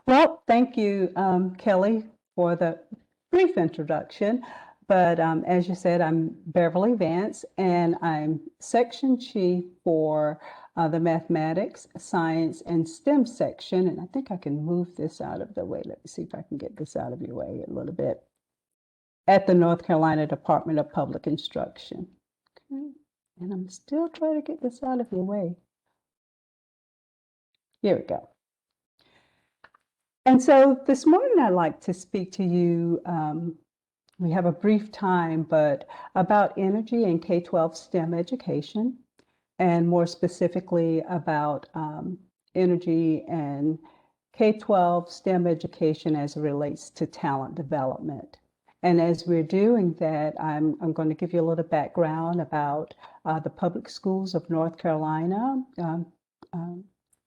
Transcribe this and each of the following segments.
Well, thank you, Kelly, for the brief introduction. But as you said, I'm Beverly Vance, and I'm section chief for the mathematics, science, and STEM section. And I think I can move this out of the way. Let me see if I can get this out of your way a little bit. At the North Carolina Department of Public Instruction. Okay. And I'm still trying to get this out of your way. Here we go. And so this morning, I'd like to speak to you. We have a brief time, but about energy and K-12 STEM education, and more specifically about energy and K-12 STEM education as it relates to talent development. And as we're doing that, I'm going to give you a little background about the public schools of North Carolina,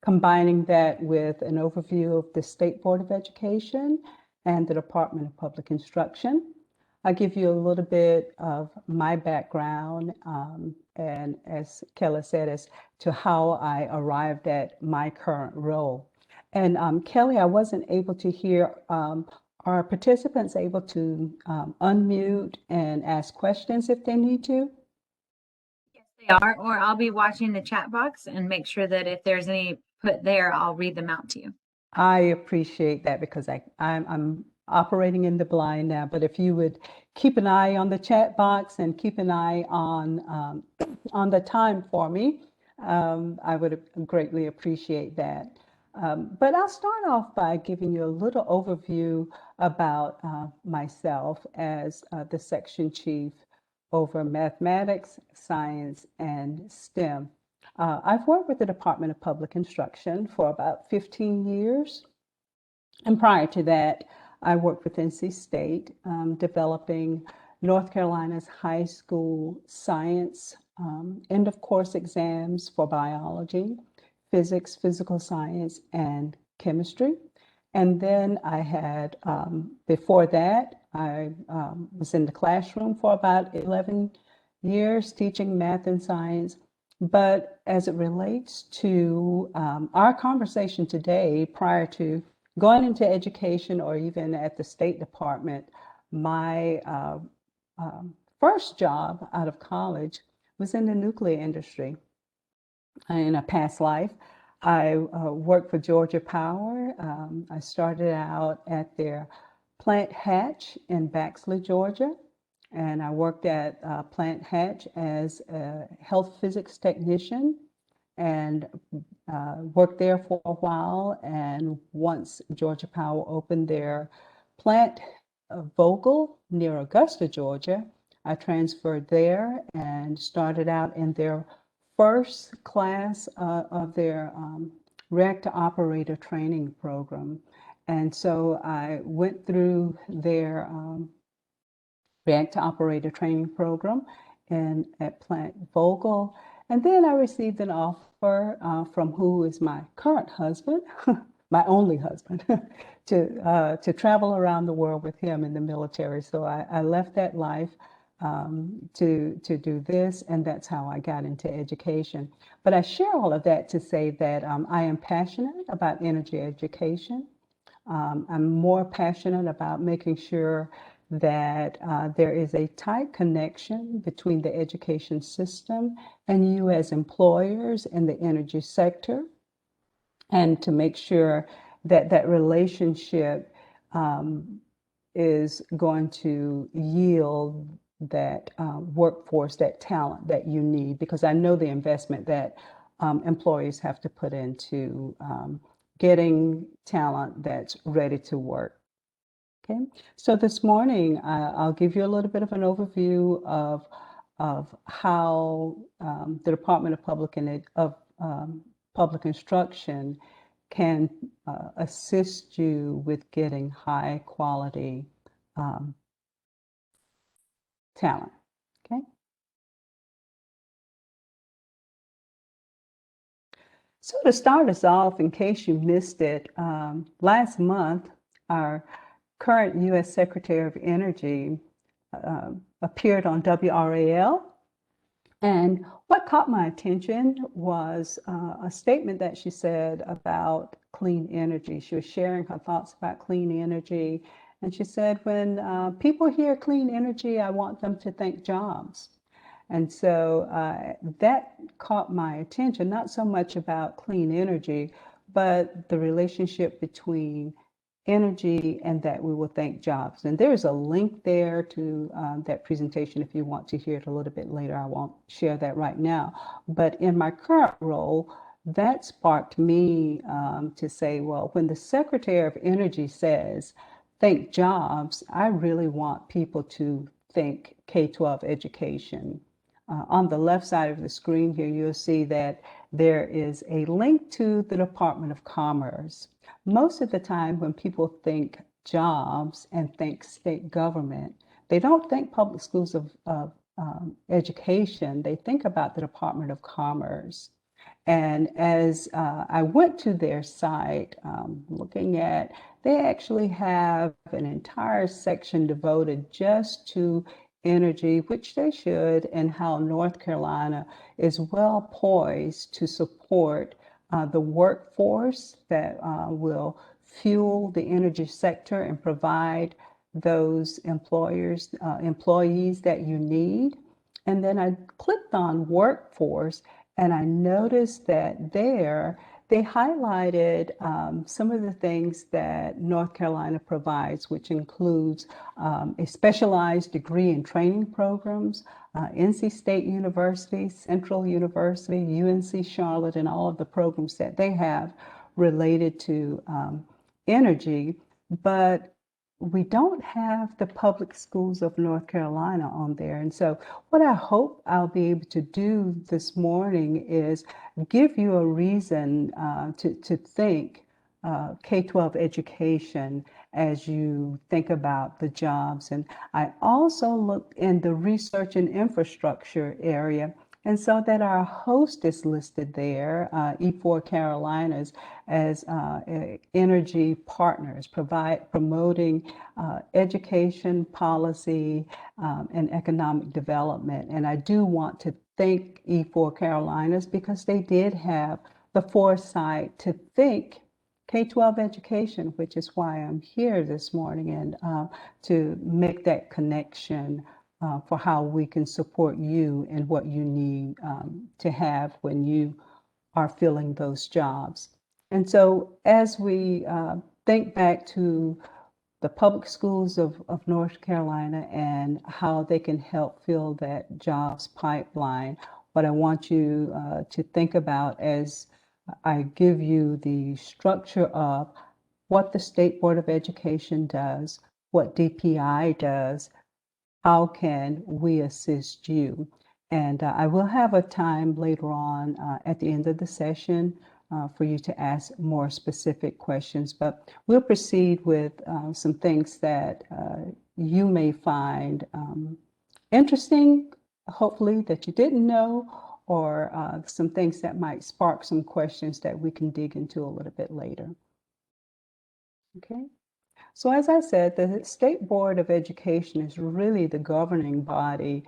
combining that with an overview of the State Board of Education and the Department of Public Instruction. I'll give you a little bit of my background, and as Kelly said, as to how I arrived at my current role. And Kelly, I wasn't able to hear, are participants able to unmute and ask questions if they need to? Yes, they are, or I'll be watching the chat box and make sure that if there's any put there, I'll read them out to you. I appreciate that because I'm operating in the blind now, but if you would keep an eye on the chat box and keep an eye on the time for me, I would greatly appreciate that. But I'll start off by giving you a little overview about myself as the section chief over mathematics, science, and STEM. I've worked with the Department of Public Instruction for about 15 years. And prior to that, I worked with NC State, developing North Carolina's high school science end of course exams for biology, physics, physical science, and chemistry. And then I had, before that, I was in the classroom for about 11 years teaching math and science. But as it relates to our conversation today, prior to going into education or even at the State Department, my first job out of college was in the nuclear industry. In a past life, I worked for Georgia Power. I started out at their Plant Hatch in Baxley, Georgia. And I worked at Plant Hatch as a health physics technician and worked there for a while. And once Georgia Power opened their plant Vogel near Augusta, Georgia, I transferred there and started out in their first class of their reactor operator training program. And so I went through their reactor operator training program and at Plant Vogel. And then I received an offer from who is my current husband, my only husband, to travel around the world with him in the military. So I left that life to do this, and that's how I got into education. But I share all of that to say that I am passionate about energy education. I'm more passionate about making sure that there is a tight connection between the education system and you as employers in the energy sector, and to make sure that that relationship is going to yield that workforce, that talent that you need, because I know the investment that employees have to put into getting talent that's ready to work. Okay, so this morning I'll give you a little bit of an overview of how the Department of Public Instruction can assist you with getting high quality talent. Okay. So to start us off, in case you missed it, last month, our current U.S. Secretary of Energy appeared on WRAL And what caught my attention was a statement that she said about clean energy. She was sharing her thoughts about clean energy. And she said, when people hear clean energy, I want them to think jobs. And so that caught my attention, not so much about clean energy, but the relationship between energy and that we will think jobs. And there's a link there to that presentation if you want to hear it a little bit later. I won't share that right now. But in my current role, that sparked me to say, well, when the Secretary of Energy says, think jobs, I really want people to think K-12 education. On the left side of the screen here, you'll see that there is a link to the Department of Commerce. Most of the time when people think jobs and think state government, they don't think public schools of education. They think about the Department of Commerce. And as I went to their site, looking at, they actually have an entire section devoted just to energy, which they should, and how North Carolina is well poised to support the workforce that will fuel the energy sector and provide those employees that you need. And then I clicked on workforce and I noticed that there they highlighted some of the things that North Carolina provides, which includes a specialized degree and training programs, NC State University, Central University, UNC Charlotte, and all of the programs that they have related to energy. But we don't have the public schools of North Carolina on there. And so what I hope I'll be able to do this morning is give you a reason to think K-12 education as you think about the jobs. And I also looked in the research and infrastructure area and saw that our host is listed there, E4 Carolinas, as energy partners, promoting education, policy, and economic development. And I do want to thank E4 Carolinas because they did have the foresight to think K-12 education, which is why I'm here this morning, and to make that connection for how we can support you and what you need to have when you are filling those jobs. And so as we think back to the public schools of North Carolina and how they can help fill that jobs pipeline, what I want you to think about as I give you the structure of what the State Board of Education does, what DPI does, how can we assist you? And I will have a time later on at the end of the session for you to ask more specific questions, but we'll proceed with some things that you may find interesting, hopefully that you didn't know, or some things that might spark some questions that we can dig into a little bit later. Okay. So as I said, the State Board of Education is really the governing body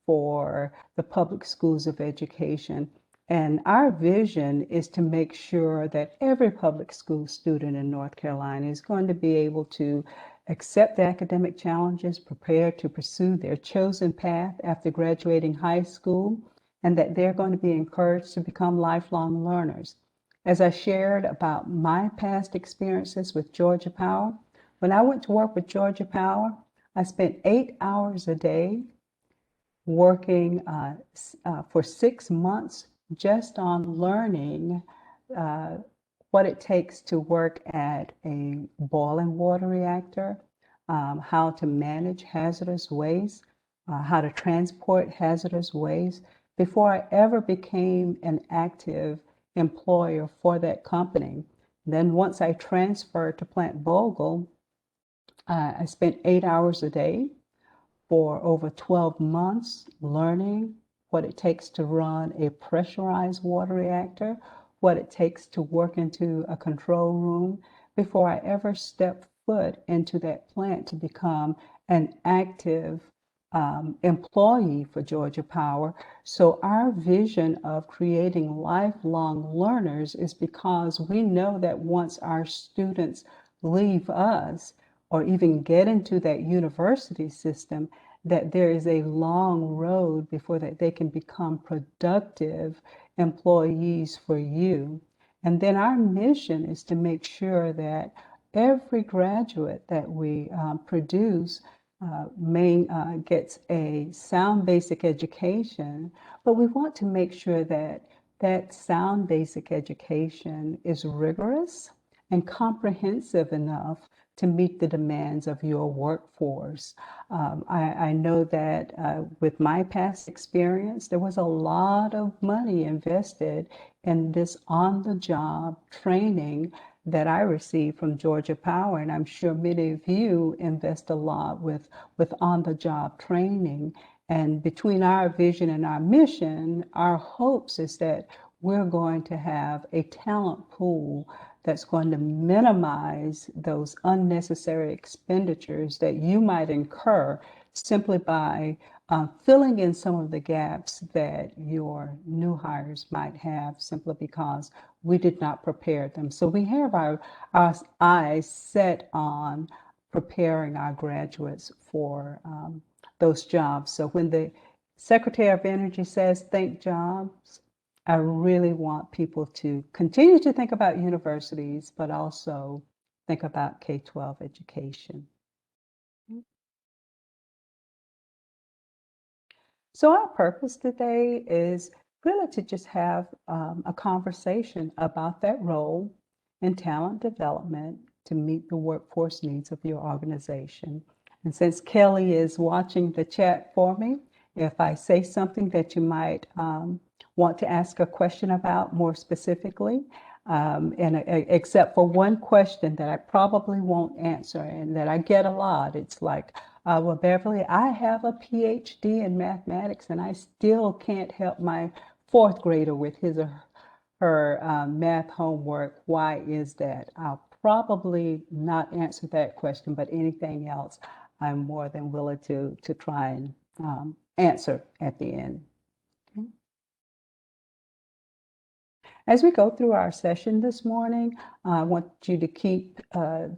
for the public schools of education. And our vision is to make sure that every public school student in North Carolina is going to be able to accept the academic challenges, prepare to pursue their chosen path after graduating high school, and that they're going to be encouraged to become lifelong learners. As I shared about my past experiences with Georgia Power, when I went to work with Georgia Power, I spent 8 hours a day working for 6 months just on learning what it takes to work at a boiling water reactor, how to manage hazardous waste, how to transport hazardous waste, before I ever became an active employer for that company. Then once I transferred to Plant Vogtle, I spent 8 hours a day for over 12 months learning what it takes to run a pressurized water reactor, what it takes to work into a control room before I ever stepped foot into that plant to become an active employee for Georgia Power. So our vision of creating lifelong learners is because we know that once our students leave us or even get into that university system, that there is a long road before that they can become productive employees for you. And then our mission is to make sure that every graduate that we produce gets a sound basic education, but we want to make sure that that sound basic education is rigorous and comprehensive enough to meet the demands of your workforce. I know that with my past experience, there was a lot of money invested in this on-the-job training that I received from Georgia Power, and I'm sure many of you invest a lot with on-the-job training. And between our vision and our mission, our hopes is that we're going to have a talent pool that's going to minimize those unnecessary expenditures that you might incur simply by filling in some of the gaps that your new hires might have simply because we did not prepare them. So we have our eyes set on preparing our graduates for those jobs. So when the Secretary of Energy says think jobs, I really want people to continue to think about universities, but also think about K-12 education. So our purpose today is really to just have a conversation about that role in talent development to meet the workforce needs of your organization. And since Kelly is watching the chat for me, if I say something that you might want to ask a question about more specifically, except for one question that I probably won't answer and that I get a lot, it's like, well, Beverly, I have a PhD in mathematics and I still can't help my fourth grader with his or her math homework. Why is that? I'll probably not answer that question, but anything else, I'm more than willing to try and answer at the end. Okay. As we go through our session this morning, I want you to keep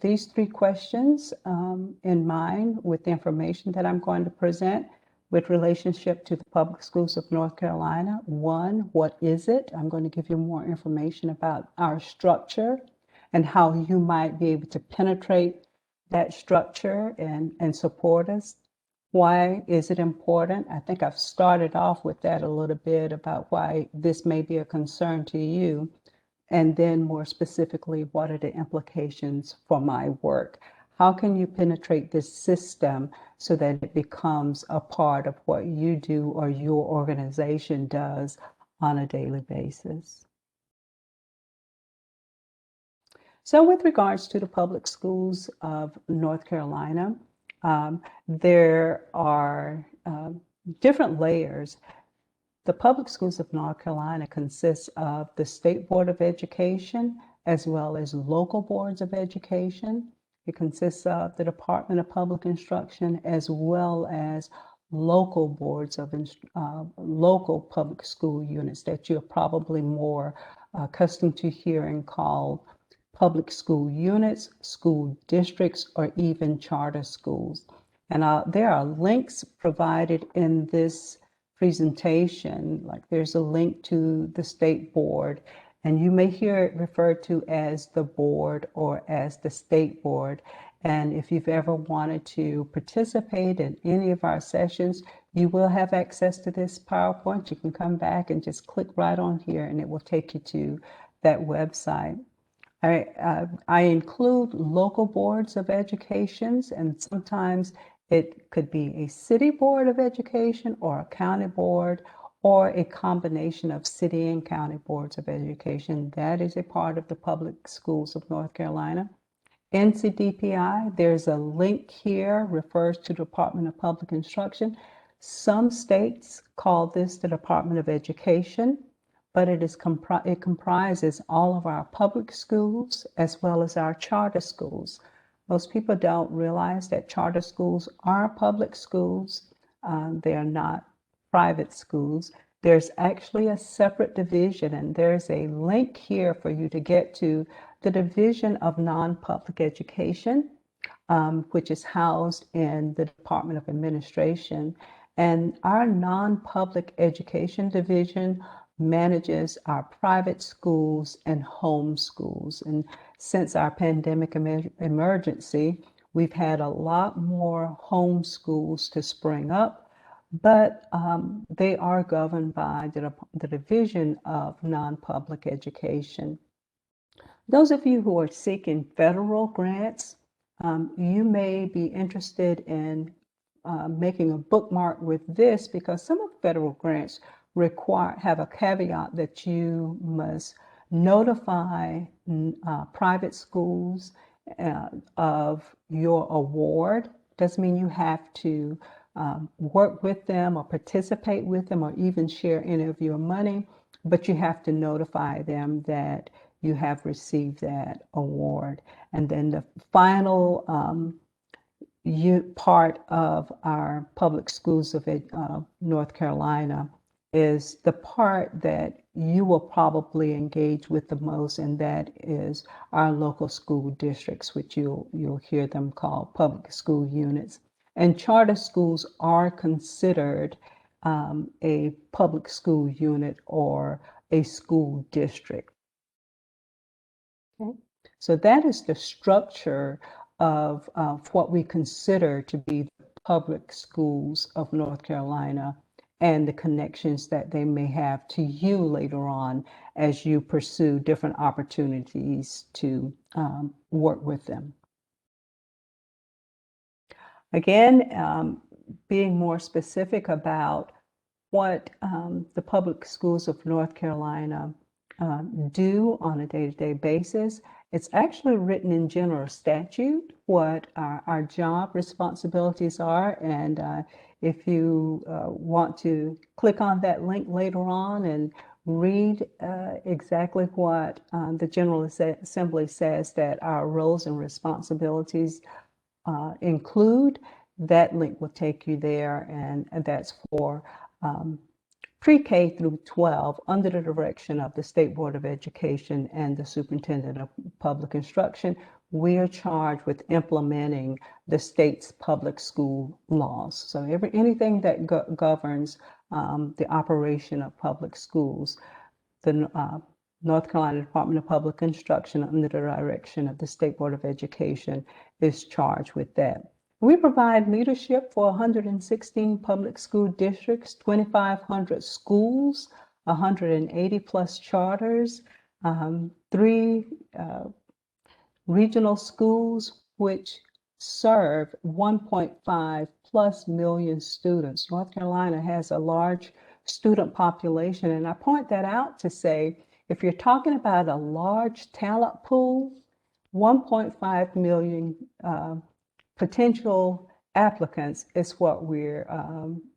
these three questions in mind with the information that I'm going to present with relationship to the public schools of North Carolina. One, what is it? I'm going to give you more information about our structure and how you might be able to penetrate that structure and support us. Why is it important? I think I've started off with that a little bit about why this may be a concern to you. And then more specifically, what are the implications for my work? How can you penetrate this system so that it becomes a part of what you do or your organization does on a daily basis? So with regards to the public schools of North Carolina, there are different layers. The public schools of North Carolina consists of the State Board of Education as well as local boards of education. It consists of the Department of Public Instruction as well as local boards of local public school units that you're probably more accustomed to hearing called public school units, school districts, or even charter schools. And there are links provided in this presentation, like there's a link to the state board, and you may hear it referred to as the board or as the state board. And if you've ever wanted to participate in any of our sessions, you will have access to this PowerPoint. You can come back and just click right on here and it will take you to that website. I include local boards of educations, and sometimes it could be a city board of education or a county board or a combination of city and county boards of education. That is a part of the public schools of North Carolina. NCDPI, there's a link here, refers to the Department of Public Instruction. Some states call this the Department of Education, but it comprises all of our public schools as well as our charter schools. Most people don't realize that charter schools are public schools. They are not private schools. There's actually a separate division, and there's a link here for you to get to the Division of Non-Public Education, which is housed in the Department of Administration. And our non-public education division manages our private schools and home schools. And since our pandemic emergency, we've had a lot more home schools to spring up, but they are governed by the Division of Non-Public Education. Those of you who are seeking federal grants, you may be interested in making a bookmark with this, because some of federal grants have a caveat that you must notify private schools of your award. Doesn't mean you have to work with them or participate with them or even share any of your money, but you have to notify them that you have received that award. And then the final part of our public schools of North Carolina is the part that you will probably engage with the most, and that is our local school districts, which you'll hear them called public school units. And charter schools are considered a public school unit or a school district. Okay. So that is the structure of what we consider to be the public schools of North Carolina and the connections that they may have to you later on as you pursue different opportunities to work with them. Again, being more specific about what the public schools of North Carolina do on a day-to-day basis. It's actually written in general statute what our job responsibilities are. And if you want to click on that link later on and read exactly what the General Assembly says that our roles and responsibilities include, that link will take you there. And that's for pre-K through 12 under the direction of the State Board of Education and the Superintendent of Public Instruction. We are charged with implementing the state's public school laws. So anything that governs the operation of public schools, the North Carolina Department of Public Instruction under the direction of the State Board of Education is charged with that. We provide leadership for 116 public school districts, 2,500 schools, 180 plus charters, 3 regional schools, which serve 1.5 plus million students. North Carolina has a large student population, and I point that out to say, if you're talking about a large talent pool, 1.5 million potential applicants is what we're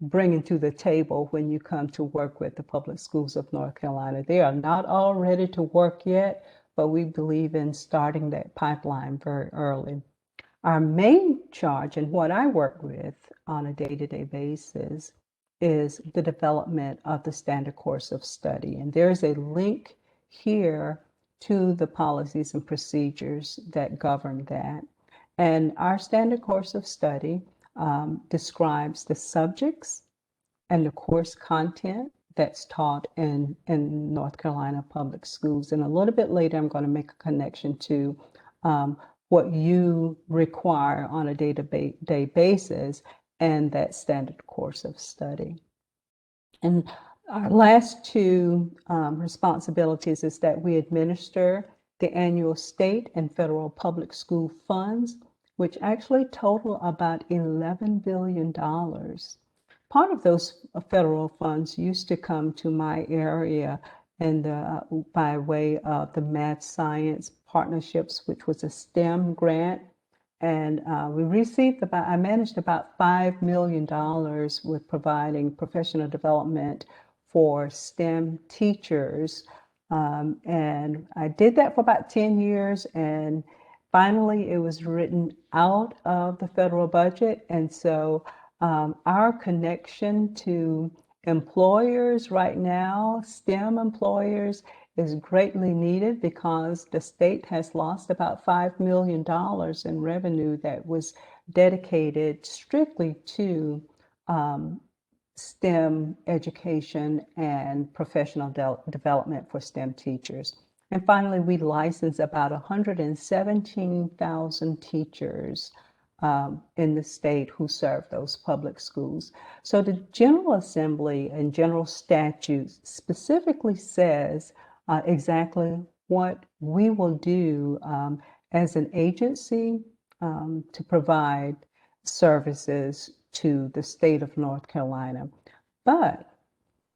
bringing to the table when you come to work with the public schools of North Carolina. They are not all ready to work yet, but we believe in starting that pipeline very early. Our main charge and what I work with on a day-to-day basis is the development of the standard course of study. And there's a link here to the policies and procedures that govern that. And our standard course of study describes the subjects and the course content that's taught in North Carolina public schools. And a little bit later, I'm going to make a connection to what you require on a day-to-day basis and that standard course of study. And our last 2 responsibilities is that we administer the annual state and federal public school funds, which actually total about $11 billion. Part of those federal funds used to come to my area and by way of the math science partnerships, which was a STEM grant. And we received I managed about $5 million with providing professional development for STEM teachers. And I did that for about 10 years, and finally it was written out of the federal budget. And so our connection to employers right now, STEM employers, is greatly needed because the state has lost about $5 million in revenue that was dedicated strictly to um, STEM education and professional development for STEM teachers. And finally, we license about 117,000 teachers in the state who serve those public schools. So the General Assembly and General Statutes specifically says exactly what we will do as an agency to provide services to the state of North Carolina. But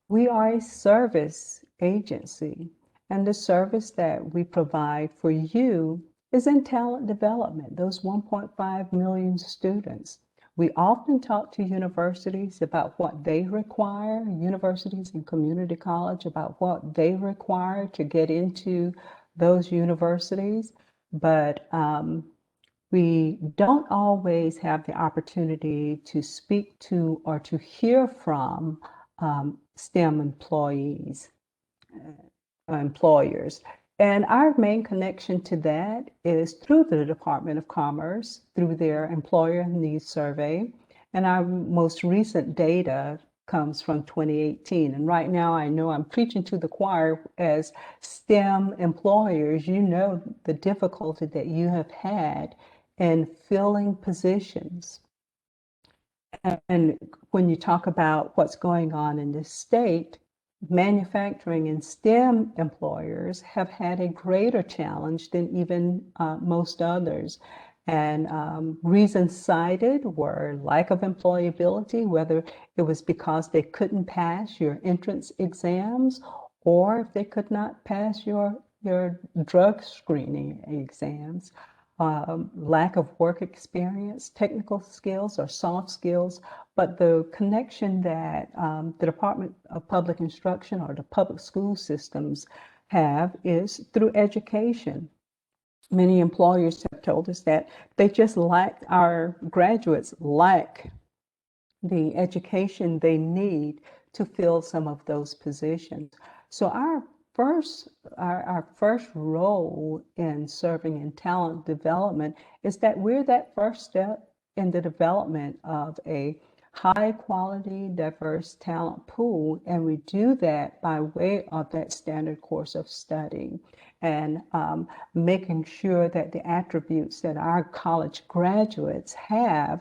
we are a service agency, and the service that we provide for you is in talent development, those 1.5 million students. We often talk to universities about what they require, universities and community college about what they require to get into those universities, but we don't always have the opportunity to speak to or to hear from STEM employers. And our main connection to that is through the Department of Commerce, through their employer needs survey. And our most recent data comes from 2018. And right now, I know I'm preaching to the choir as STEM employers. You know the difficulty that you have had in filling positions. And when you talk about what's going on in this state, manufacturing and STEM employers have had a greater challenge than even most others. And reasons cited were lack of employability, whether it was because they couldn't pass your entrance exams or if they could not pass your drug screening exams. Lack of work experience, technical skills or soft skills, but the connection that the Department of Public Instruction or the public school systems have is through education. Many employers have told us that they just lack, our graduates lack the education they need to fill some of those positions. So our first role in serving in talent development is that we're that first step in the development of a high quality, diverse talent pool. And we do that by way of that standard course of study and making sure that the attributes that our college graduates have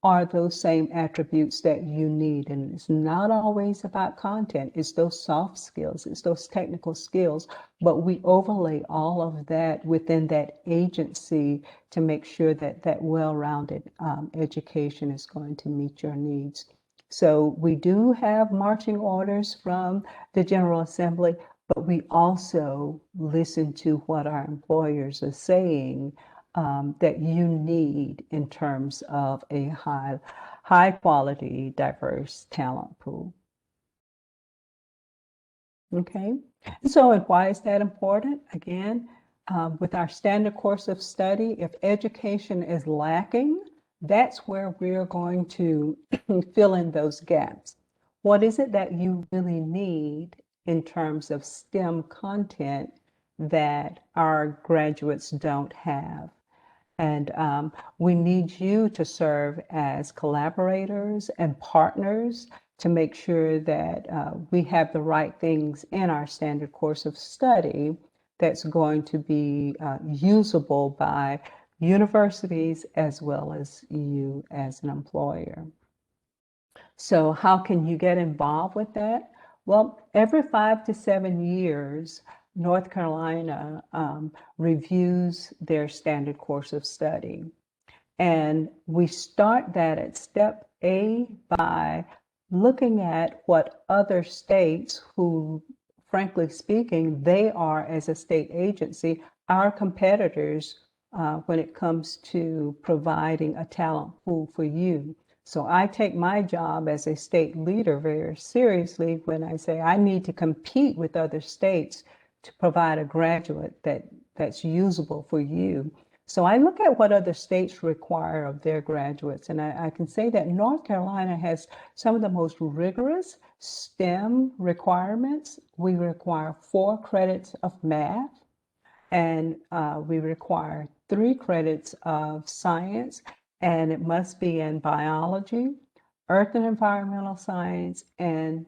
are those same attributes that you need. And it's not always about content, it's those soft skills, it's those technical skills, but we overlay all of that within that agency to make sure that that well-rounded education is going to meet your needs. So we do have marching orders from the General Assembly, but we also listen to what our employers are saying that you need in terms of a high quality, diverse talent pool. Okay, so and why is that important? Again, with our standard course of study, if education is lacking, that's where we're going to fill in those gaps. What is it that you really need in terms of STEM content that our graduates don't have? And we need you to serve as collaborators and partners to make sure that we have the right things in our standard course of study that's going to be usable by universities as well as you as an employer. So how can you get involved with that? Well, every 5 to 7 years, North Carolina reviews their standard course of study. And we start that at step A by looking at what other states who, frankly speaking, they are as a state agency, our competitors when it comes to providing a talent pool for you. So I take my job as a state leader very seriously when I say I need to compete with other states to provide a graduate that's usable for you. So I look at what other states require of their graduates, and I can say that North Carolina has some of the most rigorous STEM requirements. We require 4 credits of math, and we require 3 credits of science, and it must be in biology, earth and environmental science, and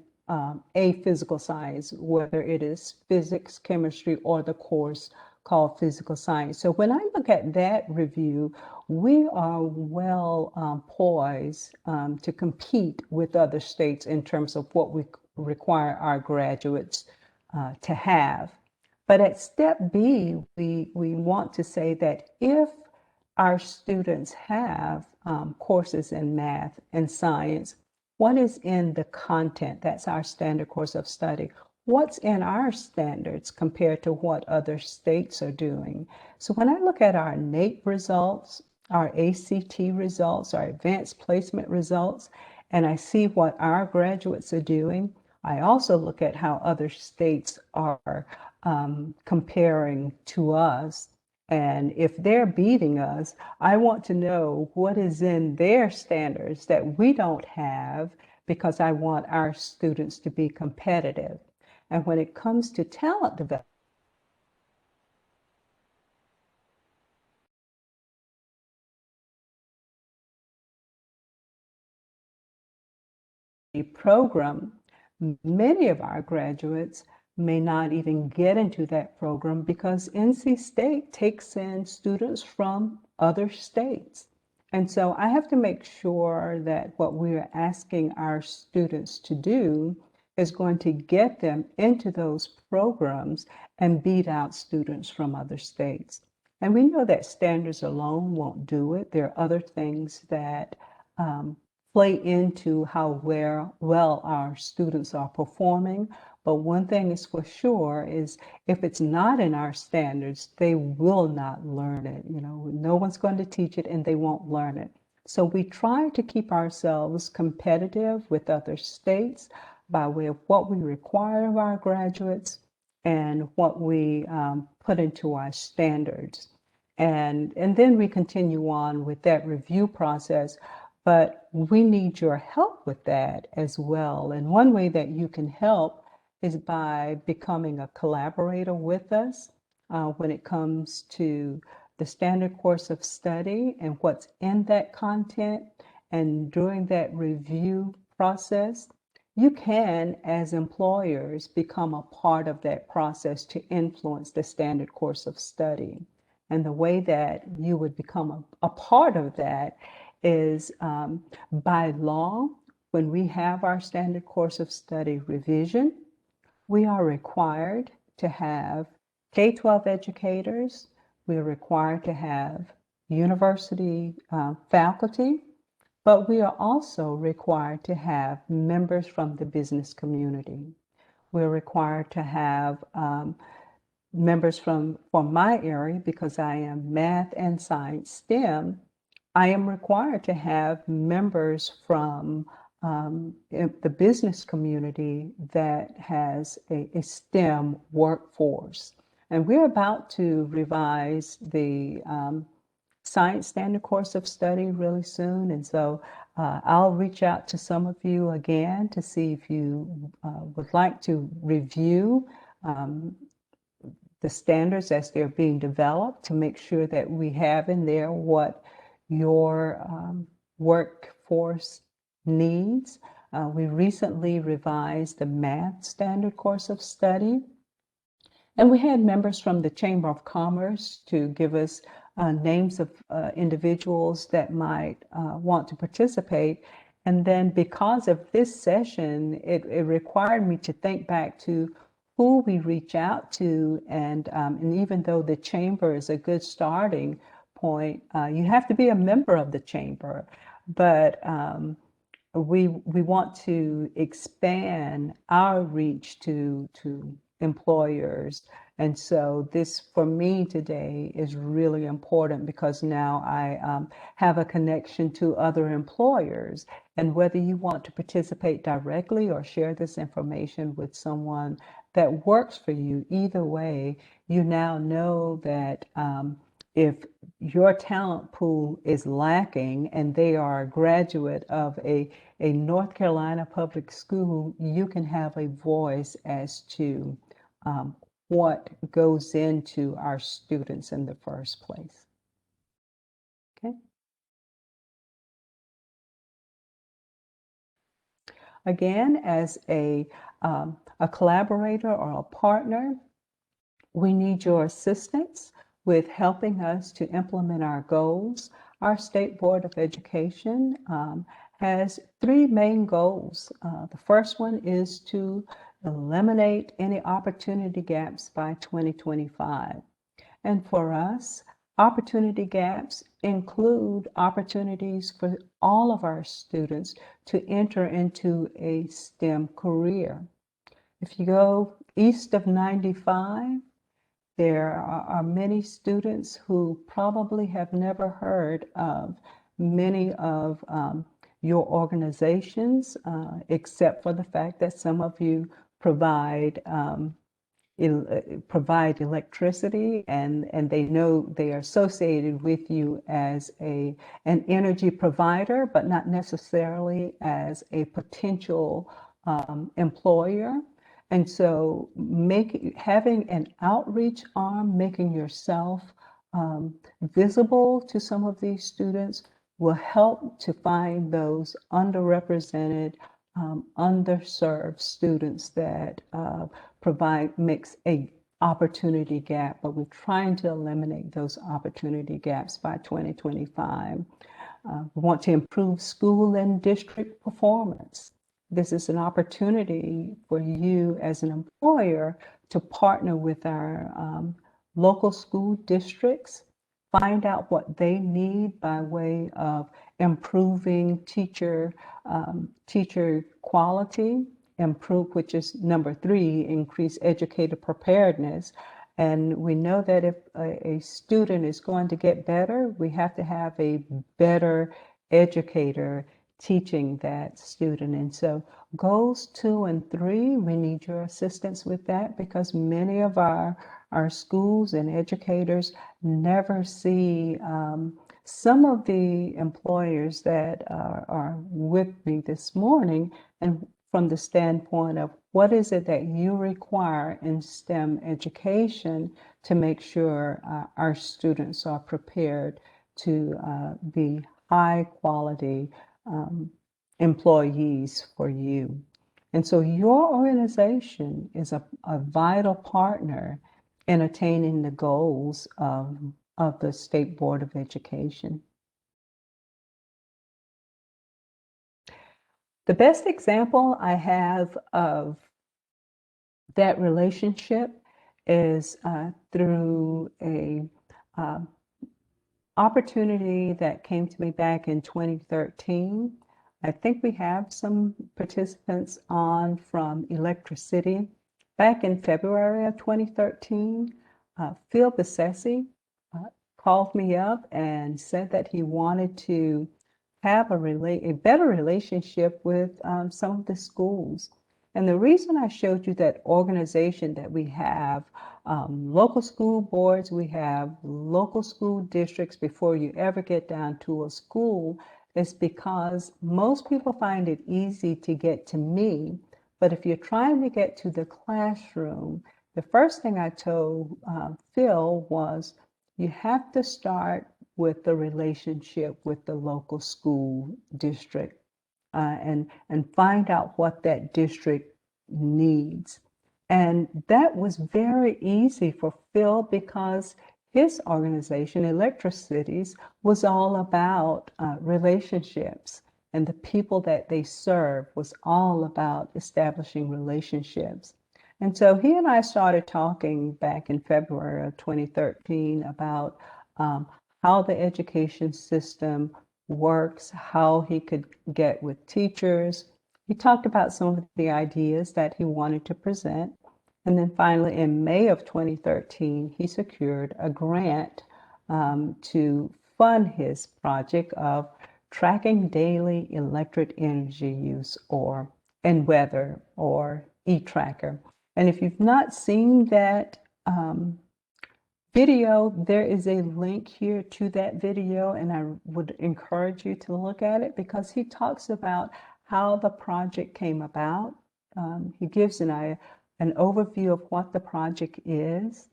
a physical science, whether it is physics, chemistry, or the course called physical science. So when I look at that review, we are well poised to compete with other states in terms of what we require our graduates to have. But at step B, we want to say that if our students have courses in math and science, what is in the content? That's our standard course of study. What's in our standards compared to what other states are doing? So when I look at our NAEP results, our ACT results, our advanced placement results, and I see what our graduates are doing, I also look at how other states are comparing to us. And if they're beating us, I want to know what is in their standards that we don't have, because I want our students to be competitive. And when it comes to talent development, program, many of our graduates may not even get into that program because NC State takes in students from other states. And so I have to make sure that what we're asking our students to do is going to get them into those programs and beat out students from other states. And we know that standards alone won't do it. There are other things that play into how well our students are performing. But one thing is for sure is if it's not in our standards, they will not learn it. You know, no one's going to teach it and they won't learn it. So we try to keep ourselves competitive with other states by way of what we require of our graduates and what we put into our standards. And then we continue on with that review process. But we need your help with that as well. And one way that you can help is by becoming a collaborator with us when it comes to the standard course of study and what's in that content. And during that review process, you can, as employers, become a part of that process to influence the standard course of study. And the way that you would become a part of that is by law, when we have our standard course of study revision, we are required to have K-12 educators. We are required to have university faculty, but we are also required to have members from the business community. We're required to have members from my area, because I am math and science STEM. I am required to have members from the business community that has a STEM workforce. And we're about to revise the science standard course of study really soon. And so I'll reach out to some of you again to see if you would like to review the standards as they're being developed, to make sure that we have in there what your workforce needs. We recently revised the math standard course of study, and we had members from the Chamber of Commerce to give us names of individuals that might want to participate. And then because of this session, it required me to think back to who we reach out to. And even though the chamber is a good starting point, you have to be a member of the chamber. But we want to expand our reach to employers. And so this, for me today, is really important, because now I have a connection to other employers. And whether you want to participate directly or share this information with someone that works for you, either way, you now know that if your talent pool is lacking and they are a graduate of a North Carolina public school, you can have a voice as to what goes into our students in the first place. Okay. Again, as a collaborator or a partner, we need your assistance with helping us to implement our goals. Our State Board of Education has three main goals. The first one is to eliminate any opportunity gaps by 2025. And for us, opportunity gaps include opportunities for all of our students to enter into a STEM career. If you go east of 95, there are many students who probably have never heard of many of your organizations, except for the fact that some of you provide provide electricity, and they know they are associated with you as an energy provider, but not necessarily as a potential employer. And so having an outreach arm, making yourself visible to some of these students will help to find those underrepresented, underserved students that makes a opportunity gap, but we're trying to eliminate those opportunity gaps by 2025. We want to improve school and district performance. This is an opportunity for you as an employer to partner with our local school districts, find out what they need by way of improving teacher quality, which is number 3, increase educator preparedness. And we know that if a student is going to get better, we have to have a better educator teaching that student. And so goals 2 and 3, we need your assistance with that, because many of our schools and educators never see some of the employers that are with me this morning, and from the standpoint of what is it that you require in STEM education to make sure our students are prepared to be high quality employees for you. And so your organization is a vital partner in attaining the goals of the State Board of Education. The best example I have of that relationship is through a opportunity that came to me back in 2013. I think we have some participants on from Electric City. Back in February of 2013, Phil Besessi called me up and said that he wanted to have a better relationship with some of the schools. And the reason I showed you that organization that we have, local school boards, we have local school districts before you ever get down to a school, is because most people find it easy to get to me. But if you're trying to get to the classroom, the first thing I told Phil was, you have to start with the relationship with the local school district and find out what that district needs. And that was very easy for Phil, because his organization, Electric Cities, was all about relationships, and the people that they serve was all about establishing relationships. And so he and I started talking back in February of 2013 about how the education system works, how he could get with teachers. He talked about some of the ideas that he wanted to present. And then finally, in May of 2013, he secured a grant to fund his project of tracking daily electric energy use and weather, or eTracker. And if you've not seen that video, there is a link here to that video, and I would encourage you to look at it because he talks about how the project came about. He gives an overview of what the project is,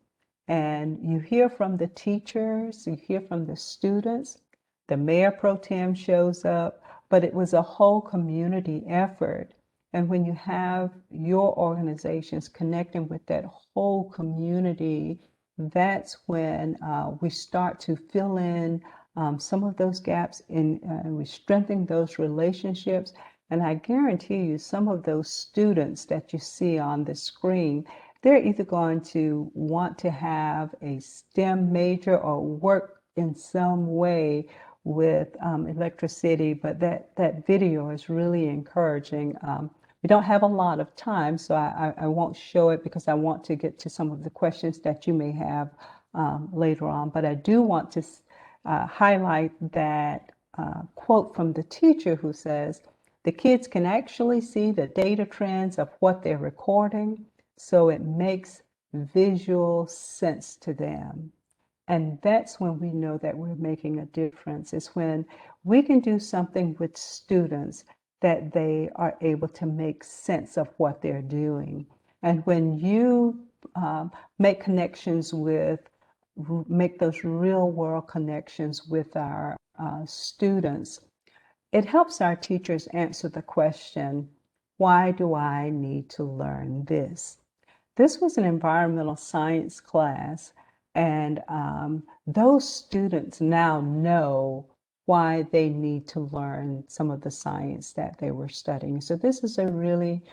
and you hear from the teachers, you hear from the students, the mayor pro tem shows up, but it was a whole community effort. And when you have your organizations connecting with that whole community, that's when we start to fill in some of those gaps and we strengthen those relationships. And I guarantee you, some of those students that you see on the screen, they're either going to want to have a STEM major or work in some way with electricity, but that video is really encouraging. We don't have a lot of time, so I won't show it because I want to get to some of the questions that you may have later on. But I do want to highlight that quote from the teacher who says, the kids can actually see the data trends of what they're recording, so it makes visual sense to them. And that's when we know that we're making a difference, is when we can do something with students that they are able to make sense of what they're doing. And when you make connections make those real world connections with our students, it helps our teachers answer the question, why do I need to learn this? This was an environmental science class, and those students now know why they need to learn some of the science that they were studying. So this is a really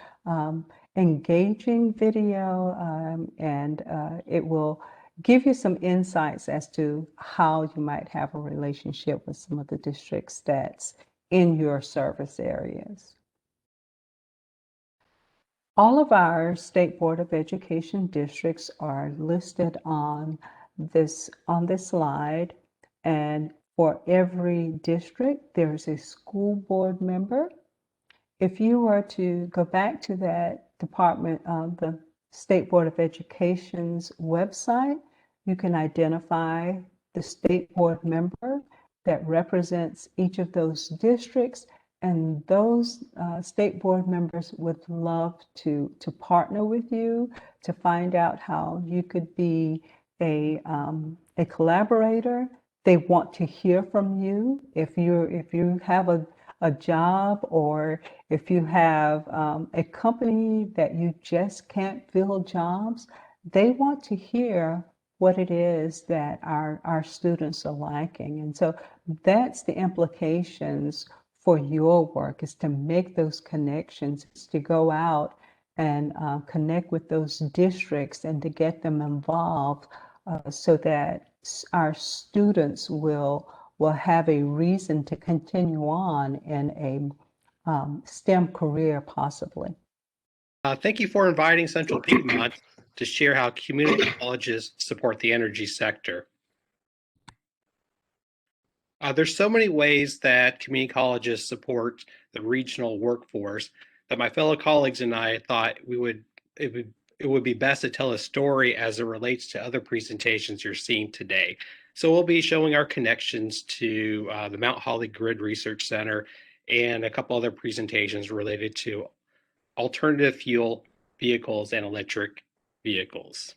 engaging video, and it will give you some insights as to how you might have a relationship with some of the districts that's in your service areas. All of our State Board of Education districts are listed on this slide, and for every district, there's a school board member. If you were to go back to that department of the State Board of Education's website, you can identify the state board member that represents each of those districts, and those state board members would love to partner with you to find out how you could be a collaborator. They want to hear from you. If you have a job, or if you have a company that you just can't fill jobs, they want to hear what it is that our students are lacking. And so that's the implications for your work, is to make those connections, to go out and connect with those districts and to get them involved so that our students will have a reason to continue on in a STEM career, possibly. Thank you for inviting Central Piedmont to share how community colleges support the energy sector. There's so many ways that community colleges support the regional workforce that my fellow colleagues and I thought it would be best to tell a story as it relates to other presentations you're seeing today. So we'll be showing our connections to the Mount Holly Grid Research Center and a couple other presentations related to alternative fuel vehicles and electric vehicles.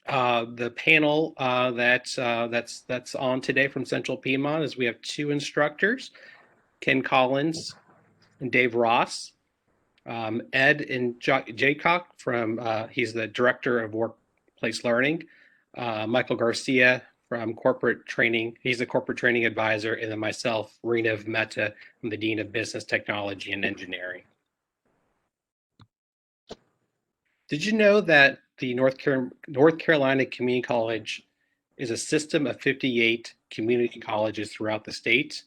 The panel that's on today from Central Piedmont is we have two instructors, Ken Collins and Dave Ross. Ed and Jaycock from he's the director of workplace learning. Michael Garcia from corporate training, he's a corporate training advisor, and then myself, Renav Mehta, I'm the dean of business technology and engineering. Did you know that the North Carolina Community College is a system of 58 community colleges throughout the state?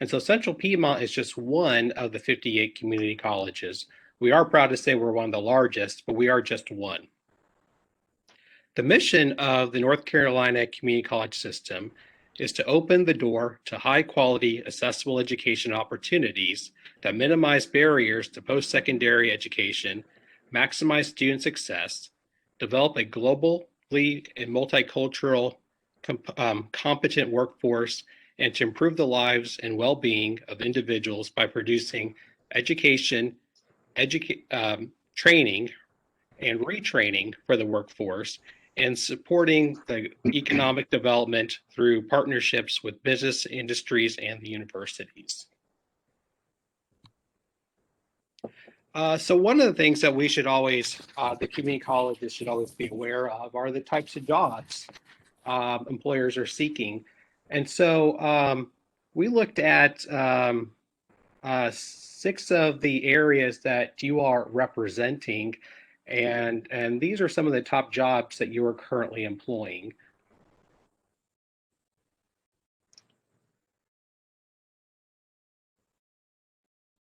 And so Central Piedmont is just one of the 58 community colleges. We are proud to say we're one of the largest, but we are just one. The mission of the North Carolina Community College system is to open the door to high quality, accessible education opportunities that minimize barriers to post-secondary education, maximize student success, develop a global and multicultural competent workforce and to improve the lives and well-being of individuals by producing education, training, and retraining for the workforce, and supporting the economic development through partnerships with business industries and the universities. So one of the things that we should always, the community colleges should always be aware of are the types of jobs employers are seeking. And so we looked at 6 of the areas that you are representing, and these are some of the top jobs that you are currently employing.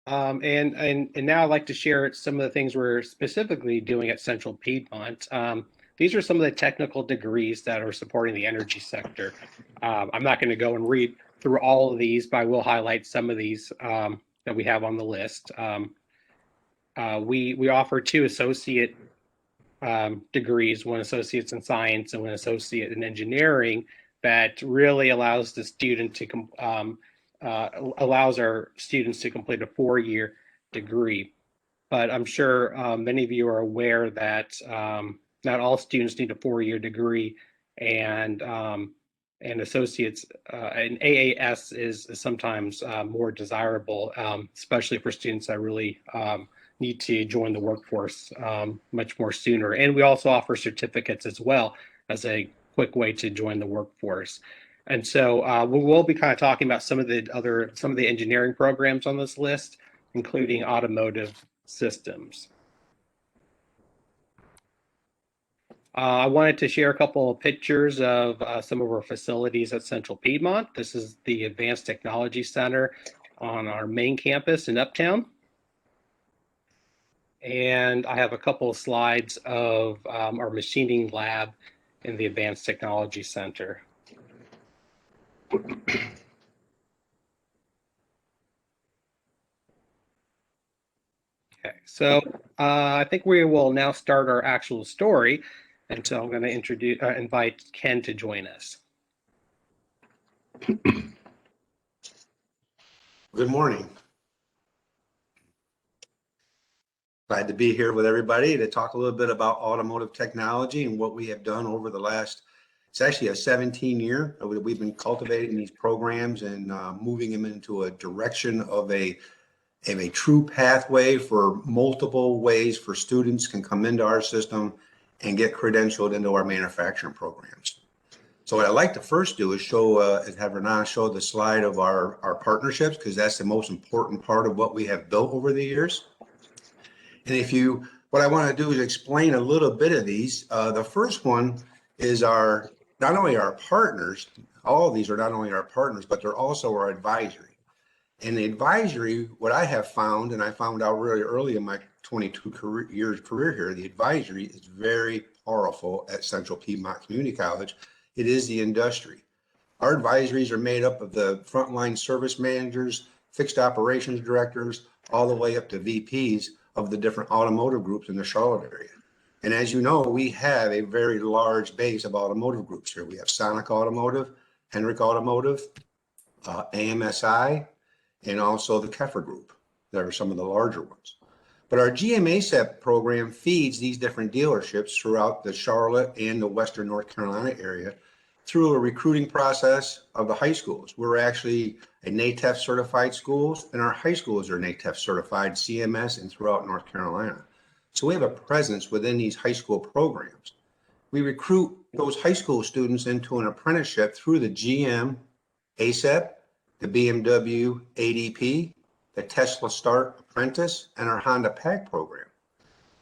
And now I'd like to share some of the things we're specifically doing at Central Piedmont. These are some of the technical degrees that are supporting the energy sector. I'm not going to go and read through all of these, but I will highlight some of these that we have on the list. We offer 2 associate degrees, one associate's in science and one associate in engineering, that really allows the student to allows our students to complete a 4-year degree. But I'm sure many of you are aware that not all students need a 4-year degree, and associates and AAS is sometimes more desirable, especially for students that really need to join the workforce much more sooner. And we also offer certificates as well as a quick way to join the workforce. And so we will be kind of talking about some of the engineering programs on this list, including automotive systems. I wanted to share a couple of pictures of some of our facilities at Central Piedmont. This is the Advanced Technology Center on our main campus in Uptown. And I have a couple of slides of our machining lab in the Advanced Technology Center. Okay, so I think we will now start our actual story. And so I'm going to invite Ken to join us. Good morning. Glad to be here with everybody to talk a little bit about automotive technology and what we have done over the last, it's actually a 17-year. We've been cultivating these programs and moving them into a direction of a true pathway for multiple ways for students can come into our system and get credentialed into our manufacturing programs. So what I'd like to first do is have Renan show the slide of our partnerships, because that's the most important part of what we have built over the years. And what I want to do is explain a little bit of these. The first one is not only our partners, all of these are not only our partners, but they're also our advisory. And the advisory, what I have found, and I found out really early in my 22 years career here, the advisory is very powerful at Central Piedmont Community College. It is the industry. Our advisories are made up of the frontline service managers, fixed operations directors, all the way up to VPs of the different automotive groups in the Charlotte area. And as you know, we have a very large base of automotive groups here. We have Sonic Automotive, Henrik Automotive, AMSI, and also the Keffer Group. That are some of the larger ones. But our GMASEP program feeds these different dealerships throughout the Charlotte and the Western North Carolina area through a recruiting process of the high schools. We're actually a NATEF certified schools, and our high schools are NATEF certified, CMS, and throughout North Carolina. So we have a presence within these high school programs. We recruit those high school students into an apprenticeship through the GM ASEP, the BMW ADP, the Tesla Start Apprentice, and our Honda PAC program.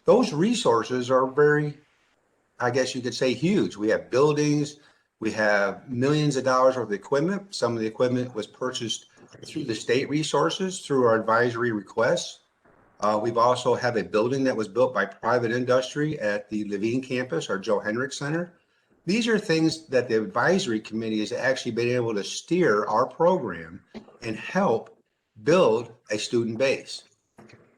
Those resources are very, I guess you could say, huge. We have buildings, we have millions of dollars worth of equipment. Some of the equipment was purchased through the state resources, through our advisory requests. We've also have a building that was built by private industry at the Levine campus, our Joe Henrik Center. These are things that the advisory committee has actually been able to steer our program and help build a student base.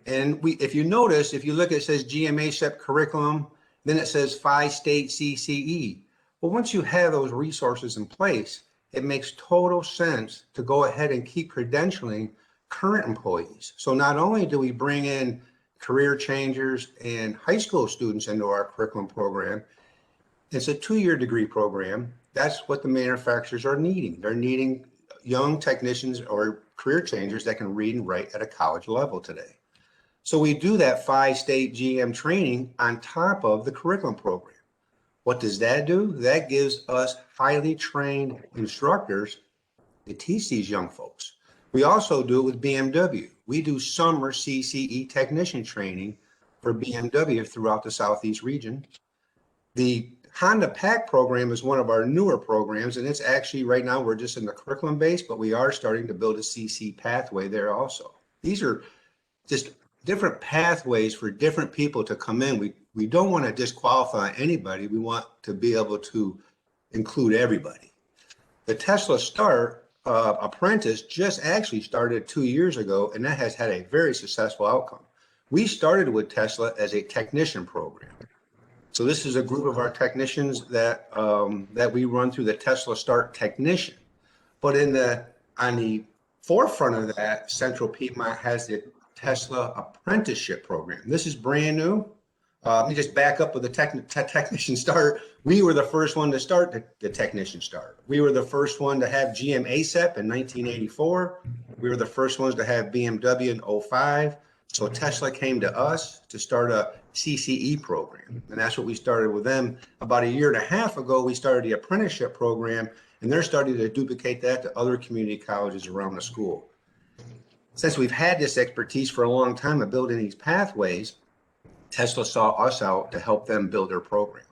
And if you notice, if you look, it says GMASEP curriculum, Then it says 5-state CCE. Well, once you have those resources in place, it makes total sense to go ahead and keep credentialing current employees. So not only do we bring in career changers and high school students into our curriculum program, it's a 2-year degree program. That's what the manufacturers are needing. They're needing young technicians or career changers that can read and write at a college level today. So we do that 5-state GM training on top of the curriculum program. What does that do? That gives us highly trained instructors to teach these young folks. We also do it with BMW. We do summer CCE technician training for BMW throughout the Southeast region. The Honda PAC program is one of our newer programs, and it's actually right now we're just in the curriculum base, but we are starting to build a CC pathway there also. These are just different pathways for different people to come in. We don't want to disqualify anybody. We want to be able to include everybody. The Tesla Start apprentice just actually started 2 years ago, and that has had a very successful outcome. We started with Tesla as a technician program. So this is a group of our technicians that we run through the Tesla Start Technician. But on the forefront of that, Central Piedmont has the Tesla Apprenticeship Program. This is brand new. Let me just back up with the Technician Start. We were the first one to start the Technician Start. We were the first one to have GM ASAP in 1984. We were the first ones to have BMW in 2005. So Tesla came to us to start a CCE program. And that's what we started with them. About 1.5 years ago, we started the apprenticeship program, and they're starting to duplicate that to other community colleges around the school. Since we've had this expertise for a long time of building these pathways, Tesla saw us out to help them build their program.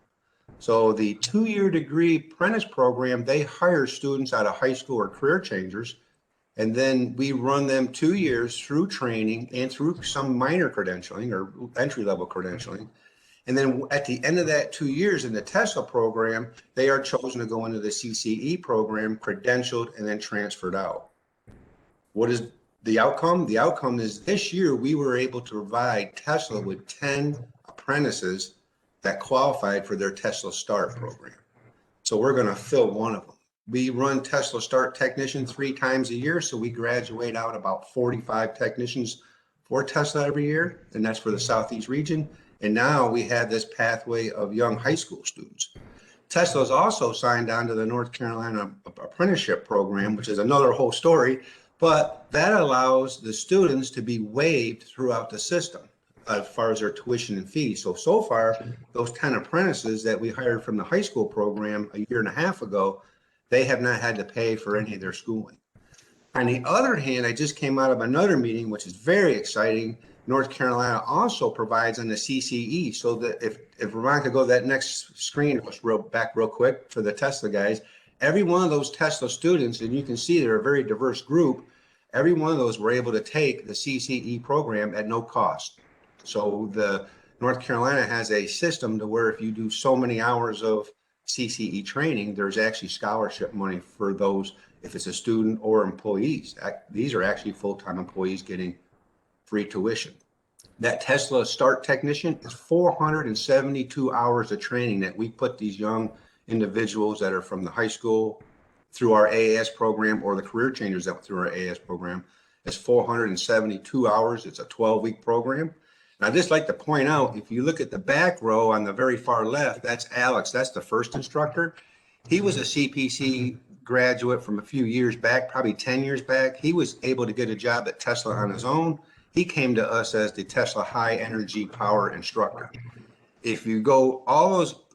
So the 2-year degree apprentice program, they hire students out of high school or career changers, and then we run them 2 years through training and through some minor credentialing or entry-level credentialing. And then at the end of that 2 years in the Tesla program, they are chosen to go into the CCE program, credentialed, and then transferred out. What is the outcome? The outcome is this year we were able to provide Tesla with 10 apprentices that qualified for their Tesla Start program. So we're going to fill one of them. We run Tesla Start Technician 3 times a year, so we graduate out about 45 technicians for Tesla every year, and that's for the Southeast region. And now we have this pathway of young high school students. Tesla's also signed on to the North Carolina Apprenticeship Program, which is another whole story, but that allows the students to be waived throughout the system as far as their tuition and fees. So far, those 10 apprentices that we hired from the high school program 1.5 years ago, they have not had to pay for any of their schooling. On the other hand, I just came out of another meeting, which is very exciting. North Carolina also provides on the CCE, so that if Ron could go to that next screen, let's back real quick for the Tesla guys. Every one of those Tesla students, and you can see they're a very diverse group, every one of those were able to take the CCE program at no cost. So the North Carolina has a system to where if you do so many hours of CCE training, there's actually scholarship money for those if it's a student or employees. These are actually full-time employees getting free tuition. That Tesla Start Technician is 472 hours of training that we put these young individuals that are from the high school through our AAS program or the career changers that through our AAS program. It's 472 hours. It's a 12-week program. And I'd just like to point out, if you look at the back row on the very far left, that's Alex. That's the first instructor. He was a CPC graduate from a few years back, probably 10 years back. He was able to get a job at Tesla on his own. He came to us as the Tesla High Energy Power Instructor. If you go,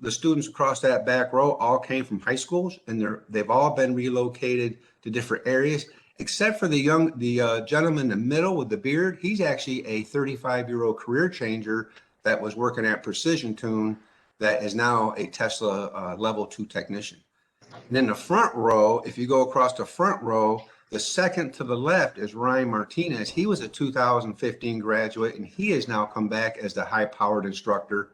the students across that back row all came from high schools, and they've all been relocated to different areas, except for the gentleman in the middle with the beard. He's actually a 35-year-old career changer that was working at Precision Tune that is now a Tesla level 2 technician. And then the front row, if you go across the front row, the second to the left is Ryan Martinez. He was a 2015 graduate, and he has now come back as the high-powered instructor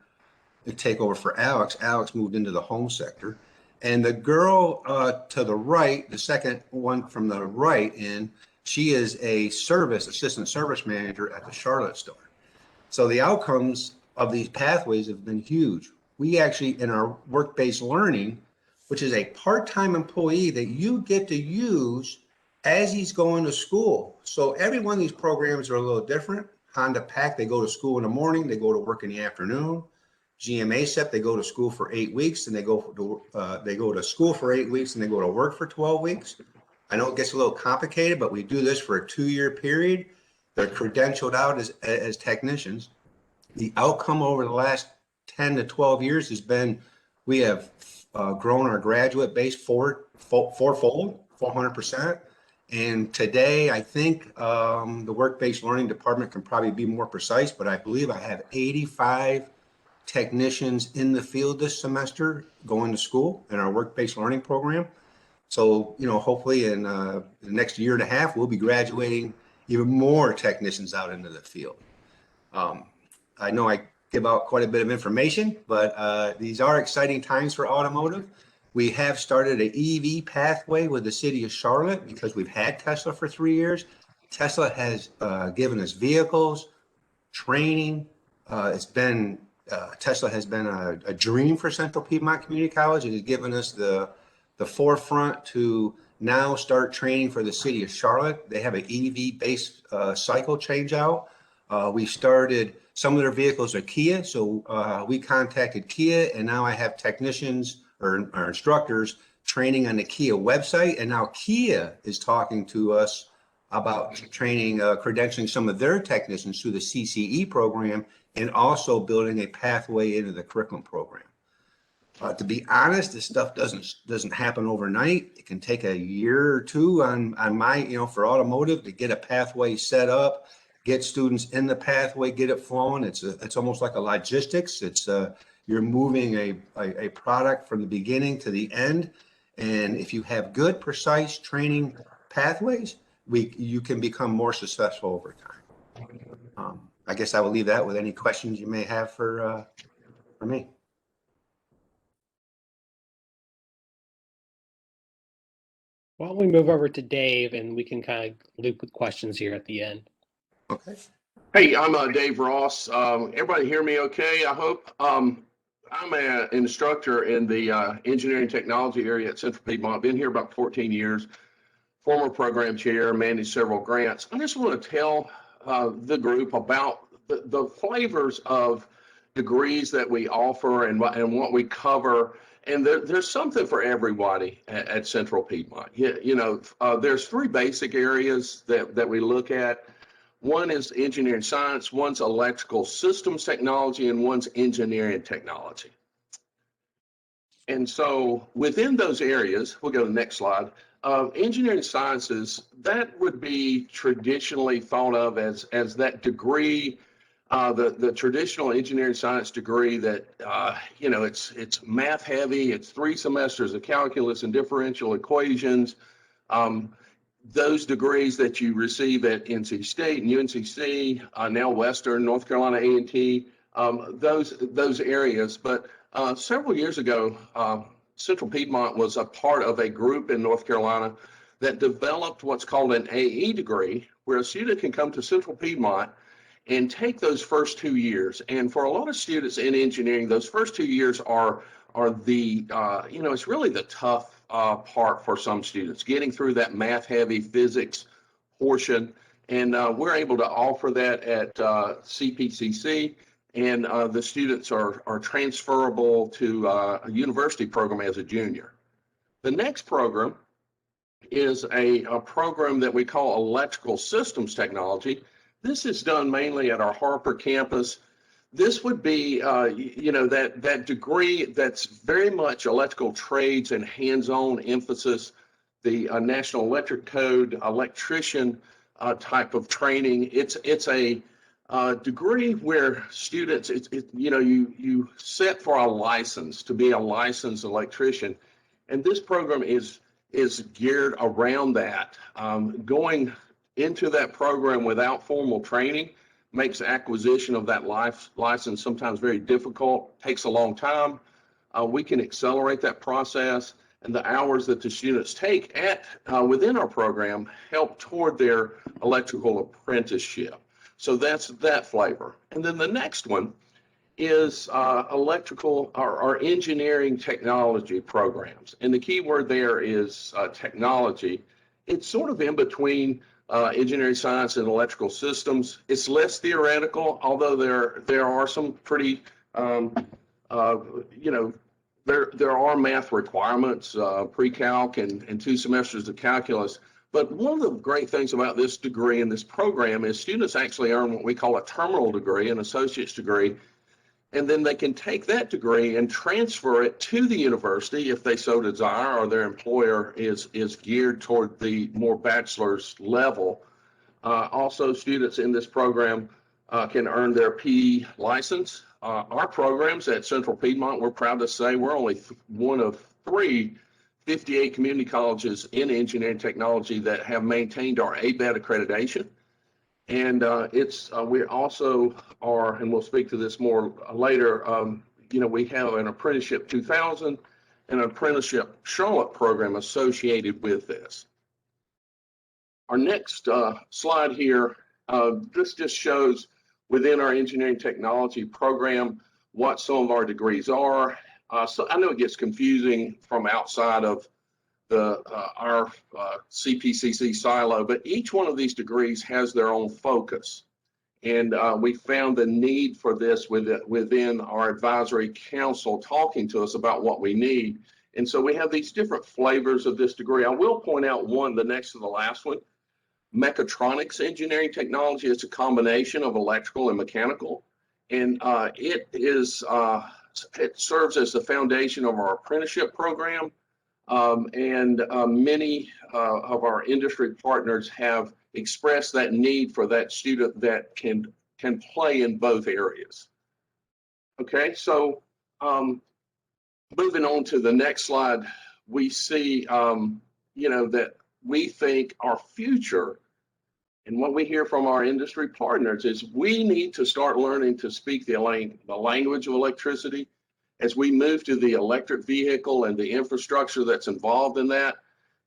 to take over for Alex. Alex moved into the home sector. And the girl to the right, the second one from the right in, she is a assistant service manager at the Charlotte store. So the outcomes of these pathways have been huge. we actually, in our work-based learning, which is a part-time employee that you get to use as he's going to school. So every one of these programs are a little different. Honda Pack, they go to school in the morning, they go to work in the afternoon. GMASEP, they go to school for 8 weeks, and they go to school for 8 weeks, and they go to work for 12 weeks. I know it gets a little complicated, but we do this for a 2-year period. They're credentialed out as technicians. The outcome over the last 10 to 12 years has been we have grown our graduate base fourfold, 400%. And today, I think the work-based learning department can probably be more precise, but I believe I have 85 technicians in the field this semester going to school in our work-based learning program. So, hopefully in the next year and a half, we'll be graduating even more technicians out into the field. I know I give out quite a bit of information, but these are exciting times for automotive. We have started an EV pathway with the city of Charlotte because we've had Tesla for 3 years. Tesla has given us vehicles, training. Tesla has been a dream for Central Piedmont Community College. It has given us the forefront to now start training for the city of Charlotte. They have an EV-based cycle change out. We started, some of their vehicles are Kia, so we contacted Kia, and now I have technicians or instructors training on the Kia website, and now Kia is talking to us about training, credentialing some of their technicians through the CCE program, and also building a pathway into the curriculum program. To be honest, this stuff doesn't happen overnight. It can take a year or two on my, for automotive to get a pathway set up, get students in the pathway, get it flowing. It's almost like a logistics. It's you're moving a product from the beginning to the end. And if you have good, precise training pathways, you can become more successful over time. I guess I will leave that with any questions you may have for me. Why don't we move over to Dave and we can kind of loop with questions here at the end. Okay. Hey, I'm Dave Ross. Everybody hear me okay, I hope? I'm an instructor in the engineering technology area at Central Piedmont. Been here about 14 years, former program chair, managed several grants. I just want to tell the group about the flavors of degrees that we offer and what we cover. And there's something for everybody at Central Piedmont. There's 3 basic areas that we look at. One is engineering science, one's electrical systems technology, and one's engineering technology. And so within those areas, we'll go to the next slide, engineering sciences, that would be traditionally thought of as that degree, the traditional engineering science degree that, it's math heavy. It's 3 semesters of calculus and differential equations. Those degrees that you receive at NC State and UNCC, now Western, North Carolina A&T, those areas. But several years ago, Central Piedmont was a part of a group in North Carolina that developed what's called an AE degree, where a student can come to Central Piedmont and take those first 2 years. And for a lot of students in engineering, those first 2 years are the, it's really the tough part for some students, getting through that math heavy physics portion. And we're able to offer that at CPCC. And the students are transferable to a university program as a junior. The next program is a program that we call Electrical Systems Technology. This is done mainly at our Harper campus. This would be, that degree that's very much electrical trades and hands-on emphasis, the National Electric Code, electrician type of training. It's a degree where students, you set for a license to be a licensed electrician. And this program is geared around that. Going into that program without formal training makes acquisition of that license sometimes very difficult, takes a long time. We can accelerate that process, and the hours that the students take within our program help toward their electrical apprenticeship. So that's that flavor. And then the next one is electrical or engineering technology programs. And the key word there is technology. It's sort of in between engineering science and electrical systems. It's less theoretical, although there are some pretty, there are math requirements, pre-calc and 2 semesters of calculus. But one of the great things about this degree and this program is students actually earn what we call a terminal degree, an associate's degree, and then they can take that degree and transfer it to the university if they so desire, or their employer is geared toward the more bachelor's level. Also, students in this program can earn their PE license. Our programs at Central Piedmont, we're proud to say we're only one of 3 58 community colleges in engineering technology that have maintained our ABET accreditation. And we also are, and we'll speak to this more later, we have an Apprenticeship 2000 and an Apprenticeship Charlotte program associated with this. Our next slide here, this just shows within our engineering technology program what some of our degrees are. So I know it gets confusing from outside of our CPCC silo, but each one of these degrees has their own focus. And we found the need for this within our advisory council talking to us about what we need. And so we have these different flavors of this degree. I will point out one, the next to the last one, mechatronics engineering technology. It's a combination of electrical and mechanical. And it serves as the foundation of our apprenticeship program. Many of our industry partners have expressed that need for that student that can play in both areas. Okay, so moving on to the next slide, we see, that we think our future and what we hear from our industry partners is we need to start learning to speak the language of electricity as we move to the electric vehicle and the infrastructure that's involved in that.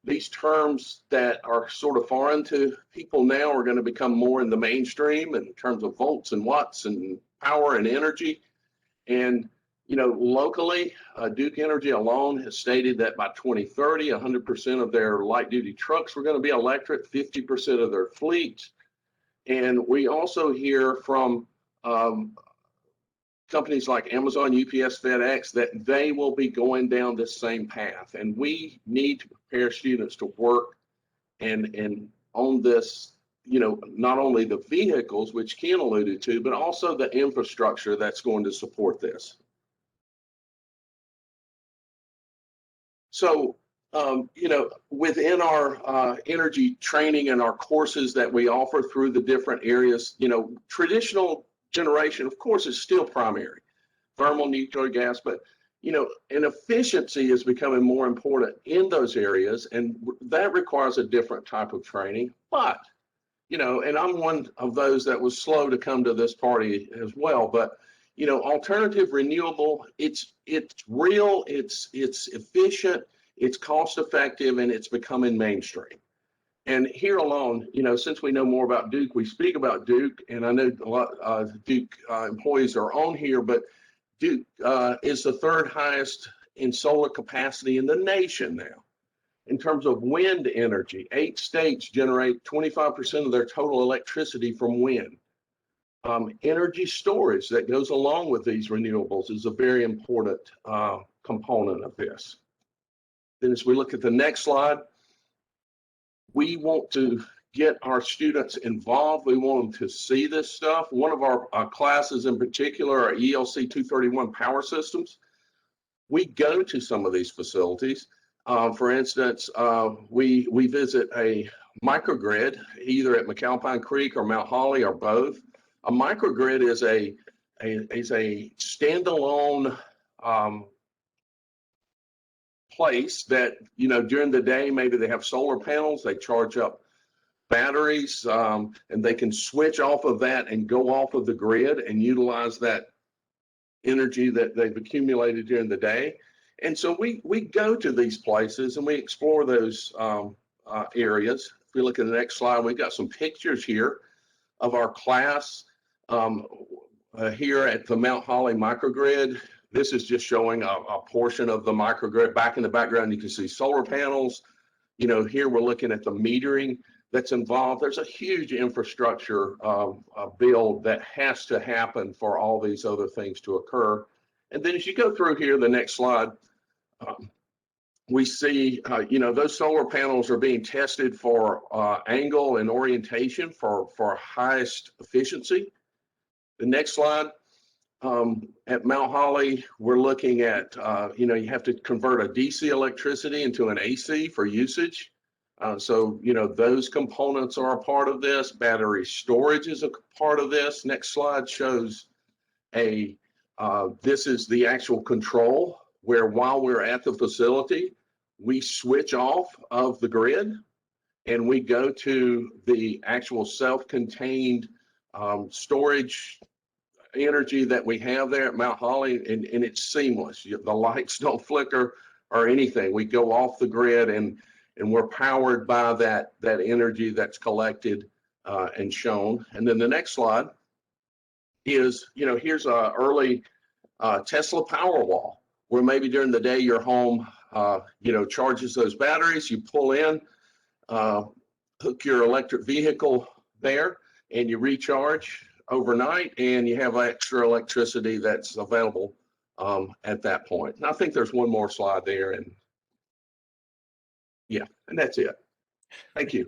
These terms that are sort of foreign to people now are going to become more in the mainstream in terms of volts and watts and power and energy. And, locally, Duke Energy alone has stated that by 2030, 100% of their light duty trucks were going to be electric, 50% of their fleet. And we also hear from companies like Amazon, UPS, FedEx, that they will be going down this same path. And we need to prepare students to work and on this, not only the vehicles, which Ken alluded to, but also the infrastructure that's going to support this. So, within our energy training and our courses that we offer through the different areas, traditional generation, of course, is still primary, thermal, nuclear, gas, but and efficiency is becoming more important in those areas, and that requires a different type of training. But and I'm one of those that was slow to come to this party as well. But alternative renewable, it's real, it's efficient, it's cost effective, and it's becoming mainstream. And here alone, since we know more about Duke, we speak about Duke, and I know a lot of Duke employees are on here, but Duke is the 3rd highest in solar capacity in the nation now. In terms of wind energy, 8 states generate 25% of their total electricity from wind. Energy storage that goes along with these renewables is a very important component of this. Then as we look at the next slide, we want to get our students involved. We want them to see this stuff. One of our classes in particular are ELC 231 power systems. We go to some of these facilities. For instance, we visit a microgrid, either at McAlpine Creek or Mount Holly or both. A microgrid is a standalone place that, during the day, maybe they have solar panels, they charge up batteries, and they can switch off of that and go off of the grid and utilize that energy that they've accumulated during the day. And so we go to these places and we explore those areas. If we look at the next slide, we've got some pictures here of our class. here at the Mount Holly microgrid. This is just showing a portion of the microgrid. Back in the background, you can see solar panels. You know, here we're looking at the metering that's involved. There's a huge infrastructure build that has to happen for all these other things to occur. And then as you go through here, the next slide, we see, you know, those solar panels are being tested for angle and orientation for highest efficiency. The next slide, at Mount Holly, we're looking at, you know, you have to convert a DC electricity into an AC for usage. So, you know, those components are a part of this. Battery storage is a part of this. Next slide shows this is the actual control where while we're at the facility, we switch off of the grid and we go to the actual self-contained storage energy that we have there at Mount Holly, and it's seamless. The lights don't flicker or anything. We go off the grid and we're powered by that energy that's collected and shown. And then the next slide is, you know, here's a early Tesla Powerwall, where maybe during the day your home, you know, charges those batteries. You pull in, hook your electric vehicle there, and you recharge overnight, and you have extra electricity that's available at that point. And I think there's one more slide there, and yeah, and that's it. Thank you.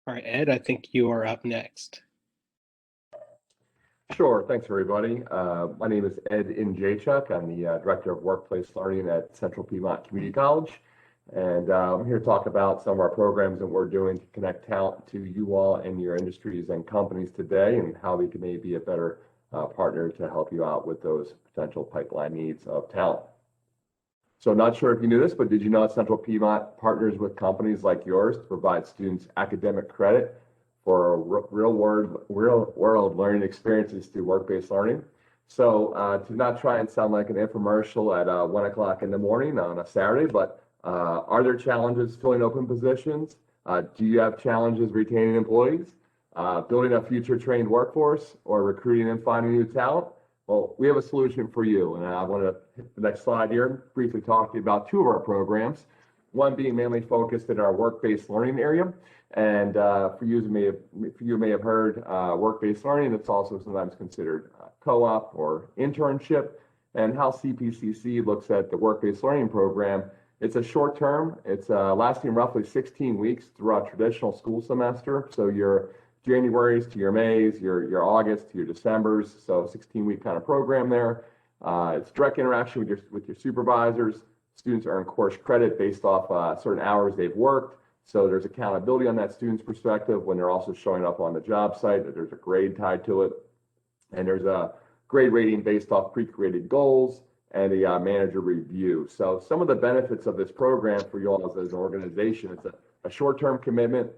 All right, Ed, I think you are up next. Sure. Thanks, everybody. My name is Ed Njaychuk. I'm the Director of Workplace Learning at Central Piedmont Community College. And I'm here to talk about some of our programs that we're doing to connect talent to you all and your industries and companies today, and how we can maybe be a better partner to help you out with those potential pipeline needs of talent. So not sure if you knew this, but did you know that Central Piedmont partners with companies like yours to provide students academic credit for real world learning experiences through work-based learning? So to not try and sound like an infomercial at 1 o'clock in the morning on a Saturday, but are there challenges filling open positions? Do you have challenges retaining employees, building a future trained workforce, or recruiting and finding new talent? Well, we have a solution for you, and I want to hit the next slide here, briefly talk to you about two of our programs, one being mainly focused in our work-based learning area. And for you may have heard work-based learning, it's also sometimes considered co-op or internship. And how CPCC looks at the work-based learning program, it's a short term, it's lasting roughly 16 weeks throughout traditional school semester. So your Januaries to your Mays, your August to your Decembers, so 16-week kind of program there. It's direct interaction with your supervisors. Students earn course credit based off certain hours they've worked. So there's accountability on that student's perspective when they're also showing up on the job site, that there's a grade tied to it. And there's a grade rating based off pre-created goals and a manager review. So some of the benefits of this program for you all as an organization, it's a short-term commitment,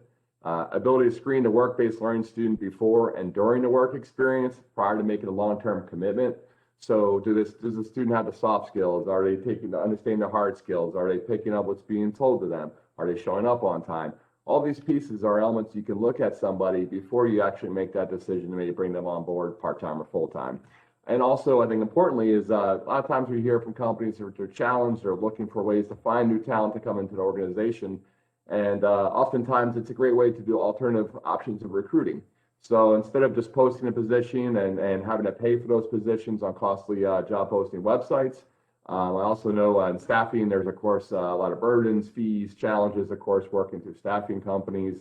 ability to screen the work-based learning student before and during the work experience prior to making a long-term commitment. So does the student have the soft skills? Are they understanding the hard skills? Are they picking up what's being told to them? Are they showing up on time? All these pieces are elements you can look at somebody before you actually make that decision to maybe bring them on board part-time or full-time. And also, I think importantly is a lot of times we hear from companies that they're challenged or looking for ways to find new talent to come into the organization. And oftentimes it's a great way to do alternative options of recruiting. So instead of just posting a position and having to pay for those positions on costly job posting websites, I also know in staffing, there's of course a lot of burdens, fees, challenges, of course, working through staffing companies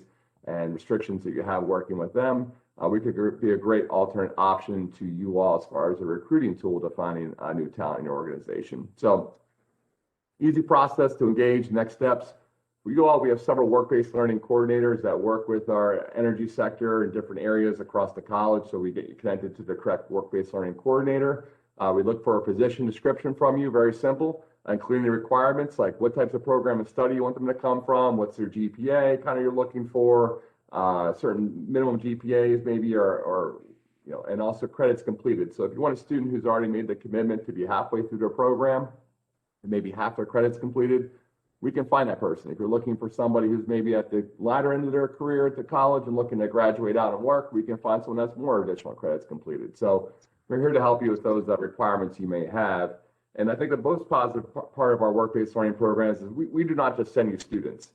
and restrictions that you have working with them. We could be a great alternate option to you all as far as a recruiting tool to finding new talent in your organization. So easy process to engage. Next steps. For you all, we have several work-based learning coordinators that work with our energy sector in different areas across the college. So we get you connected to the correct work-based learning coordinator. We look for a position description from you, very simple, including the requirements, like what types of program and study you want them to come from, what's their GPA kind of you're looking for, certain minimum GPAs maybe, or you know, and also credits completed. So if you want a student who's already made the commitment to be halfway through their program and maybe half their credits completed, we can find that person. If you're looking for somebody who's maybe at the latter end of their career at the college and looking to graduate out and work, we can find someone that's more additional credits completed. So we're here to help you with those requirements you may have. And I think the most positive part of our work-based learning programs is we do not just send you students.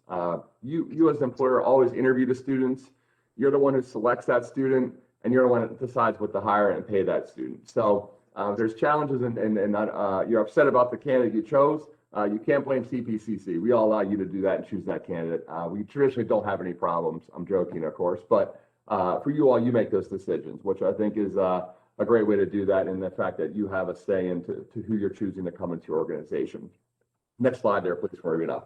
You as an employer always interview the students. You're the one who selects that student, and you're the one that decides what to hire and pay that student. So there's challenges and you're upset about the candidate you chose. You can't blame CPCC. We all allow you to do that and choose that candidate. We traditionally don't have any problems. I'm joking, of course, but for you all, you make those decisions, which I think is a great way to do that, and the fact that you have a say into who you're choosing to come into your organization. Next slide there, please, Marina.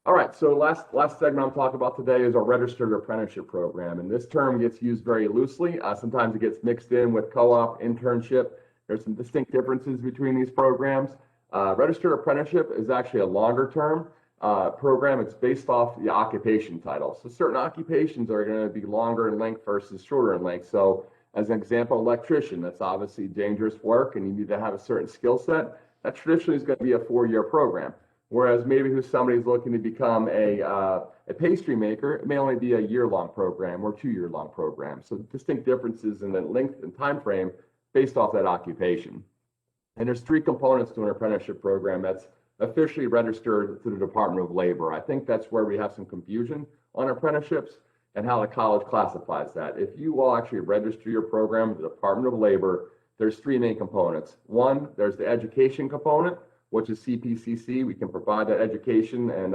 All right, so last segment I'm talking about today is our registered apprenticeship program, and this term gets used very loosely. Sometimes it gets mixed in with co-op, internship. There's some distinct differences between these programs. Registered apprenticeship is actually a longer term program. It's based off the occupation title. So certain occupations are going to be longer in length versus shorter in length. So as an example, electrician, that's obviously dangerous work and you need to have a certain skill set. That traditionally is going to be a 4-year program. Whereas maybe if somebody's looking to become a pastry maker, it may only be a year-long program or 2-year-long program. So distinct differences in the length and time frame based off that occupation. And there's 3 components to an apprenticeship program that's officially registered to the Department of Labor. I think that's where we have some confusion on apprenticeships and how the college classifies that. If you all actually register your program with the Department of Labor, there's 3 main components. One, there's the education component, which is CPCC. We can provide that education and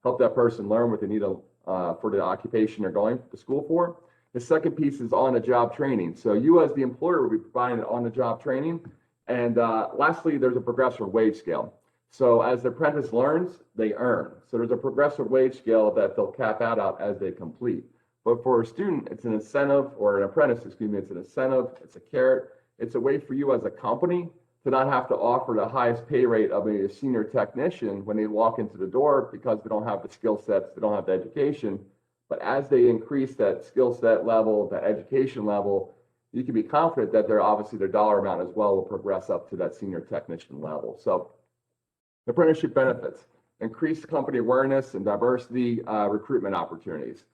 help that person learn what they need for the occupation they're going to school for. The second piece is on-the-job training. So you as the employer will be providing on-the-job training. And lastly, there's a progressive wage scale. So as the apprentice learns, they earn. So there's a progressive wage scale that they'll cap out as they complete. But for a student, it's an incentive, or an apprentice, excuse me, it's an incentive, it's a carrot. It's a way for you as a company to not have to offer the highest pay rate of a senior technician when they walk into the door because they don't have the skill sets, they don't have the education. But as they increase that skill set level, that education level, you can be confident that their dollar amount as well will progress up to that senior technician level. So apprenticeship benefits, increased company awareness and diversity recruitment opportunities.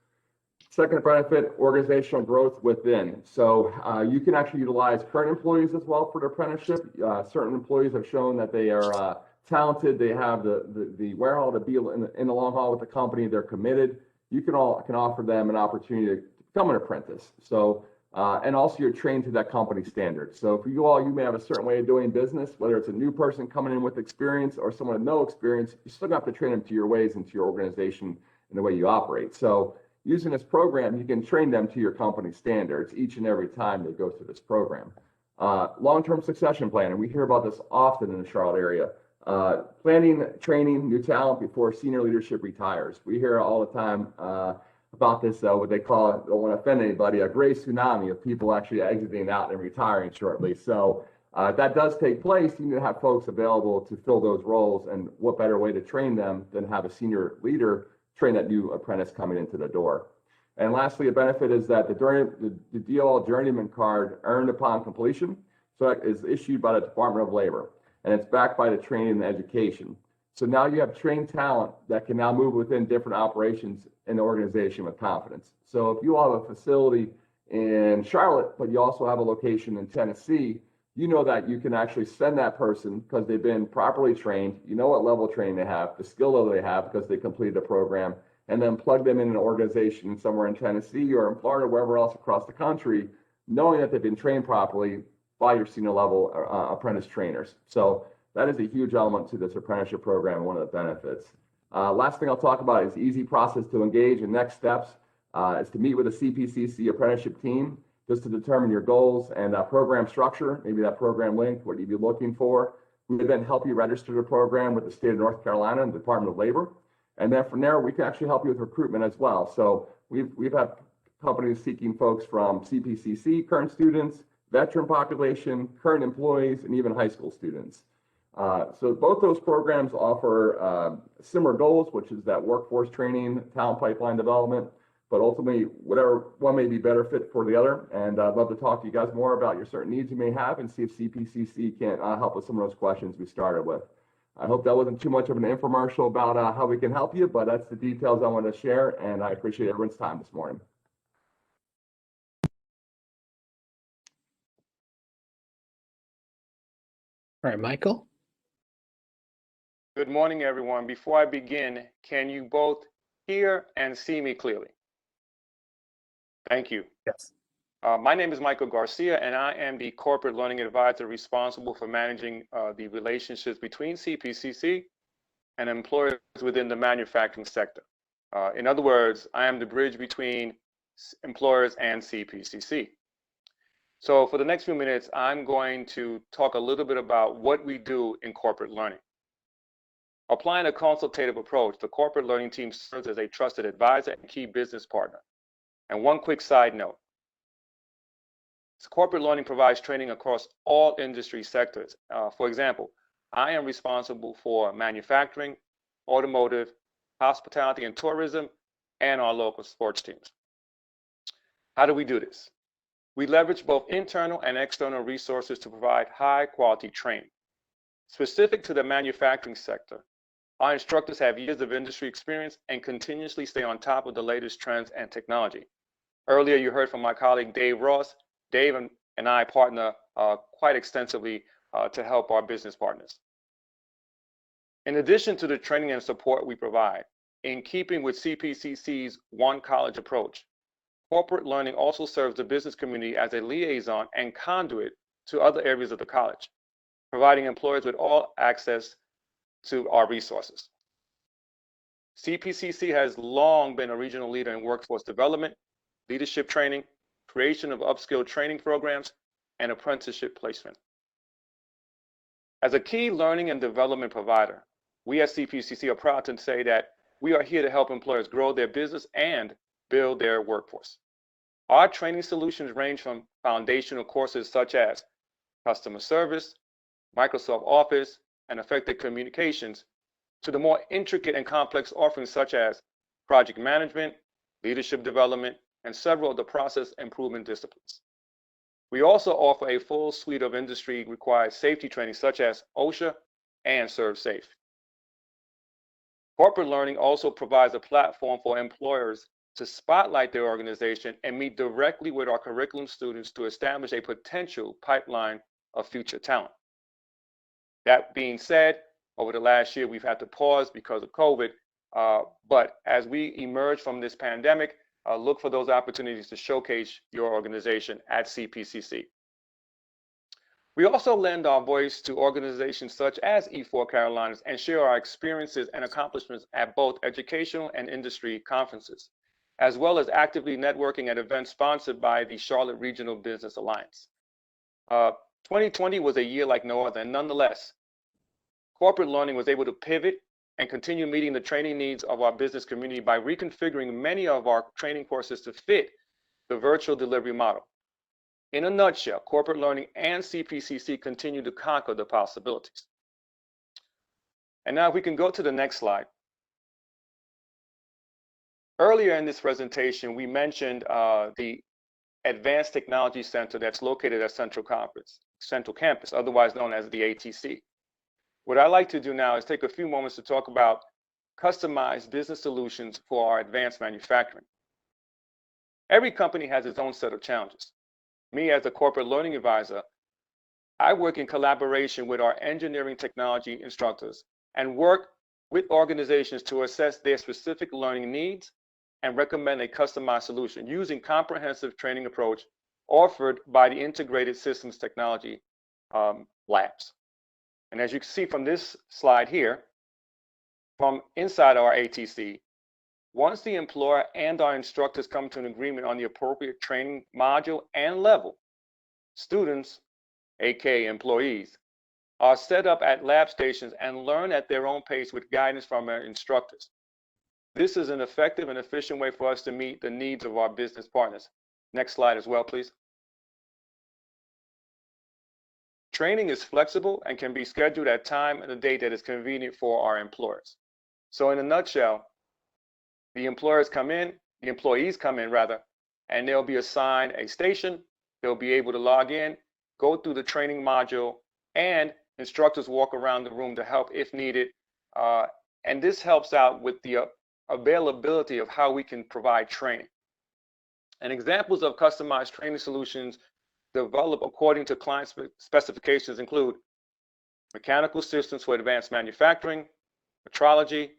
Second benefit, organizational growth within. So you can actually utilize current employees as well for the apprenticeship. Certain employees have shown that they are talented, they have the wherewithal to be in the long haul with the company, they're committed. You can offer them an opportunity to become an apprentice. So and also you're trained to that company standard. So for you may have a certain way of doing business, whether it's a new person coming in with experience or someone with no experience, you still have to train them to your ways and to your organization and the way you operate. So using this program, you can train them to your company standards each and every time they go through this program. Long-term succession planning, we hear about this often in the Charlotte area. Planning, training new talent before senior leadership retires. We hear all the time about this, what they call, I don't want to offend anybody, a gray tsunami of people actually exiting out and retiring shortly. So that does take place. You need to have folks available to fill those roles, and what better way to train them than have a senior leader train that new apprentice coming into the door. And lastly, a benefit is that the DOL journeyman card earned upon completion, so that is issued by the Department of Labor, and it's backed by the training and education. So now you have trained talent that can now move within different operations in the organization with confidence. So if you have a facility in Charlotte, but you also have a location in Tennessee, you know that you can actually send that person because they've been properly trained, you know what level of training they have, the skill level they have because they completed the program, and then plug them in an organization somewhere in Tennessee or in Florida, wherever else across the country, knowing that they've been trained properly by your senior level apprentice trainers. So that is a huge element to this apprenticeship program and one of the benefits. Last thing I'll talk about is easy process to engage, and next steps is to meet with a CPCC apprenticeship team just to determine your goals and program structure, maybe that program link, what you'd be looking for. We would then help you register the program with the state of North Carolina and the Department of Labor. And then from there, we can actually help you with recruitment as well. So we've had companies seeking folks from CPCC, current students, veteran population, current employees, and even high school students. So both those programs offer similar goals, which is that workforce training, talent pipeline development, but ultimately whatever one may be better fit for the other. And I'd love to talk to you guys more about your certain needs you may have and see if CPCC can help with some of those questions we started with. I hope that wasn't too much of an infomercial about how we can help you, but that's the details I want to share, and I appreciate everyone's time this morning. All right, Michael. Good morning, everyone. Before I begin, can you both hear and see me clearly? Thank you. Yes. My name is Michael Garcia, and I am the corporate learning advisor responsible for managing the relationships between CPCC and employers within the manufacturing sector. In other words, I am the bridge between employers and CPCC. So for the next few minutes, I'm going to talk a little bit about what we do in corporate learning. Applying a consultative approach, the corporate learning team serves as a trusted advisor and key business partner. And one quick side note, corporate learning provides training across all industry sectors. For example, I am responsible for manufacturing, automotive, hospitality and tourism, and our local sports teams. How do we do this? We leverage both internal and external resources to provide high quality training. Specific to the manufacturing sector, our instructors have years of industry experience and continuously stay on top of the latest trends and technology. Earlier, you heard from my colleague, Dave Ross. Dave and I partner quite extensively to help our business partners. In addition to the training and support we provide, in keeping with CPCC's One College approach, corporate learning also serves the business community as a liaison and conduit to other areas of the college, providing employers with all access to our resources. CPCC has long been a regional leader in workforce development, leadership training, creation of upskill training programs, and apprenticeship placement. As a key learning and development provider, we at CPCC are proud to say that we are here to help employers grow their business and build their workforce. Our training solutions range from foundational courses such as customer service, Microsoft Office, and effective communications to the more intricate and complex offerings such as project management, leadership development, and several of the process improvement disciplines. We also offer a full suite of industry required safety training such as OSHA and ServSafe. Corporate learning also provides a platform for employers to spotlight their organization and meet directly with our curriculum students to establish a potential pipeline of future talent. That being said, over the last year, we've had to pause because of COVID, but as we emerge from this pandemic, look for those opportunities to showcase your organization at CPCC. We also lend our voice to organizations such as E4 Carolinas and share our experiences and accomplishments at both educational and industry conferences, as well as actively networking at events sponsored by the Charlotte Regional Business Alliance. 2020 was a year like no other, and nonetheless, corporate learning was able to pivot and continue meeting the training needs of our business community by reconfiguring many of our training courses to fit the virtual delivery model. In a nutshell, corporate learning and CPCC continue to conquer the possibilities. And now if we can go to the next slide. Earlier in this presentation, we mentioned the Advanced Technology Center that's located at Central Campus, otherwise known as the ATC. What I'd like to do now is take a few moments to talk about customized business solutions for our advanced manufacturing. Every company has its own set of challenges. Me, as a corporate learning advisor, I work in collaboration with our engineering technology instructors and work with organizations to assess their specific learning needs and recommend a customized solution using comprehensive training approach offered by the Integrated Systems Technology Labs. And as you can see from this slide here, from inside our ATC, once the employer and our instructors come to an agreement on the appropriate training module and level, students, aka employees, are set up at lab stations and learn at their own pace with guidance from our instructors. This is an effective and efficient way for us to meet the needs of our business partners. Next slide as well, please. Training is flexible and can be scheduled at time and a date that is convenient for our employers. So in a nutshell, the employees come in, and they'll be assigned a station. They'll be able to log in, go through the training module, and Instructors walk around the room to help if needed. And this helps out with the availability of how we can provide training. And examples of customized training solutions developed according to client specifications include mechanical systems for advanced manufacturing, metrology,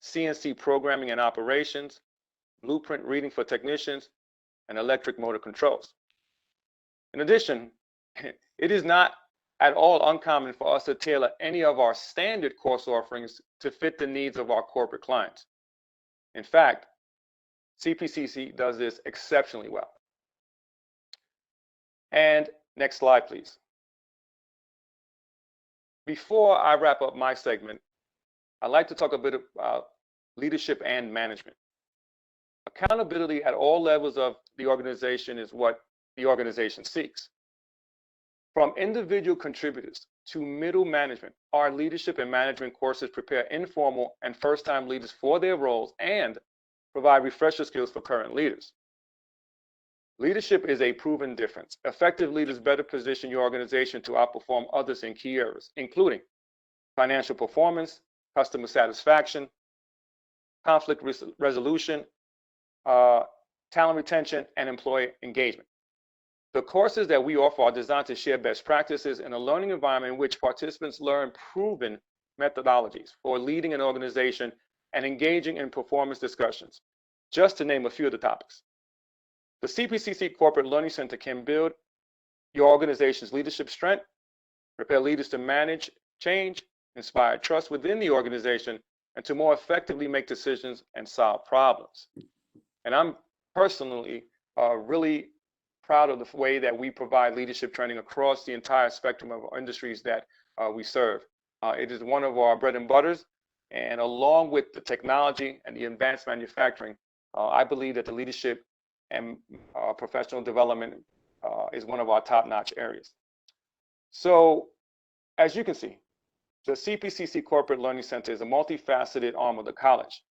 CNC programming and operations, blueprint reading for technicians, and electric motor controls. In addition, it is not at all uncommon for us to tailor any of our standard course offerings to fit the needs of our corporate clients. In fact, CPCC does this exceptionally well. And next slide, please. Before I wrap up my segment, I'd like to talk a bit about leadership and management. Accountability at all levels of the organization is what the organization seeks. From individual contributors to middle management, our leadership and management courses prepare informal and first-time leaders for their roles and provide refresher skills for current leaders. Leadership is a proven difference. Effective leaders better position your organization to outperform others in key areas, including financial performance, customer satisfaction, conflict resolution, talent retention, and employee engagement. The courses that we offer are designed to share best practices in a learning environment in which participants learn proven methodologies for leading an organization and engaging in performance discussions, just to name a few of the topics. The CPCC Corporate Learning Center can build your organization's leadership strength, prepare leaders to manage change, inspire trust within the organization, and to more effectively make decisions and solve problems. And I'm personally really proud of the way that we provide leadership training across the entire spectrum of industries that we serve. It is one of our bread and butters, and along with the technology and the advanced manufacturing, I believe that the leadership and professional development is one of our top-notch areas. So, as you can see, the CPCC Corporate Learning Center is a multifaceted arm of the college.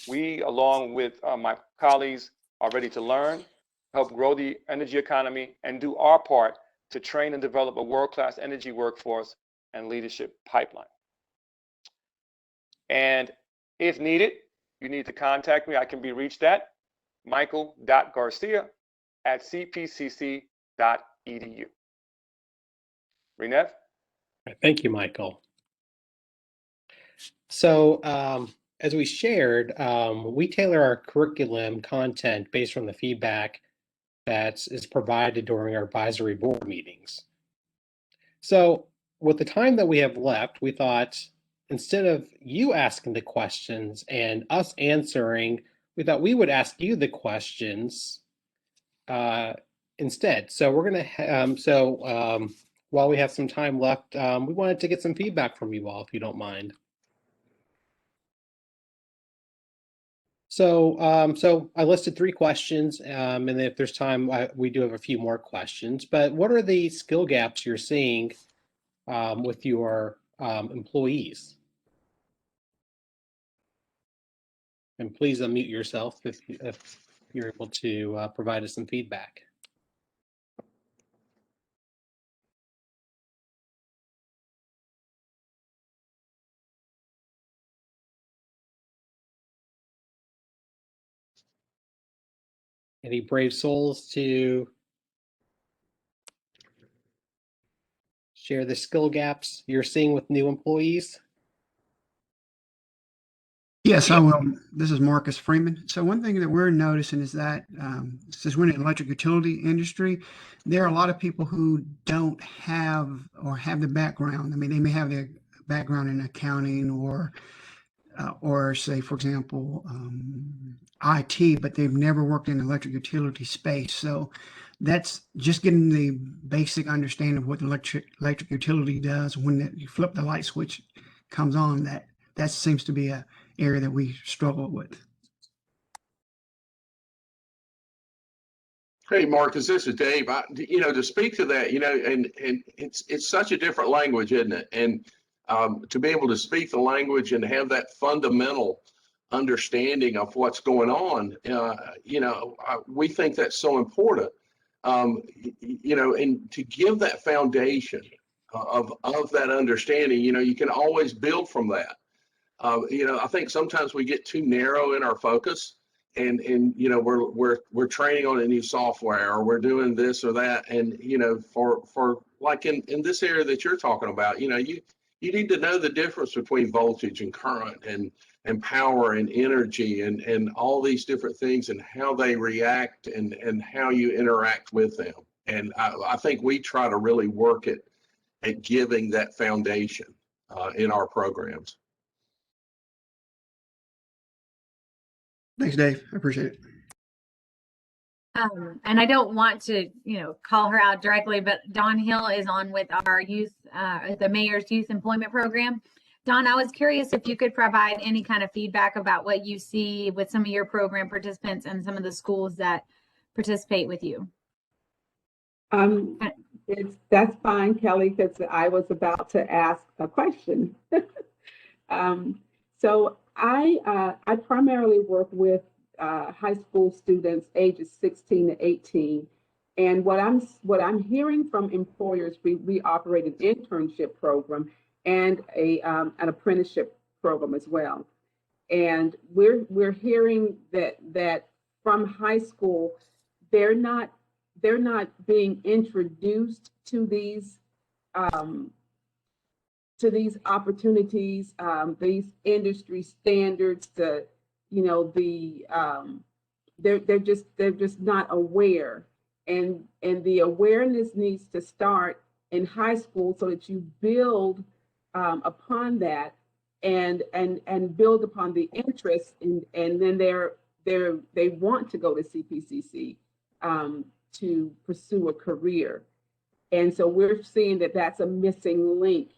We, along with my colleagues, are ready to learn, help grow the energy economy, and do our part to train and develop a world-class energy workforce and leadership pipeline. And if needed, you need to contact me. I can be reached at michael.garcia@cpcc.edu. Renev? Thank you, Michael. So, as we shared, we tailor our curriculum content based on the feedback that is provided during our advisory board meetings. So, with the time that we have left, we thought instead of you asking the questions and us answering, we thought we would ask you the questions instead. So we're going to while we have some time left, we wanted to get some feedback from you all, if you don't mind. So I listed 3 questions, and if there's time, we do have a few more questions. But what are the skill gaps you're seeing with your employees? And please unmute yourself if you're able to provide us some feedback. Any brave souls to share the skill gaps you're seeing with new employees? Yes, I will. This is Marcus Freeman. So one thing that we're noticing is that since we're in the electric utility industry, there are a lot of people who don't have or have the background. I mean, they may have their background in accounting or say, for example, IT, but they've never worked in the electric utility space. So that's just getting the basic understanding of what the electric utility does. When you flip the light switch comes on, that seems to be a area that we struggle with. Hey, Marcus, this is Dave. To speak to that, and it's such a different language, isn't it? And to be able to speak the language and have that fundamental understanding of what's going on, we think that's so important. And to give that foundation of that understanding, you can always build from that. I think sometimes we get too narrow in our focus, and we're training on a new software, or we're doing this or that, and for like in this area that you're talking about, you need to know the difference between voltage and current and power and energy and all these different things, and how they react and how you interact with them. And I think we try to really work at giving that foundation in our programs. Thanks, Dave. I appreciate it. And I don't want to, call her out directly, but Dawn Hill is on with our youth, the mayor's youth employment program. Dawn, I was curious if you could provide any kind of feedback about what you see with some of your program participants and some of the schools that participate with you. That's fine, Kelly, because I was about to ask a question. So I primarily work with high school students ages 16 to 18, and what I'm hearing from employers, we operate an internship program and an apprenticeship program as well, and we're hearing that from high school they're not being introduced to these opportunities, these industry standards, they're just not aware, and the awareness needs to start in high school so that you build upon that and build upon the interest, and then they want to go to CPCC to pursue a career. And so we're seeing that that's a missing link,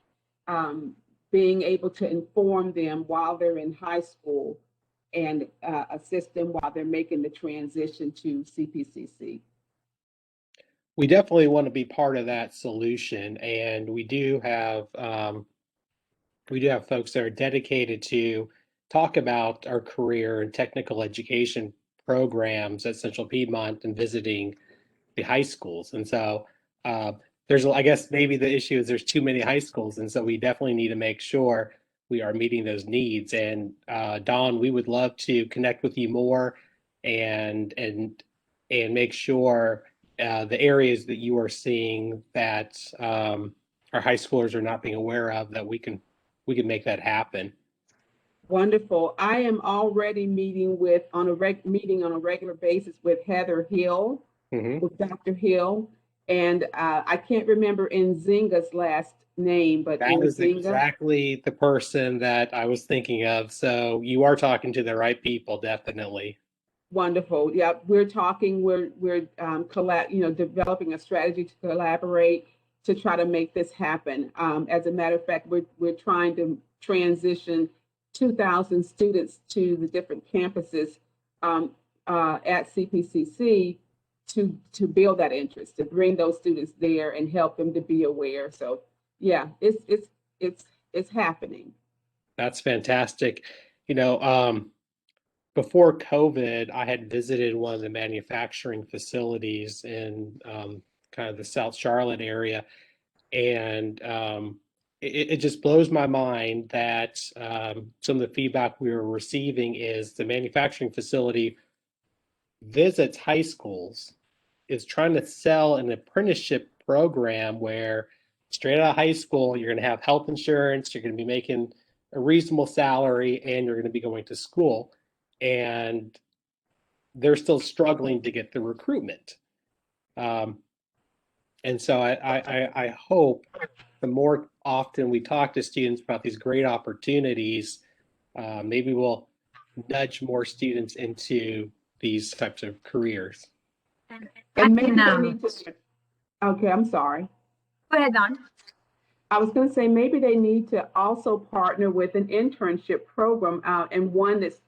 being able to inform them while they're in high school and assist them while they're making the transition to CPCC. We definitely want to be part of that solution, and we do have folks that are dedicated to talk about our career and technical education programs at Central Piedmont and visiting the high schools. And so I guess maybe the issue is there's too many high schools, and so we definitely need to make sure we are meeting those needs. And Dawn, we would love to connect with you more and make sure the areas that you are seeing that our high schoolers are not being aware of, that we can make that happen. Wonderful. I am already meeting on a regular basis with Heather Hill, with Dr. Hill, and I can't remember Nzinga's last name, but that was exactly the person that I was thinking of. So you are talking to the right people, definitely. Wonderful. Yeah, we're talking. We're developing a strategy to collaborate to try to make this happen. As a matter of fact, we're trying to transition 2,000 students to the different campuses at CPCC to build that interest, to bring those students there and help them to be aware. So yeah, it's happening. That's fantastic. Before COVID, I had visited one of the manufacturing facilities in kind of the South Charlotte area, and it just blows my mind that some of the feedback we were receiving is the manufacturing facility visits high schools, is trying to sell an apprenticeship program where straight out of high school, you're going to have health insurance, you're going to be making a reasonable salary, and you're going to be going to school. And they're still struggling to get the recruitment. And so I hope the more often we talk to students about these great opportunities, maybe we'll nudge more students into these types of careers. And maybe they need to, okay, I'm sorry. Go ahead, Dawn. I was going to say maybe they need to also partner with an internship program and one that's,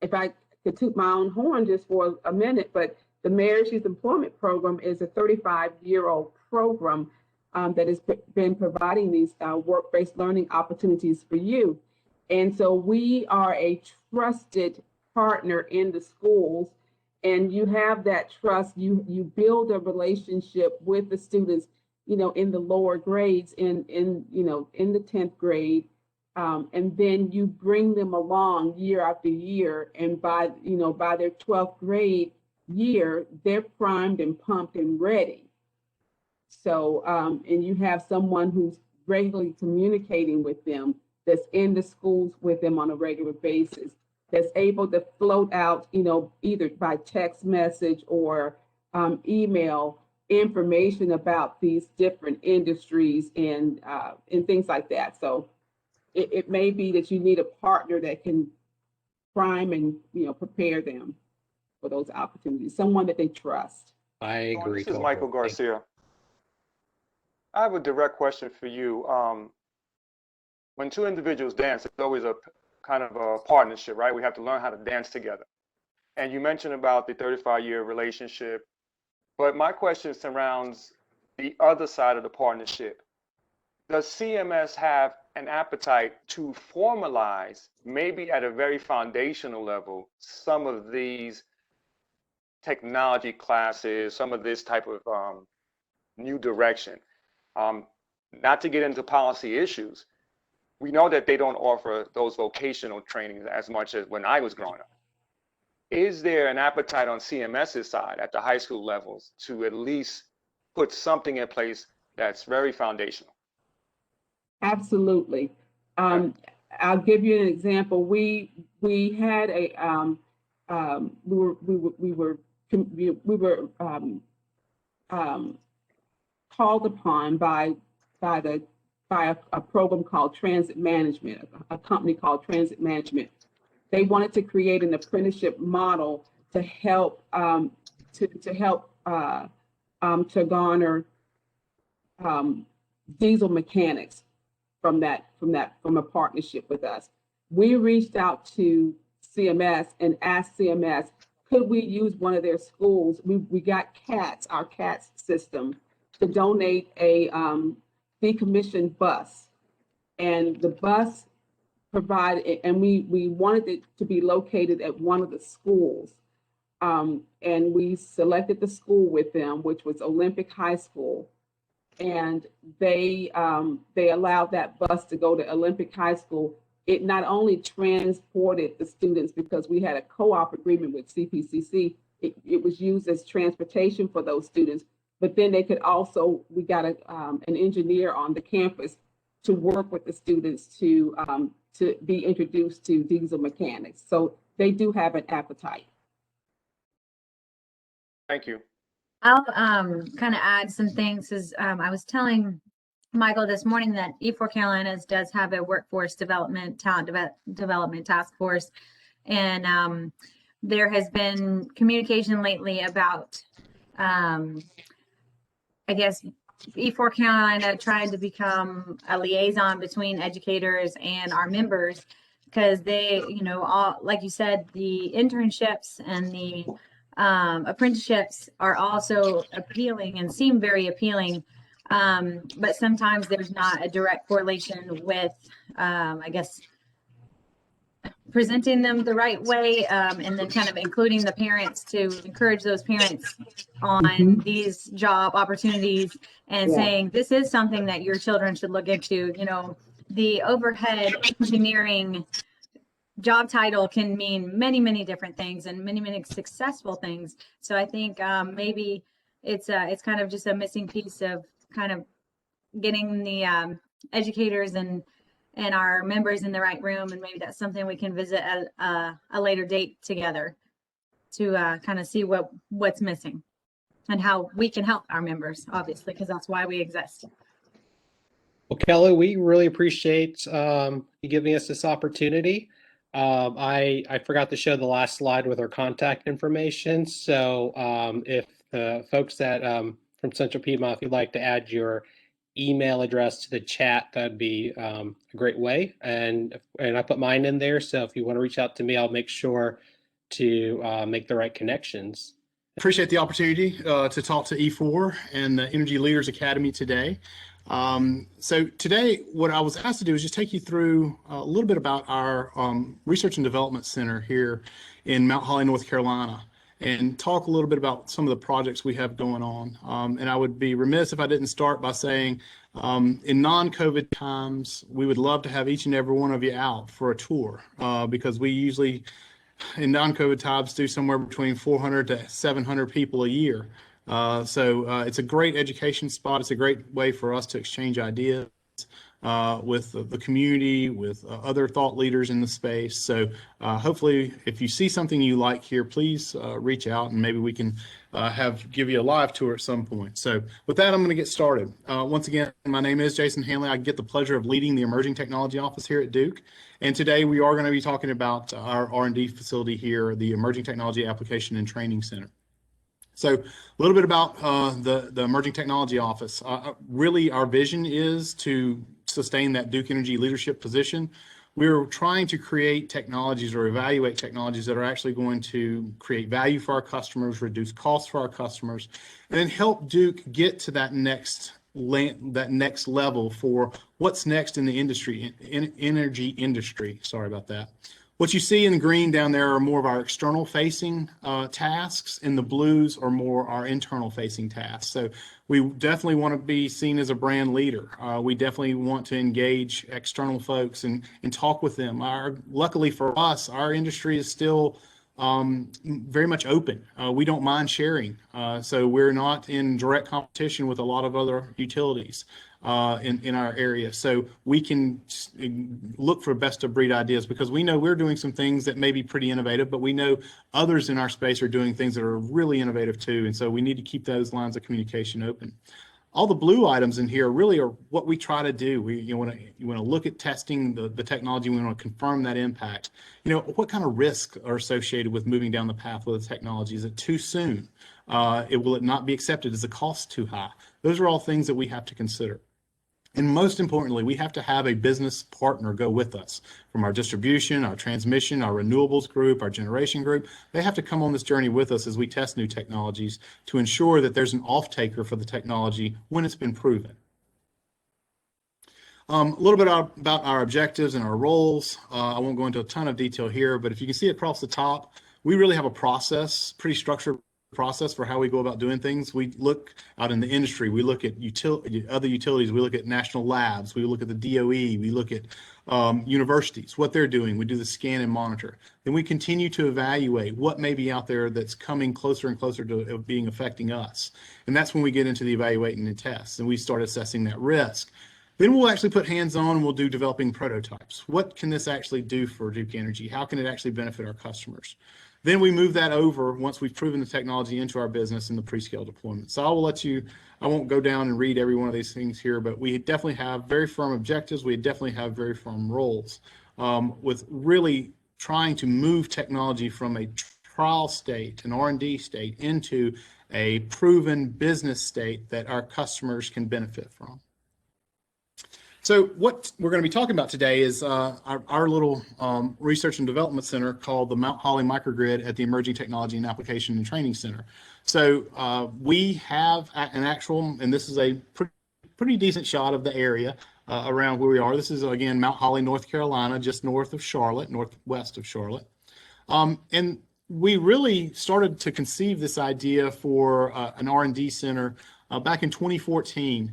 if I could toot my own horn just for a minute, but the Mayor's Youth Employment Program is a 35-year-old program that has been providing these work-based learning opportunities for you. And so we are a trusted partner in the schools, and you have that trust. You build a relationship with the students in the lower grades in the 10th grade. And then you bring them along year after year. And by their 12th grade year, they're primed and pumped and ready. So, and you have someone who's regularly communicating with them, that's in the schools with them on a regular basis, that's able to float out, either by text message or email information about these different industries and things like that. So it may be that you need a partner that can prime and prepare them for those opportunities, someone that they trust. I agree. This is Michael Garcia. I have a direct question for you. When two individuals dance, it's always a kind of a partnership, right? We have to learn how to dance together. And you mentioned about the 35-year relationship, but my question surrounds the other side of the partnership. Does CMS have an appetite to formalize, maybe at a very foundational level, some of these technology classes, some of this type of new direction? Not to get into policy issues, we know that they don't offer those vocational trainings as much as when I was growing up. Is there an appetite on CMS's side at the high school levels to at least put something in place that's very foundational? Absolutely. I'll give you an example. We had a we were called upon by a program called Transit Management, a company called Transit Management. They wanted to create an apprenticeship model to help to garner diesel mechanics from a partnership with us. We reached out to CMS and asked CMS, could we use one of their schools? We got CATS, our CATS system, to donate a decommissioned bus, and the bus provided, and we wanted it to be located at one of the schools, and we selected the school with them, which was Olympic High School, and they allowed that bus to go to Olympic High School. It not only transported the students, because we had a co-op agreement with CPCC, it was used as transportation for those students. But then they could also, we got an engineer on the campus to work with the students to be introduced to diesel mechanics. So they do have an appetite. Thank you. I'll kind of add some things. As I was telling Michael this morning that E4 Carolinas does have a workforce development, talent development task force. And there has been communication lately about I guess E4 Carolina tried to become a liaison between educators and our members, because they, all, like you said, the internships and the apprenticeships are also appealing and seem very appealing. But sometimes there's not a direct correlation with, I guess, presenting them the right way, and then kind of including the parents to encourage those parents on these job opportunities and saying, this is something that your children should look into. The overhead engineering job title can mean many, many different things and many, many successful things. So I think maybe it's kind of just a missing piece of kind of getting the educators and our members in the right room, and maybe that's something we can visit at a later date together to kind of see what's missing and how we can help our members, obviously, because that's why we exist. Well, Kelly, we really appreciate you giving us this opportunity. I forgot to show the last slide with our contact information. So if the folks that from Central Piedmont, if you'd like to add your email address to the chat, that'd be a great way. And I put mine in there. So if you want to reach out to me, I'll make sure to make the right connections. Appreciate the opportunity to talk to E4 and the Energy Leaders Academy today. So today, what I was asked to do is just take you through a little bit about our Research and Development Center here in Mount Holly, North Carolina. and talk a little bit about some of the projects we have going on. And I would be remiss if I didn't start by saying, in non-COVID times, we would love to have each and every one of you out for a tour, because we usually, in non-COVID times, do somewhere between 400 to 700 people a year. So it's a great education spot. It's a great way for us to exchange ideas with the community, with other thought leaders in the space. So hopefully, if you see something you like here, please reach out and maybe we can give you a live tour at some point. So with that, I'm going to get started. Once again, my name is Jason Hanley. I get the pleasure of leading the Emerging Technology Office here at Duke. And today we are going to be talking about our R&D facility here, the Emerging Technology Application and Training Center. So a little bit about the Emerging Technology Office. Really, our vision is to sustain that Duke Energy leadership position. We're trying to create technologies or evaluate technologies that are actually going to create value for our customers, reduce costs for our customers, and then help Duke get to that next level for what's next in the industry, energy industry. Sorry about that. What you see in the green down there are more of our external facing tasks, and the blues are more our internal facing tasks. So we definitely want to be seen as a brand leader. We definitely want to engage external folks and talk with them. Luckily for us, our industry is still very much open. We don't mind sharing. So we're not in direct competition with a lot of other utilities in our area. So we can look for best of breed ideas, because we know we're doing some things that may be pretty innovative, but we know others in our space are doing things that are really innovative too. And so we need to keep those lines of communication open. All the blue items in here really are what we try to do. You want to look at testing the technology. We want to confirm that impact. What kind of risks are associated with moving down the path with the technology? Is it too soon? Will it not be accepted? Is the cost too high? Those are all things that we have to consider. And most importantly, we have to have a business partner go with us, from our distribution, our transmission, our renewables group, our generation group. They have to come on this journey with us as we test new technologies to ensure that there's an off-taker for the technology when it's been proven. A little bit about our objectives and our roles. I won't go into a ton of detail here, but if you can see across the top, we really have a process, pretty structured process for how we go about doing things. We look out in the industry, we look at other utilities, we look at national labs, we look at the DOE, we look at universities, what they're doing. We do the scan and monitor. Then we continue to evaluate what may be out there that's coming closer and closer to being affecting us. And that's when we get into the evaluating and tests, and we start assessing that risk. Then we'll actually put hands on and we'll do developing prototypes. What can this actually do for Duke Energy? How can it actually benefit our customers? Then we move that over, once we've proven the technology, into our business in the pre-scale deployment. So I won't go down and read every one of these things here, but we definitely have very firm objectives. We definitely have very firm roles, with really trying to move technology from a trial state, an R&D state, into a proven business state that our customers can benefit from. So what we're going to be talking about today is our little research and development center called the Mount Holly Microgrid at the Emerging Technology and Application and Training Center. So we have an actual, and this is a pretty decent shot of the area around where we are. This is, again, Mount Holly, North Carolina, just north of Charlotte, northwest of Charlotte. And we really started to conceive this idea for an R&D center back in 2014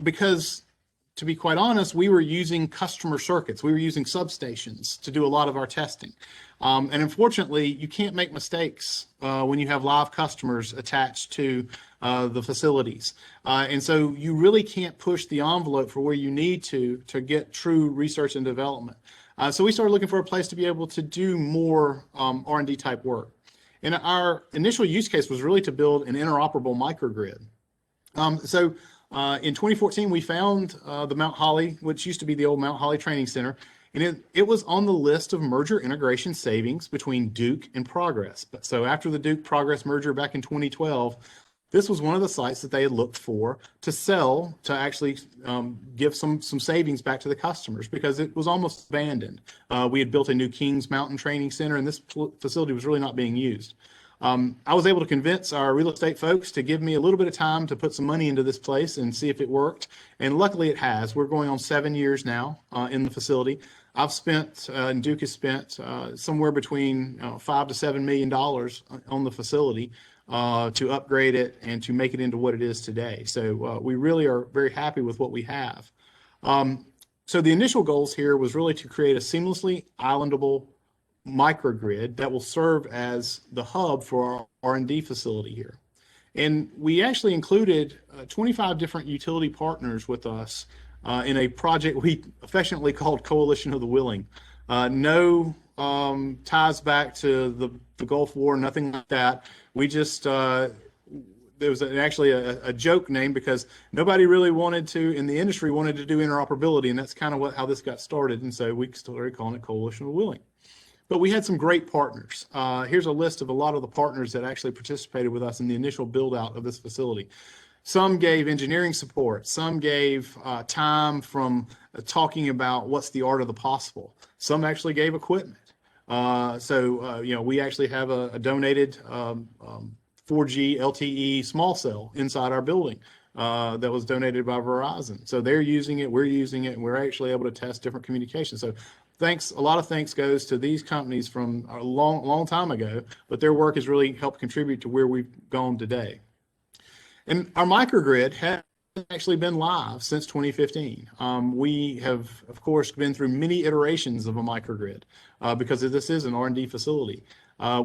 because, to be quite honest, we were using customer circuits. We were using substations to do a lot of our testing. And unfortunately, you can't make mistakes when you have live customers attached to the facilities. And so you really can't push the envelope for where you need to get true research and development. So we started looking for a place to be able to do more R&D type work. And our initial use case was really to build an interoperable microgrid. In 2014, we found the Mount Holly, which used to be the old Mount Holly Training Center, and it was on the list of merger integration savings between Duke and Progress. But so after the Duke Progress merger back in 2012, this was one of the sites that they had looked for to sell, to actually give some savings back to the customers, because it was almost abandoned. We had built a new Kings Mountain Training Center, and this facility was really not being used. I was able to convince our real estate folks to give me a little bit of time to put some money into this place and see if it worked. And luckily it has. We're going on 7 years now in the facility. I've spent, and Duke has spent somewhere between $5 to $7 million on the facility to upgrade it and to make it into what it is today. So we really are very happy with what we have. So the initial goals here was really to create a seamlessly islandable microgrid that will serve as the hub for our R&D facility here. And we actually included 25 different utility partners with us in a project we affectionately called Coalition of the Willing. No ties back to the Gulf War, nothing like that. We just, there was actually a joke name because nobody really wanted to, in the industry, wanted to do interoperability, and that's kind of how this got started. And so we started calling it Coalition of the Willing. But we had some great partners. Here's a list of a lot of the partners that actually participated with us in the initial build out of this facility. Some gave engineering support. Some gave time from talking about what's the art of the possible. Some actually gave equipment. We actually have a donated 4G LTE small cell inside our building that was donated by Verizon. So they're using it, we're using it, and we're actually able to test different communications. So a lot of thanks goes to these companies from a long time ago, but their work has really helped contribute to where we've gone today. And our microgrid has actually been live since 2015. We have, of course, been through many iterations of a microgrid because this is an R&D facility.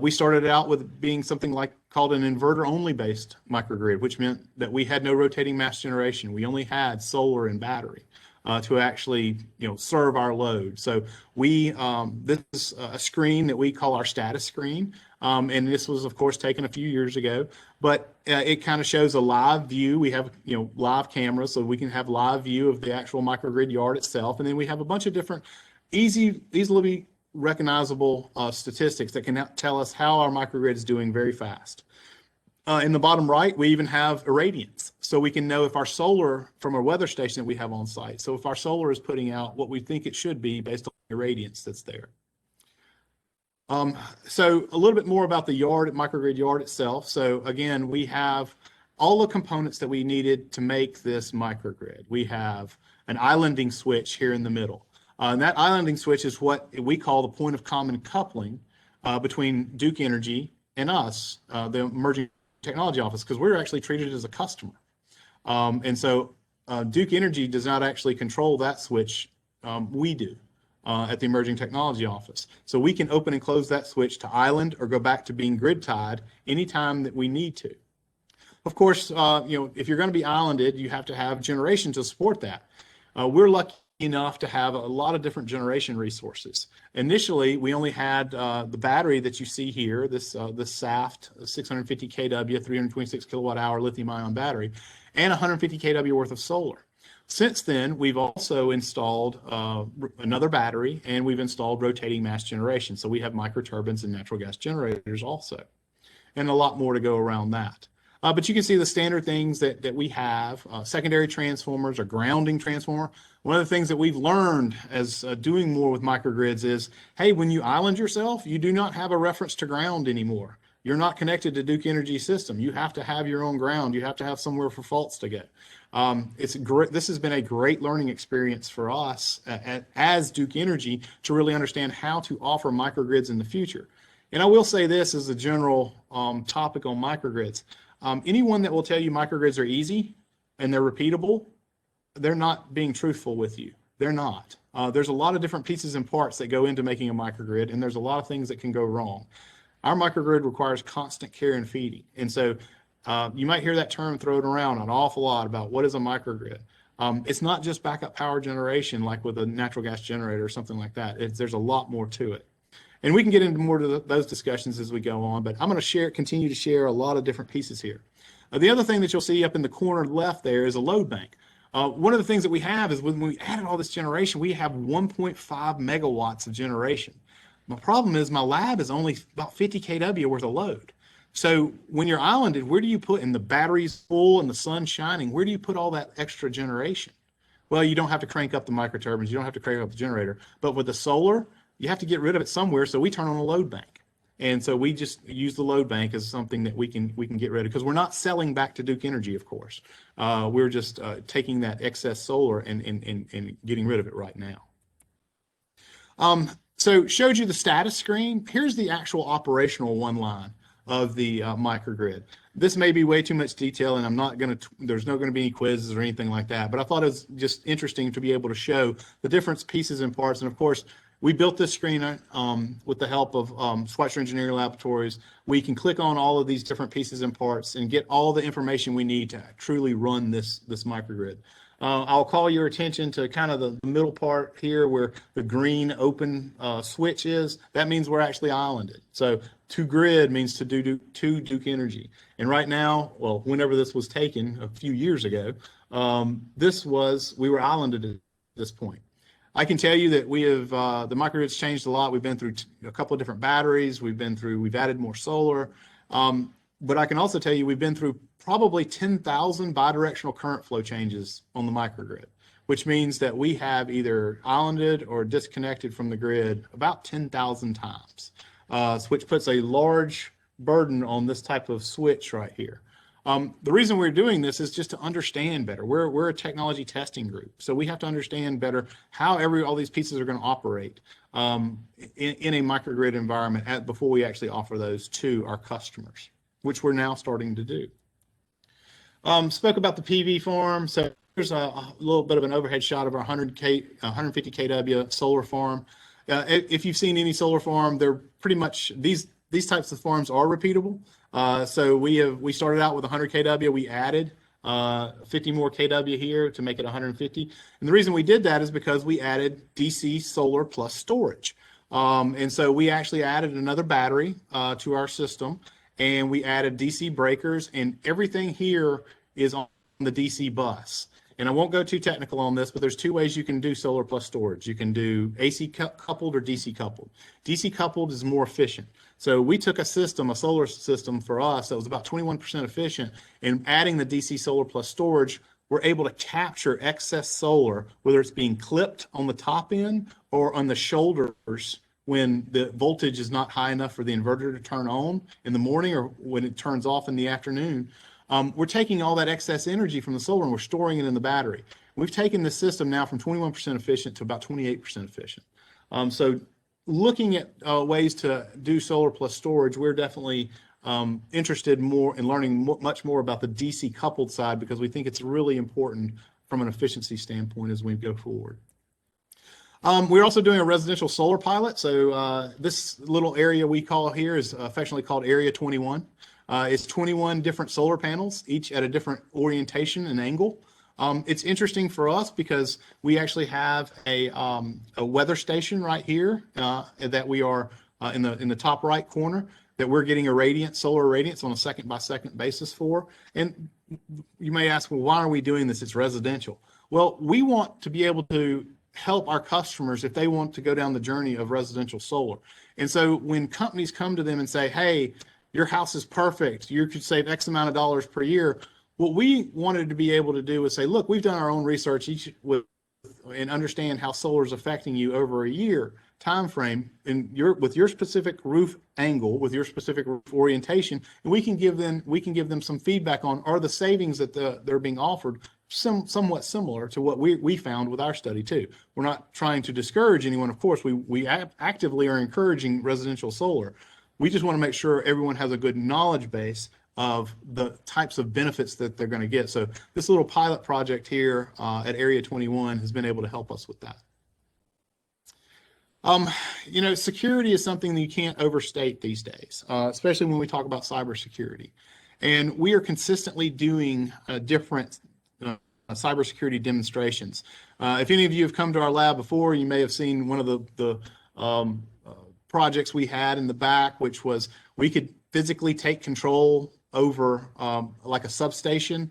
We started out with being something called an inverter-only based microgrid, which meant that we had no rotating mass generation. We only had solar and battery to actually, serve our load. So this is a screen that we call our status screen. And this was, of course, taken a few years ago, but it kind of shows a live view. We have, live cameras, so we can have live view of the actual microgrid yard itself. And then we have a bunch of different easily recognizable statistics that can tell us how our microgrid is doing very fast. In the bottom right, we even have irradiance. So we can know if our solar from our weather station that we have on site. So if our solar is putting out what we think it should be based on the irradiance that's there. So a little bit more about the microgrid yard itself. So again, we have all the components that we needed to make this microgrid. We have an islanding switch here in the middle. And that islanding switch is what we call the point of common coupling between Duke Energy and us, the Emerging Technology Office, because we're actually treated as a customer. And so Duke Energy does not actually control that switch. We do at the Emerging Technology Office. So we can open and close that switch to island or go back to being grid tied anytime that we need to. Of course, if you're going to be islanded, you have to have generation to support that. We're lucky enough to have a lot of different generation resources. Initially, we only had the battery that you see here, this SAFT 650 kW, 326 kilowatt hour lithium ion battery, and 150 kW worth of solar. Since then, we've also installed another battery, and we've installed rotating mass generation. So we have microturbines and natural gas generators also, and a lot more to go around that. But you can see the standard things that we have, secondary transformers, a grounding transformer. One of the things that we've learned as doing more with microgrids is, hey, when you island yourself, you do not have a reference to ground anymore. You're not connected to Duke Energy system. You have to have your own ground. You have to have somewhere for faults to go. This has been a great learning experience for us as Duke Energy to really understand how to offer microgrids in the future. And I will say this as a general topic on microgrids. Anyone that will tell you microgrids are easy and they're repeatable, they're not being truthful with you. They're not. There's a lot of different pieces and parts that go into making a microgrid, and there's a lot of things that can go wrong. Our microgrid requires constant care and feeding. And so you might hear that term thrown around an awful lot about what is a microgrid. It's not just backup power generation like with a natural gas generator or something like that. There's a lot more to it. And we can get into more of those discussions as we go on, but I'm going to continue to share a lot of different pieces here. The other thing that you'll see up in the corner left there is a load bank. One of the things that we have is when we added all this generation, we have 1.5 megawatts of generation. My problem is my lab is only about 50 kW worth of load. So when you're islanded, where do you put, and the battery's full and the sun's shining, where do you put all that extra generation? Well, you don't have to crank up the microturbines, you don't have to crank up the generator, but with the solar, you have to get rid of it somewhere, so we turn on a load bank. And so we just use the load bank as something that we can get rid of, because we're not selling back to Duke Energy, of course. We're just taking that excess solar and getting rid of it right now. So showed you the status screen. Here's the actual operational one line of the microgrid. This may be way too much detail, and I'm not going to, there's not going to be any quizzes or anything like that, but I thought it was just interesting to be able to show the different pieces and parts. And of course, we built this screen with the help of Schweitzer Engineering Laboratories. We can click on all of these different pieces and parts and get all the information we need to truly run this microgrid. I'll call your attention to kind of the middle part here where the green open switch is. That means we're actually islanded. So to grid means to Duke Energy. And right now, well, whenever this was taken a few years ago, we were islanded at this point. I can tell you that we have, the microgrid's changed a lot. We've been through a couple of different batteries. We've added more solar. But I can also tell you we've been through probably 10,000 bidirectional current flow changes on the microgrid, which means that we have either islanded or disconnected from the grid about 10,000 times, which puts a large burden on this type of switch right here. The reason we're doing this is just to understand better. We're a technology testing group, so we have to understand better how all these pieces are going to operate in a microgrid environment before we actually offer those to our customers, which we're now starting to do. Spoke about the PV farm. So here's a little bit of an overhead shot of our 150 kW solar farm. If you've seen any solar farm, they're pretty much, these types of farms are repeatable. So we started out with 100 kW. We added 50 more kW here to make it 150. And the reason we did that is because we added DC solar plus storage. And so we actually added another battery to our system, and we added DC breakers, and everything here is on the DC bus. And I won't go too technical on this, but there's two ways you can do solar plus storage. You can do AC coupled or DC coupled. DC coupled is more efficient. So we took a solar system for us that was about 21% efficient, and adding the DC solar plus storage, we're able to capture excess solar, whether it's being clipped on the top end or on the shoulders when the voltage is not high enough for the inverter to turn on in the morning or when it turns off in the afternoon. We're taking all that excess energy from the solar and we're storing it in the battery. We've taken the system now from 21% efficient to about 28% efficient. So looking at ways to do solar plus storage, we're definitely interested more in learning much more about the DC coupled side, because we think it's really important from an efficiency standpoint as we go forward. We're also doing a residential solar pilot. So this little area we call here is affectionately called Area 21. It's 21 different solar panels, each at a different orientation and angle. It's interesting for us because we actually have a weather station right here that we are in the top right corner that we're getting solar irradiance on a second by second basis for. And you may ask, well, why are we doing this? It's residential. Well, we want to be able to help our customers if they want to go down the journey of residential solar. And so when companies come to them and say, hey, your house is perfect, you could save X amount of dollars per year, what we wanted to be able to do is say, look, we've done our own research and understand how solar is affecting you over a year time frame with your specific roof angle, with your specific roof orientation, and we can give them some feedback on, are the savings that they're being offered somewhat similar to what we found with our study too. We're not trying to discourage anyone. Of course, we actively are encouraging residential solar. We just want to make sure everyone has a good knowledge base of the types of benefits that they're going to get. So this little pilot project here at Area 21 has been able to help us with that. Security is something that you can't overstate these days, especially when we talk about cybersecurity. And we are consistently doing different cybersecurity demonstrations. If any of you have come to our lab before, you may have seen one of the projects we had in the back, which was we could physically take control over like a substation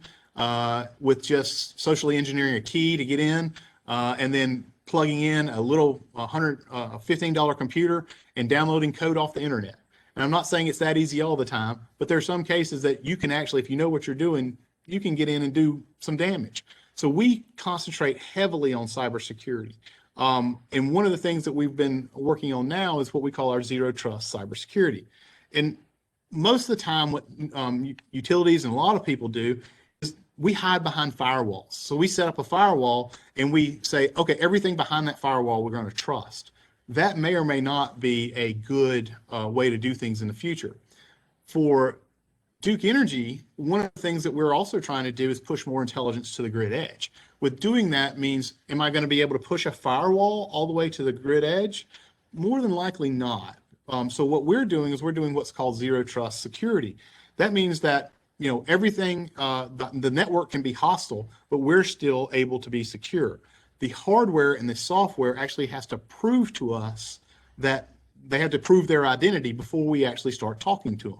with just socially engineering a key to get in and then plugging in a little $15 computer and downloading code off the internet. And I'm not saying it's that easy all the time, but there are some cases that you can actually, if you know what you're doing, you can get in and do some damage. So we concentrate heavily on cybersecurity. And one of the things that we've been working on now is what we call our zero trust cybersecurity. And most of the time, what utilities and a lot of people do is we hide behind firewalls. So we set up a firewall and we say, okay, everything behind that firewall we're going to trust. That may or may not be a good way to do things in the future. For Duke Energy, one of the things that we're also trying to do is push more intelligence to the grid edge. With doing that means, am I going to be able to push a firewall all the way to the grid edge? More than likely not. So what we're doing is we're doing what's called zero trust security. That means that, you know, everything, the network can be hostile, but we're still able to be secure. The hardware and the software actually has to prove to us that they have to prove their identity before we actually start talking to them.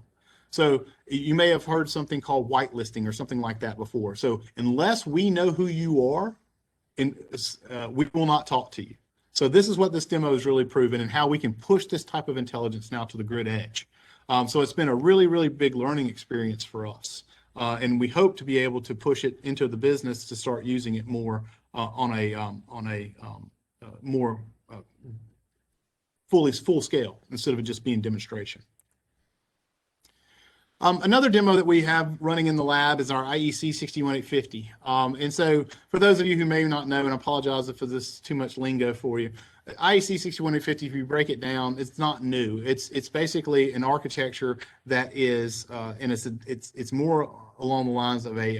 So you may have heard something called whitelisting or something like that before. So unless we know who you are, we will not talk to you. So this is what this demo is really proven and how we can push this type of intelligence now to the grid edge. So it's been a really, really big learning experience for us. And we hope to be able to push it into the business to start using it more on a more full scale instead of it just being demonstration. Another demo that we have running in the lab is our IEC 61850. And so for those of you who may not know, and I apologize if this is too much lingo for you, IEC 61850, if you break it down, it's not new. It's basically an architecture that is, and it's more along the lines of a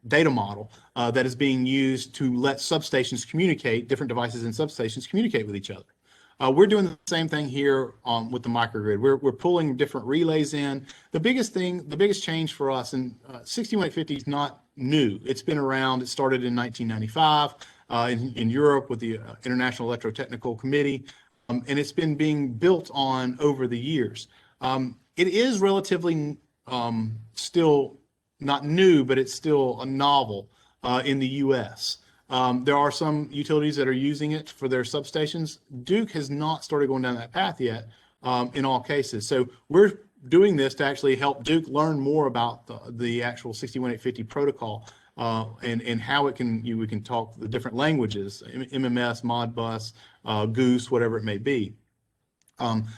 data model that is being used to let substations communicate, different devices in substations communicate with each other. We're doing the same thing here with the microgrid. We're pulling different relays in. The biggest change for us, and 61850 is not new. It's been around. It started in 1995 in Europe with the International Electrotechnical Committee, and it's been being built on over the years. It is relatively still not new, but it's still a novel in the U.S. There are some utilities that are using it for their substations. Duke has not started going down that path yet in all cases. So we're doing this to actually help Duke learn more about the actual 61850 protocol and how we can talk the different languages, MMS, Modbus, Goose, whatever it may be.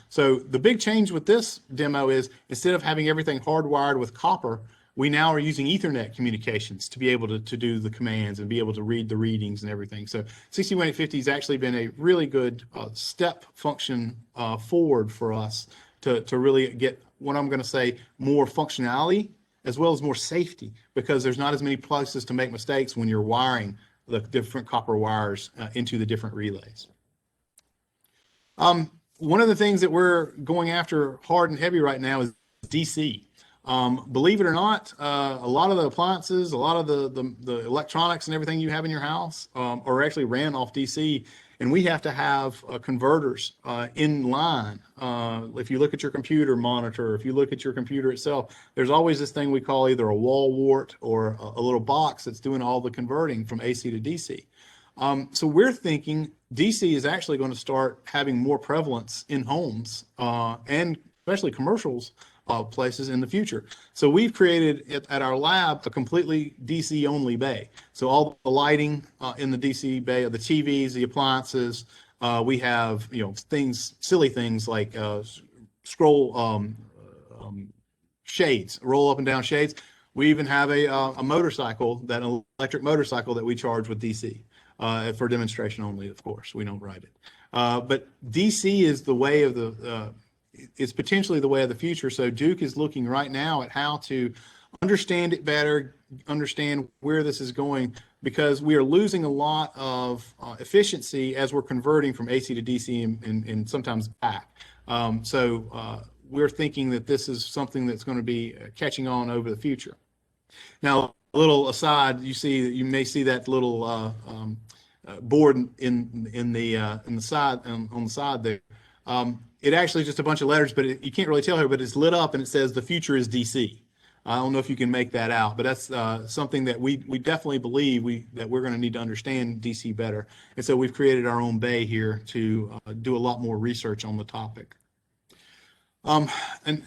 So the big change with this demo is instead of having everything hardwired with copper, we now are using Ethernet communications to be able to do the commands and be able to read the readings and everything. So 61850 has actually been a really good step function forward for us to really get what I'm going to say more functionality as well as more safety, because there's not as many places to make mistakes when you're wiring the different copper wires into the different relays. One of the things that we're going after hard and heavy right now is DC. Believe it or not, a lot of the appliances, a lot of the electronics and everything you have in your house are actually ran off DC, and we have to have converters in line. If you look at your computer monitor, if you look at your computer itself, there's always this thing we call either a wall wart or a little box that's doing all the converting from AC to DC. So we're thinking DC is actually going to start having more prevalence in homes and especially commercials places in the future. So we've created at our lab a completely DC only bay. So all the lighting in the DC bay, the TVs, the appliances, we have, you know, silly things like scroll shades, roll up and down shades. We even have a motorcycle, an electric motorcycle that we charge with DC for demonstration only. Of course, we don't ride it. But DC is the way of it's potentially the way of the future. So Duke is looking right now at how to understand it better, understand where this is going, because we are losing a lot of efficiency as we're converting from AC to DC and sometimes back. So we're thinking that this is something that's going to be catching on over the future. Now, a little aside, you may see that little board in the side on the side there. It actually is just a bunch of letters, but you can't really tell here, but it's lit up and it says the future is DC. I don't know if you can make that out, but that's something that we definitely believe that we're going to need to understand DC better. And so we've created our own bay here to do a lot more research on the topic. And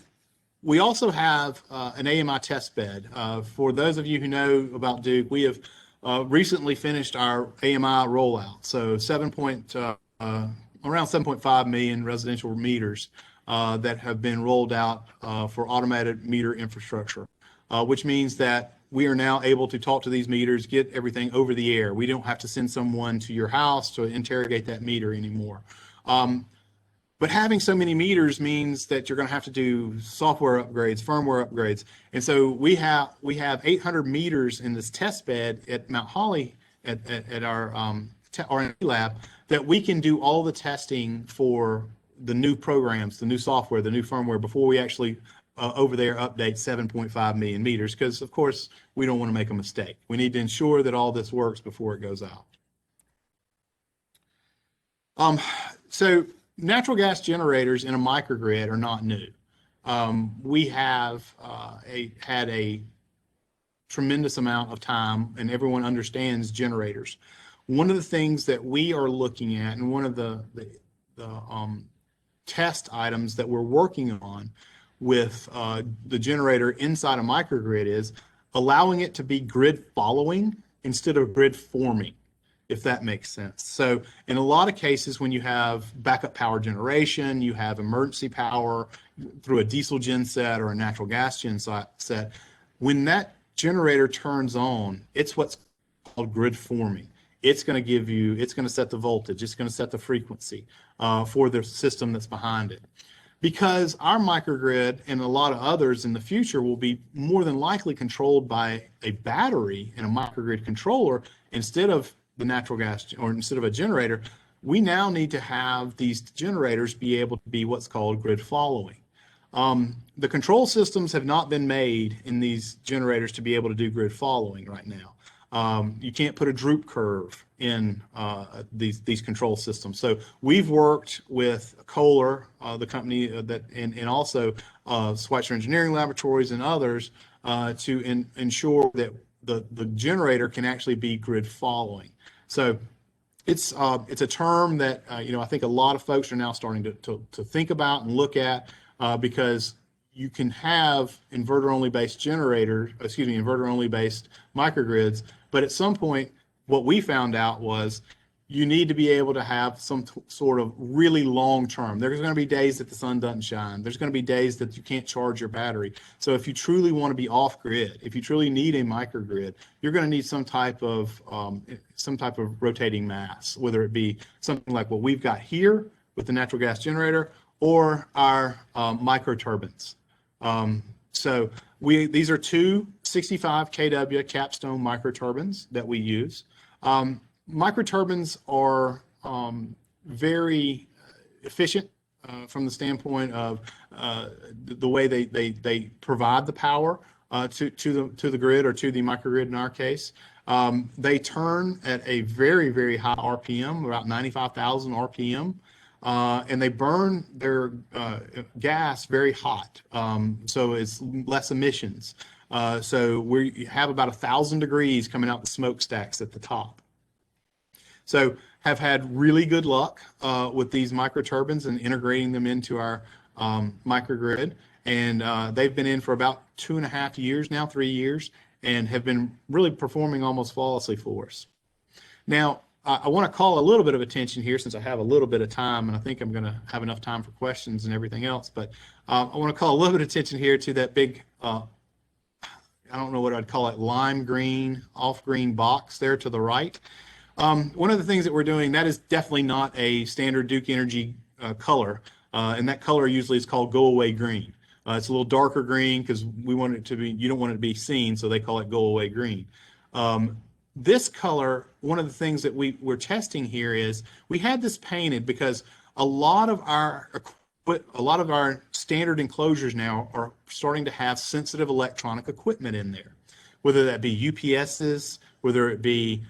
we also have an AMI test bed. For those of you who know about Duke, we have recently finished our AMI rollout. So around 7.5 million residential meters that have been rolled out for automated meter infrastructure, which means that we are now able to talk to these meters, get everything over the air. We don't have to send someone to your house to interrogate that meter anymore. But having so many meters means that you're going to have to do software upgrades, firmware upgrades. And so we have 800 meters in this test bed at Mount Holly at our R&D lab that we can do all the testing for the new programs, the new software, the new firmware before we actually over there update 7.5 million meters, because of course we don't want to make a mistake. We need to ensure that all this works before it goes out. So natural gas generators in a microgrid are not new. We have had a tremendous amount of time, and everyone understands generators. One of the things that we are looking at, and one of the test items that we're working on with the generator inside a microgrid, is allowing it to be grid following instead of grid forming, if that makes sense. So in a lot of cases, when you have backup power generation, you have emergency power through a diesel gen set or a natural gas gen set, when that generator turns on, it's what's called grid forming. It's going to give you, it's going to set the voltage, it's going to set the frequency for the system that's behind it. Because our microgrid and a lot of others in the future will be more than likely controlled by a battery and a microgrid controller instead of the natural gas, or instead of a generator, we now need to have these generators be able to be what's called grid following. The control systems have not been made in these generators to be able to do grid following right now. You can't put a droop curve in these control systems. So we've worked with Kohler, the company and also Schweitzer Engineering Laboratories and others to ensure that the generator can actually be grid following. So it's a term that I think a lot of folks are now starting to think about and look at because you can have inverter-only based inverter-only based microgrids, but at some point, what we found out was you need to be able to have some sort of really long term. There's going to be days that the sun doesn't shine. There's going to be days that you can't charge your battery. So if you truly want to be off grid, if you truly need a microgrid, you're going to need some type of rotating mass, whether it be something like what we've got here with the natural gas generator or our micro turbines. So these are two 65 kW Capstone microturbines that we use. Microturbines are very efficient from the standpoint of the way they provide the power to the grid, or to the microgrid in our case. They turn at a very, very high RPM, about 95,000 RPM. And they burn their gas very hot, so it's less emissions. So we have about 1,000 degrees coming out the smokestacks at the top. So have had really good luck with these microturbines and integrating them into our microgrid. And they've been in for about 2.5 years now, 3 years, and have been really performing almost flawlessly for us. Now, I want to call a little bit of attention here, since I have a little bit of time, and I think I'm going to have enough time for questions and everything else. But I want to call a little bit of attention here to that big, I don't know what I'd call it, lime green, off green box there to the right. One of the things that we're doing, that is definitely not a standard Duke Energy color, and that color usually is called go away green. It's a little darker green because we want it to be, you don't want it to be seen, so they call it go away green. This color, one of the things that we're testing here is we had this painted because a lot of our standard enclosures now are starting to have sensitive electronic equipment in there, whether that be UPSs, whether it be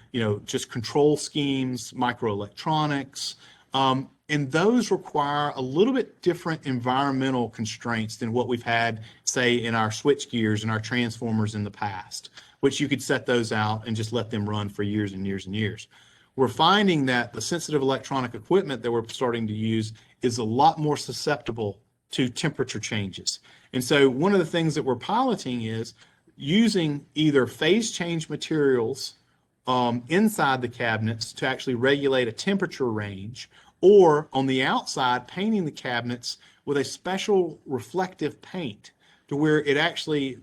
just control schemes, microelectronics, and those require a little bit different environmental constraints than what we've had, say, in our switch gears and our transformers in the past, which you could set those out and just let them run for years and years and years. We're finding that the sensitive electronic equipment that we're starting to use is a lot more susceptible to temperature changes. And so one of the things that we're piloting is using either phase change materials inside the cabinets to actually regulate a temperature range, or on the outside, painting the cabinets with a special reflective paint to where it actually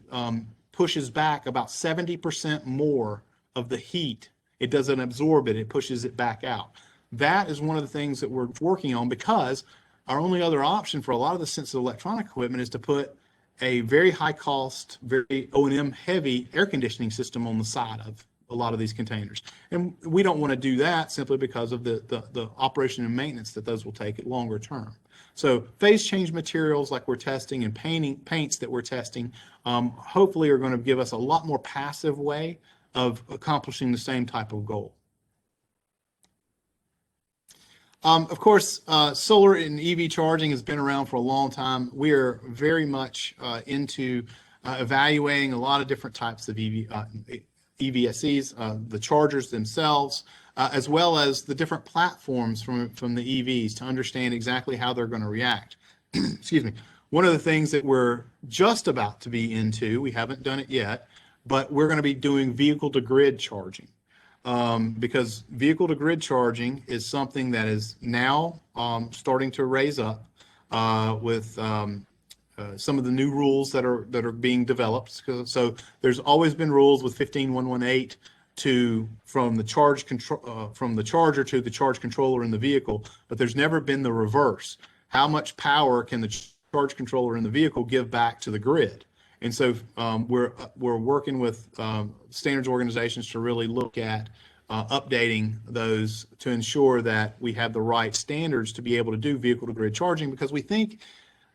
pushes back about 70% more of the heat. It doesn't absorb it, it pushes it back out. That is one of the things that we're working on, because our only other option for a lot of the sensitive electronic equipment is to put a very high cost, very O&M heavy air conditioning system on the side of a lot of these containers. And we don't want to do that simply because of the operation and maintenance that those will take at longer term. So phase change materials like we're testing and paints that we're testing, hopefully are going to give us a lot more passive way of accomplishing the same type of goal. Of course, solar and EV charging has been around for a long time. We are very much into evaluating a lot of different types of EVSEs, the chargers themselves, as well as the different platforms from the EVs to understand exactly how they're going to react. Excuse me. One of the things that we're just about to be into, we haven't done it yet, but we're going to be doing vehicle-to-grid charging. Because vehicle-to-grid charging is something that is now starting to raise up with some of the new rules that are being developed. So there's always been rules with 15118 from the charger to the charge controller in the vehicle, but there's never been the reverse. How much power can the charge controller in the vehicle give back to the grid? And so we're working with standards organizations to really look at updating those to ensure that we have the right standards to be able to do vehicle-to-grid charging, because we think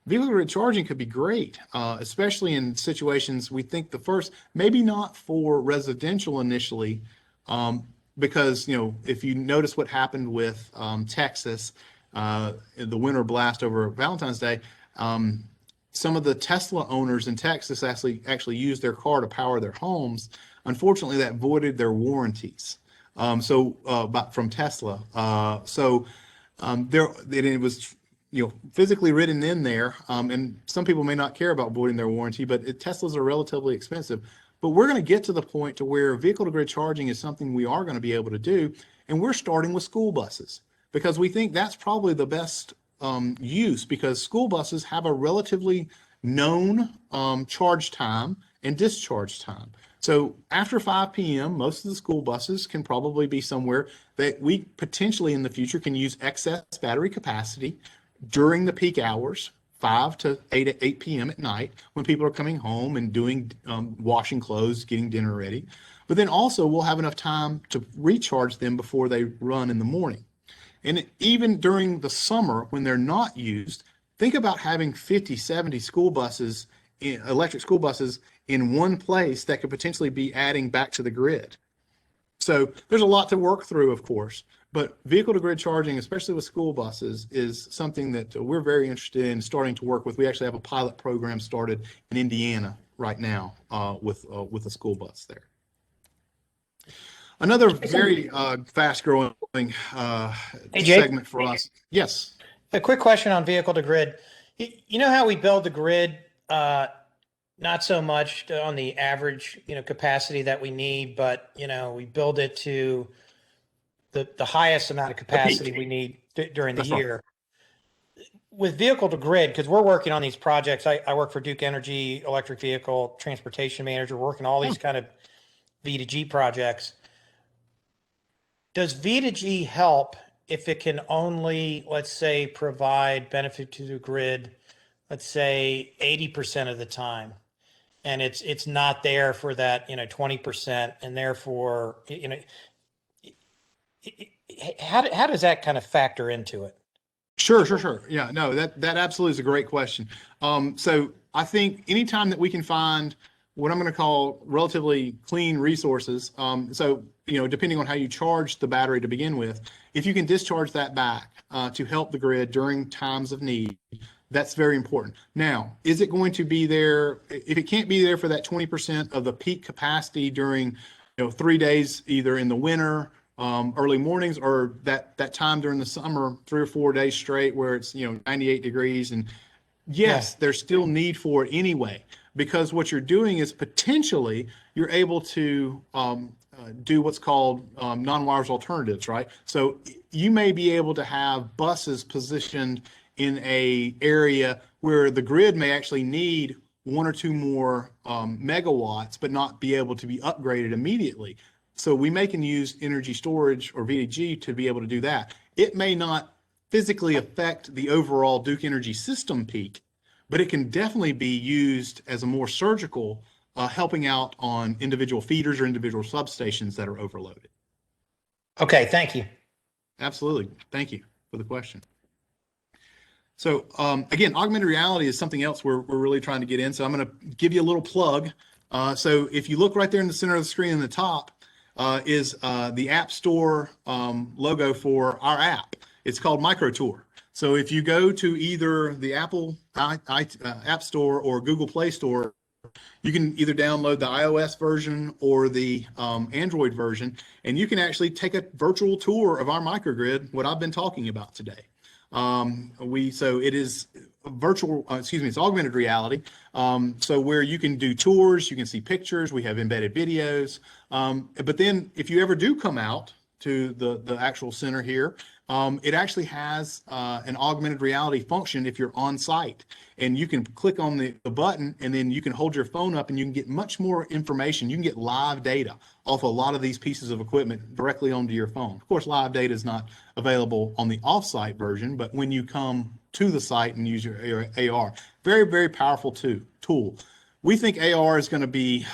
vehicle-to-grid charging could be great, especially in situations. We think the first, maybe not for residential initially, because, you know, if you notice what happened with Texas, the winter blast over Valentine's Day, some of the Tesla owners in Texas actually used their car to power their homes. Unfortunately, that voided their warranties. From Tesla. It was, you know, physically written in there. And some people may not care about voiding their warranty, but Teslas are relatively expensive. But we're going to get to the point to where vehicle-to-grid charging is something we are going to be able to do. And we're starting with school buses, because we think that's probably the best use, because school buses have a relatively known charge time and discharge time. So after 5 p.m., most of the school buses can probably be somewhere that we potentially in the future can use excess battery capacity during the peak hours, 5 to 8 p.m. at night, when people are coming home and doing washing clothes, getting dinner ready. But then also we'll have enough time to recharge them before they run in the morning. And even during the summer when they're not used, think about having 50, 70 school buses, electric school buses in one place that could potentially be adding back to the grid. So there's a lot to work through, of course, but vehicle-to-grid charging, especially with school buses, is something that we're very interested in starting to work with. We actually have a pilot program started in Indiana right now with a school bus there. Another very fast-growing segment for us. Yes. A quick question on vehicle-to-grid. You know how we build the grid, not so much on the average, capacity that we need, but, we build it to the highest amount of capacity we need during the year. With vehicle-to-grid, because we're working on these projects, I work for Duke Energy, electric vehicle transportation manager, working all these kind of V2G projects. Does V2G help if it can only, let's say, provide benefit to the grid, let's say 80% of the time, and it's not there for that 20%, and therefore how does that kind of factor into it? Sure. Yeah, no, that absolutely is a great question. So I think anytime that we can find what I'm going to call relatively clean resources, so depending on how you charge the battery to begin with, if you can discharge that back to help the grid during times of need, that's very important. Now, is it going to be there? If it can't be there for that 20% of the peak capacity during 3 days, either in the winter, early mornings, or that time during the summer, 3 or 4 days straight where it's 98 degrees, and yes, there's still need for it anyway, because what you're doing is potentially you're able to do what's called non-wires alternatives, right? So you may be able to have buses positioned in a area where the grid may actually need one or two more megawatts, but not be able to be upgraded immediately. So we can use energy storage or VDG to be able to do that. It may not physically affect the overall Duke Energy system peak, but it can definitely be used as a more surgical, helping out on individual feeders or individual substations that are overloaded. Okay, thank you. Absolutely. Thank you for the question. So again, augmented reality is something else we're really trying to get in. So I'm going to give you a little plug. So if you look right there in the center of the screen in the top is the App Store logo for our app. It's called MicroTour. So if you go to either the Apple App Store or Google Play Store, you can either download the iOS version or the Android version, and you can actually take a virtual tour of our microgrid, what I've been talking about today. So it is virtual, it's augmented reality. So where you can do tours, you can see pictures, we have embedded videos. But then if you ever do come out to the actual center here, it actually has an augmented reality function if you're on site, and you can click on the button and then you can hold your phone up and you can get much more information. You can get live data off a lot of these pieces of equipment directly onto your phone. Of course, live data is not available on the off-site version, but when you come to the site and use your AR, very, very powerful tool. We think AR is going to be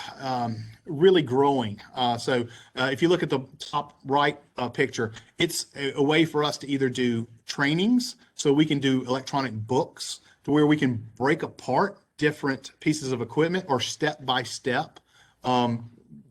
really growing. So if you look at the top right picture, it's a way for us to either do trainings, so we can do electronic books to where we can break apart different pieces of equipment, or step-by-step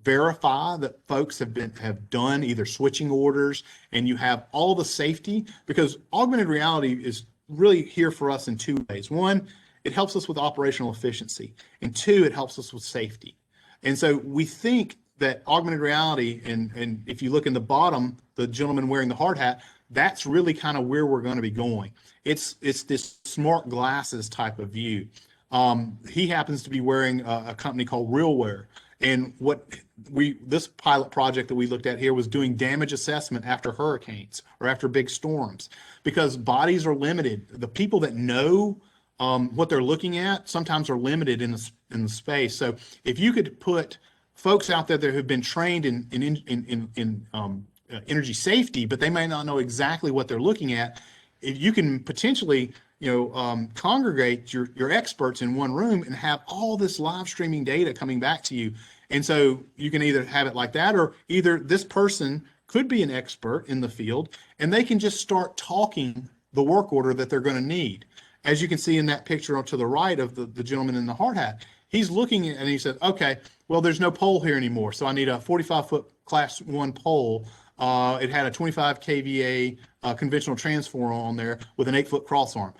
verify that folks have done either switching orders, and you have all the safety, because augmented reality is really here for us in two ways. One, it helps us with operational efficiency, and two, it helps us with safety. And so we think that augmented reality, and if you look in the bottom, the gentleman wearing the hard hat, that's really kind of where we're going to be going. It's this smart glasses type of view. He happens to be wearing a company called RealWear. And this pilot project that we looked at here was doing damage assessment after hurricanes or after big storms, because bodies are limited. The people that know what they're looking at sometimes are limited in the space. So if you could put folks out there that have been trained in energy safety, but they may not know exactly what they're looking at, if you can potentially congregate your experts in one room and have all this live streaming data coming back to you. And so you can either have it like that, or either this person could be an expert in the field and they can just start talking the work order that they're going to need. As you can see in that picture to the right of the gentleman in the hard hat, he's looking at, and he said, okay, well, there's no pole here anymore, so I need a 45-foot class 1 pole. It had a 25 kVA conventional transformer on there with an 8-foot cross arm.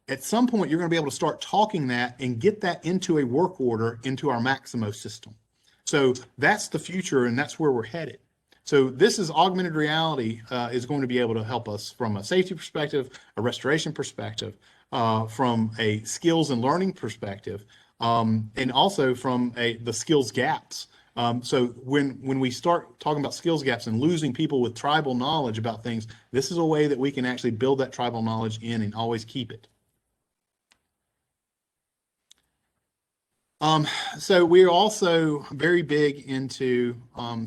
At some point, you're going to be able to start talking that and get that into a work order into our Maximo system. So that's the future, and that's where we're headed. So this is augmented reality is going to be able to help us from a safety perspective, a restoration perspective, from a skills and learning perspective, and also from the skills gaps. So when we start talking about skills gaps and losing people with tribal knowledge about things, this is a way that we can actually build that tribal knowledge in and always keep it. So we're also very big into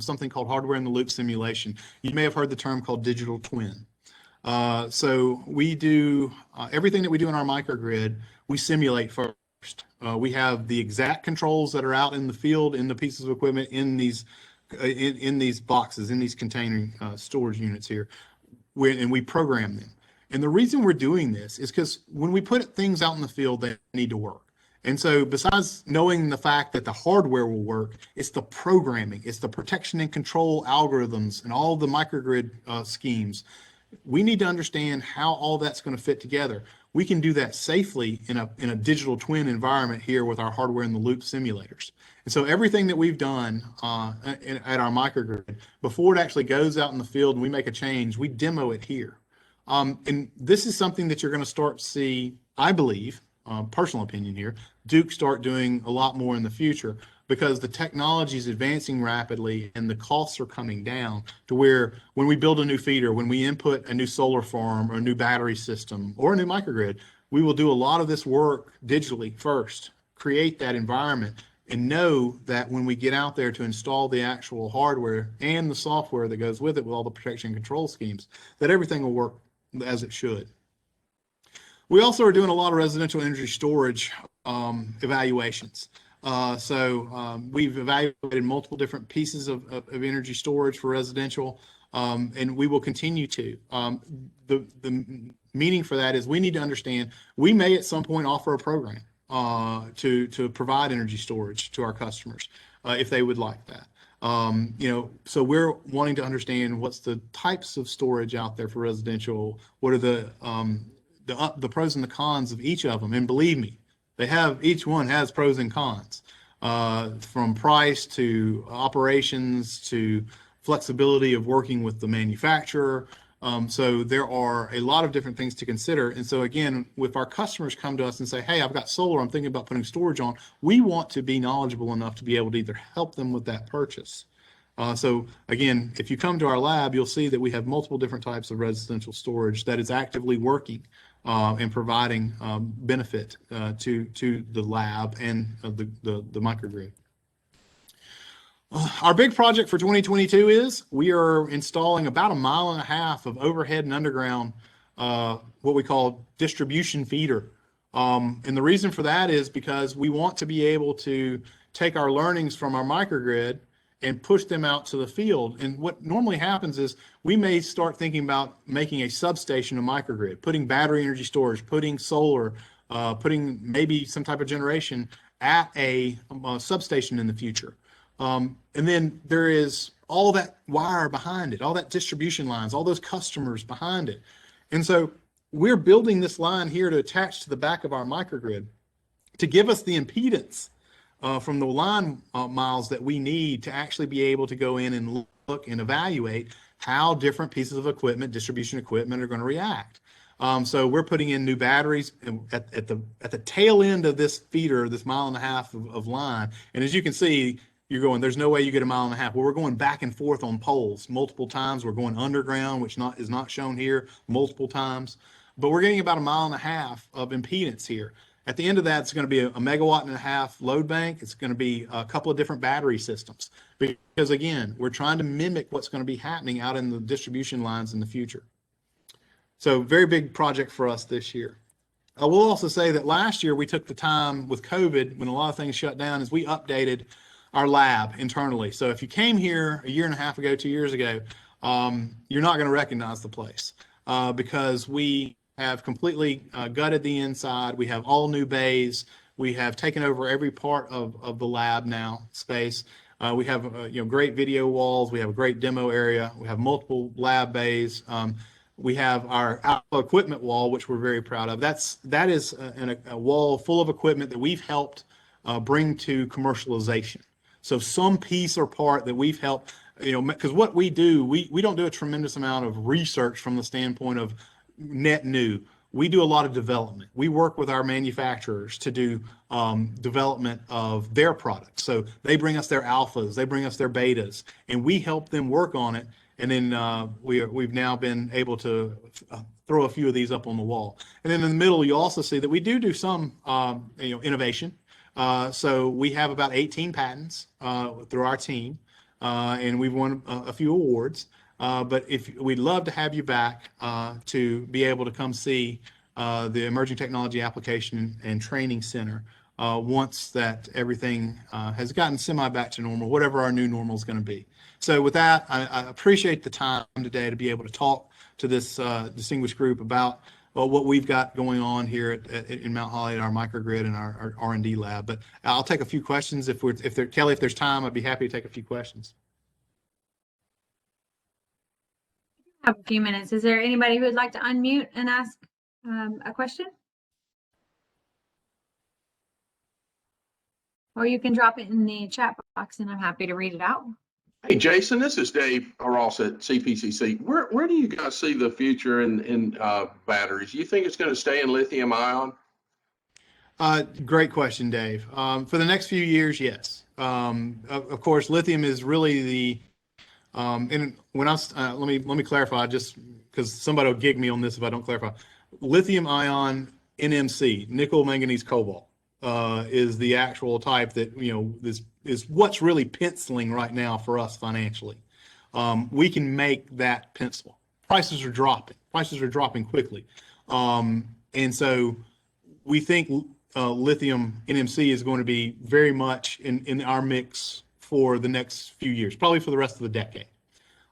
something called hardware in the loop simulation. You may have heard the term called digital twin. So we do everything that we do in our microgrid, we simulate first. We have the exact controls that are out in the field, in the pieces of equipment, in these boxes, in these containing storage units here, and we program them. And the reason we're doing this is because when we put things out in the field, they need to work. And so besides knowing the fact that the hardware will work, it's the programming, it's the protection and control algorithms and all the microgrid schemes. We need to understand how all that's going to fit together. We can do that safely in a digital twin environment here with our hardware in the loop simulators. And so everything that we've done at our microgrid, before it actually goes out in the field and we make a change, we demo it here. And this is something that you're going to start to see, I believe, personal opinion here, Duke start doing a lot more in the future, because the technology is advancing rapidly and the costs are coming down to where when we build a new feeder, when we input a new solar farm or a new battery system or a new microgrid, we will do a lot of this work digitally first, create that environment, and know that when we get out there to install the actual hardware and the software that goes with it with all the protection and control schemes, that everything will work as it should. We also are doing a lot of residential energy storage evaluations. We've evaluated multiple different pieces of energy storage for residential, and we will continue to. The meaning for that is we need to understand we may at some point offer a program to provide energy storage to our customers if they would like that. So we're wanting to understand what's the types of storage out there for residential. What are the pros and the cons of each of them? And believe me, each one has pros and cons, from price to operations to flexibility of working with the manufacturer. So there are a lot of different things to consider. And so again, if our customers come to us and say, hey, I've got solar, I'm thinking about putting storage on, we want to be knowledgeable enough to be able to either help them with that purchase. So again, if you come to our lab, you'll see that we have multiple different types of residential storage that is actively working and providing benefit to the lab and the microgrid. Our big project for 2022 is we are installing about 1.5 miles of overhead and underground, what we call distribution feeder. And the reason for that is because we want to be able to take our learnings from our microgrid and push them out to the field. And what normally happens is we may start thinking about making a substation of microgrid, putting battery energy storage, putting solar, putting maybe some type of generation at a substation in the future. And then there is all that wire behind it, all that distribution lines, all those customers behind it. And so we're building this line here to attach to the back of our microgrid to give us the impedance from the line miles that we need to actually be able to go in and look and evaluate how different pieces of equipment, distribution equipment, are going to react. So we're putting in new batteries at the tail end of this feeder, this 1.5 miles of line. And as you can see, you're going, there's no way you get 1.5 miles. Well, we're going back and forth on poles multiple times. We're going underground, which is not shown here, multiple times. But we're getting about 1.5 miles of impedance here. At the end of that, it's going to be a 1.5 megawatt load bank. It's going to be a couple of different battery systems. Because again, we're trying to mimic what's going to be happening out in the distribution lines in the future. So very big project for us this year. I will also say that last year we took the time with COVID, when a lot of things shut down, is we updated our lab internally. So if you came here 1.5 years ago, 2 years ago, you're not going to recognize the place because we have completely gutted the inside. We have all new bays. We have taken over every part of the lab now space. We have great video walls. We have a great demo area. We have multiple lab bays. We have our equipment wall, which we're very proud of. That is a wall full of equipment that we've helped bring to commercialization. So some piece or part that we've helped, because what we do, we don't do a tremendous amount of research from the standpoint of net new. We do a lot of development. We work with our manufacturers to do development of their products. So they bring us their alphas, they bring us their betas, and we help them work on it. And then we've now been able to throw a few of these up on the wall. And then in the middle, you also see that we do some innovation. So we have about 18 patents through our team, and we've won a few awards. But we'd love to have you back to be able to come see the Emerging Technology Application and Training Center once that everything has gotten semi back to normal, whatever our new normal is going to be. So with that, I appreciate the time today to be able to talk to this distinguished group about what we've got going on here in Mount Holly at our microgrid and our R&D lab. But I'll take a few questions Kelly, if there's time, I'd be happy to take a few questions. Have a few minutes. Is there anybody who would like to unmute and ask a question? Or you can drop it in the chat box and I'm happy to read it out. Hey, Jason, this is Dave Ross at CPCC. Where do you guys see the future in batteries? Do you think it's going to stay in lithium ion? Great question, Dave. For the next few years, yes. Of course, lithium is really the and when I let me clarify, just because somebody will gig me on this if I don't clarify. Lithium ion NMC, nickel manganese cobalt, is the actual type that this is what's really penciling right now for us financially. We can make that pencil. Prices are dropping. Prices are dropping quickly, and so we think lithium NMC is going to be very much in our mix for the next few years, probably for the rest of the decade.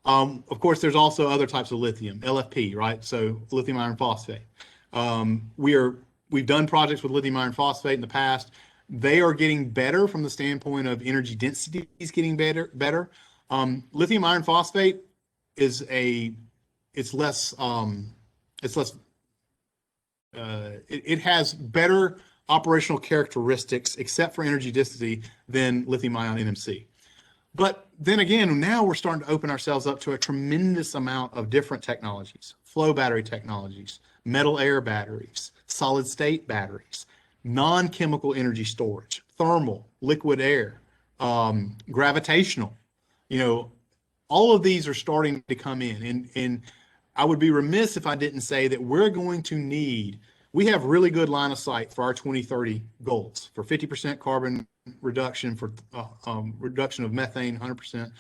Of course, there's also other types of lithium, LFP, right? So lithium iron phosphate. We've done projects with lithium iron phosphate in the past. They are getting better from the standpoint of energy density is getting better. Lithium iron phosphate is it has better operational characteristics, except for energy density, than lithium ion NMC. But then again, now we're starting to open ourselves up to a tremendous amount of different technologies, flow battery technologies, metal air batteries, solid state batteries, non-chemical energy storage, thermal, liquid air, gravitational, all of these are starting to come in. And I would be remiss if I didn't say that we have really good line of sight for our 2030 goals for 50% carbon reduction, for reduction of methane, 100%.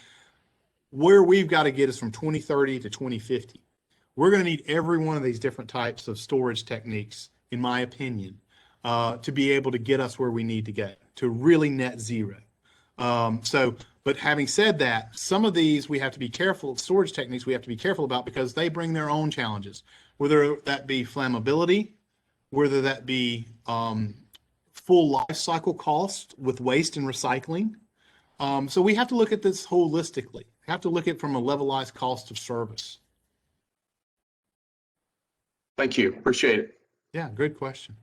Where we've got to get is from 2030 to 2050. We're going to need every one of these different types of storage techniques, in my opinion, to be able to get us where we need to get, to really net zero. But having said that, some of these we have to be careful, storage techniques we have to be careful about because they bring their own challenges, whether that be flammability, whether that be full life cycle cost with waste and recycling. So we have to look at this holistically. We have to look at it from a levelized cost of service. Thank you. Appreciate it. Yeah, good question.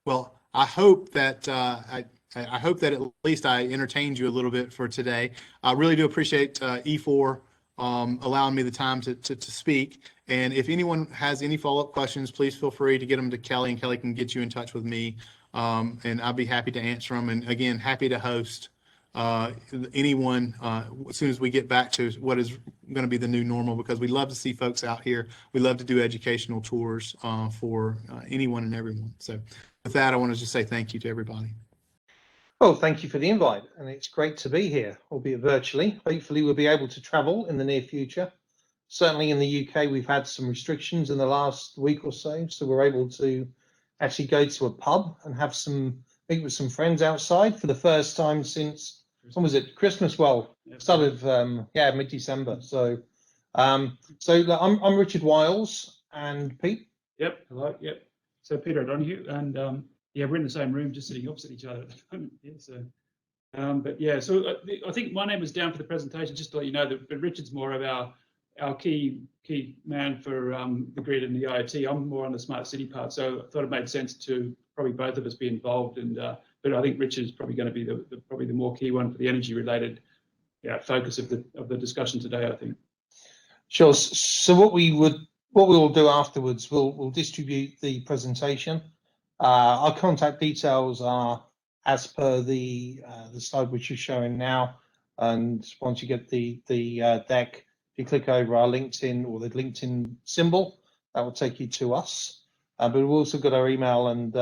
Well, I hope that I hope that at least I entertained you a little bit for today. I really do appreciate E4 allowing me the time to speak. And if anyone has any follow-up questions, please feel free to get them to Kelly, and Kelly can get you in touch with me. And I'll be happy to answer them. And again, happy to host anyone as soon as we get back to what is going to be the new normal, because we love to see folks out here. We love to do educational tours for anyone and everyone. So with that, I want to just say thank you to everybody. Well, thank you for the invite, and it's great to be here, albeit virtually. Hopefully we'll be able to travel in the near future. Certainly in the UK, we've had some restrictions in the last week or so we're able to actually go to a pub and have meet with some friends outside for the first time since, when was it, Christmas? Well, start of mid-December. So I'm Richard Wiles, and Pete. Yep. Hello. Yep. So Peter O'Donoghue, and we're in the same room, just sitting opposite each other at the moment. Yeah, so I think my name was down for the presentation, just to let you know that, but Richard's more of our key man for the grid and the IoT. I'm more on the smart city part, so I thought it made sense to probably both of us be involved. And but I think Richard's probably going to be the more key one for the energy related focus of the discussion today, I think. Sure. So what we will do afterwards, we'll distribute the presentation. Our contact details are as per the slide which is showing now, and once you get the deck, if you click over our LinkedIn or the LinkedIn symbol, that will take you to us. But we've also got our email and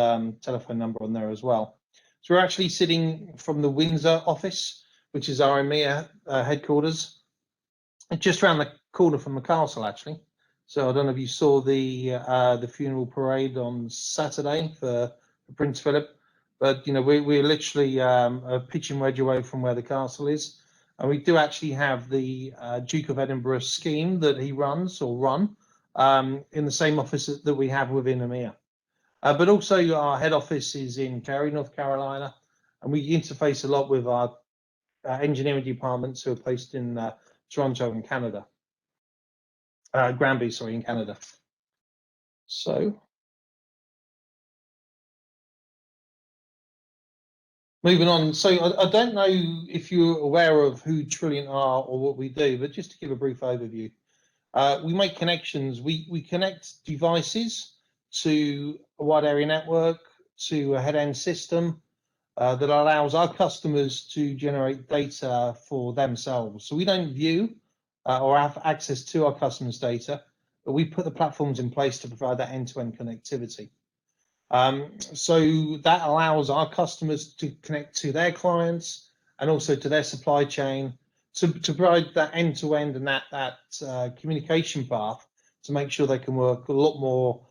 telephone number on there as well. So we're actually sitting from the Windsor office, which is our EMEA headquarters, just around the corner from the castle, actually. So I don't know if you saw the funeral parade on Saturday for Prince Philip, but we're literally a pitching wedge away from where the castle is, and we do actually have the Duke of Edinburgh scheme that he run in the same office that we have within EMEA. But also our head office is in Cary, North Carolina, and we interface a lot with our engineering departments who are placed in Toronto and Canada. Granby, sorry, in Canada. So, moving on. So I don't know if you're aware of who Trilliant are or what we do, but just to give a brief overview, we make connections. We connect devices to a wide area network, to a head-end system that allows our customers to generate data for themselves. So we don't view or have access to our customers' data, but we put the platforms in place to provide that end-to-end connectivity. So that allows our customers to connect to their clients and also to their supply chain to provide that end-to-end and that communication path to make sure they can work a lot more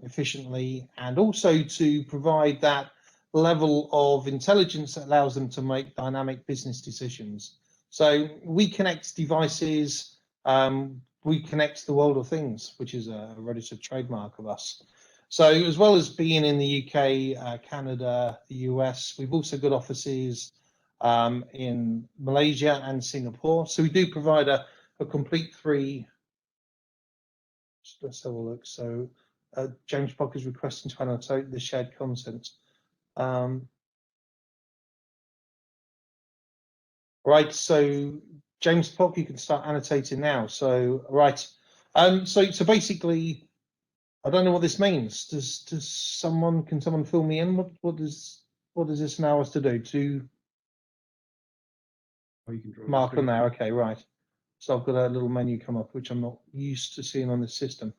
efficiently, and also to provide that level of intelligence that allows them to make dynamic business decisions. So we connect devices, we connect the world of things, which is a registered trademark of us. So as well as being in the UK, Canada, the US, we've also got offices in Malaysia and Singapore. So we do provide a complete let's have a look. So James Pock is requesting to annotate the shared content. Right, so James Pock, you can start annotating now. So right, so basically, I don't know what this means. Can someone fill me in? What does this allow us to do? Mark on there. Okay, right. So I've got a little menu come up, which I'm not used to seeing on the system.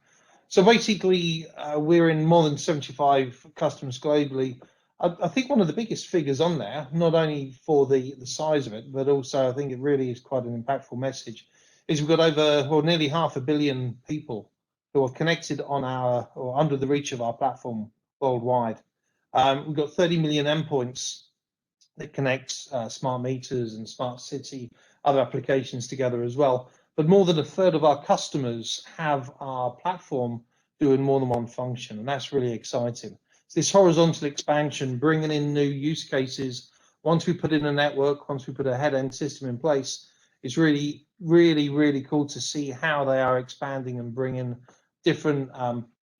So basically, we're in more than 75 customers globally. I think one of the biggest figures on there, not only for the size of it, but also I think it really is quite an impactful message, is we've got over nearly 500 million people who are connected on our or under the reach of our platform worldwide. We've got 30 million endpoints that connect smart meters and smart city, other applications together as well. But more than a third of our customers have our platform doing more than one function, and that's really exciting. So this horizontal expansion, bringing in new use cases, once we put in a network, once we put a head-end system in place, it's really, really, really cool to see how they are expanding and bringing different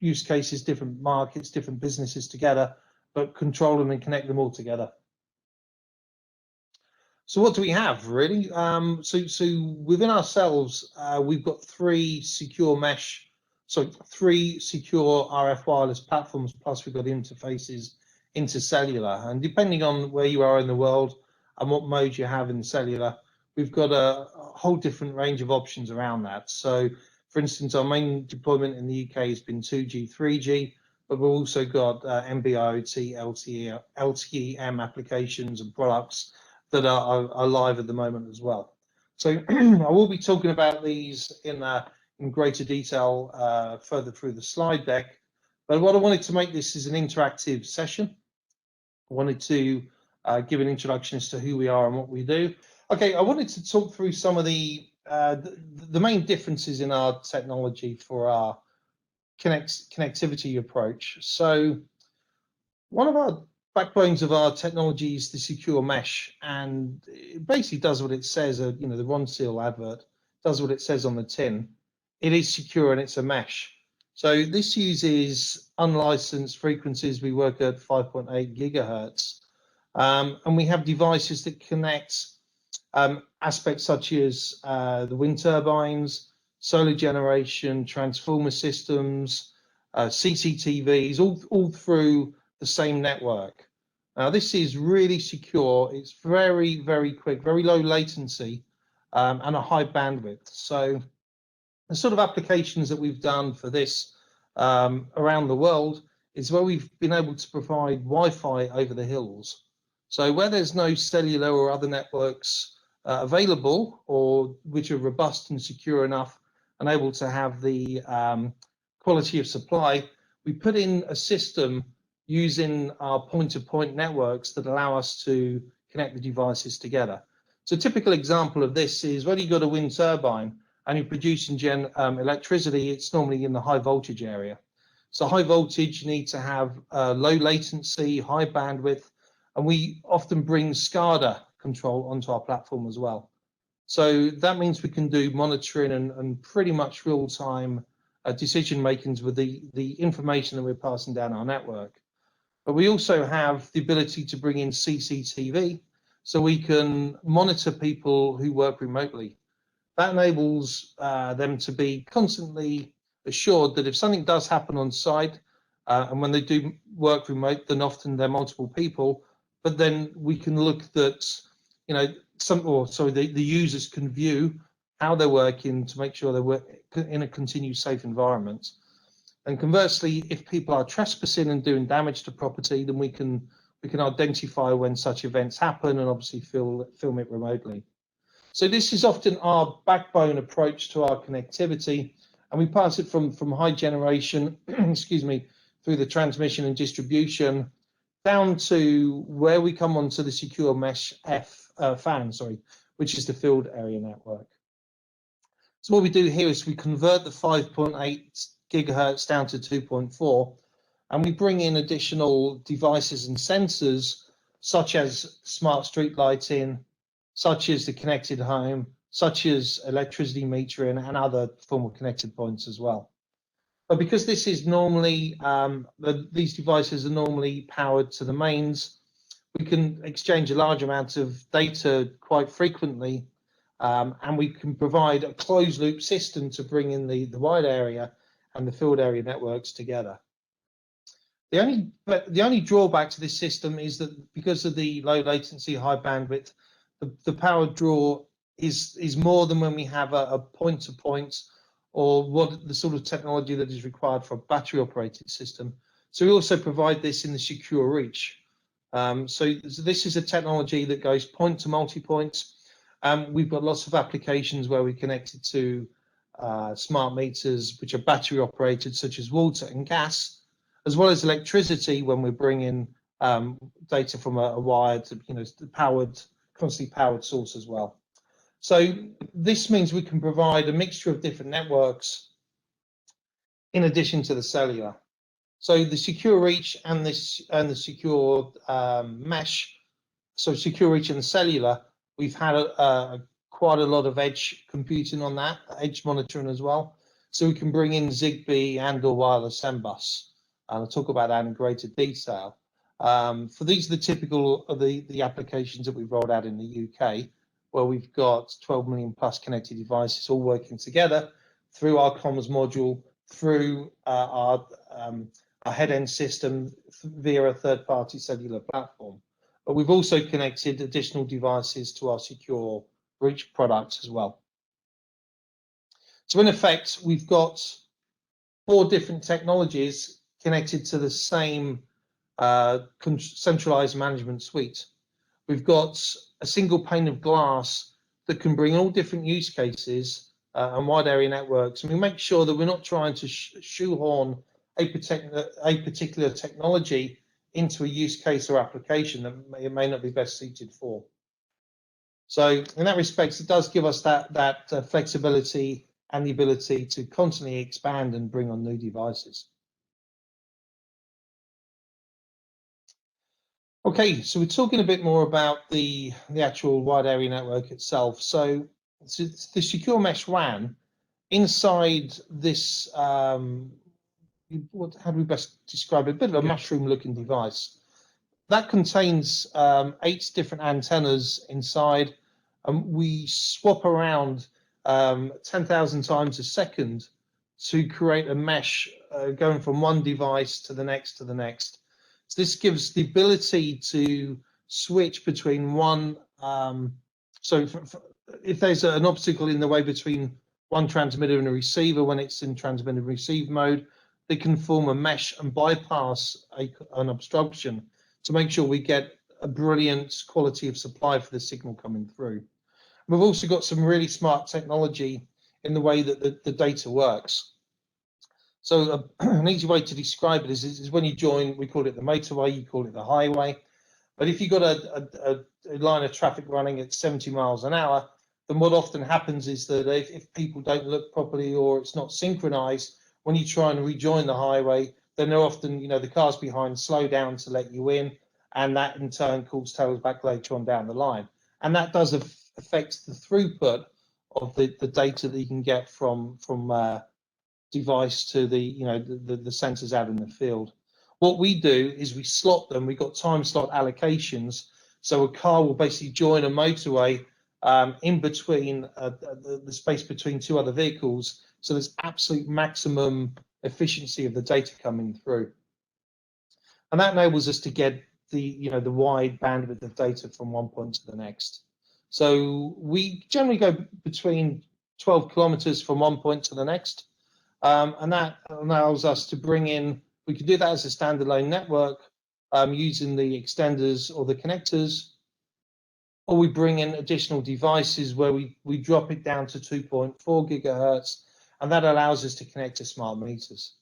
use cases, different markets, different businesses together, but control them and connect them all together. So what do we have really? So within ourselves, we've got three secure RF wireless platforms, plus we've got interfaces into cellular. And depending on where you are in the world and what mode you have in cellular, we've got a whole different range of options around that. So for instance, our main deployment in the UK has been 2G, 3G, but we've also got NB-IoT, LTE, LTE-M applications and products that are live at the moment as well. So I will be talking about these in greater detail further through the slide deck. But what I wanted to make this is an interactive session. I wanted to give an introduction as to who we are and what we do. Okay, I wanted to talk through some of the main differences in our technology for our connectivity approach. So one of our backbones of our technology is the secure mesh, and it basically does what it says. The Ronseal advert does what it says on the tin. It is secure and it's a mesh. So this uses unlicensed frequencies. We work at 5.8 gigahertz, and we have devices that connect aspects such as the wind turbines, solar generation, transformer systems, CCTVs, all through the same network. Now this is really secure. It's very, very quick, very low latency, and a high bandwidth. So the sort of applications that we've done for this around the world is where we've been able to provide Wi-Fi over the hills. So where there's no cellular or other networks available, or which are robust and secure enough and able to have the quality of supply, we put in a system using our point-to-point networks that allow us to connect the devices together. So a typical example of this is when you've got a wind turbine and you're producing electricity, it's normally in the high voltage area. So high voltage, you need to have low latency, high bandwidth, and we often bring SCADA control onto our platform as well. So that means we can do monitoring and pretty much real-time decision makings with the information that we're passing down our network. But we also have the ability to bring in CCTV, so we can monitor people who work remotely. That enables them to be constantly assured that if something does happen on site, And when they do work remote, then often they're multiple people. But then we can look that, you know, the users can view how they're working to make sure they work in a continued safe environment. And conversely, if people are trespassing and doing damage to property, then we can identify when such events happen and obviously film it remotely. So this is often our backbone approach to our connectivity, and we pass it from high generation, excuse me, through the transmission and distribution down to where we come onto the secure mesh FAN, which is the field area network. So what we do here is we convert the 5.8 gigahertz down to 2.4, and we bring in additional devices and sensors, such as smart street lighting, such as the connected home, such as electricity metering and other form of connected points as well. But because this is normally, these devices are normally powered to the mains, we can exchange a large amount of data quite frequently, and we can provide a closed loop system to bring in the wide area and the field area networks together. The only drawback to this system is that because of the low latency, high bandwidth, the power draw is more than when we have a point-to-point or what the sort of technology that is required for a battery operated system. So we also provide this in the secure reach. So this is a technology that goes point to multi-point. We've got lots of applications where we connect it to smart meters, which are battery operated, such as water and gas, as well as electricity when we're bringing data from a wired, constantly powered source as well. So this means we can provide a mixture of different networks in addition to the cellular. So the secure reach and the secure mesh, so secure reach and the cellular, we've had quite a lot of edge computing on that, edge monitoring as well. So we can bring in Zigbee and or wireless M-Bus. And I'll talk about that in greater detail. For these are the typical of the applications that we've rolled out in the UK, where we've got 12 million plus connected devices all working together through our comms module, through our head-end system via a third-party cellular platform. But we've also connected additional devices to our secure reach products as well. So in effect, we've got 4 different technologies connected to the same centralized management suite. We've got a single pane of glass that can bring all different use cases and wide area networks. And we make sure that we're not trying to shoehorn a particular technology into a use case or application that it may not be best suited for. So in that respect, it does give us that flexibility and the ability to constantly expand and bring on new devices. Okay, so we're talking a bit more about the actual wide area network itself. So the secure mesh WAN, inside this, how do we best describe it? A bit of a mushroom looking device. That contains 8 different antennas inside, and we swap around 10,000 times a second to create a mesh going from one device to the next to the next. So this gives the ability to switch between one, if there's an obstacle in the way between one transmitter and a receiver when it's in transmit and receive mode, they can form a mesh and bypass an obstruction to make sure we get a brilliant quality of supply for the signal coming through. We've also got some really smart technology in the way that the data works. So an easy way to describe it is when you join, we call it the motorway, you call it the highway. But if you've got a line of traffic running at 70 miles an hour, then what often happens is that if people don't look properly or it's not synchronized, when you try and rejoin the highway, then they're often, the cars behind slow down to let you in, and that in turn calls tails back later on down the line. And that does affect the throughput of the data that you can get from device to the sensors out in the field. What we do is we slot them. We've got time slot allocations. So a car will basically join a motorway in between the space between 2 other vehicles. So there's absolute maximum efficiency of the data coming through. And that enables us to get the wide bandwidth of data from one point to the next. So we generally go between 12 kilometers from one point to the next. And that allows us to bring in, we can do that as a standalone network using the extenders or the connectors, or we bring in additional devices where we drop it down to 2.4 gigahertz, and that allows us to connect to smart meters.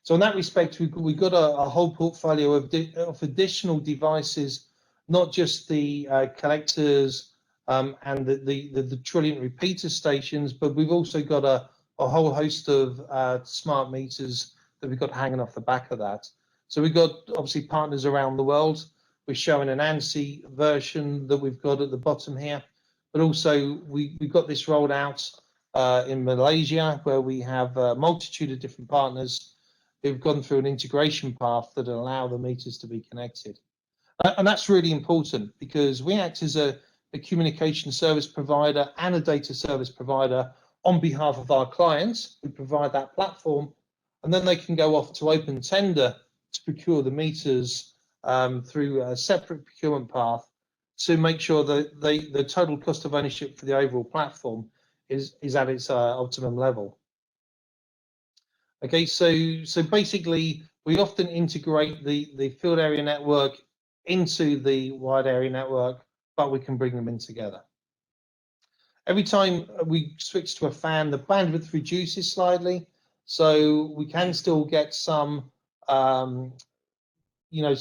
So in that respect, we've got a whole portfolio of additional devices, not just the collectors and the Trilliant repeater stations, but we've also got a whole host of smart meters that we've got hanging off the back of that. So we've got obviously partners around the world. We're showing an ANSI version that we've got at the bottom here, but also we've got this rolled out in Malaysia, where we have a multitude of different partners who've gone through an integration path that allow the meters to be connected. And that's really important because we act as a communication service provider and a data service provider on behalf of our clients. We provide that platform, and then they can go off to open tender to procure the meters through a separate procurement path to make sure that the total cost of ownership for the overall platform is at its optimum level. Okay, so basically we often integrate the field area network into the wide area network, but we can bring them in together. Every time we switch to a fan, the bandwidth reduces slightly, so we can still get some sort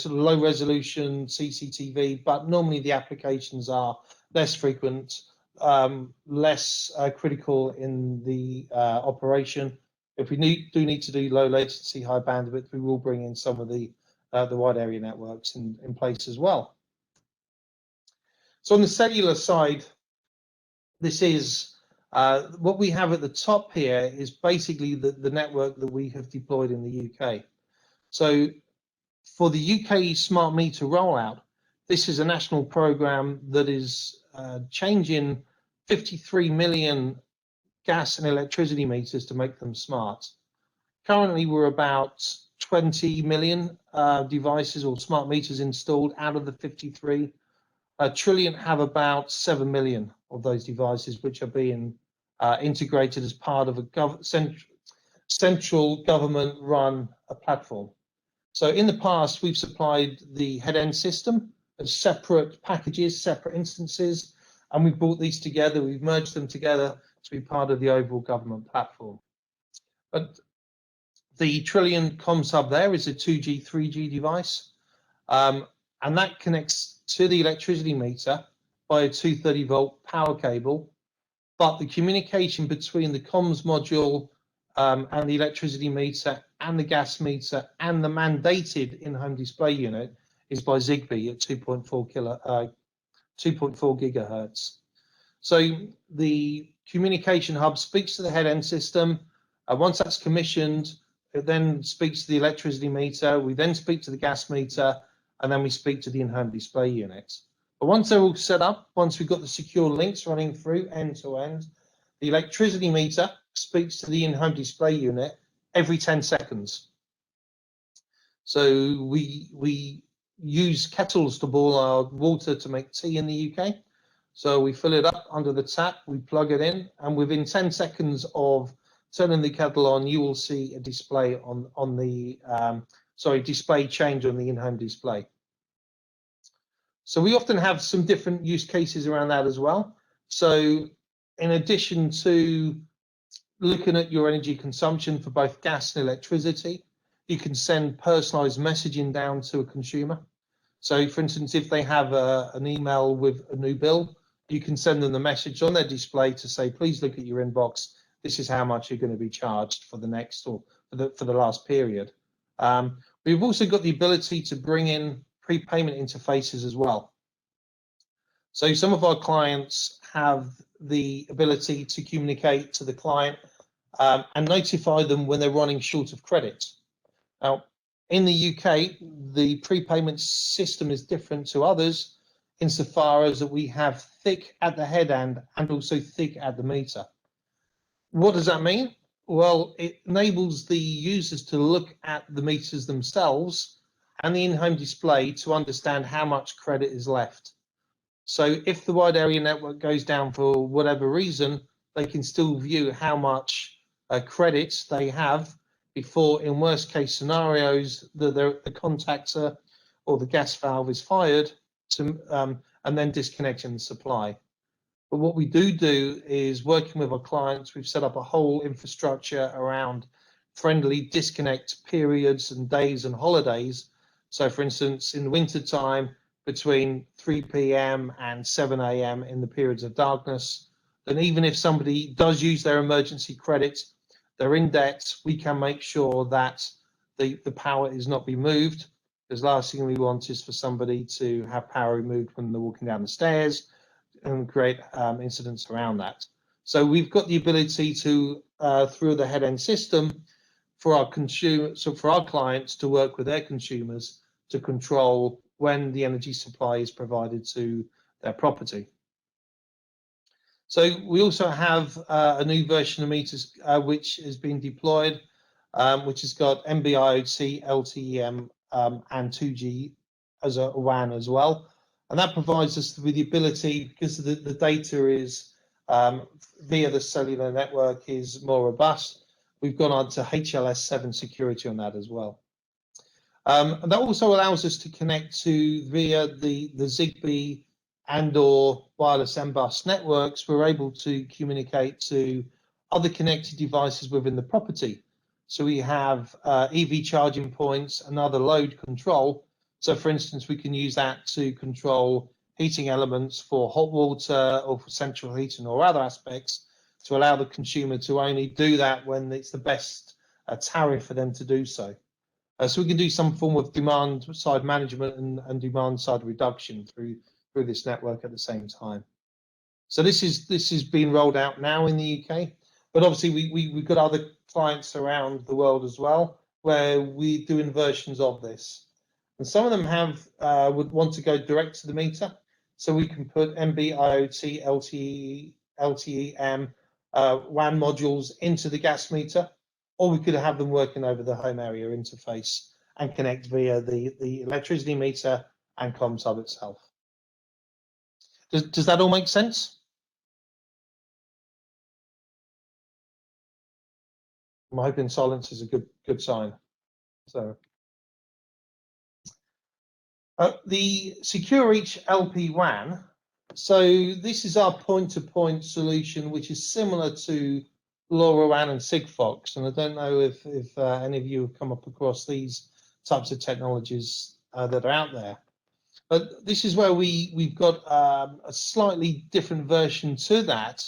of low resolution CCTV, but normally the applications are less frequent, less critical in the operation. If we do need to do low latency, high bandwidth, we will bring in some of the wide area networks in place as well. So on the cellular side, this is what we have at the top here is basically the network that we have deployed in the UK. So for the UK smart meter rollout, this is a national program that is changing 53 million gas and electricity meters to make them smart. Currently, we're about 20 million devices or smart meters installed out of the 53. Trilliant have about 7 million of those devices, which are being integrated as part of a central government-run platform. So in the past, we've supplied the head-end system as separate packages, separate instances, and we've brought these together, we've merged them together to be part of the overall government platform. But the Trilliant Comms Hub there is a 2G, 3G device, and that connects to the electricity meter by a 230 volt power cable, but the communication between the comms module and the electricity meter and the gas meter and the mandated in-home display unit is by Zigbee at 2.4 gigahertz. So the communication hub speaks to the head-end system. Once that's commissioned, it then speaks to the electricity meter. We then speak to the gas meter, and then we speak to the in-home display unit. But once they're all set up, once we've got the secure links running through end to end, the electricity meter speaks to the in-home display unit every 10 seconds. So we use kettles to boil our water to make tea in the UK. So we fill it up under the tap, we plug it in, and within 10 seconds of turning the kettle on, you will see a display on the display change on the in-home display. So we often have some different use cases around that as well. So in addition to looking at your energy consumption for both gas and electricity, you can send personalized messaging down to a consumer. So for instance, if they have an email with a new bill, you can send them the message on their display to say, please look at your inbox. This is how much you're going to be charged for the next or for the last period. We've also got the ability to bring in prepayment interfaces as well. So some of our clients have the ability to communicate to the client and notify them when they're running short of credit. Now, in the UK, the prepayment system is different to others insofar as that we have thick at the head end and also thick at the meter. What does that mean? Well, it enables the users to look at the meters themselves and the in-home display to understand how much credit is left. So if the wide area network goes down for whatever reason, they can still view how much credit they have before, in worst case scenarios, the contactor or the gas valve is fired to, and then disconnecting the supply. But what we do is working with our clients, we've set up a whole infrastructure around friendly disconnect periods and days and holidays. So for instance, in the winter time, between 3 p.m. and 7 a.m. in the periods of darkness, then even if somebody does use their emergency credit, they're in debt, we can make sure that the power is not removed. Because last thing we want is for somebody to have power removed when they're walking down the stairs and create incidents around that. So we've got the ability to, through the head-end system, for our for our clients to work with their consumers to control when the energy supply is provided to their property. So we also have a new version of meters which has been deployed, which has got NB-IoT, LTE-M, and 2G as a WAN as well. And that provides us with the ability, because the data is via the cellular network is more robust, we've gone on to HLS7 security on that as well. And that also allows us to connect to via the Zigbee and or wireless M-Bus networks. We're able to communicate to other connected devices within the property. So we have EV charging points and other load control. So for instance, we can use that to control heating elements for hot water or for central heating or other aspects to allow the consumer to only do that when it's the best tariff for them to do so. So we can do some form of demand side management and demand side reduction through this network at the same time. So this is being rolled out now in the UK, but obviously we've got other clients around the world as well where we're doing versions of this. And some of them have would want to go direct to the meter, so we can put NB-IoT, LTE, LTE-M, WAN modules into the gas meter, or we could have them working over the home area interface and connect via the electricity meter and comms hub itself. Does that all make sense? I'm hoping silence is a good sign. So the SecureReach LP-WAN. So this is our point-to-point solution, which is similar to LoRaWAN and Sigfox. And I don't know if any of you have come up across these types of technologies that are out there. But this is where we've got a slightly different version to that,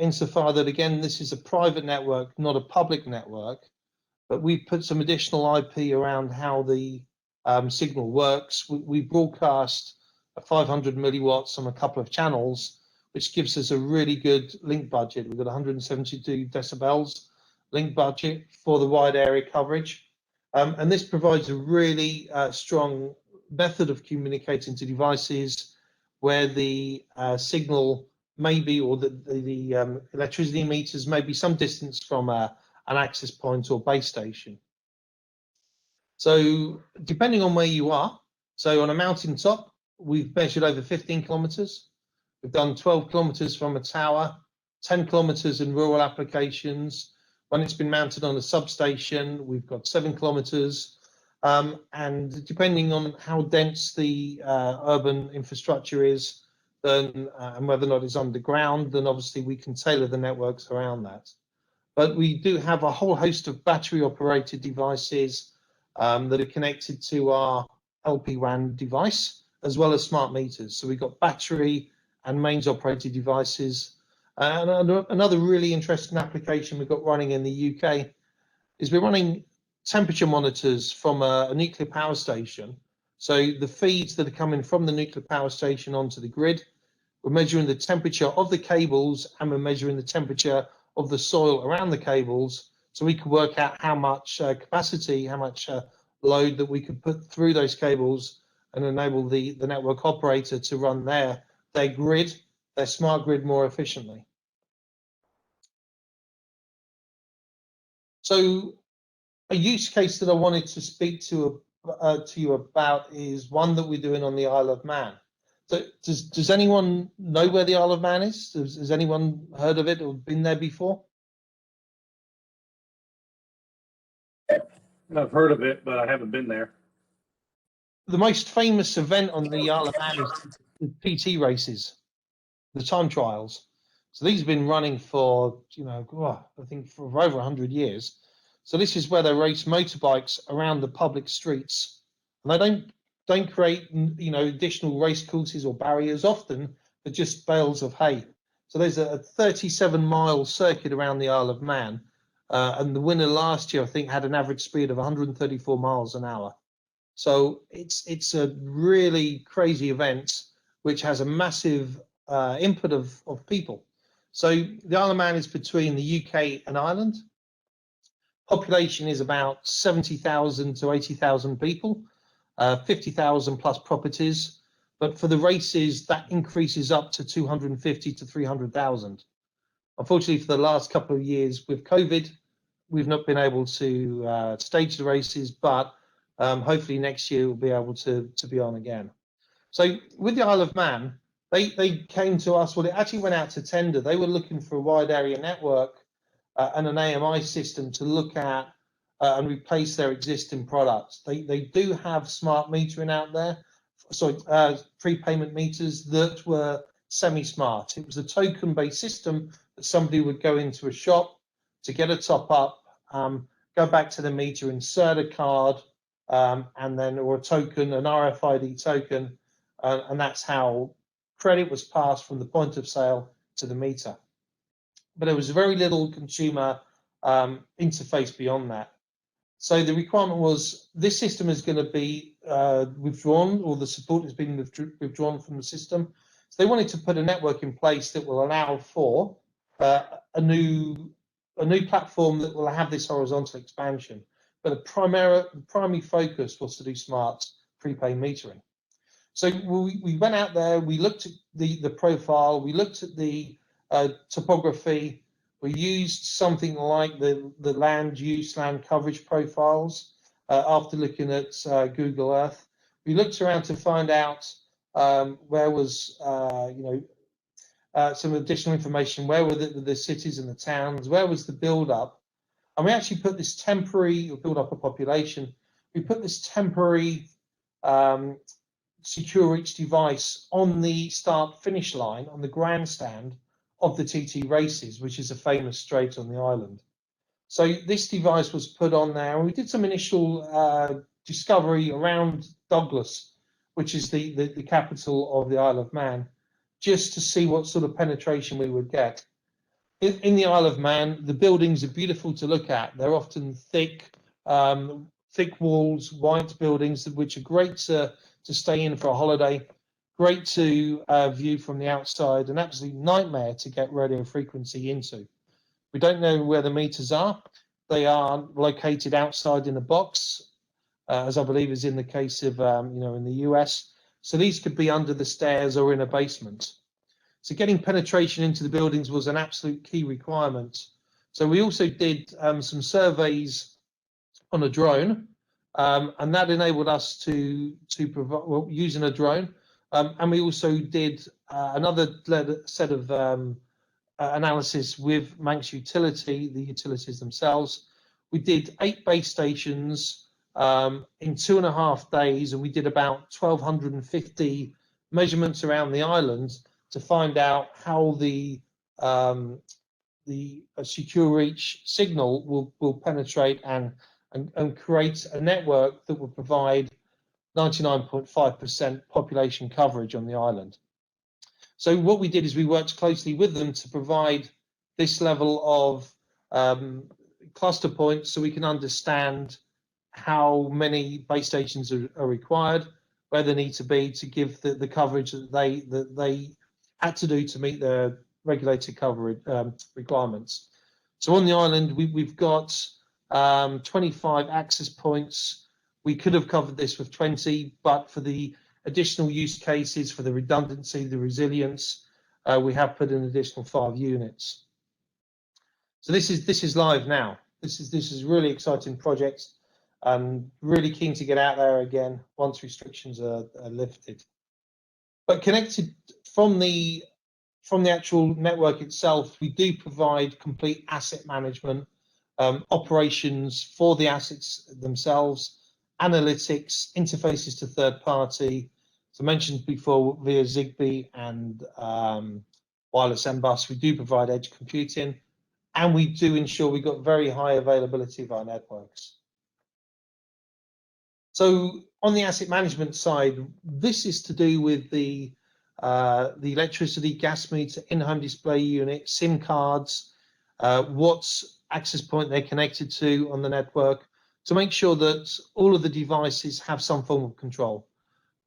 insofar that, again, this is a private network, not a public network. But we've put some additional IP around how the signal works. We broadcast 500 milliwatts on a couple of channels, which gives us a really good link budget. We've got 172 decibels link budget for the wide area coverage. And this provides a really strong method of communicating to devices where the signal may be, or the electricity meters may be some distance from an access point or base station. So depending on where you are, so on a mountain top, we've measured over 15 kilometers. We've done 12 kilometers from a tower, 10 kilometers in rural applications. When it's been mounted on a substation, we've got 7 kilometers. And depending on how dense the urban infrastructure is, then, and whether or not it's underground, then obviously we can tailor the networks around that. But we do have a whole host of battery operated devices that are connected to our LP-WAN device, as well as smart meters. So we've got battery and mains operated devices. And another really interesting application we've got running in the UK is we're running temperature monitors from a nuclear power station. So the feeds that are coming from the nuclear power station onto the grid, we're measuring the temperature of the cables and we're measuring the temperature of the soil around the cables, so we can work out how much capacity, how much load that we could put through those cables and enable the network operator to run their grid, their smart grid, more efficiently. So a use case that I wanted to speak to to you about is one that we're doing on the Isle of Man. So does anyone know where the Isle of Man is? Has anyone heard of it or been there before? I've heard of it, but I haven't been there. The most famous event on the Isle of Man is the PT races, the time trials. So these have been running for, I think for over 100 years. So this is where they race motorbikes around the public streets. And they don't create, additional race courses or barriers. Often they're just bales of hay. So there's a 37-mile circuit around the Isle of Man. And the winner last year, I think, had an average speed of 134 miles an hour. So it's a really crazy event, which has a massive input of people. So the Isle of Man is between the UK and Ireland. Population is about 70,000 to 80,000 people, 50,000 plus properties. But for the races, that increases up to 250 to 300,000. Unfortunately, for the last couple of years with COVID, we've not been able to stage the races, but hopefully next year we'll be able to be on again. So with the Isle of Man, they came to us, well, it actually went out to tender. They were looking for a wide area network and an AMI system to look at and replace their existing products. They do have smart metering out there, prepayment meters that were semi-smart. It was a token-based system that somebody would go into a shop to get a top up, go back to the meter, insert a card, and then, or a token, an RFID token, and that's how credit was passed from the point of sale to the meter. But there was very little consumer interface beyond that. So the requirement was this system is going to be withdrawn, or the support has been withdrawn from the system. So they wanted to put a network in place that will allow for a new platform that will have this horizontal expansion. But the primary focus was to do smart prepaid metering. So we went out there, we looked at the profile, we looked at the topography, we used something like the land use, land coverage profiles after looking at Google Earth. We looked around to find out where was, some additional information, where were the cities and the towns, where was the build-up. And we actually put this temporary, or build up a population, we put this temporary secure reach device on the start finish line, on the grandstand of the TT races, which is a famous straight on the island. So this device was put on there, and we did some initial discovery around Douglas, which is the capital of the Isle of Man, just to see what sort of penetration we would get. In the Isle of Man, the buildings are beautiful to look at. They're often thick walls, white buildings, which are great to stay in for a holiday, great to view from the outside, an absolute nightmare to get radio frequency into. We don't know where the meters are. They are located outside in a box, as I believe is in the case of, in the US. So these could be under the stairs or in a basement. So getting penetration into the buildings was an absolute key requirement. So we also did some surveys on a drone, and that enabled us to provide, well, using a drone. And we also did another set of analysis with Manx Utility, the utilities themselves. We did 8 base stations in 2.5 days, and we did about 1,250 measurements around the island to find out how the secure reach signal will penetrate and create a network that will provide 99.5% population coverage on the island. So what we did is we worked closely with them to provide this level of cluster points so we can understand how many base stations are required, where they need to be to give the coverage that they had to do to meet their regulated coverage requirements. So on the island, we've got 25 access points. We could have covered this with 20, but for the additional use cases, for the redundancy, the resilience, we have put an additional 5 units. So this is live now. This is a really exciting project. and really keen to get out there again once restrictions are lifted. But connected from the actual network itself, we do provide complete asset management, operations for the assets themselves, analytics, interfaces to third party. As I mentioned before, via Zigbee and wireless MBus, we do provide edge computing, and we do ensure we've got very high availability of our networks. So on the asset management side, this is to do with the electricity, gas meter, in-home display unit, SIM cards, what access point they're connected to on the network, to make sure that all of the devices have some form of control.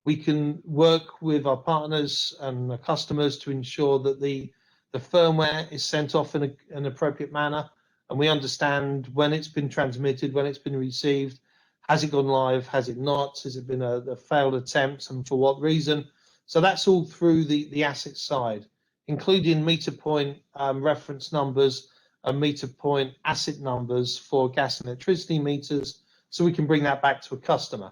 We can work with our partners and our customers to ensure that the firmware is sent off in an appropriate manner, and we understand when it's been transmitted, when it's been received, has it gone live, has it not, has it been a failed attempt, and for what reason. So that's all through the asset side, including meter point reference numbers and meter point asset numbers for gas and electricity meters, so we can bring that back to a customer.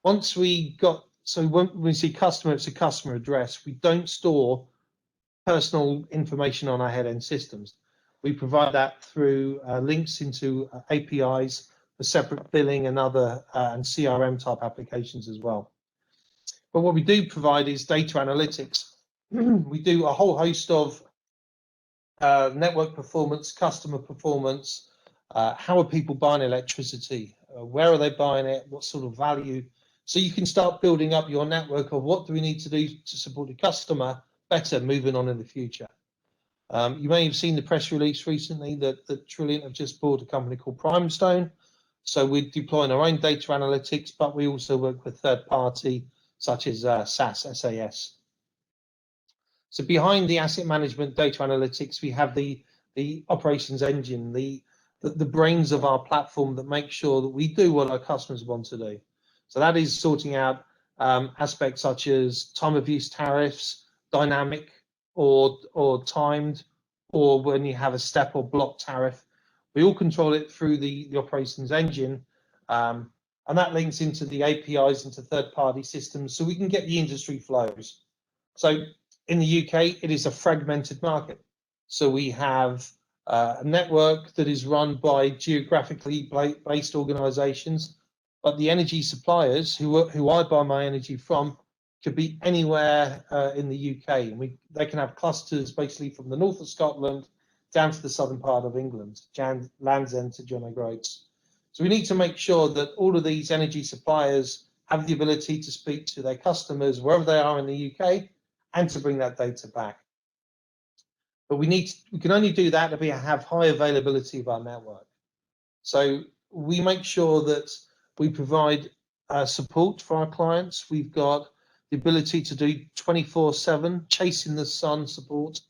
Once we got, so when we see customer, it's a customer address. We don't store personal information on our head-end systems. We provide that through links into APIs for separate billing and other and CRM type applications as well. But what we do provide is data analytics. We do a whole host of network performance, customer performance, how are people buying electricity, where are they buying it, what sort of value. So you can start building up your network of what do we need to do to support the customer better moving on in the future. You may have seen the press release recently that Trilliant have just bought a company called Primestone. So we're deploying our own data analytics, but we also work with third party such as SAS. So behind the asset management data analytics, we have the operations engine, the brains of our platform that make sure that we do what our customers want to do. So that is sorting out aspects such as time of use tariffs, dynamic or timed, or when you have a step or block tariff. We all control it through the operations engine, and that links into the APIs into third-party systems, so we can get the industry flows. So in the UK, it is a fragmented market. So we have a network that is run by geographically based organisations, but the energy suppliers who I buy my energy from could be anywhere in the UK, and they can have clusters basically from the north of Scotland down to the southern part of England, Land's End to John O'Groats. So we need to make sure that all of these energy suppliers have the ability to speak to their customers wherever they are in the UK and to bring that data back. But we can only do that if we have high availability of our network. So we make sure that we provide support for our clients. We've got the ability to do 24/7 chasing the sun support,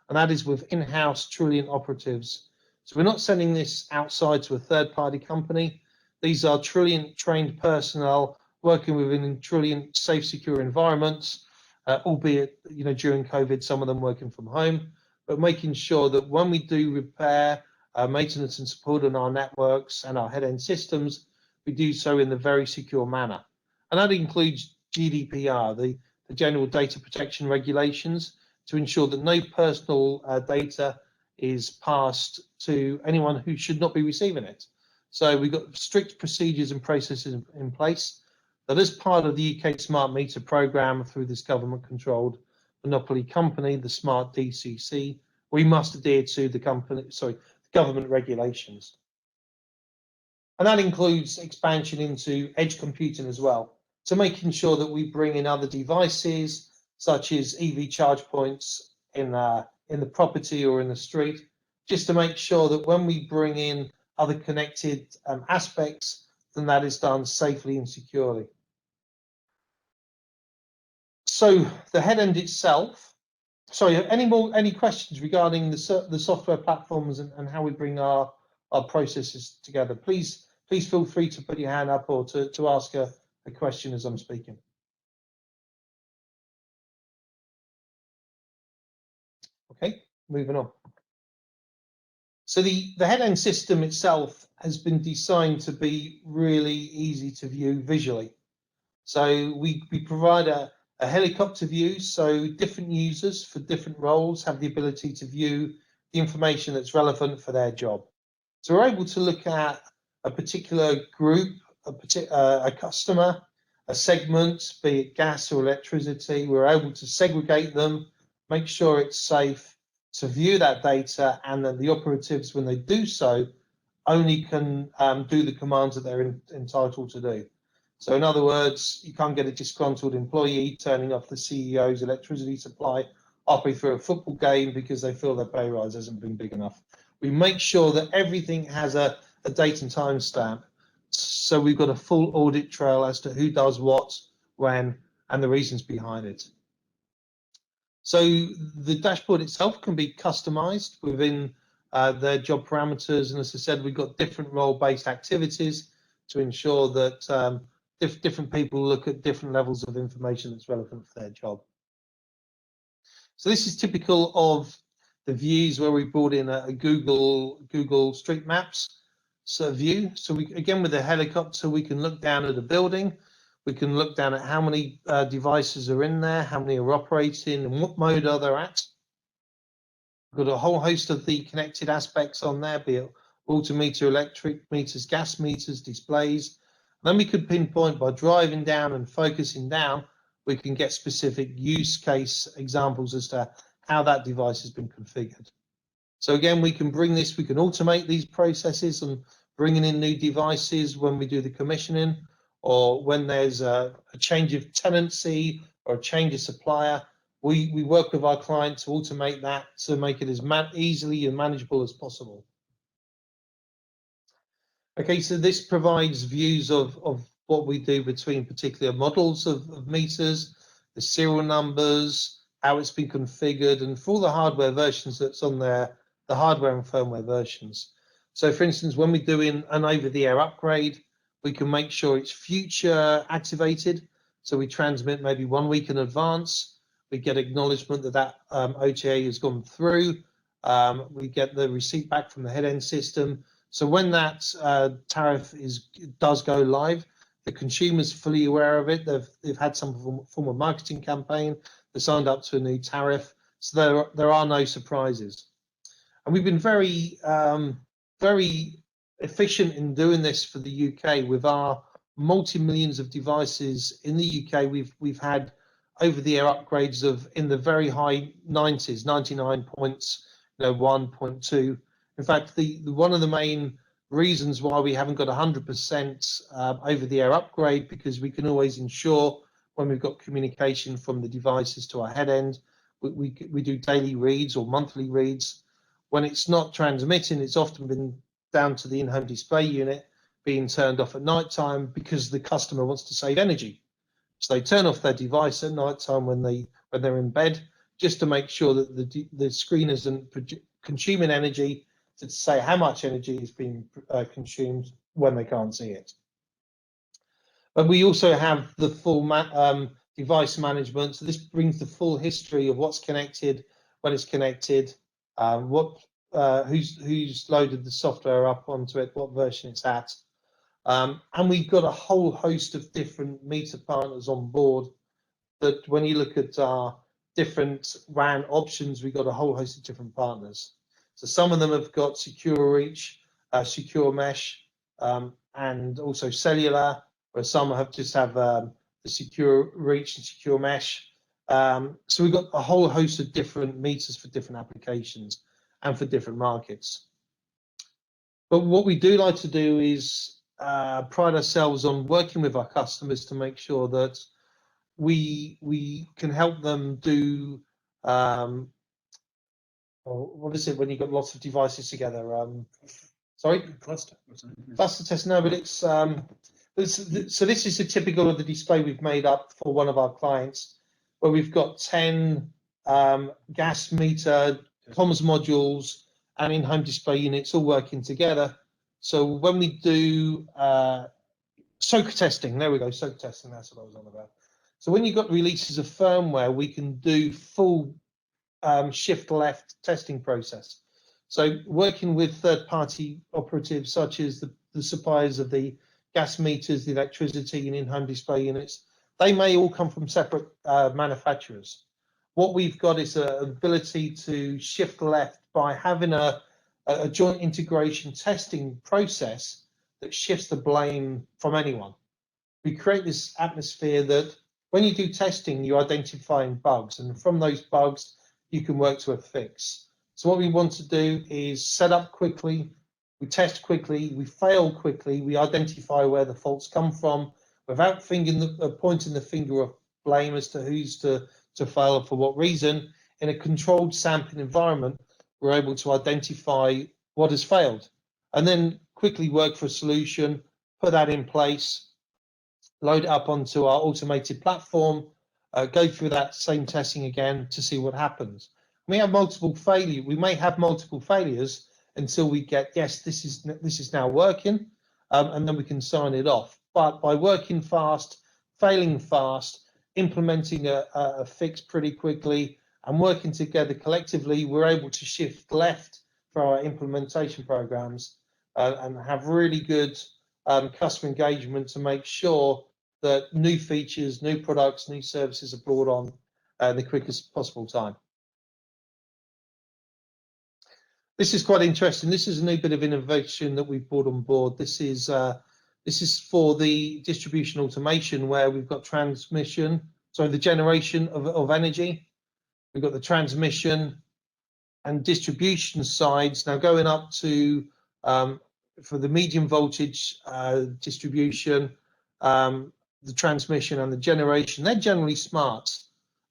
and that is with in-house Trilliant operatives. So we're not sending this outside to a third-party company. These are Trilliant trained personnel working within Trilliant safe, secure environments, albeit during COVID, some of them working from home, but making sure that when we do repair, maintenance and support on our networks and our head-end systems, we do so in a very secure manner. And that includes GDPR, the General Data Protection Regulations, to ensure that no personal data is passed to anyone who should not be receiving it. So we've got strict procedures and processes in place that, as part of the UK Smart Meter programme through this government-controlled monopoly company, the Smart DCC, we must adhere to the government regulations. And that includes expansion into edge computing as well. So making sure that we bring in other devices, such as EV charge points in the property or in the street, just to make sure that when we bring in other connected aspects, then that is done safely and securely. So the head end itself, sorry, any questions regarding the software platforms and how we bring our processes together? Please feel free to put your hand up or to ask a question as I'm speaking. Okay, moving on. So the head end system itself has been designed to be really easy to view visually. So we provide a helicopter view, so different users for different roles have the ability to view the information that's relevant for their job. So we're able to look at a particular group, a customer, a segment, be it gas or electricity. We're able to segregate them, make sure it's safe to view that data, and that the operatives, when they do so, only can do the commands that they're entitled to do. So in other words, you can't get a disgruntled employee turning off the CEO's electricity supply halfway through a football game because they feel their pay rise hasn't been big enough. We make sure that everything has a date and time stamp. So we've got a full audit trail as to who does what, when, and the reasons behind it. So the dashboard itself can be customized within their job parameters. And as I said, we've got different role-based activities to ensure that different people look at different levels of information that's relevant for their job. So this is typical of the views where we brought in a Google Street Maps view. So we, again, with the helicopter, we can look down at a building. We can look down at how many devices are in there, how many are operating, and what mode are they at. We've got a whole host of the connected aspects on there, be it water meter, electric meters, gas meters, displays. Then we could pinpoint by driving down and focusing down, we can get specific use case examples as to how that device has been configured. So again, we can bring this, we can automate these processes and bringing in new devices when we do the commissioning, or when there's a change of tenancy or a change of supplier. We work with our client to automate that to make it as easily and manageable as possible. Okay, so this provides views of what we do between particular models of meters, the serial numbers, how it's been configured, and for all the hardware versions that's on there, the hardware and firmware versions. So for instance, when we're doing an over-the-air upgrade, we can make sure it's future activated. So we transmit maybe 1 week in advance. We get acknowledgement that that OTA has gone through. We get the receipt back from the head end system. So when that tariff does go live, the consumer's fully aware of it. They've had some form of marketing campaign. They signed up to a new tariff. So there are no surprises. And we've been very, very efficient in doing this for the UK with our multi-millions of devices in the UK. We've had over-the-air upgrades of in the very high 90s, 99.1.2. In fact, one of the main reasons why we haven't got 100% over-the-air upgrade, because we can always ensure when we've got communication from the devices to our head end, we do daily reads or monthly reads. When it's not transmitting, it's often been down to the in-home display unit being turned off at night time because the customer wants to save energy. So they turn off their device at night time when they're in bed, just to make sure that the screen isn't consuming energy, to say how much energy is being consumed when they can't see it. But we also have the full device management. So this brings the full history of what's connected, when it's connected, who's loaded the software up onto it, what version it's at. And we've got a whole host of different meter partners on board that when you look at our different WAN options, we've got a whole host of different partners. So some of them have got secure reach, secure mesh, and also cellular, where some have the secure reach and secure mesh. So we've got a whole host of different meters for different applications and for different markets. But what we do like to do is pride ourselves on working with our customers to make sure that we can help them do what is it when you've got lots of devices together? Sorry? Cluster. Cluster test, no, but it's so this is a typical of the display we've made up for one of our clients, where we've got 10 gas meter, comms modules, and in-home display units all working together. So when we do soak testing, there we go, soak testing, that's what I was on about. So when you've got releases of firmware, we can do full shift left testing process. So working with third-party operatives such as the suppliers of the gas meters, the electricity and in-home display units, they may all come from separate manufacturers. What we've got is an ability to shift left by having a joint integration testing process that shifts the blame from anyone. We create this atmosphere that when you do testing, you're identifying bugs, and from those bugs, you can work to a fix. So what we want to do is set up quickly, we test quickly, we fail quickly, we identify where the faults come from without pointing the finger of blame as to who's to fail and for what reason. In a controlled sampling environment, we're able to identify what has failed and then quickly work for a solution, put that in place, load it up onto our automated platform, go through that same testing again to see what happens. We have multiple failures. We may have multiple failures until we get, yes, this is now working, and then we can sign it off. But by working fast, failing fast, implementing a fix pretty quickly, and working together collectively, we're able to shift left for our implementation programs and have really good customer engagement to make sure that new features, new products, new services are brought on in the quickest possible time. This is quite interesting. This is a new bit of innovation that we've brought on board. This is for the distribution automation where we've got the generation of energy. We've got the transmission and distribution sides now going up to for the medium voltage distribution, the transmission and the generation. They're generally smart,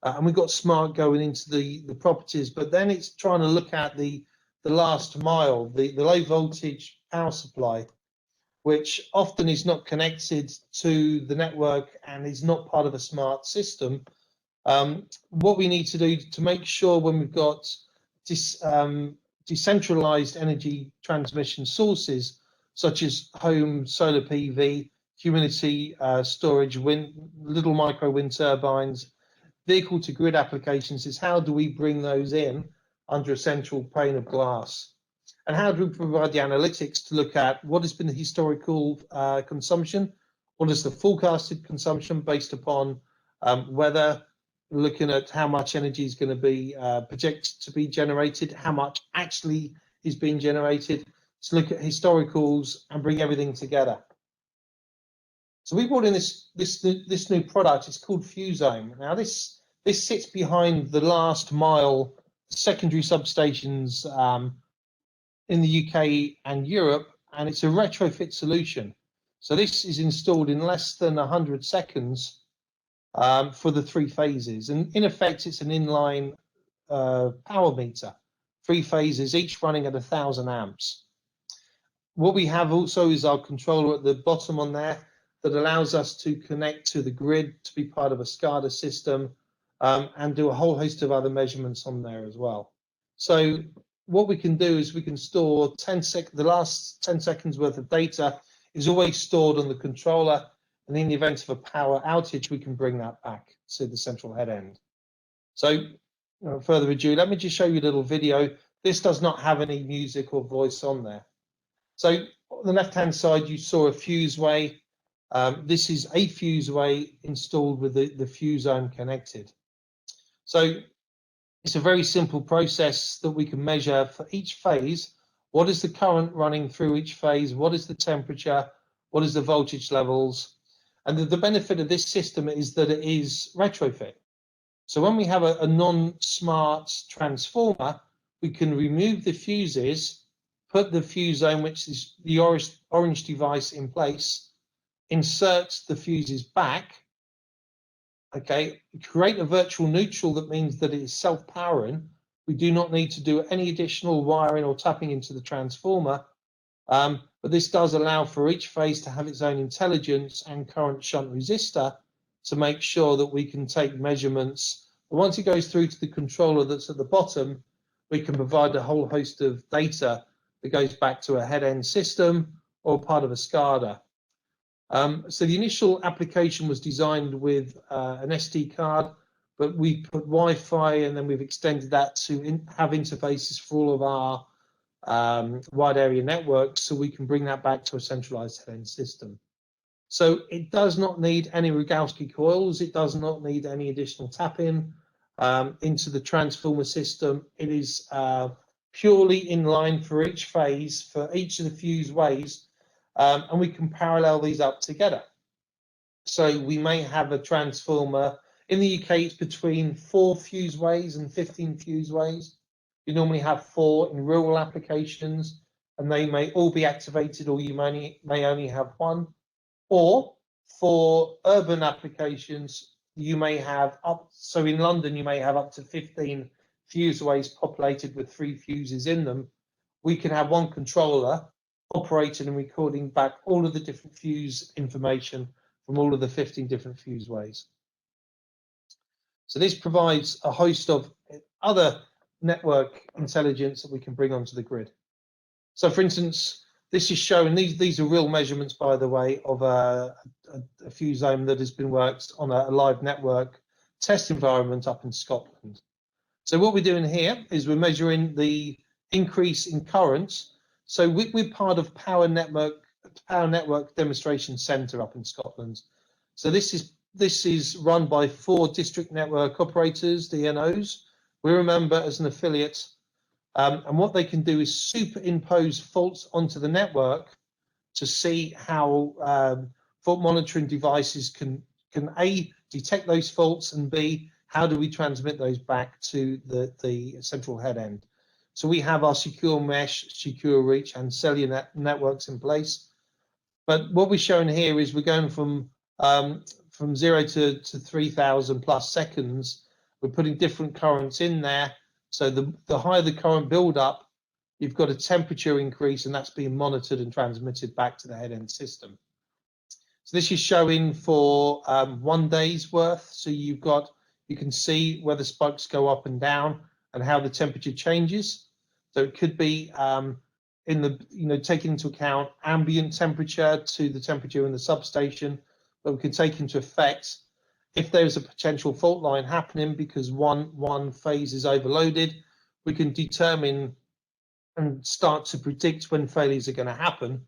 and we've got smart going into the properties, but then it's trying to look at the last mile, the low voltage power supply, which often is not connected to the network and is not part of a smart system. What we need to do to make sure when we've got decentralized energy transmission sources, such as home solar PV, community storage, little micro wind turbines, vehicle to grid applications, is how do we bring those in under a central pane of glass? And how do we provide the analytics to look at what has been the historical consumption, what is the forecasted consumption based upon weather, looking at how much energy is going to be projected to be generated, how much actually is being generated, to look at historicals and bring everything together. So we brought in this new product. It's called Fusome. Now this sits behind the last mile secondary substations in the UK and Europe, and it's a retrofit solution. So this is installed in less than 100 seconds for the 3 phases. And in effect, it's an inline power meter, 3 phases, each running at 1,000 amps. What we have also is our controller at the bottom on there that allows us to connect to the grid to be part of a SCADA system and do a whole host of other measurements on there as well. So what we can do is we can store the last 10 seconds worth of data is always stored on the controller, and in the event of a power outage, we can bring that back to the central head end. So without further ado, let me just show you a little video. This does not have any music or voice on there. So on the left-hand side, you saw a fuseway. This is a fuseway installed with the Fusome connected. So it's a very simple process that we can measure for each phase. What is the current running through each phase? What is the temperature? What is the voltage levels? And the benefit of this system is that it is retrofit. So when we have a non-smart transformer, we can remove the fuses, put the Fusome, which is the orange device, in place, insert the fuses back, okay, create a virtual neutral that means that it is self-powering. We do not need to do any additional wiring or tapping into the transformer, but this does allow for each phase to have its own intelligence and current shunt resistor to make sure that we can take measurements. And once it goes through to the controller that's at the bottom, we can provide a whole host of data that goes back to a head-end system or part of a SCADA. So the initial application was designed with an SD card, but we put Wi-Fi and then we've extended that to have interfaces for all of our wide area networks, so we can bring that back to a centralized head-end system. So it does not need any Rogowski coils. It does not need any additional tap-in into the transformer system. It is purely in line for each phase, for each of the fuse ways, and we can parallel these up together. So we may have a transformer. In the UK, it's between 4 fuse ways and 15 fuse ways. You normally have 4 in rural applications, and they may all be activated, or you may only have 1. Or for urban applications, you may have so in London, you may have up to 15 fuse ways populated with 3 fuses in them. We can have 1 controller operating and recording back all of the different fuse information from all of the 15 different fuse ways. So this provides a host of other network intelligence that we can bring onto the grid. So for instance, this is showing, these are real measurements, by the way, of a fuse zone that has been worked on a live network test environment up in Scotland. So what we're doing here is we're measuring the increase in current. So we're part of Power Network Demonstration Centre up in Scotland. So this is run by 4 district network operators, DNOs. We're a member as an affiliate. And what they can do is superimpose faults onto the network to see how fault monitoring devices can A, detect those faults, and B, how do we transmit those back to the central head end. So we have our secure mesh, secure reach, and cellular networks in place. But what we're showing here is we're going from 0 to 3,000 plus seconds. We're putting different currents in there. So the higher the current build-up, you've got a temperature increase, and that's being monitored and transmitted back to the head-end system. So this is showing for 1 day's worth. So you can see where the spikes go up and down and how the temperature changes. So it could be taking into account ambient temperature to the temperature in the substation, but we can take into effect if there's a potential fault line happening because one phase is overloaded. We can determine and start to predict when failures are going to happen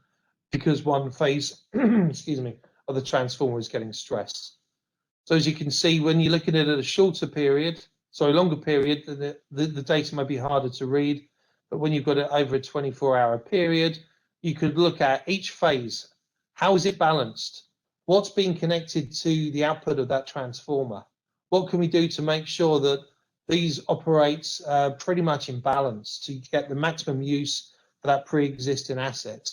because one phase, excuse me, of the transformer is getting stressed. So as you can see, when you're looking at it at a shorter period, longer period, the data may be harder to read. But when you've got it over a 24-hour period, you could look at each phase. How is it balanced? What's being connected to the output of that transformer? What can we do to make sure that these operate pretty much in balance to get the maximum use for that pre-existing asset?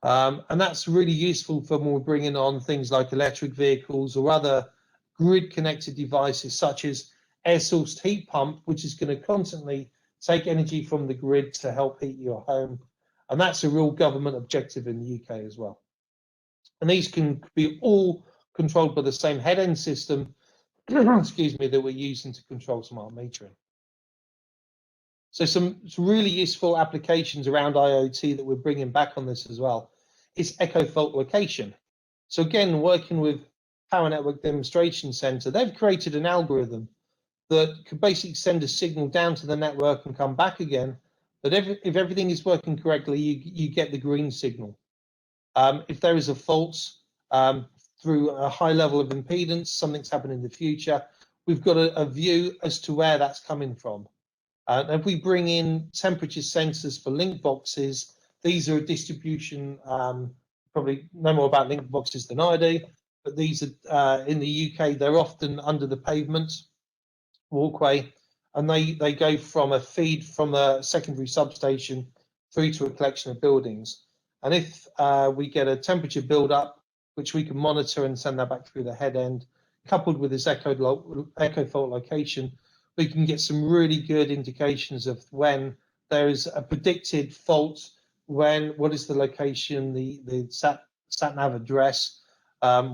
And that's really useful for when we're bringing on things like electric vehicles or other grid-connected devices such as air-sourced heat pump, which is going to constantly take energy from the grid to help heat your home. And that's a real government objective in the UK as well. And these can be all controlled by the same head-end system, excuse me, that we're using to control smart metering. So some really useful applications around IoT that we're bringing back on this as well is echo fault location. So again, working with Power Network Demonstration Centre, they've created an algorithm that could basically send a signal down to the network and come back again. But if everything is working correctly, you get the green signal. If there is a fault through a high level of impedance, something's happened in the future, we've got a view as to where that's coming from. And if we bring in temperature sensors for link boxes, these are a distribution, probably know more about link boxes than I do, but these are in the UK, they're often under the pavement walkway, and they go from a feed from a secondary substation through to a collection of buildings. And if we get a temperature build up, which we can monitor and send that back through the head end, coupled with this echo fault location, we can get some really good indications of when there is a predicted fault, what is the location, the sat nav address,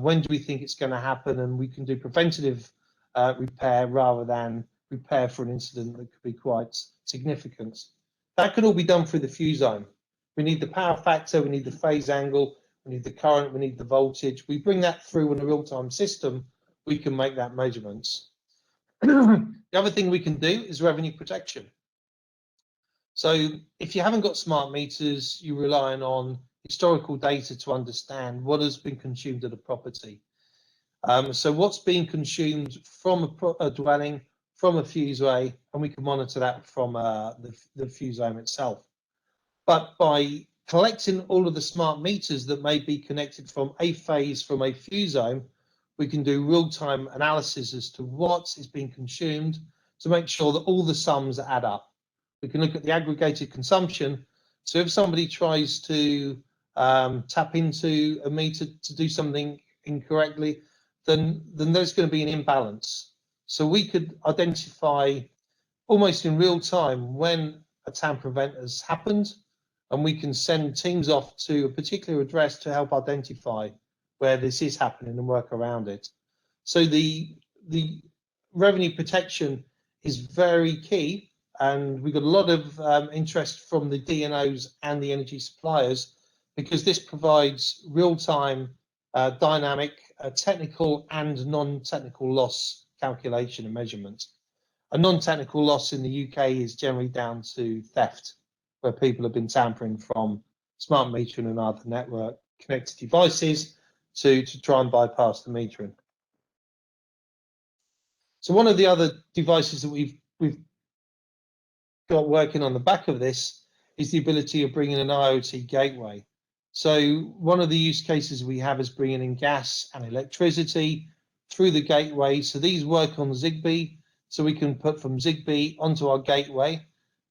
when do we think it's going to happen, and we can do preventative repair rather than repair for an incident that could be quite significant. That can all be done through the fuse zone. We need the power factor, we need the phase angle, we need the current, we need the voltage. We bring that through in a real-time system, we can make that measurements. The other thing we can do is revenue protection. So if you haven't got smart meters, you're relying on historical data to understand what has been consumed at a property. So what's being consumed from a dwelling, from a fuse array, and we can monitor that from the fuse home itself. But by collecting all of the smart meters that may be connected from a phase from a fuse home, we can do real-time analysis as to what is being consumed to make sure that all the sums add up. We can look at the aggregated consumption. So if somebody tries to tap into a meter to do something incorrectly, then there's going to be an imbalance. So we could identify almost in real time when a tamper event has happened, and we can send teams off to a particular address to help identify where this is happening and work around it. So the revenue protection is very key, and we've got a lot of interest from the DNOs and the energy suppliers, because this provides real-time, dynamic, technical and non-technical loss calculation and measurement. A non-technical loss in the UK is generally down to theft, where people have been tampering from smart metering and other network connected devices to try and bypass the metering. So one of the other devices that we've got working on the back of this is the ability of bringing an IoT gateway. So one of the use cases we have is bringing in gas and electricity through the gateway. So these work on Zigbee, so we can put from Zigbee onto our gateway.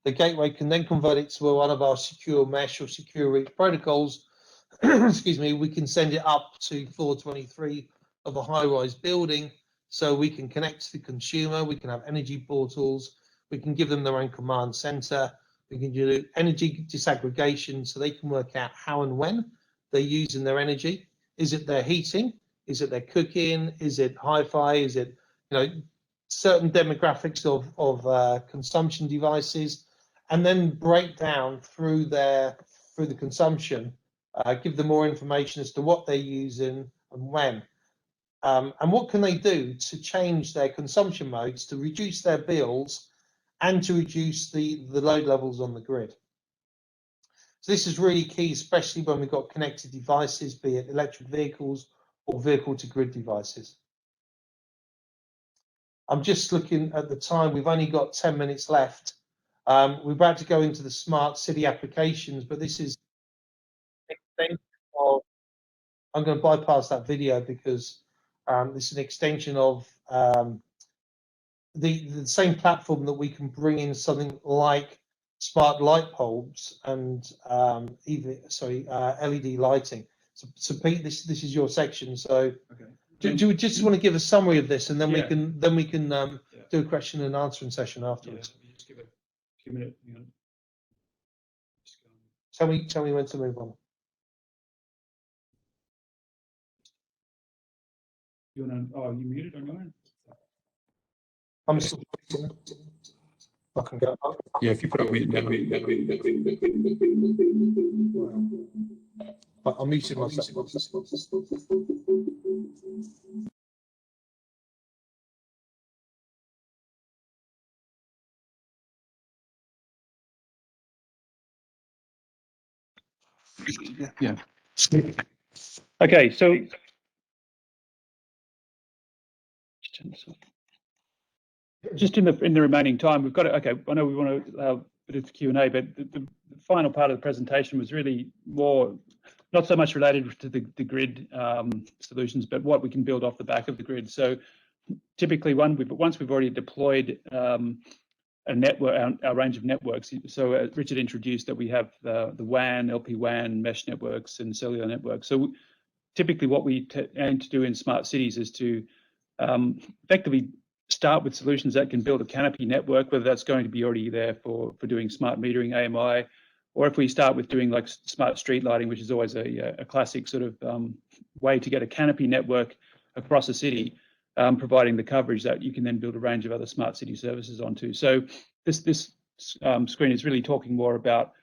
The gateway can then convert it to one of our secure mesh or secure reach protocols. Excuse me, we can send it up to floor 23 of a high-rise building, so we can connect to the consumer, we can have energy portals, we can give them their own command center, we can do energy disaggregation so they can work out how and when they're using their energy. Is it their heating? Is it their cooking? Is it hi-fi? Is it, certain demographics of consumption devices? And then break down through the consumption, give them more information as to what they're using and when. And what can they do to change their consumption modes to reduce their bills and to reduce the load levels on the grid. So this is really key, especially when we've got connected devices, be it electric vehicles or vehicle to grid devices. I'm just looking at the time, we've only got 10 minutes left. We're about to go into the smart city applications, but this is an extension of, I'm going to bypass that video because this is an extension of the same platform that we can bring in something like smart light bulbs and LED lighting. So Pete, this is your section. So Okay. do you just want to give a summary of this, and then Yeah. we can do a question and answering session afterwards. Yeah, just give it a few minutes. Hang on. Just go on. Tell me when to move on. You want to? Oh, you muted on your own? I'm still. I can go. Yeah, if you put up with I'm muting myself. Yeah. Okay, so just in the remaining time, we've got to, okay, I know we want to allow a bit of Q&A, but the final part of the presentation was really more, not so much related to the grid solutions, but what we can build off the back of the grid. So typically once we've already deployed a network, our range of networks. So Richard introduced that we have the WAN, LP-WAN, mesh networks, and cellular networks. So typically what we aim to do in smart cities is to effectively start with solutions that can build a canopy network, whether that's going to be already there for doing smart metering, AMI, or if we start with doing like smart street lighting, which is always a classic sort of way to get a canopy network across a city, providing the coverage that you can then build a range of other smart city services onto. So this screen is really talking more about,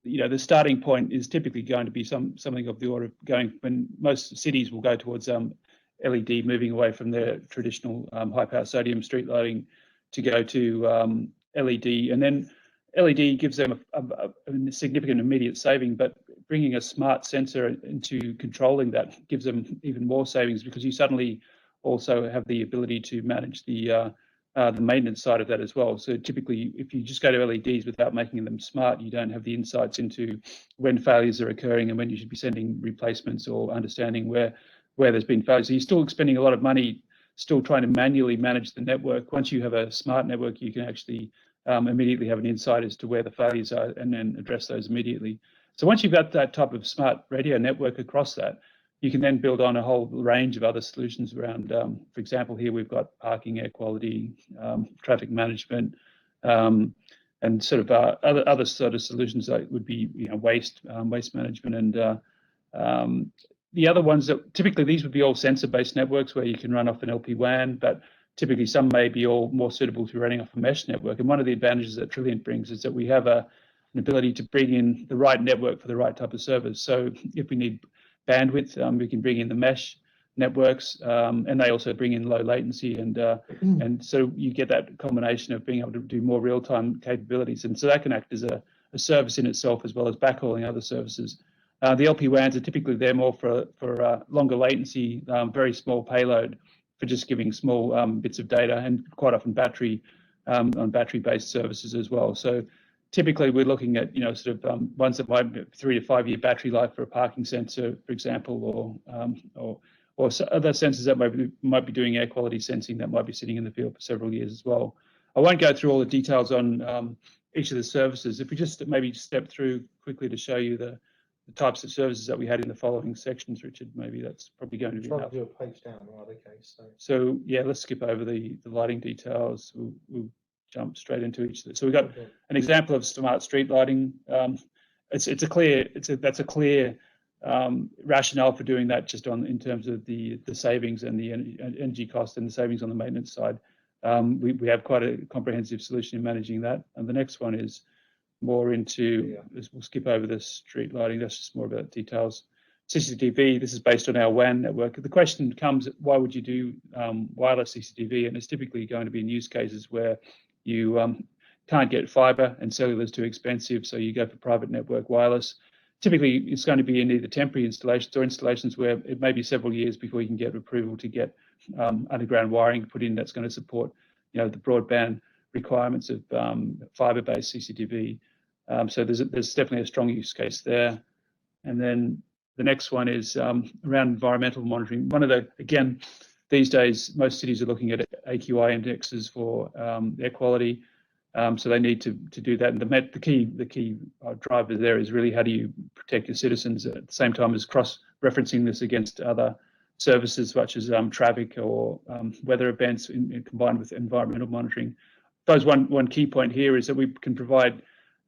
the starting point is typically going to be something of the order of going, when most cities will go towards LED, moving away from their traditional high power sodium street lighting to go to LED, and then LED gives them a significant immediate saving, but bringing a smart sensor into controlling that gives them even more savings, because you suddenly also have the ability to manage the maintenance side of that as well. So typically, if you just go to LEDs without making them smart, you don't have the insights into when failures are occurring and when you should be sending replacements, or understanding where there's been failures. So you're still spending a lot of money still trying to manually manage the network. Once you have a smart network, you can actually immediately have an insight as to where the failures are and then address those immediately. So once you've got that type of smart radio network across that, you can then build on a whole range of other solutions around, for example, here we've got parking, air quality, traffic management, and sort of other sort of solutions that would be, waste management. And the other ones that typically these would be all sensor-based networks where you can run off an LPWAN, but typically some may be all more suitable to running off a mesh network. And one of the advantages that Trilliant brings is that we have an ability to bring in the right network for the right type of service. So if we need bandwidth, we can bring in the mesh networks, and they also bring in low latency, and so you get that combination of being able to do more real-time capabilities, and so that can act as a service in itself, as well as backhauling other services. The LPWANs are typically there more for longer latency, very small payload, for just giving small bits of data, and quite often battery on battery-based services as well. So typically we're looking at sort of ones that might be 3 to 5 year battery life for a parking sensor, for example, or other sensors that might be doing air quality sensing that might be sitting in the field for several years as well. I won't go through all the details on each of the services. If we just maybe step through quickly to show you the types of services that we had in the following sections, Richard, maybe that's probably going to be enough. Do a page down, right? Okay, so yeah, let's skip over the lighting details. We'll jump straight into each of them. So we've got an example of smart street lighting. That's a clear rationale for doing that, just in terms of the savings and the energy cost and the savings on the maintenance side. We have quite a comprehensive solution in managing that. And the next one is more into, we'll skip over the street lighting, that's just more about details. CCTV, this is based on our WAN network. The question comes, why would you do wireless CCTV? And it's typically going to be in use cases where you can't get fiber and cellular is too expensive, so you go for private network wireless. Typically, it's going to be in either temporary installations or installations where it may be several years before you can get approval to get underground wiring put in that's going to support, the broadband requirements of fiber-based CCTV. So there's definitely a strong use case there. And then the next one is around environmental monitoring. Again, these days, most cities are looking at AQI indexes for air quality. So they need to do that. And the key driver there is really how do you protect your citizens at the same time as cross-referencing this against other services such as traffic or weather events combined with environmental monitoring. I suppose one key point here is that we can provide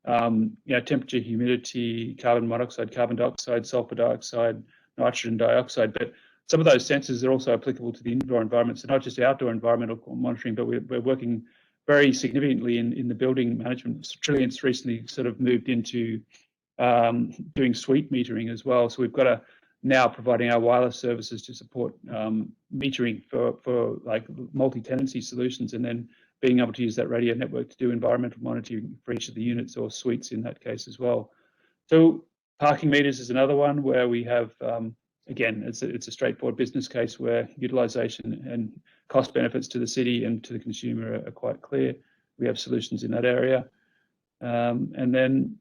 temperature, humidity, carbon monoxide, carbon dioxide, sulfur dioxide, nitrogen dioxide, but some of those sensors are also applicable to the indoor environment. So not just outdoor environmental monitoring, but we're working very significantly in the building management. Trilliant's recently sort of moved into doing suite metering as well. So we've got now providing our wireless services to support metering for like multi-tenancy solutions, and then being able to use that radio network to do environmental monitoring for each of the units or suites in that case as well. So parking meters is another one where we have, again, it's a straightforward business case where utilization and cost benefits to the city and to the consumer are quite clear. We have solutions in that area. And then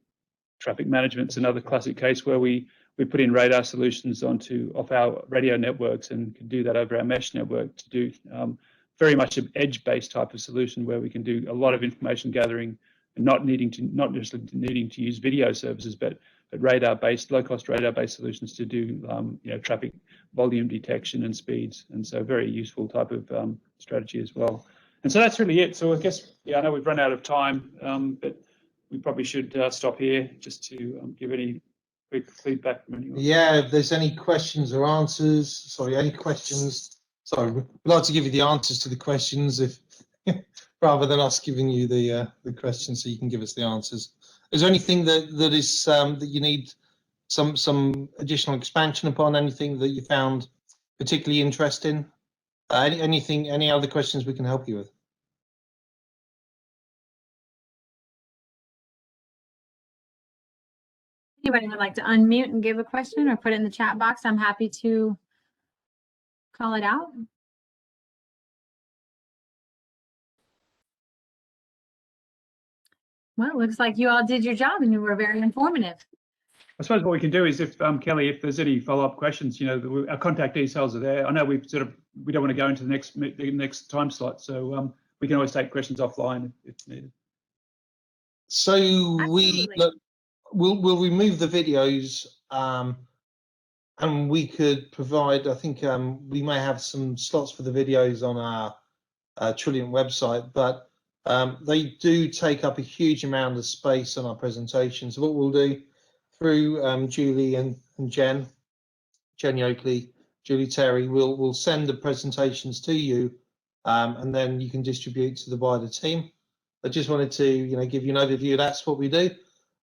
traffic management is another classic case where we put in radar solutions off our radio networks and can do that over our mesh network to do very much an edge-based type of solution where we can do a lot of information gathering and not just needing to use video services, but radar-based, low-cost radar-based solutions to do traffic volume detection and speeds, and so very useful type of strategy as well. And so that's really it. So I guess I know we've run out of time, but we probably should stop here just to give any quick feedback from anyone. Yeah, if there's any questions or answers, we'd like to give you the answers to the questions if rather than us giving you the questions, so you can give us the answers. Is there anything that is that you need some additional expansion upon? Anything that you found particularly interesting? Any other questions we can help you with? Anybody would like to unmute and give a question or put it in the chat box? I'm happy to call it out. Well, it looks like you all did your job and you were very informative. I suppose what we can do is if Kelly, if there's any follow-up questions, you know, our contact details are there. I know we don't want to go into the next time slot, so we can always take questions offline if needed. So we'll remove the videos, and we could provide, I think we may have some slots for the videos on our Trilliant website, but they do take up a huge amount of space on our presentation. So what we'll do through Julie and Jen Oakley, Julie Terry, we'll send the presentations to you, and then you can distribute to the wider team. I just wanted to, give you an overview. That's what we do.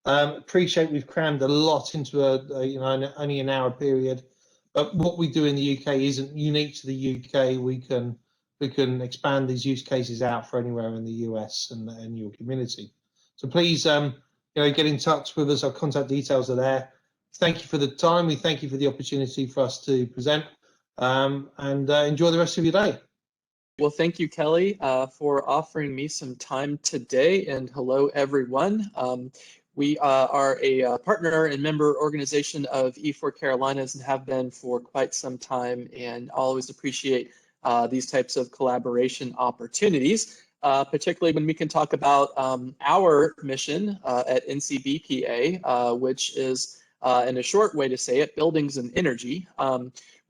Appreciate we've crammed a lot into only an hour period, but what we do in the UK isn't unique to the UK. We can expand these use cases out for anywhere in the US and your community. So please, get in touch with us. Our contact details are there. Thank you for the time. We thank you for the opportunity for us to present, and enjoy the rest of your day. Well, thank you, Kelly, for offering me some time today, and hello, everyone. We are a partner and member organization of E4 Carolinas and have been for quite some time, and always appreciate these types of collaboration opportunities, particularly when we can talk about our mission at NCBPA, which is, in a short way to say it, buildings and energy.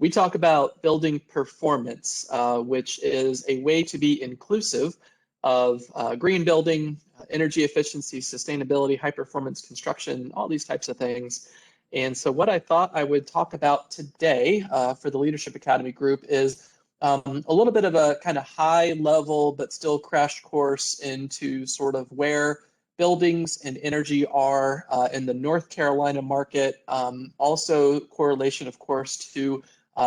We talk about building performance, which is a way to be inclusive of green building, energy efficiency, sustainability, high performance construction, all these types of things. And so what I thought I would talk about today for the Leadership Academy group is a little bit of a kind of high level, but still crash course into sort of where buildings and energy are in the North Carolina market. Also correlation, of course, to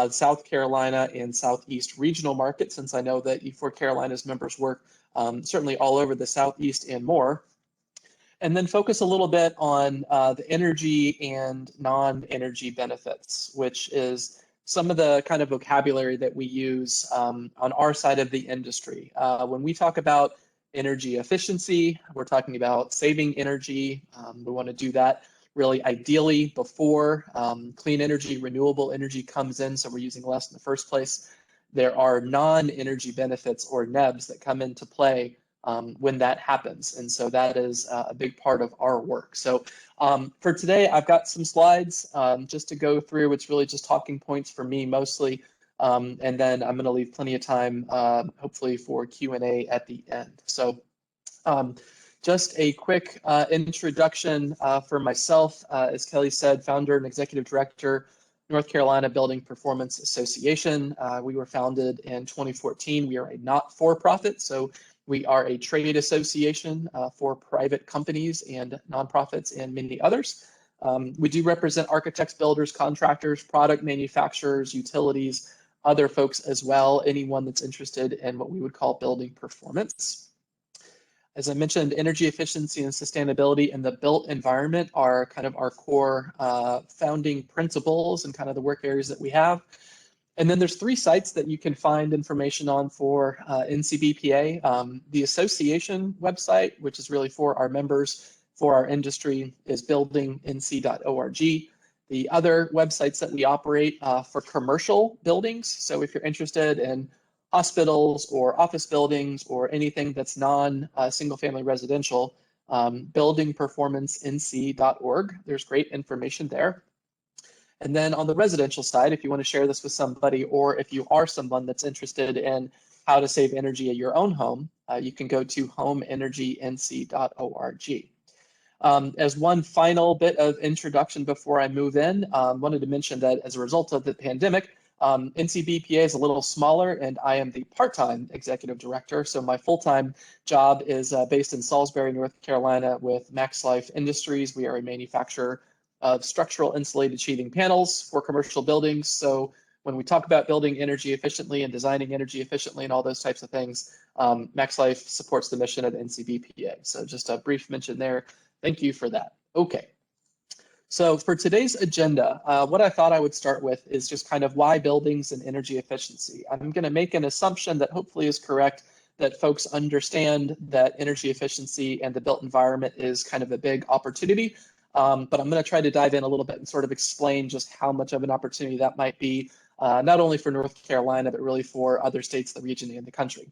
South Carolina and Southeast regional markets, since I know that E4 Carolinas members work certainly all over the Southeast and more. And then focus a little bit on the energy and non-energy benefits, which is some of the kind of vocabulary that we use on our side of the industry. When we talk about energy efficiency, we're talking about saving energy. We want to do that really ideally before clean energy, renewable energy comes in, so we're using less in the first place. There are non-energy benefits, or NEBs, that come into play when that happens, and so that is a big part of our work. So for today, I've got some slides just to go through. It's really just talking points for me mostly, and then I'm going to leave plenty of time, hopefully, for Q&A at the end. So just a quick introduction for myself. As Kelly said, founder and executive director, North Carolina Building Performance Association. We were founded in 2014. We are a not-for-profit, so we are a trade association for private companies and nonprofits and many others. We do represent architects, builders, contractors, product manufacturers, utilities, other folks as well, anyone that's interested in what we would call building performance. As I mentioned, energy efficiency and sustainability in the built environment are kind of our core founding principles and kind of the work areas that we have. And then there's 3 sites that you can find information on for NCBPA. The association website, which is really for our members, for our industry, is buildingnc.org. The other websites that we operate for commercial buildings, so if you're interested in hospitals or office buildings or anything that's non-single family residential, buildingperformancenc.org. There's great information there. And then on the residential side, if you want to share this with somebody, or if you are someone that's interested in how to save energy at your own home, you can go to homeenergync.org. As one final bit of introduction before I move in, wanted to mention that as a result of the pandemic, NCBPA is a little smaller, and I am the part-time executive director. So my full-time job is based in Salisbury, North Carolina with MaxLife Industries. We are a manufacturer of structural insulated sheathing panels for commercial buildings. So when we talk about building energy efficiently and designing energy efficiently and all those types of things, MaxLife supports the mission at NCBPA. So just a brief mention there. Thank you for that. Okay. So for today's agenda, what I thought I would start with is just kind of why buildings and energy efficiency. I'm going to make an assumption that hopefully is correct, that folks understand that energy efficiency and the built environment is kind of a big opportunity. But I'm going to try to dive in a little bit and sort of explain just how much of an opportunity that might be, not only for North Carolina, but really for other states, the region, and the country.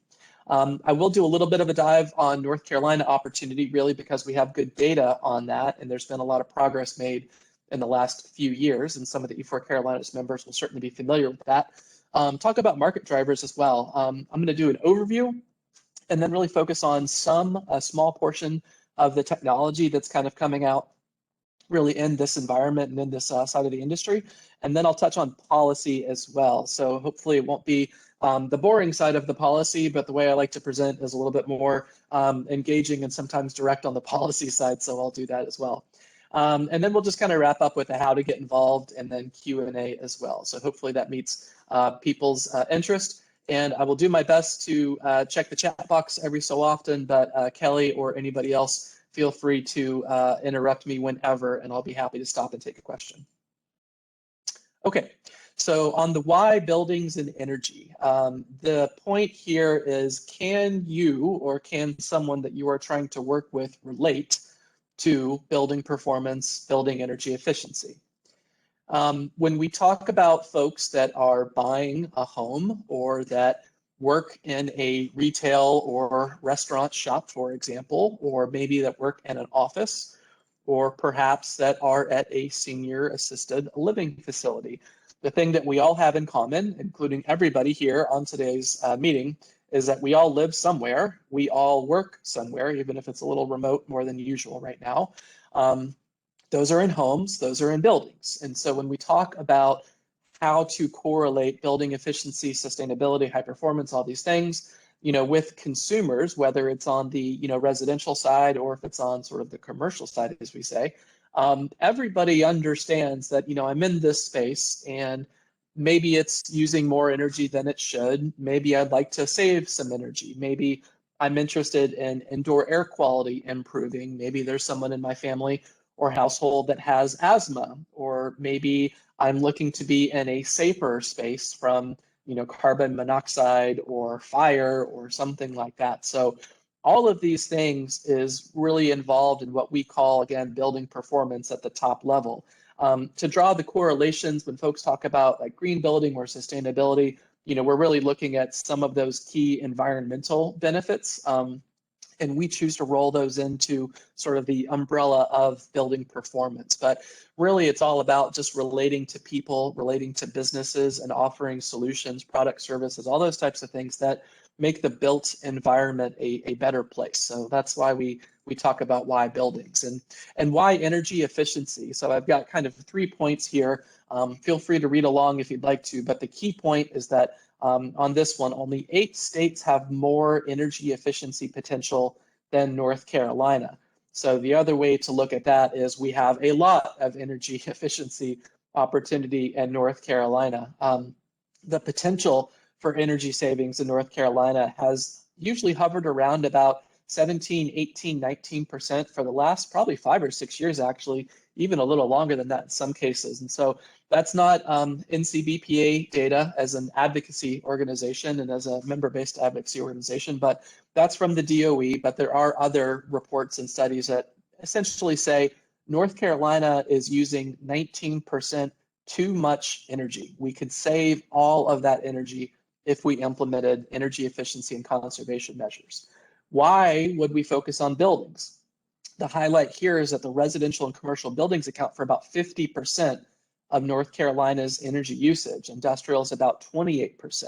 I will do a little bit of a dive on North Carolina opportunity, really because we have good data on that, and there's been a lot of progress made in the last few years, and some of the E4 Carolinas members will certainly be familiar with that. Talk about market drivers as well. I'm going to do an overview and then really focus on a small portion of the technology that's kind of coming out really in this environment and in this side of the industry. And then I'll touch on policy as well. So hopefully it won't be the boring side of the policy, but the way I like to present is a little bit more engaging and sometimes direct on the policy side. So I'll do that as well. And then we'll just kind of wrap up with a how to get involved and then Q&A as well. So hopefully that meets people's interest. And I will do my best to check the chat box every so often, but Kelly or anybody else, feel free to interrupt me whenever, and I'll be happy to stop and take a question. Okay, so on the why buildings and energy, the point here is, can you or can someone that you are trying to work with relate to building performance, building energy efficiency? When we talk about folks that are buying a home or that work in a retail or restaurant shop, for example, or maybe that work in an office, or perhaps that are at a senior assisted living facility, the thing that we all have in common, including everybody here on today's meeting, is that we all live somewhere, we all work somewhere, even if it's a little remote more than usual right now. Those are in homes, those are in buildings. And so when we talk about how to correlate building efficiency, sustainability, high performance, all these things, with consumers, whether it's on the, residential side or if it's on sort of the commercial side, as we say, everybody understands that, I'm in this space and maybe it's using more energy than it should. Maybe I'd like to save some energy. Maybe I'm interested in indoor air quality improving. Maybe there's someone in my family or household that has asthma, or maybe I'm looking to be in a safer space from, carbon monoxide or fire or something like that. So all of these things is really involved in what we call, again, building performance at the top level. To draw the correlations when folks talk about like green building or sustainability, we're really looking at some of those key environmental benefits. And we choose to roll those into sort of the umbrella of building performance. But really, it's all about just relating to people, relating to businesses, and offering solutions, product services, all those types of things that make the built environment a better place. So that's why we talk about why buildings and why energy efficiency. So I've got kind of 3 points here. Feel free to read along if you'd like to, but the key point is that on this one, only 8 states have more energy efficiency potential than North Carolina. So the other way to look at that is we have a lot of energy efficiency opportunity in North Carolina. The potential for energy savings in North Carolina has usually hovered around about 17, 18, 19% for the last probably 5 or 6 years, actually, even a little longer than that in some cases. And so that's not NCBPA data as an advocacy organization and as a member-based advocacy organization, but that's from the DOE. But there are other reports and studies that essentially say North Carolina is using 19% too much energy. We could save all of that energy if we implemented energy efficiency and conservation measures. Why would we focus on buildings? The highlight here is that the residential and commercial buildings account for about 50% of North Carolina's energy usage. Industrial is about 28%.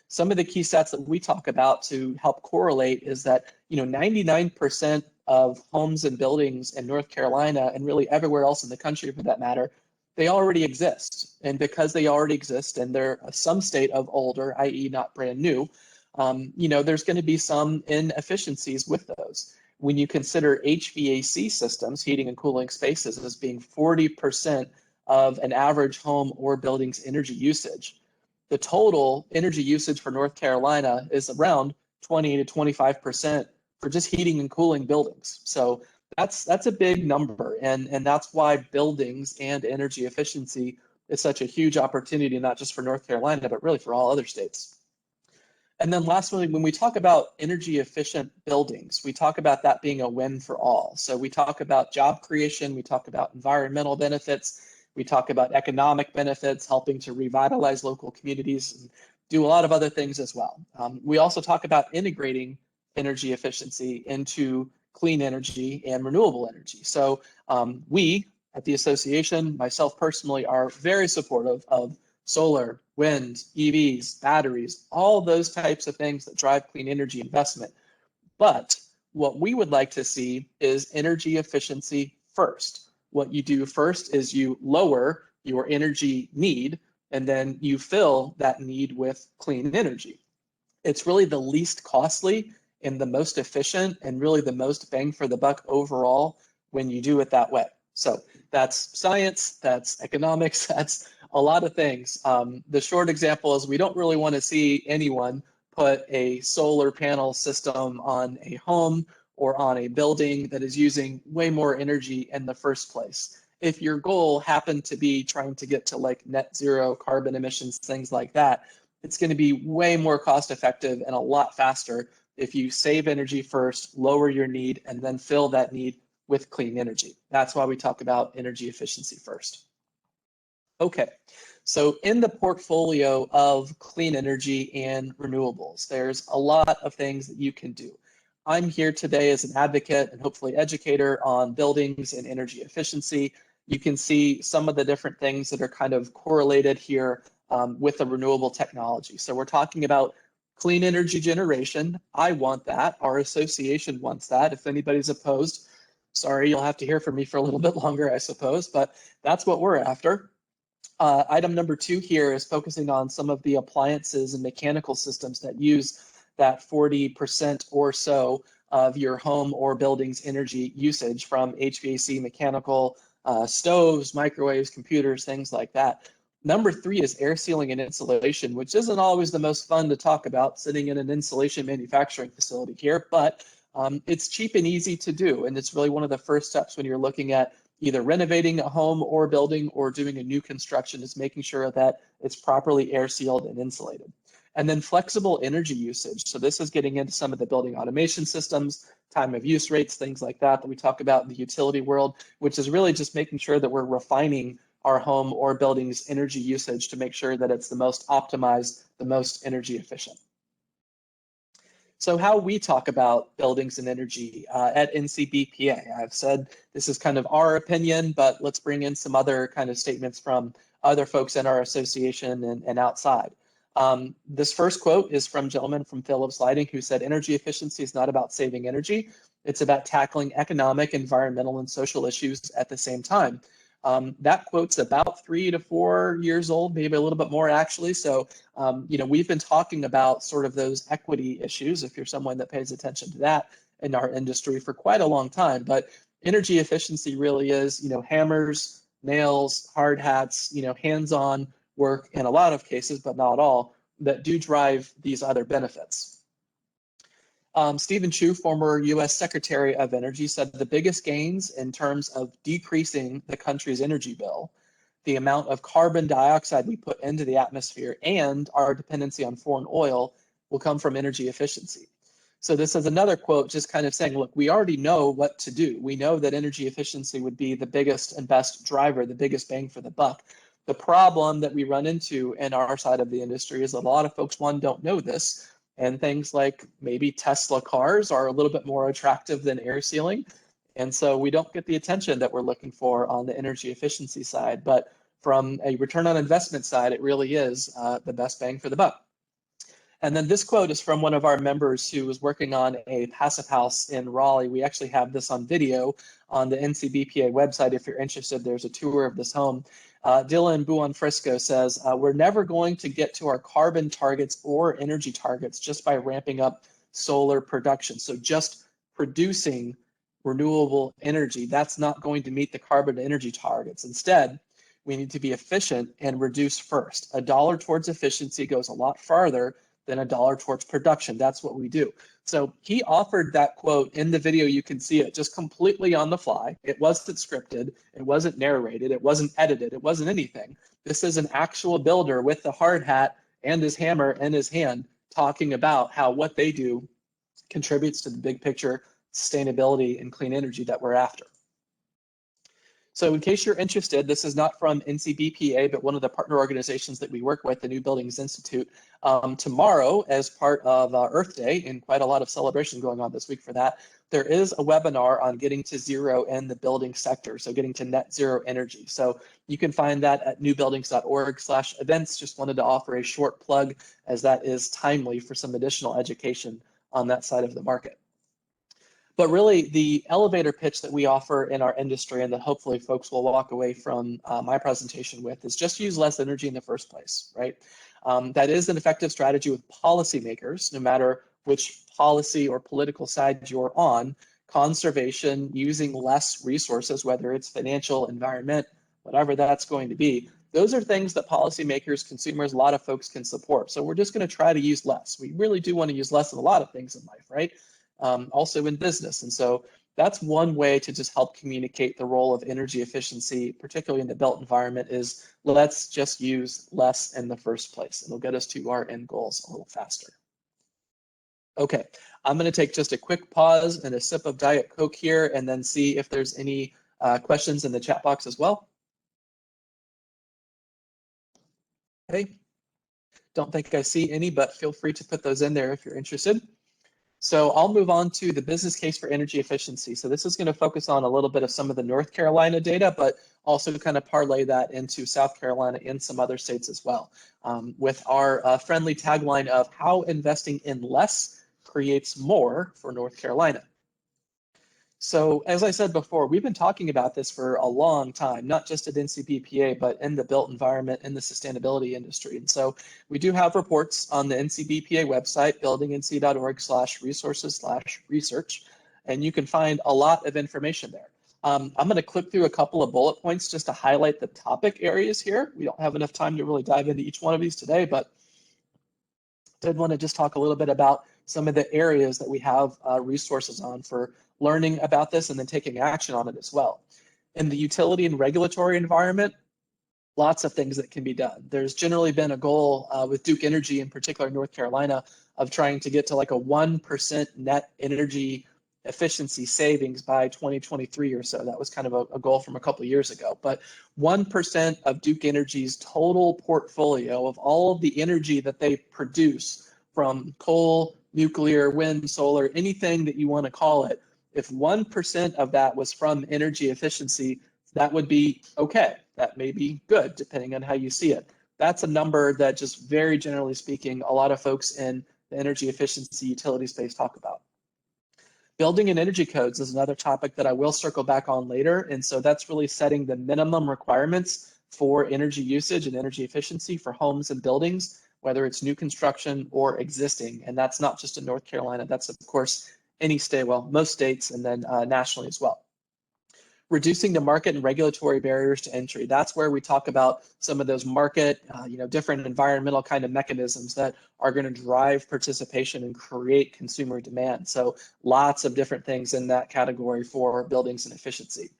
Some of the key stats that we talk about to help correlate is that 99% of homes and buildings in North Carolina, and really everywhere else in the country for that matter, they already exist. And because they already exist and they're some state of older, i.e. not brand new, there's going to be some inefficiencies with those. When you consider HVAC systems, heating and cooling spaces, as being 40% of an average home or building's energy usage, the total energy usage for North Carolina is around 20 to 25% for just heating and cooling buildings. So that's a big number, and that's why buildings and energy efficiency is such a huge opportunity, not just for North Carolina, but really for all other states. And then lastly, when we talk about energy efficient buildings, we talk about that being a win for all. So we talk about job creation, we talk about environmental benefits, we talk about economic benefits, helping to revitalize local communities, and do a lot of other things as well. We also talk about integrating energy efficiency into clean energy and renewable energy. So we at the association, myself personally, are very supportive of solar, wind, EVs, batteries, all those types of things that drive clean energy investment. But what we would like to see is energy efficiency first. What you do first is you lower your energy need, and then you fill that need with clean energy. It's really the least costly and the most efficient and really the most bang for the buck overall when you do it that way. So that's science, that's economics, that's a lot of things. The short example is we don't really want to see anyone put a solar panel system on a home or on a building that is using way more energy in the first place. If your goal happened to be trying to get to like net zero carbon emissions, things like that, it's going to be way more cost effective and a lot faster if you save energy first, lower your need, and then fill that need with clean energy. That's why we talk about energy efficiency first. Okay, so in the portfolio of clean energy and renewables, there's a lot of things that you can do. I'm here today as an advocate and hopefully educator on buildings and energy efficiency. You can see some of the different things that are kind of correlated here with the renewable technology. So we're talking about clean energy generation. I want that. Our association wants that. If anybody's opposed, sorry, you'll have to hear from me for a little bit longer, I suppose, but that's what we're after. Item number 2 here is focusing on some of the appliances and mechanical systems that use that 40% or so of your home or building's energy usage, from HVAC, mechanical, stoves, microwaves, computers, things like that. Number 3 is air sealing and insulation, which isn't always the most fun to talk about sitting in an insulation manufacturing facility here, but it's cheap and easy to do. And it's really one of the first steps when you're looking at either renovating a home or building or doing a new construction, is making sure that it's properly air sealed and insulated. And then flexible energy usage. So this is getting into some of the building automation systems, time of use rates, things like that that we talk about in the utility world, which is really just making sure that we're refining our home or building's energy usage to make sure that it's the most optimized, the most energy efficient. So how we talk about buildings and energy at NCBPA, I've said this is kind of our opinion, but let's bring in some other kind of statements from other folks in our association and outside. This first quote is from a gentleman from Phillips Lighting who said, energy efficiency is not about saving energy. It's about tackling economic, environmental, and social issues at the same time. That quote's about 3 to 4 years old, maybe a little bit more actually. So, we've been talking about sort of those equity issues, if you're someone that pays attention to that in our industry, for quite a long time. But energy efficiency really is, hammers, nails, hard hats, hands-on work in a lot of cases, but not all, that do drive these other benefits. Stephen Chu, former U.S. Secretary of Energy, said the biggest gains in terms of decreasing the country's energy bill, the amount of carbon dioxide we put into the atmosphere, and our dependency on foreign oil will come from energy efficiency. So this is another quote just kind of saying, look, we already know what to do. We know that energy efficiency would be the biggest and best driver, the biggest bang for the buck. The problem that we run into in our side of the industry is a lot of folks, one, don't know this, and things like maybe Tesla cars are a little bit more attractive than air sealing. And so we don't get the attention that we're looking for on the energy efficiency side. But from a return on investment side, it really is the best bang for the buck. And then this quote is from one of our members who was working on a passive house in Raleigh. We actually have this on video on the NCBPA website. If you're interested, there's a tour of this home. Dylan Buonfrisco says, we're never going to get to our carbon targets or energy targets just by ramping up solar production. So just producing renewable energy, that's not going to meet the carbon energy targets. Instead, we need to be efficient and reduce first. $1 towards efficiency goes a lot farther then $1 towards production. That's what we do. So he offered that quote in the video. You can see it just completely on the fly. It wasn't scripted. It wasn't narrated. It wasn't edited. It wasn't anything. This is an actual builder with the hard hat and his hammer in his hand talking about how what they do contributes to the big picture sustainability and clean energy that we're after. So in case you're interested, this is not from NCBPA, but one of the partner organizations that we work with, the New Buildings Institute. Tomorrow, as part of Earth Day, and quite a lot of celebration going on this week for that, there is a webinar on getting to zero in the building sector, so getting to net zero energy. So you can find that at newbuildings.org/events. Just wanted to offer a short plug, as that is timely for some additional education on that side of the market. But really, the elevator pitch that we offer in our industry, and that hopefully folks will walk away from my presentation with, is just use less energy in the first place, right? That is an effective strategy with policymakers, no matter which policy or political side you're on. Conservation, using less resources, whether it's financial, environment, whatever that's going to be, those are things that policymakers, consumers, a lot of folks can support. So we're just going to try to use less. We really do want to use less in a lot of things in life, right? Also in business. And so that's one way to just help communicate the role of energy efficiency, particularly in the built environment, is let's just use less in the first place. It'll get us to our end goals a little faster. Okay, I'm going to take just a quick pause and a sip of Diet Coke here, and then see if there's any questions in the chat box as well. Okay, don't think I see any, but feel free to put those in there if you're interested. So I'll move on to the business case for energy efficiency. So this is going to focus on a little bit of some of the North Carolina data, but also kind of parlay that into South Carolina and some other states as well, with our friendly tagline of how investing in less creates more for North Carolina. So as I said before, we've been talking about this for a long time, not just at NCBPA, but in the built environment, in the sustainability industry. And so we do have reports on the NCBPA website, buildingnc.org/resources/research, and you can find a lot of information there. I'm going to click through a couple of bullet points just to highlight the topic areas here. We don't have enough time to really dive into each one of these today, but did want to just talk a little bit about some of the areas that we have resources on for learning about this and then taking action on it as well. In the utility and regulatory environment, lots of things that can be done. There's generally been a goal with Duke Energy, in particular North Carolina, of trying to get to like a 1% net energy efficiency savings by 2023 or so. That was kind of a goal from a couple of years ago. But 1% of Duke Energy's total portfolio of all of the energy that they produce, from coal, nuclear, wind, solar, anything that you want to call it, if 1% of that was from energy efficiency, that would be okay. That may be good, depending on how you see it. That's a number that, just very generally speaking, a lot of folks in the energy efficiency utility space talk about. Building and energy codes is another topic that I will circle back on later. And so that's really setting the minimum requirements for energy usage and energy efficiency for homes and buildings, whether it's new construction or existing. And that's not just in North Carolina. That's, of course, any state, well, most states, and then nationally as well. Reducing the market and regulatory barriers to entry. That's where we talk about some of those market, different environmental kind of mechanisms that are going to drive participation and create consumer demand. So lots of different things in that category for buildings and efficiency.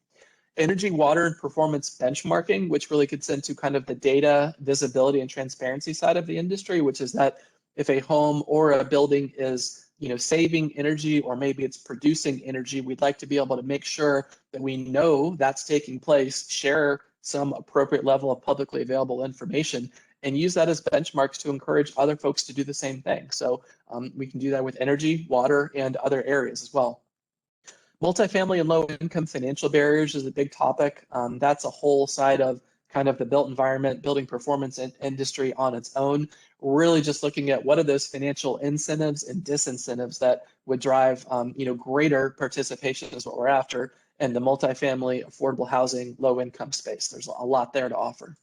Energy, water, and performance benchmarking, which really gets into kind of the data visibility and transparency side of the industry, which is that if a home or a building is saving energy, or maybe it's producing energy, we'd like to be able to make sure that we know that's taking place, share some appropriate level of publicly available information, and use that as benchmarks to encourage other folks to do the same thing. So we can do that with energy, water, and other areas as well. Multifamily and low income financial barriers is a big topic. That's a whole side of kind of the built environment, building performance industry on its own. Really just looking at what are those financial incentives and disincentives that would drive greater participation is what we're after in the multifamily, affordable housing, low income space. There's a lot there to offer.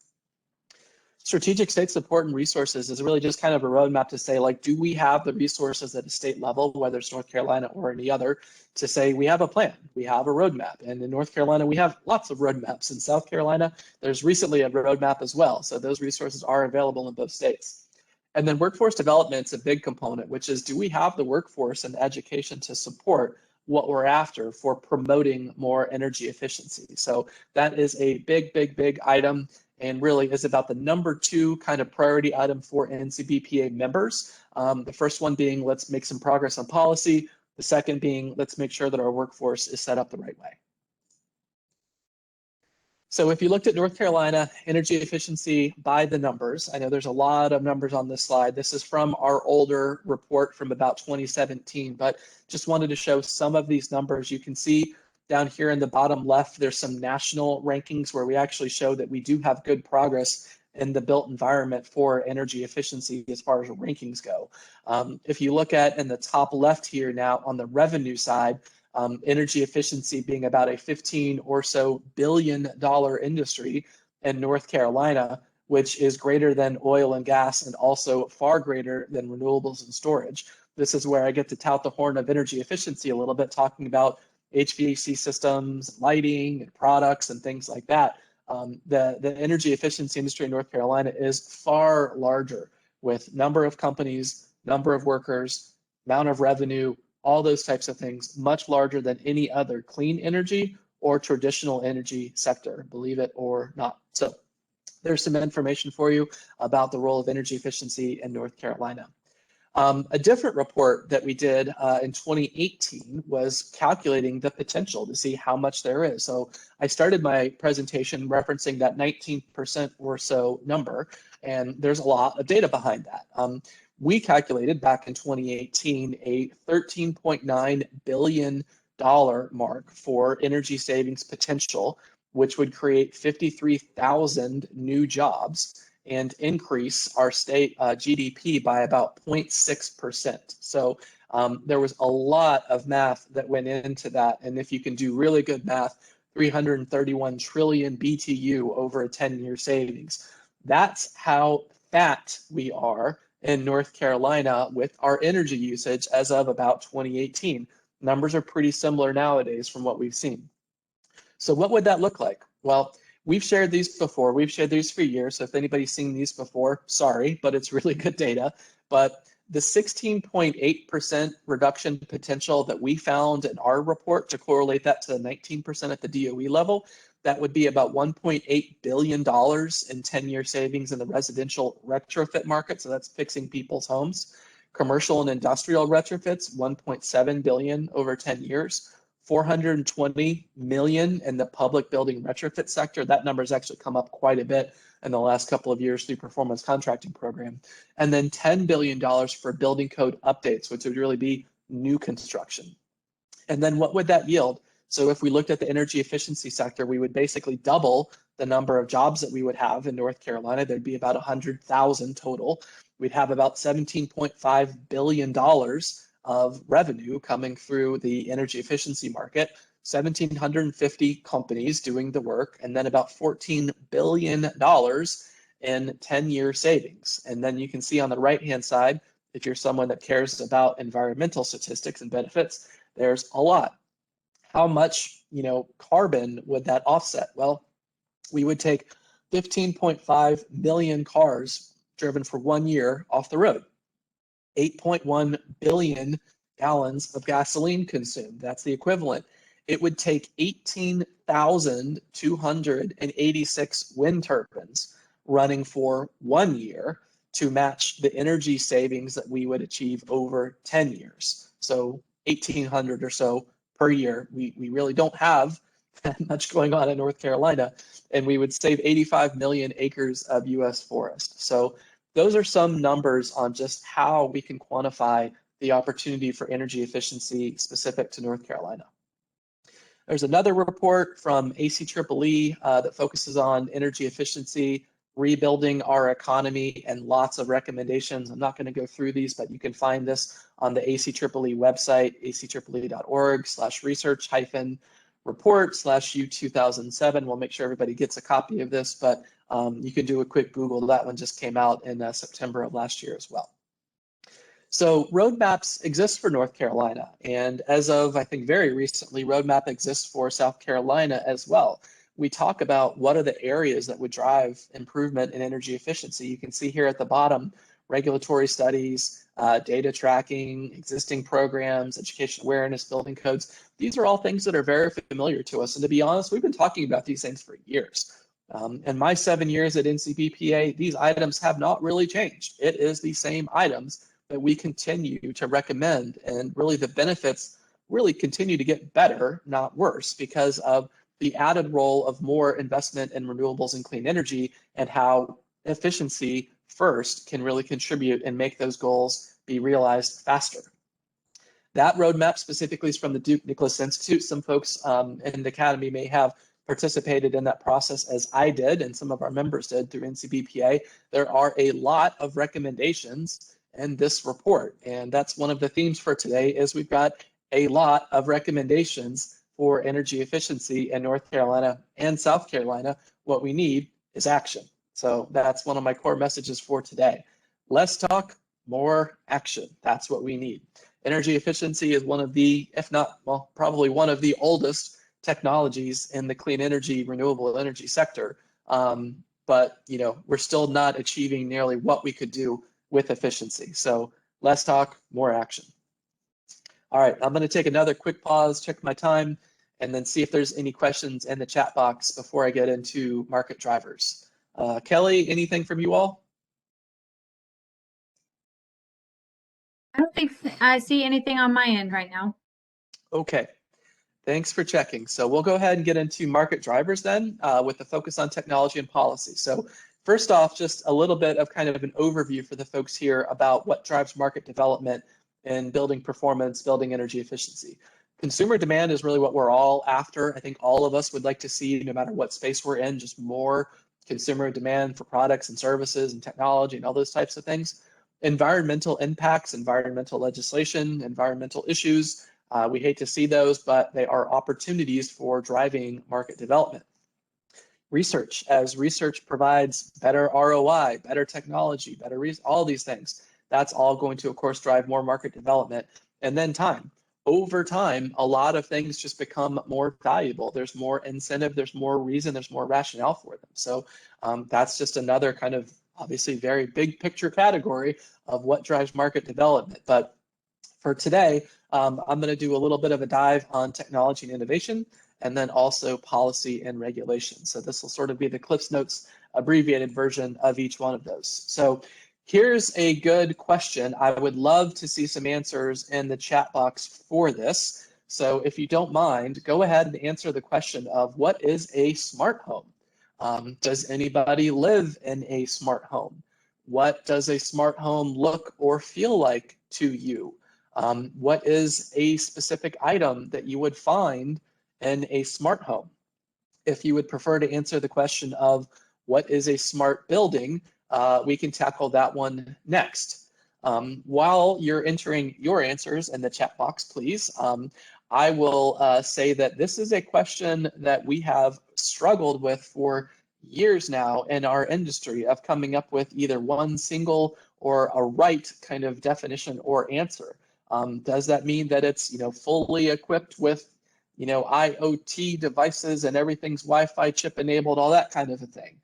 Strategic state support and resources is really just kind of a roadmap to say, like, do we have the resources at a state level, whether it's North Carolina or any other, to say we have a plan, we have a roadmap. And in North Carolina, we have lots of roadmaps. In South Carolina, there's recently a roadmap as well. So those resources are available in both states. And then workforce development's a big component, which is, do we have the workforce and education to support what we're after for promoting more energy efficiency? So that is a big item, and really is about the number 2 kind of priority item for NCBPA members. The first one being, let's make some progress on policy. The second being, let's make sure that our workforce is set up the right way. So if you looked at North Carolina energy efficiency by the numbers, I know there's a lot of numbers on this slide. This is from our older report from about 2017, but just wanted to show some of these numbers. You can see down here in the bottom left, there's some national rankings where we actually show that we do have good progress in the built environment for energy efficiency as far as rankings go. If you look at in the top left here now on the revenue side, energy efficiency being about a $15 or so billion industry in North Carolina, which is greater than oil and gas and also far greater than renewables and storage. This is where I get to tout the horn of energy efficiency a little bit, talking about HVAC systems, lighting, and products, and things like that. The energy efficiency industry in North Carolina is far larger, with number of companies, number of workers, amount of revenue, all those types of things, much larger than any other clean energy or traditional energy sector, believe it or not. So there's some information for you about the role of energy efficiency in North Carolina. A different report that we did in 2018 was calculating the potential to see how much there is. So I started my presentation referencing that 19% or so number, and there's a lot of data behind that. We calculated back in 2018 a $13.9 billion mark for energy savings potential, which would create 53,000 new jobs and increase our state GDP by about 0.6%. So there was a lot of math that went into that. And if you can do really good math, 331 trillion BTU over a 10-year savings. That's how fat we are in North Carolina with our energy usage as of about 2018. Numbers are pretty similar nowadays from what we've seen. So what would that look like? Well, we've shared these before. We've shared these for years. So if anybody's seen these before, sorry, but it's really good data. But the 16.8% reduction potential that we found in our report, to correlate that to the 19% at the DOE level, that would be about $1.8 billion in 10-year savings in the residential retrofit market. So that's fixing people's homes. Commercial and industrial retrofits, $1.7 billion over 10 years. 420 million in the public building retrofit sector. That number has actually come up quite a bit in the last couple of years through performance contracting program. And then $10 billion for building code updates, which would really be new construction. And then what would that yield? So if we looked at the energy efficiency sector, we would basically double the number of jobs that we would have in North Carolina. There'd be about 100,000 total. We'd have about $17.5 billion of revenue coming through the energy efficiency market, 1,750 companies doing the work, and then about $14 billion in 10-year savings. And then you can see on the right-hand side, if you're someone that cares about environmental statistics and benefits, there's a lot. How much, carbon would that offset? Well, we would take 15.5 million cars driven for 1 year off the road. 8.1 billion gallons of gasoline consumed. That's the equivalent. It would take 18,286 wind turbines running for 1 year to match the energy savings that we would achieve over 10 years. So 1,800 or so per year. We really don't have that much going on in North Carolina, and we would save 85 million acres of U.S. forest. So those are some numbers on just how we can quantify the opportunity for energy efficiency specific to North Carolina. There's another report from ACEEE that focuses on energy efficiency, rebuilding our economy, and lots of recommendations. I'm not going to go through these, but you can find this on the ACEEE website, aceeee.org/research-report/U2007. We'll make sure everybody gets a copy of this, but you can do a quick Google. That one just came out in September of last year as well. So roadmaps exist for North Carolina, and as of, I think, very recently, roadmap exists for South Carolina as well. We talk about what are the areas that would drive improvement in energy efficiency. You can see here at the bottom, regulatory studies, data tracking, existing programs, education awareness, building codes. These are all things that are very familiar to us. And to be honest, we've been talking about these things for years. In my 7 years at NCBPA, these items have not really changed. It is the same items that we continue to recommend, and really the benefits really continue to get better, not worse, because of the added role of more investment in renewables and clean energy, and how efficiency first can really contribute and make those goals be realized faster. That roadmap specifically is from the Duke Nicholas Institute. Some folks in the Academy may have participated in that process, as I did and some of our members did through NCBPA. There are a lot of recommendations in this report, and that's one of the themes for today. Is we've got a lot of recommendations for energy efficiency in North Carolina and South Carolina. What we need is action. So that's one of my core messages for today. Less talk, more action. That's what we need. Energy efficiency is one of the, if not, well, probably one of the oldest technologies in the clean energy, renewable energy sector. But we're still not achieving nearly what we could do with efficiency. So less talk, more action. All right, I'm going to take another quick pause, check my time, and then see if there's any questions in the chat box before I get into market drivers. Kelly, anything from you all? I don't think I see anything on my end right now. Okay, thanks for checking. So we'll go ahead and get into market drivers then, with the focus on technology and policy. So first off, just a little bit of kind of an overview for the folks here about what drives market development in building performance, building energy efficiency. Consumer demand is really what we're all after. I think all of us would like to see, no matter what space we're in, just more consumer demand for products and services and technology and all those types of things. Environmental impacts, environmental legislation, environmental issues, we hate to see those, but they are opportunities for driving market development. Research, as research provides better ROI, better technology, all these things, that's all going to, of course, drive more market development. And then time. Over time, a lot of things just become more valuable. There's more incentive, there's more reason, there's more rationale for them. So that's just another kind of obviously very big picture category of what drives market development. But for today, I'm going to do a little bit of a dive on technology and innovation, and then also policy and regulation. So this will sort of be the Cliff's Notes abbreviated version of each one of those. So here's a good question. I would love to see some answers in the chat box for this. So if you don't mind, go ahead and answer the question of what is a smart home? Does anybody live in a smart home? What does a smart home look or feel like to you? What is a specific item that you would find in a smart home? If you would prefer to answer the question of what is a smart building, we can tackle that one next. While you're entering your answers in the chat box, please, I will say that this is a question that we have struggled with for years now in our industry of coming up with either one single or a right kind of definition or answer. Does that mean that it's fully equipped with IoT devices and everything's Wi-Fi chip enabled, all that kind of a thing?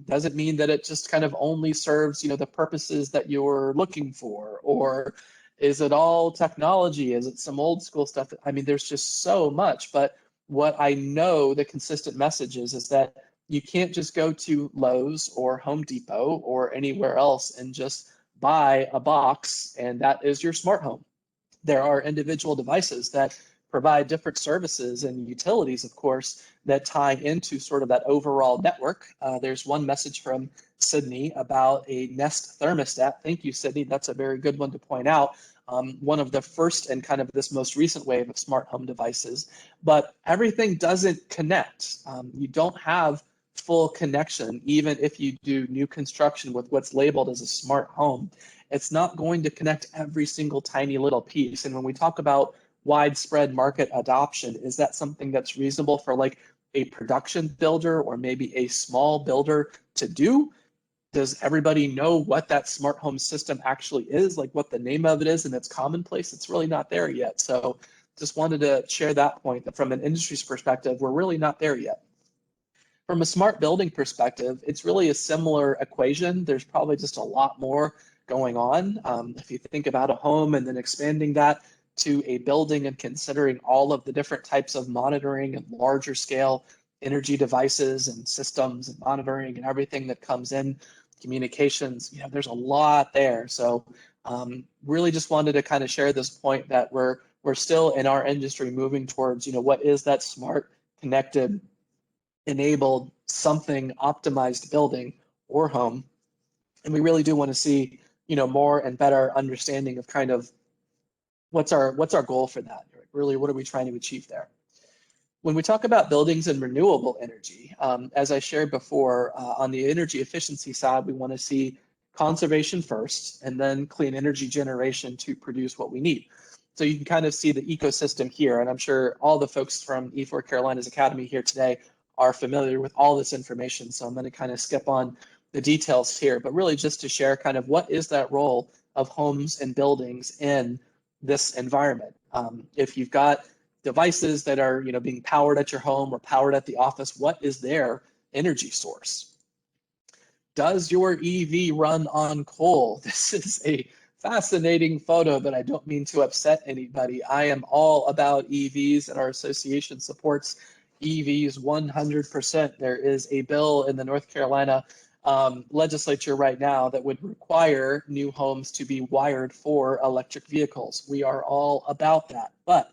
Does it mean that it just kind of only serves the purposes that you're looking for? Or is it all technology? Is it some old school stuff? I mean, there's just so much. But what I know the consistent message is that you can't just go to Lowe's or Home Depot or anywhere else and just buy a box and that is your smart home. There are individual devices that provide different services and utilities, of course, that tie into sort of that overall network. There's one message from Sydney about a Nest thermostat. Thank you, Sydney. That's a very good one to point out. One of the first and kind of this most recent wave of smart home devices. But everything doesn't connect. You don't have full connection, even if you do new construction with what's labeled as a smart home. It's not going to connect every single tiny little piece. And when we talk about widespread market adoption, is that something that's reasonable for like a production builder or maybe a small builder to do? Does everybody know what that smart home system actually is, like what the name of it is and it's commonplace? It's really not there yet. So just wanted to share that point, that from an industry's perspective, we're really not there yet. From a smart building perspective, it's really a similar equation. There's probably just a lot more going on. If you think about a home and then expanding that to a building and considering all of the different types of monitoring and larger scale energy devices and systems and monitoring and everything that comes in, communications, there's a lot there. So really just wanted to kind of share this point that we're still in our industry moving towards, what is that smart, connected, enabled, something optimized building or home. And we really do want to see, more and better understanding of kind of what's our goal for that. Really, what are we trying to achieve there? When we talk about buildings and renewable energy, as I shared before, on the energy efficiency side, we want to see conservation first and then clean energy generation to produce what we need. So you can kind of see the ecosystem here, and I'm sure all the folks from E4 Carolinas Academy here today are familiar with all this information. So I'm going to kind of skip on the details here, but really just to share kind of what is that role of homes and buildings in this environment. If you've got devices that are being powered at your home or powered at the office, what is their energy source? Does your EV run on coal? This is a fascinating photo, but I don't mean to upset anybody. I am all about EVs, and our association supports EVs 100%. There is a bill in the North Carolina legislature right now that would require new homes to be wired for electric vehicles. We are all about that. But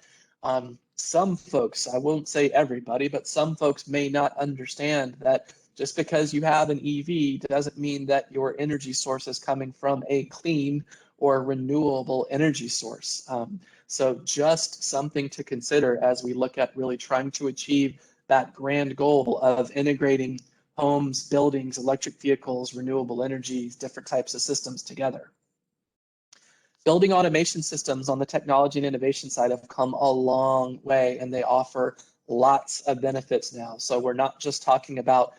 some folks, I won't say everybody, but some folks may not understand that just because you have an EV doesn't mean that your energy source is coming from a clean or renewable energy source. So just something to consider as we look at really trying to achieve that grand goal of integrating homes, buildings, electric vehicles, renewable energies, different types of systems together. Building automation systems on the technology and innovation side have come a long way, and they offer lots of benefits now. So we're not just talking about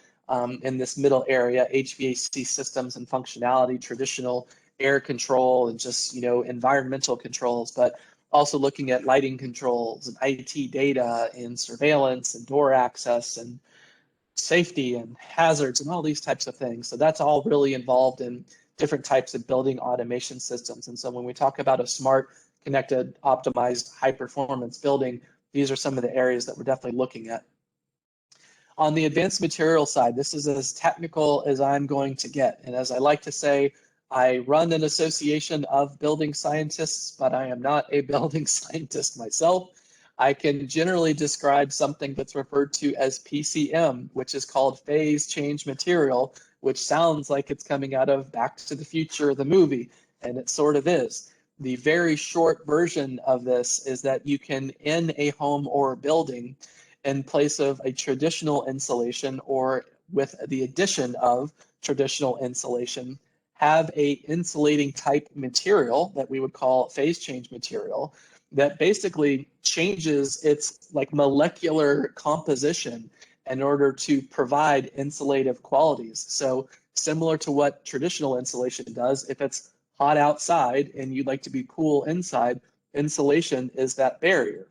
in this middle area, HVAC systems and functionality, traditional air control and just, environmental controls, but also looking at lighting controls and IT data and surveillance and door access and safety and hazards and all these types of things. So that's all really involved in different types of building automation systems. And so when we talk about a smart, connected, optimized, high performance building, these are some of the areas that we're definitely looking at. On the advanced material side, this is as technical as I'm going to get. And as I like to say, I run an association of building scientists, but I am not a building scientist myself. I can generally describe something that's referred to as PCM, which is called phase change material, which sounds like it's coming out of Back to the Future, the movie, and it sort of is. The very short version of this is that you can, in a home or a building, in place of a traditional insulation or with the addition of traditional insulation, have a insulating type material that we would call phase change material that basically changes its molecular composition in order to provide insulative qualities. So similar to what traditional insulation does, if it's hot outside and you'd like to be cool inside, insulation is that barrier.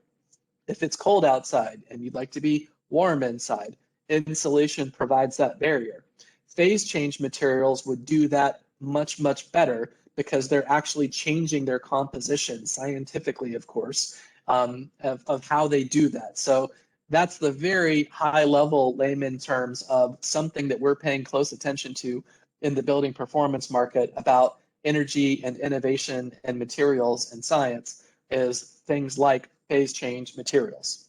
If it's cold outside and you'd like to be warm inside, insulation provides that barrier. Phase change materials would do that much, much better because they're actually changing their composition scientifically, of course, of how they do that. So that's the very high level layman terms of something that we're paying close attention to in the building performance market about energy and innovation and materials and science is things like phase change materials.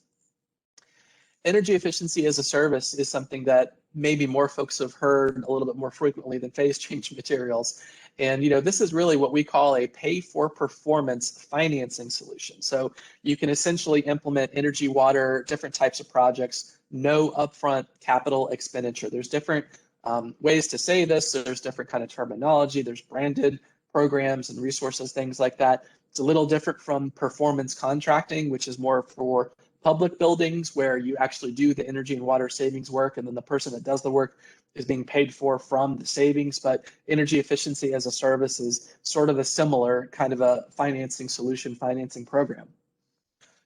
Energy efficiency as a service is something that maybe more folks have heard a little bit more frequently than phase change materials. And this is really what we call a pay for performance financing solution. So you can essentially implement energy, water, different types of projects, no upfront capital expenditure. There's different ways to say this. So there's different kind of terminology. There's branded programs and resources, things like that. It's a little different from performance contracting, which is more for public buildings where you actually do the energy and water savings work, and then the person that does the work is being paid for from the savings. But energy efficiency as a service is sort of a similar kind of a financing solution, financing program.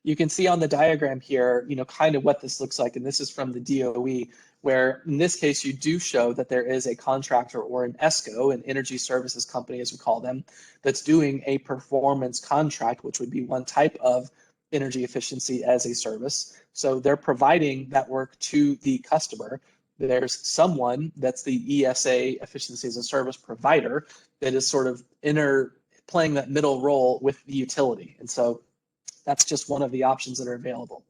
You can see on the diagram here, kind of what this looks like, and this is from the DOE, where in this case, you do show that there is a contractor or an ESCO, an energy services company, as we call them, that's doing a performance contract, which would be one type of energy efficiency as a service. So they're providing that work to the customer. There's someone that's the ESA, efficiency as a service provider, that is sort of playing that middle role with the utility. And so that's just one of the options that are available.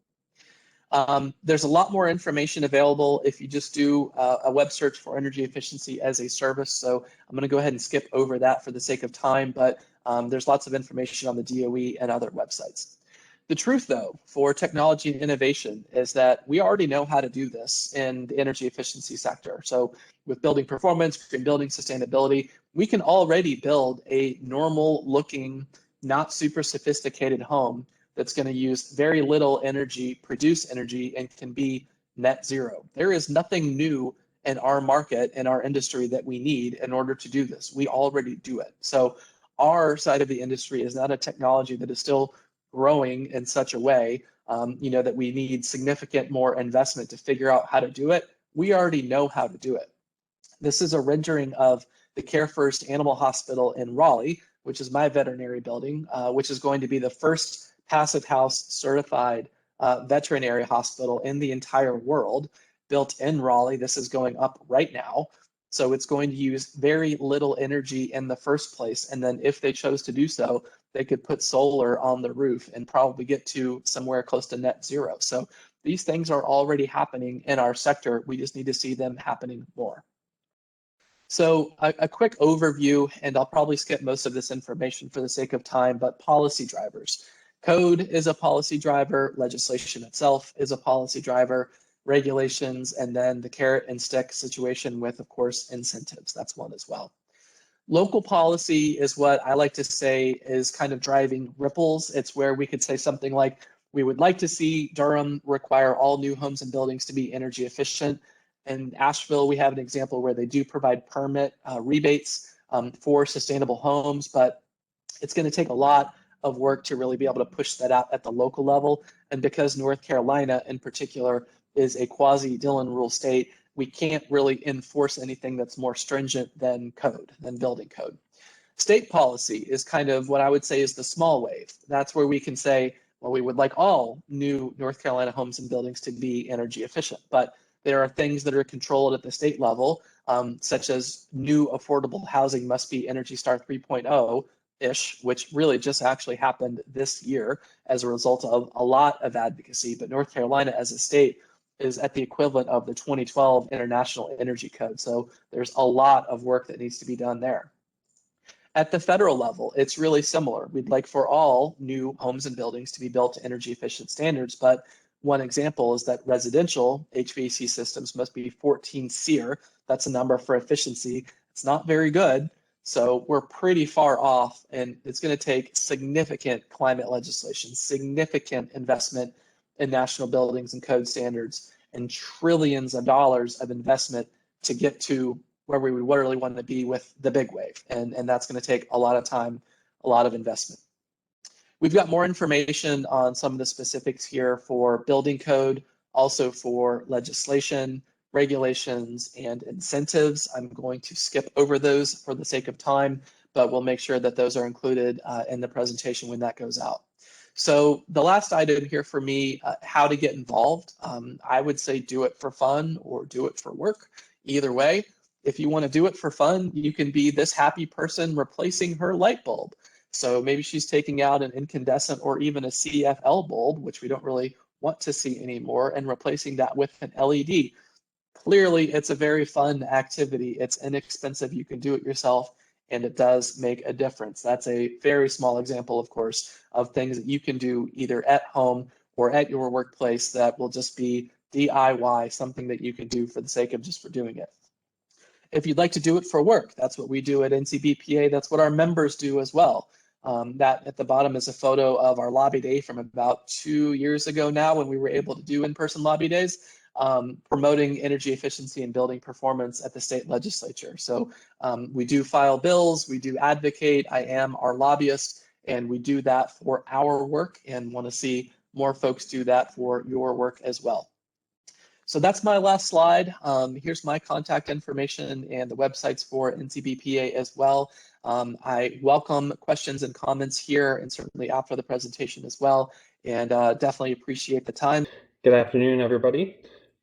There's a lot more information available if you just do a web search for energy efficiency as a service. So I'm going to go ahead and skip over that for the sake of time, but there's lots of information on the DOE and other websites. The truth, though, for technology and innovation is that we already know how to do this in the energy efficiency sector. So with building performance, green building sustainability, we can already build a normal looking, not super sophisticated home that's going to use very little energy, produce energy, and can be net zero. There is nothing new in our market, in our industry, that we need in order to do this. We already do it. So our side of the industry is not a technology that is still growing in such a way that we need significant more investment to figure out how to do it. We already know how to do it. This is a rendering of the Care First Animal Hospital in Raleigh, which is my veterinary building, which is going to be the first Passive House certified veterinary hospital in the entire world, built in Raleigh. This is going up right now. So it's going to use very little energy in the first place. And then if they chose to do so, they could put solar on the roof and probably get to somewhere close to net zero. So these things are already happening in our sector. We just need to see them happening more. So a quick overview, and I'll probably skip most of this information for the sake of time, but policy drivers. Code is a policy driver, legislation itself is a policy driver, regulations, and then the carrot and stick situation with, of course, incentives. That's one as well. Local policy is what I like to say is kind of driving ripples. It's where we could say something like, we would like to see Durham require all new homes and buildings to be energy efficient. In Asheville, we have an example where they do provide permit rebates for sustainable homes, but it's going to take a lot of work to really be able to push that out at the local level. And because North Carolina in particular is a quasi-Dillon rule state, we can't really enforce anything that's more stringent than code, than building code. State policy is kind of what I would say is the small wave. That's where we can say, well, we would like all new North Carolina homes and buildings to be energy efficient, but there are things that are controlled at the state level, such as new affordable housing must be Energy Star 3.0-ish, which really just actually happened this year as a result of a lot of advocacy. But North Carolina as a state is at the equivalent of the 2012 International Energy Code. So there's a lot of work that needs to be done there. At the federal level, it's really similar. We'd like for all new homes and buildings to be built to energy efficient standards, but one example is that residential HVAC systems must be 14 SEER. That's a number for efficiency. It's not very good. So we're pretty far off, and it's going to take significant climate legislation, significant investment in national buildings and code standards, and trillions of dollars of investment to get to where we would really want to be with the big wave. And that's going to take a lot of time, a lot of investment. We've got more information on some of the specifics here for building code, also for legislation, regulations, and incentives. I'm going to skip over those for the sake of time, but we'll make sure that those are included in the presentation when that goes out. So the last item here for me, how to get involved. I would say do it for fun or do it for work. Either way, if you want to do it for fun, you can be this happy person replacing her light bulb. So maybe she's taking out an incandescent or even a CFL bulb, which we don't really want to see anymore, and replacing that with an LED. Clearly, it's a very fun activity. It's inexpensive. You can do it yourself, and it does make a difference. That's a very small example, of course, of things that you can do either at home or at your workplace that will just be DIY, something that you can do for the sake of just for doing it. If you'd like to do it for work, that's what we do at NCBPA. That's what our members do as well. That at the bottom is a photo of our lobby day from about 2 years ago now, when we were able to do in-person lobby days, promoting energy efficiency and building performance at the state legislature. So we do file bills, we do advocate. I am our lobbyist, and we do that for our work and want to see more folks do that for your work as well. So that's my last slide. Here's my contact information and the websites for NCBPA as well. I welcome questions and comments here and certainly after the presentation as well, and definitely appreciate the time. Good afternoon, everybody.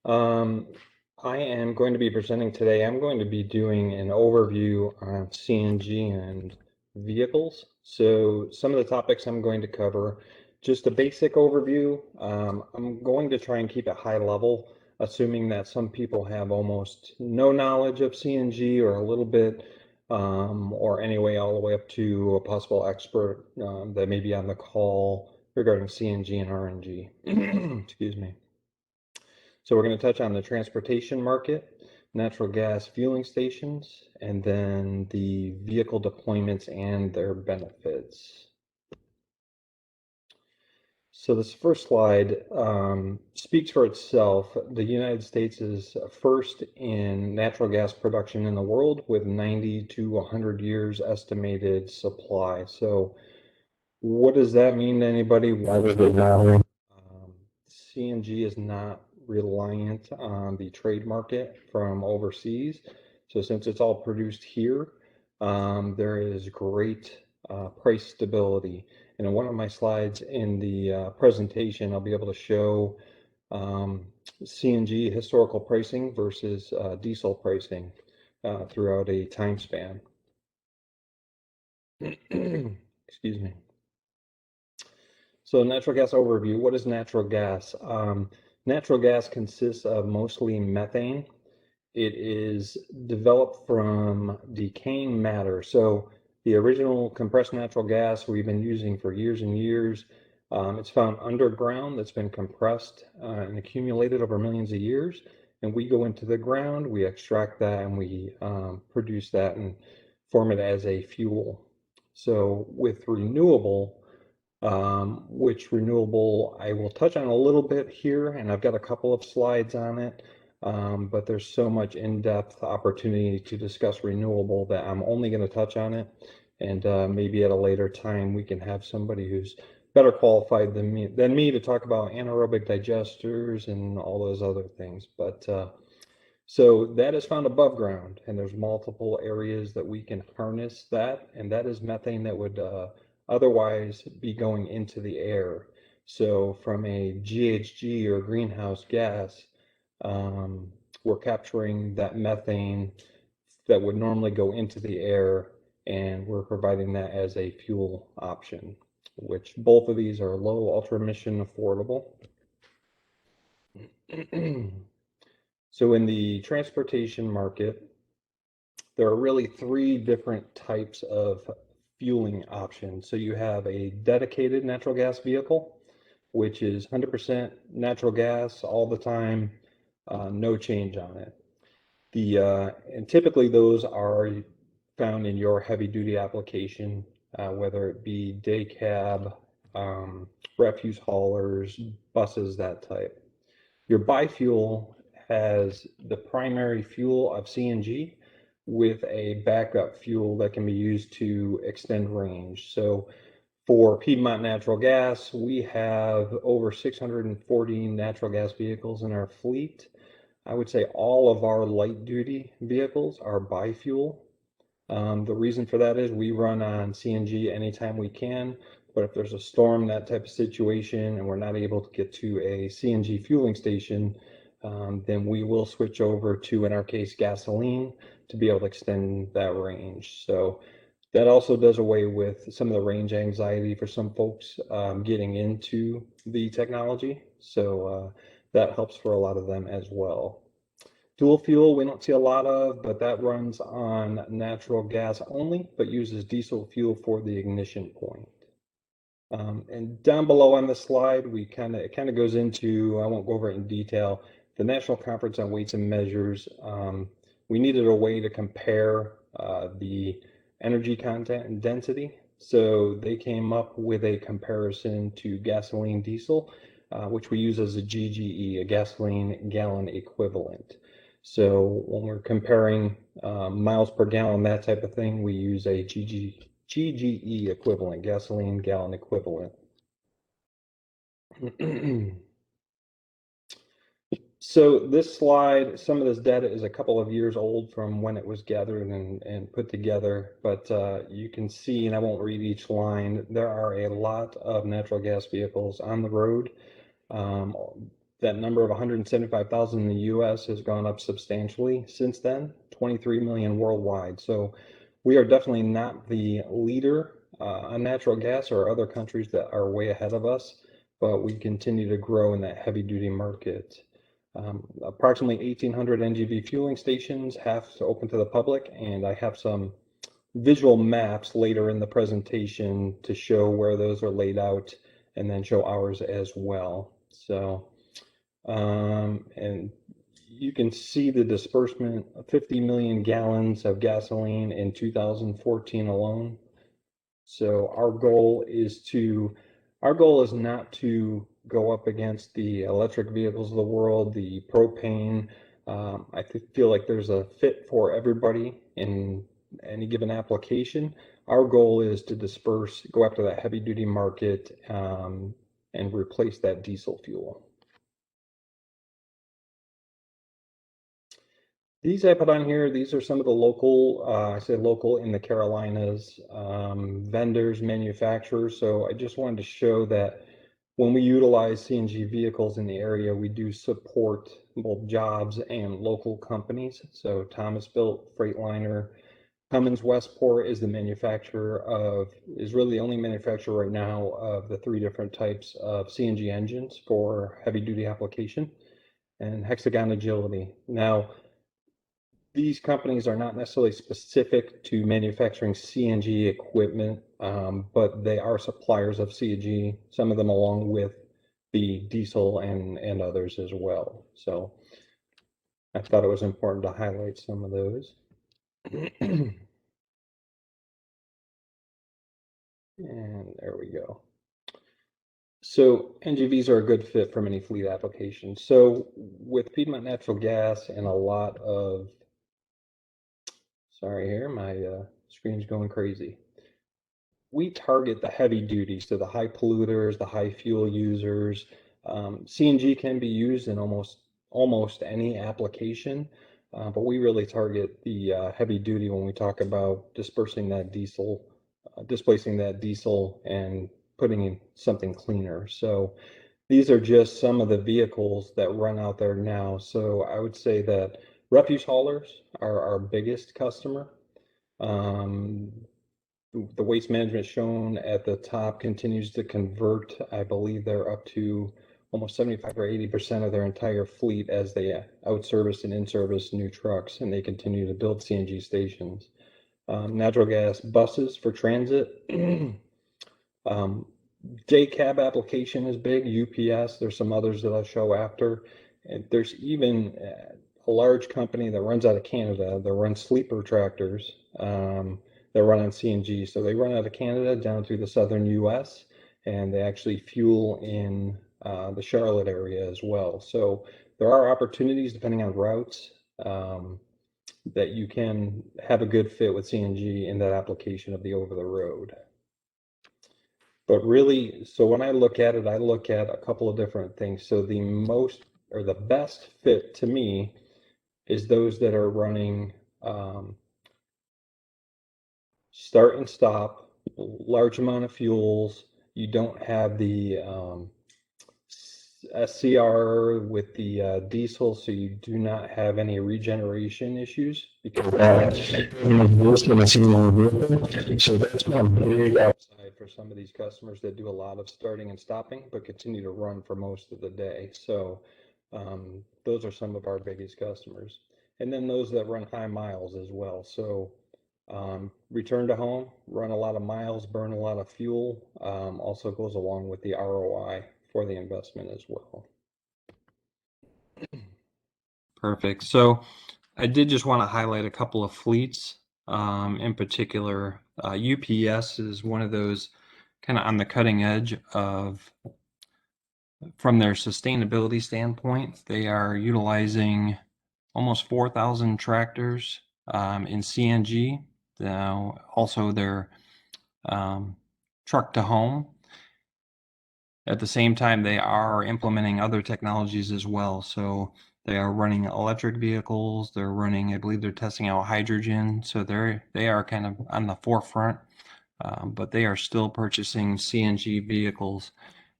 I am going to be presenting today. I'm going to be doing an overview on CNG and vehicles. So some of the topics I'm going to cover, just a basic overview. I'm going to try and keep it high level, assuming that some people have almost no knowledge of CNG or a little bit, or anyway, all the way up to a possible expert that may be on the call regarding CNG and RNG. Excuse me. So we're going to touch on the transportation market, natural gas fueling stations, and then the vehicle deployments and their benefits. So this first slide speaks for itself. The United States is first in natural gas production in the world with 90 to 100 years estimated supply. So what does that mean to anybody? Why does it matter? CNG is not reliant on the trade market from overseas. So since it's all produced here, there is great price stability. And in one of my slides in the presentation, I'll be able to show CNG historical pricing versus diesel pricing throughout a time span. Excuse me. So natural gas overview. What is natural gas? Natural gas consists of mostly methane. It is developed from decaying matter. So the original compressed natural gas we've been using for years and years, it's found underground that's been compressed and accumulated over millions of years. And we go into the ground, we extract that, and we produce that and form it as a fuel. So with renewable, which renewable I will touch on a little bit here, and I've got a couple of slides on it, but there's so much in-depth opportunity to discuss renewable that I'm only going to touch on it, and maybe at a later time we can have somebody who's better qualified than me to talk about anaerobic digesters and all those other things. But so that is found above ground, and there's multiple areas that we can harness that, and that is methane that would otherwise be going into the air. So from a GHG or greenhouse gas, we're capturing that methane that would normally go into the air, and we're providing that as a fuel option, which both of these are low, ultra emission, affordable. So in the transportation market, there are really three different types of fueling options. So you have a dedicated natural gas vehicle, which is 100% natural gas all the time, no change on it. And typically those are found in your heavy duty application, whether it be day cab, refuse haulers, buses, that type. Your biofuel has the primary fuel of CNG with a backup fuel that can be used to extend range. So for Piedmont Natural Gas, we have over 640 natural gas vehicles in our fleet. I would say all of our light duty vehicles are biofuel. The reason for that is we run on CNG anytime we can, but if there's a storm, that type of situation, and we're not able to get to a CNG fueling station, then we will switch over to, in our case, gasoline to be able to extend that range. So that also does away with some of the range anxiety for some folks getting into the technology. So that helps for a lot of them as well. Dual fuel, we don't see a lot of, but that runs on natural gas only, but uses diesel fuel for the ignition point. And down below on the slide, it kind of goes into, I won't go over it in detail, the National Conference on Weights and Measures. We needed a way to compare the energy content and density. So they came up with a comparison to gasoline diesel, which we use as a GGE, a gasoline gallon equivalent. So when we're comparing miles per gallon, that type of thing, we use a GGE equivalent, gasoline gallon equivalent. So this slide, some of this data is a couple of years old from when it was gathered and put together, but you can see, and I won't read each line, there are a lot of natural gas vehicles on the road. That number of 175,000 in the US has gone up substantially since then, 23 million worldwide. So we are definitely not the leader on natural gas, or other countries that are way ahead of us, but we continue to grow in that heavy duty market. Approximately 1,800 NGV fueling stations have to open to the public, and I have some visual maps later in the presentation to show where those are laid out, and then show ours as well. So, and you can see the disbursement of 50 million gallons of gasoline in 2014 alone. So our goal is not to go up against the electric vehicles of the world, the propane. I feel like there's a fit for everybody in any given application. Our goal is to go after that heavy duty market, and replace that diesel fuel. These I put on here, these are some of the local, I say local in the Carolinas, vendors, manufacturers. So I just wanted to show that when we utilize CNG vehicles in the area, we do support both jobs and local companies. So Thomas Built, Freightliner, Cummins Westport is really the only manufacturer right now of the 3 different types of CNG engines for heavy duty application, and Hexagon Agility. Now, these companies are not necessarily specific to manufacturing CNG equipment, but they are suppliers of CNG, some of them along with the diesel and others as well. So I thought it was important to highlight some of those. And there we go. So NGVs are a good fit for many fleet applications. So with Piedmont Natural Gas and a lot of, sorry here, my screen's going crazy. We target the heavy duty, so the high polluters, the high fuel users. CNG can be used in almost any application, but we really target the heavy duty when we talk about displacing that diesel and putting in something cleaner. So these are just some of the vehicles that run out there now. So I would say that refuse haulers are our biggest customer. The waste management shown at the top continues to convert. I believe they're up to almost 75 or 80% of their entire fleet as they out-service and in-service new trucks, and they continue to build CNG stations. Natural gas buses for transit. Day cab application is big, UPS. There's some others that I'll show after. And there's even a large company that runs out of Canada that runs sleeper tractors that run on CNG. So they run out of Canada down through the southern US, and they actually fuel in the Charlotte area as well. So there are opportunities depending on routes that you can have a good fit with CNG in that application of the over the road. But really, so when I look at it, I look at a couple of different things. So the best fit to me is those that are running start and stop, large amount of fuels. You don't have the SCR with the diesel, so you do not have any regeneration issues because so that's one big upside for some of these customers that do a lot of starting and stopping, but continue to run for most of the day. So those are some of our biggest customers. And then those that run high miles as well. So return to home, run a lot of miles, burn a lot of fuel, also goes along with the ROI for the investment as well. Perfect. So I did just want to highlight a couple of fleets. In particular, UPS is one of those kind of on the cutting edge of, from their sustainability standpoint, they are utilizing almost 4,000 tractors in CNG. Now, also their truck to home. At the same time, they are implementing other technologies as well. So they are running electric vehicles. They're running, I believe they're testing out hydrogen. So they are kind of on the forefront, but they are still purchasing CNG vehicles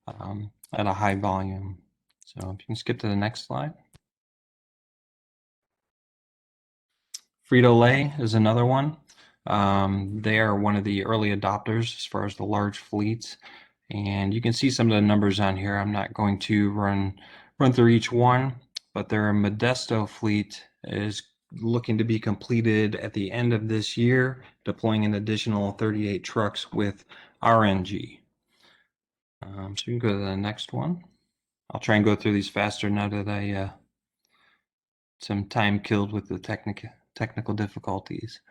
at a high volume. So if you can skip to the next slide. Frito-Lay is another one. They are one of the early adopters as far as the large fleets. And you can see some of the numbers on here. I'm not going to run through each one, but their Modesto fleet is looking to be completed at the end of this year, deploying an additional 38 trucks with RNG. So you can go to the next one. I'll try and go through these faster now that I some time killed with the technical difficulties.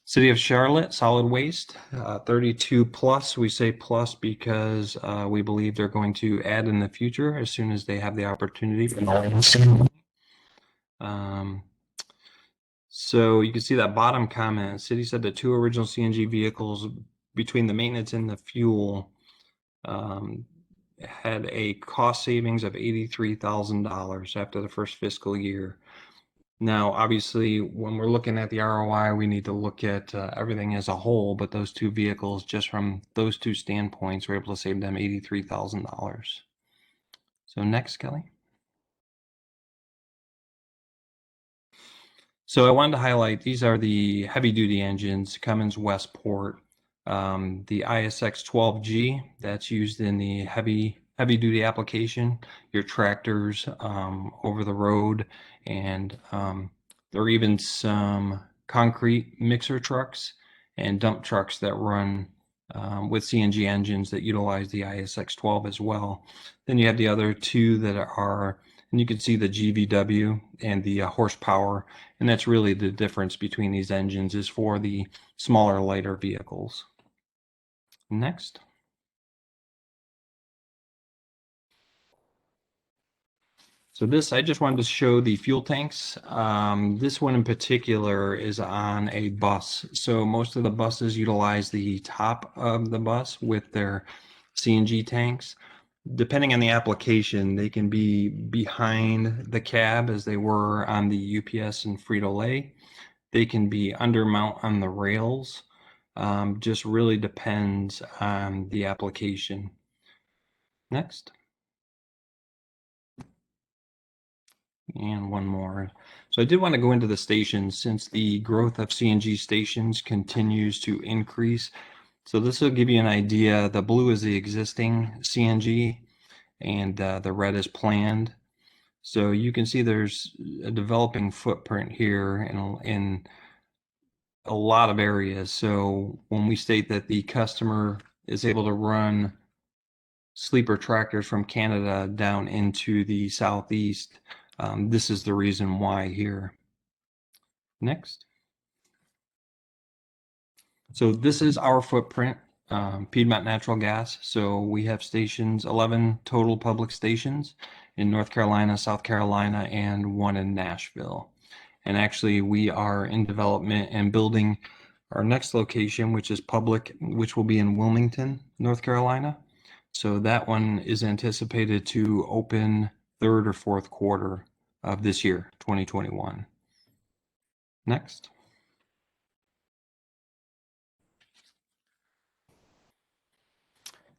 City of Charlotte, solid waste, 32 plus. We say plus because we believe they're going to add in the future as soon as they have the opportunity. So you can see that bottom comment. City said the 2 original CNG vehicles, between the maintenance and the fuel, had a cost savings of $83,000 after the first fiscal year. Now, obviously, when we're looking at the ROI, we need to look at everything as a whole, but those 2 vehicles, just from those 2 standpoints, we're able to save them $83,000. So next, Kelly. So I wanted to highlight, these are the heavy-duty engines, Cummins Westport. The ISX 12G, that's used in the heavy-duty application, your tractors over the road, and there are even some concrete mixer trucks and dump trucks that run with CNG engines that utilize the ISX 12 as well. Then you have the other 2 that are, and you can see the GVW and the horsepower, and that's really the difference between these engines is for the smaller, lighter vehicles. Next. So this, I just wanted to show the fuel tanks. This one in particular is on a bus. So most of the buses utilize the top of the bus with their CNG tanks. Depending on the application, they can be behind the cab as they were on the UPS and Frito-Lay. They can be under mount on the rails. Just really depends on the application. Next. And one more. So I did want to go into the stations since the growth of CNG stations continues to increase. So this will give you an idea. The blue is the existing CNG and the red is planned. So you can see there's a developing footprint here in a lot of areas. So when we state that the customer is able to run sleeper tractors from Canada down into the Southeast, this is the reason why here. Next. So this is our footprint, Piedmont Natural Gas. So we have stations, 11 total public stations in North Carolina, South Carolina, and 1 in Nashville. And actually we are in development and building our next location, which is public, which will be in Wilmington, North Carolina. So that one is anticipated to open 3rd or 4th quarter of this year, 2021. Next.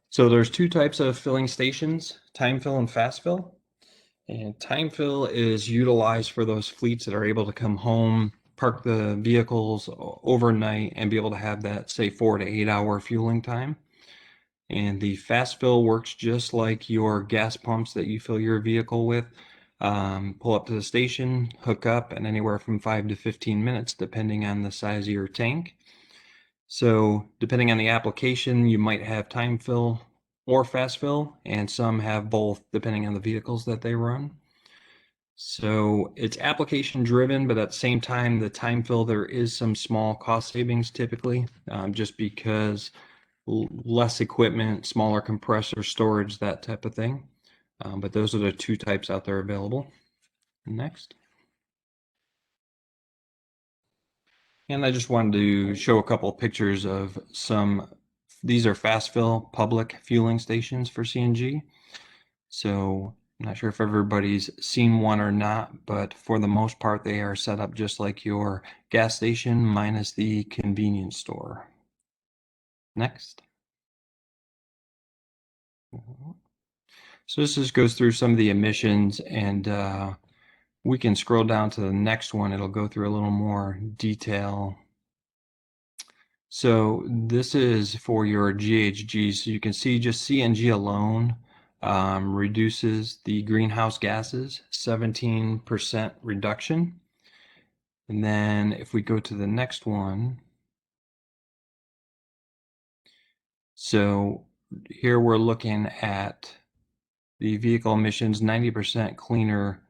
So there's 2 types of filling stations, time fill and fast fill. And time fill is utilized for those fleets that are able to come home, park the vehicles overnight, and be able to have that, say, 4 to 8 hour fueling time. And the fast fill works just like your gas pumps that you fill your vehicle with. Pull up to the station, hook up, and anywhere from 5 to 15 minutes, depending on the size of your tank. So depending on the application, you might have time fill or fast fill, and some have both depending on the vehicles that they run. So it's application driven, but at the same time, the time fill, there is some small cost savings typically, just because less equipment, smaller compressor storage, that type of thing. But those are the 2 types out there available. Next. And I just wanted to show a couple of pictures of some these are fast fill public fueling stations for CNG. So I'm not sure if everybody's seen one or not, but for the most part, they are set up just like your gas station minus the convenience store. Next. So this just goes through some of the emissions, and we can scroll down to the next one. It'll go through a little more detail. So this is for your GHG. So you can see just CNG alone reduces the greenhouse gases, 17% reduction. And then if we go to the next one, so here we're looking at the vehicle emissions, 90% cleaner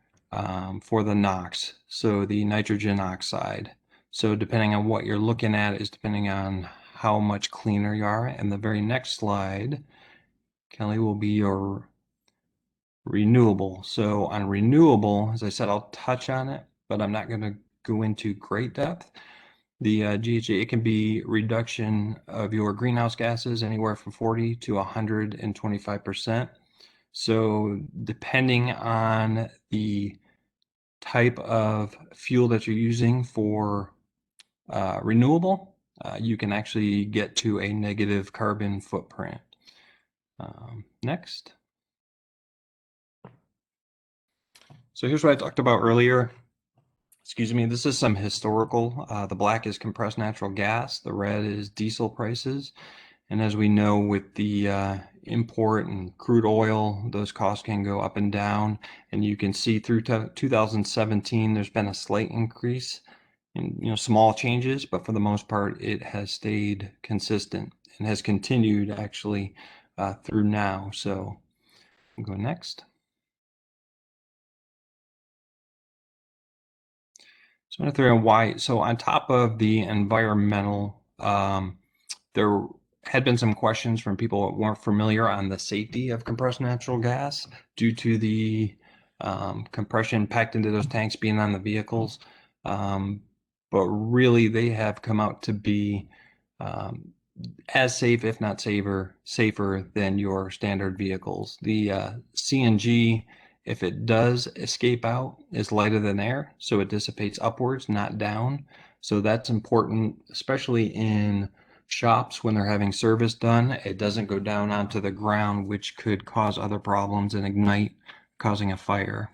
for the NOx, so the nitrogen oxide. So depending on what you're looking at is depending on how much cleaner you are. And the very next slide, Kelly, will be your renewable. So on renewable, as I said, I'll touch on it, but I'm not going to go into great depth. The GHG, it can be reduction of your greenhouse gases anywhere from 40 to 125%. So depending on the type of fuel that you're using for renewable, you can actually get to a negative carbon footprint. Next. So here's what I talked about earlier. Excuse me, this is some historical. The black is compressed natural gas, the red is diesel prices. And as we know, with the import and crude oil, those costs can go up and down. And you can see through 2017, there's been a slight increase in small changes, but for the most part, it has stayed consistent and has continued actually through now. So we'll go next. So I'm going to throw in why. So on top of the environmental, there had been some questions from people that weren't familiar on the safety of compressed natural gas due to the compression packed into those tanks being on the vehicles. But really, they have come out to be as safe, if not safer than your standard vehicles. The CNG, if it does escape out, is lighter than air, so it dissipates upwards, not down. So that's important, especially in shops when they're having service done. It doesn't go down onto the ground, which could cause other problems and ignite, causing a fire.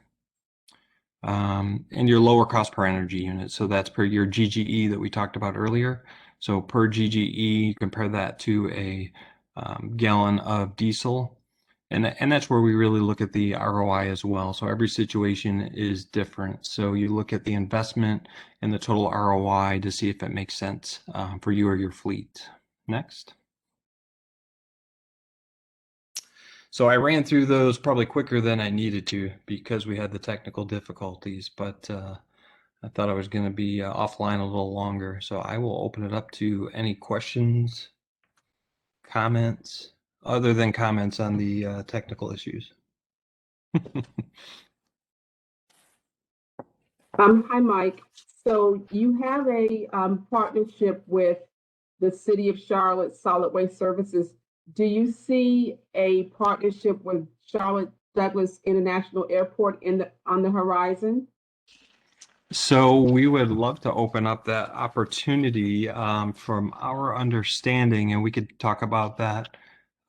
And your lower cost per energy unit. So that's per your GGE that we talked about earlier. So per GGE, compare that to a gallon of diesel. And that's where we really look at the ROI as well. So every situation is different. So you look at the investment and the total ROI to see if it makes sense for you or your fleet. Next. So I ran through those probably quicker than I needed to because we had the technical difficulties, but I thought I was going to be offline a little longer. So I will open it up to any questions, comments, other than comments on the technical issues. Hi, Mike. So you have a partnership with the City of Charlotte Solid Waste Services. Do you see a partnership with Charlotte Douglas International Airport on the horizon? So we would love to open up that opportunity. From our understanding, and we could talk about that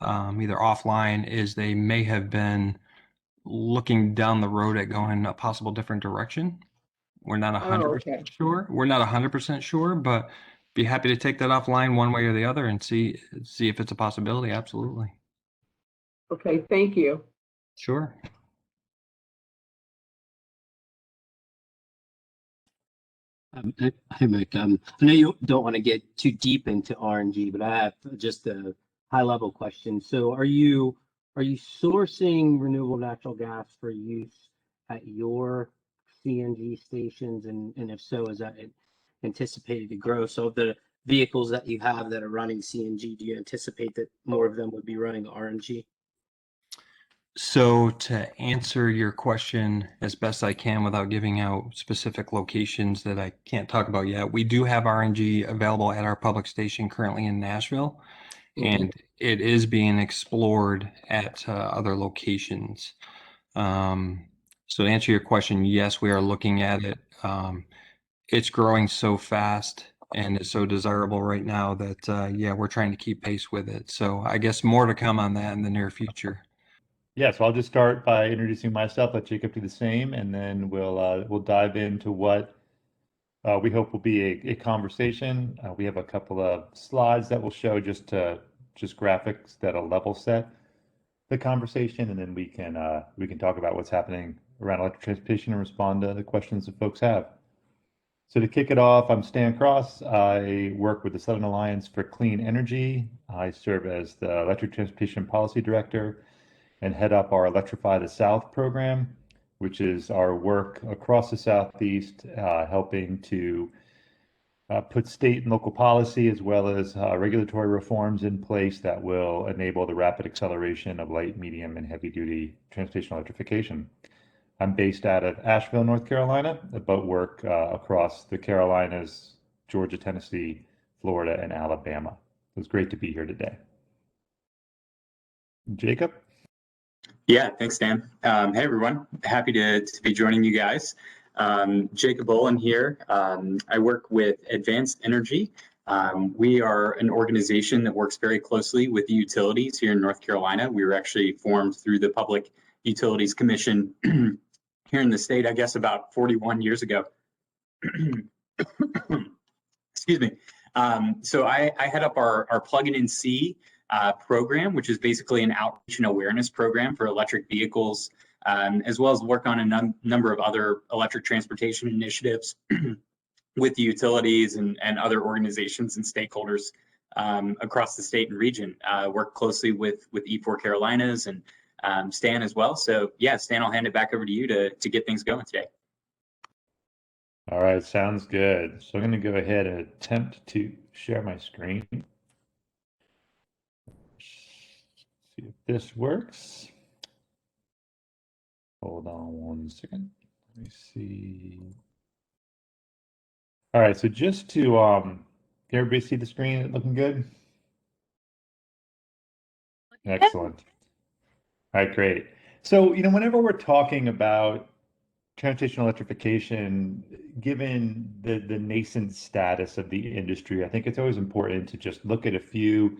either offline, is they may have been looking down the road at going in a possible different direction. We're not 100% sure. We're not 100% sure, but be happy to take that offline one way or the other and see if it's a possibility. Absolutely. Okay, thank you. Sure. Hi, Mike. I know you don't want to get too deep into RNG, but I have just a high-level question. So, are you sourcing renewable natural gas for use at your CNG stations, and if so, is that anticipated to grow? So, of the vehicles that you have that are running CNG, do you anticipate that more of them would be running RNG? So to answer your question as best I can without giving out specific locations that I can't talk about yet, we do have RNG available at our public station currently in Nashville. and it is being explored at other locations. So to answer your question, yes, we are looking at it. It's growing so fast and it's so desirable right now that, yeah, we're trying to keep pace with it. So I guess more to come on that in the near future. Yeah, so I'll just start by introducing myself, let Jacob do the same, and then we'll dive into what we hope will be a conversation. We have a couple of slides that will show just graphics that'll level set the conversation, and then we can talk about what's happening around electric transportation and respond to the questions that folks have. So to kick it off, I'm Stan Cross. I work with the Southern Alliance for Clean Energy. I serve as the Electric Transportation Policy Director and head up our Electrify the South program, which is our work across the Southeast, helping to put state and local policy as well as regulatory reforms in place that will enable the rapid acceleration of light, medium, and heavy-duty transportation electrification. I'm based out of Asheville, North Carolina, but work across the Carolinas, Georgia, Tennessee, Florida, and Alabama. It was great to be here today. Jacob? Yeah, thanks, Dan. Hey, everyone. Happy to be joining you guys. Jacob Olin here. I work with Advanced Energy. We are an organization that works very closely with the utilities here in North Carolina. We were actually formed through the Public Utilities Commission here in the state, I guess, about 41 years ago. Excuse me. So I head up our Plug-in-C program, which is basically an outreach and awareness program for electric vehicles, as well as work on a number of other electric transportation initiatives with the utilities and other organizations and stakeholders across the state and region. Work closely with E4 Carolinas and Stan as well. So yeah, Stan, I'll hand it back over to you to get things going today. All right, sounds good. So I'm going to go ahead and attempt to share my screen. See if this works. Hold on one second. Let me see. All right, so just to can everybody see the screen? Looking good? Excellent. All right, great. So, whenever we're talking about transportation electrification, given the nascent status of the industry, I think it's always important to just look at a few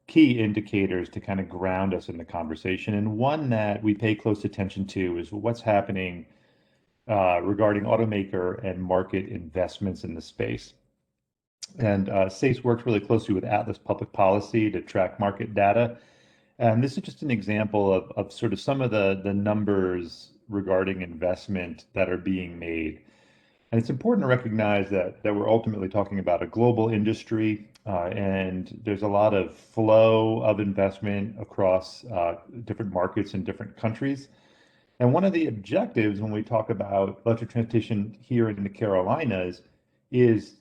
key indicators to kind of ground us in the conversation. And one that we pay close attention to is what's happening regarding automaker and market investments in the space. And SACE works really closely with Atlas Public Policy to track market data. And this is just an example of sort of some of the numbers regarding investment that are being made. And it's important to recognize that we're ultimately talking about a global industry, and there's a lot of flow of investment across different markets in different countries. And one of the objectives when we talk about electric transportation here in the Carolinas is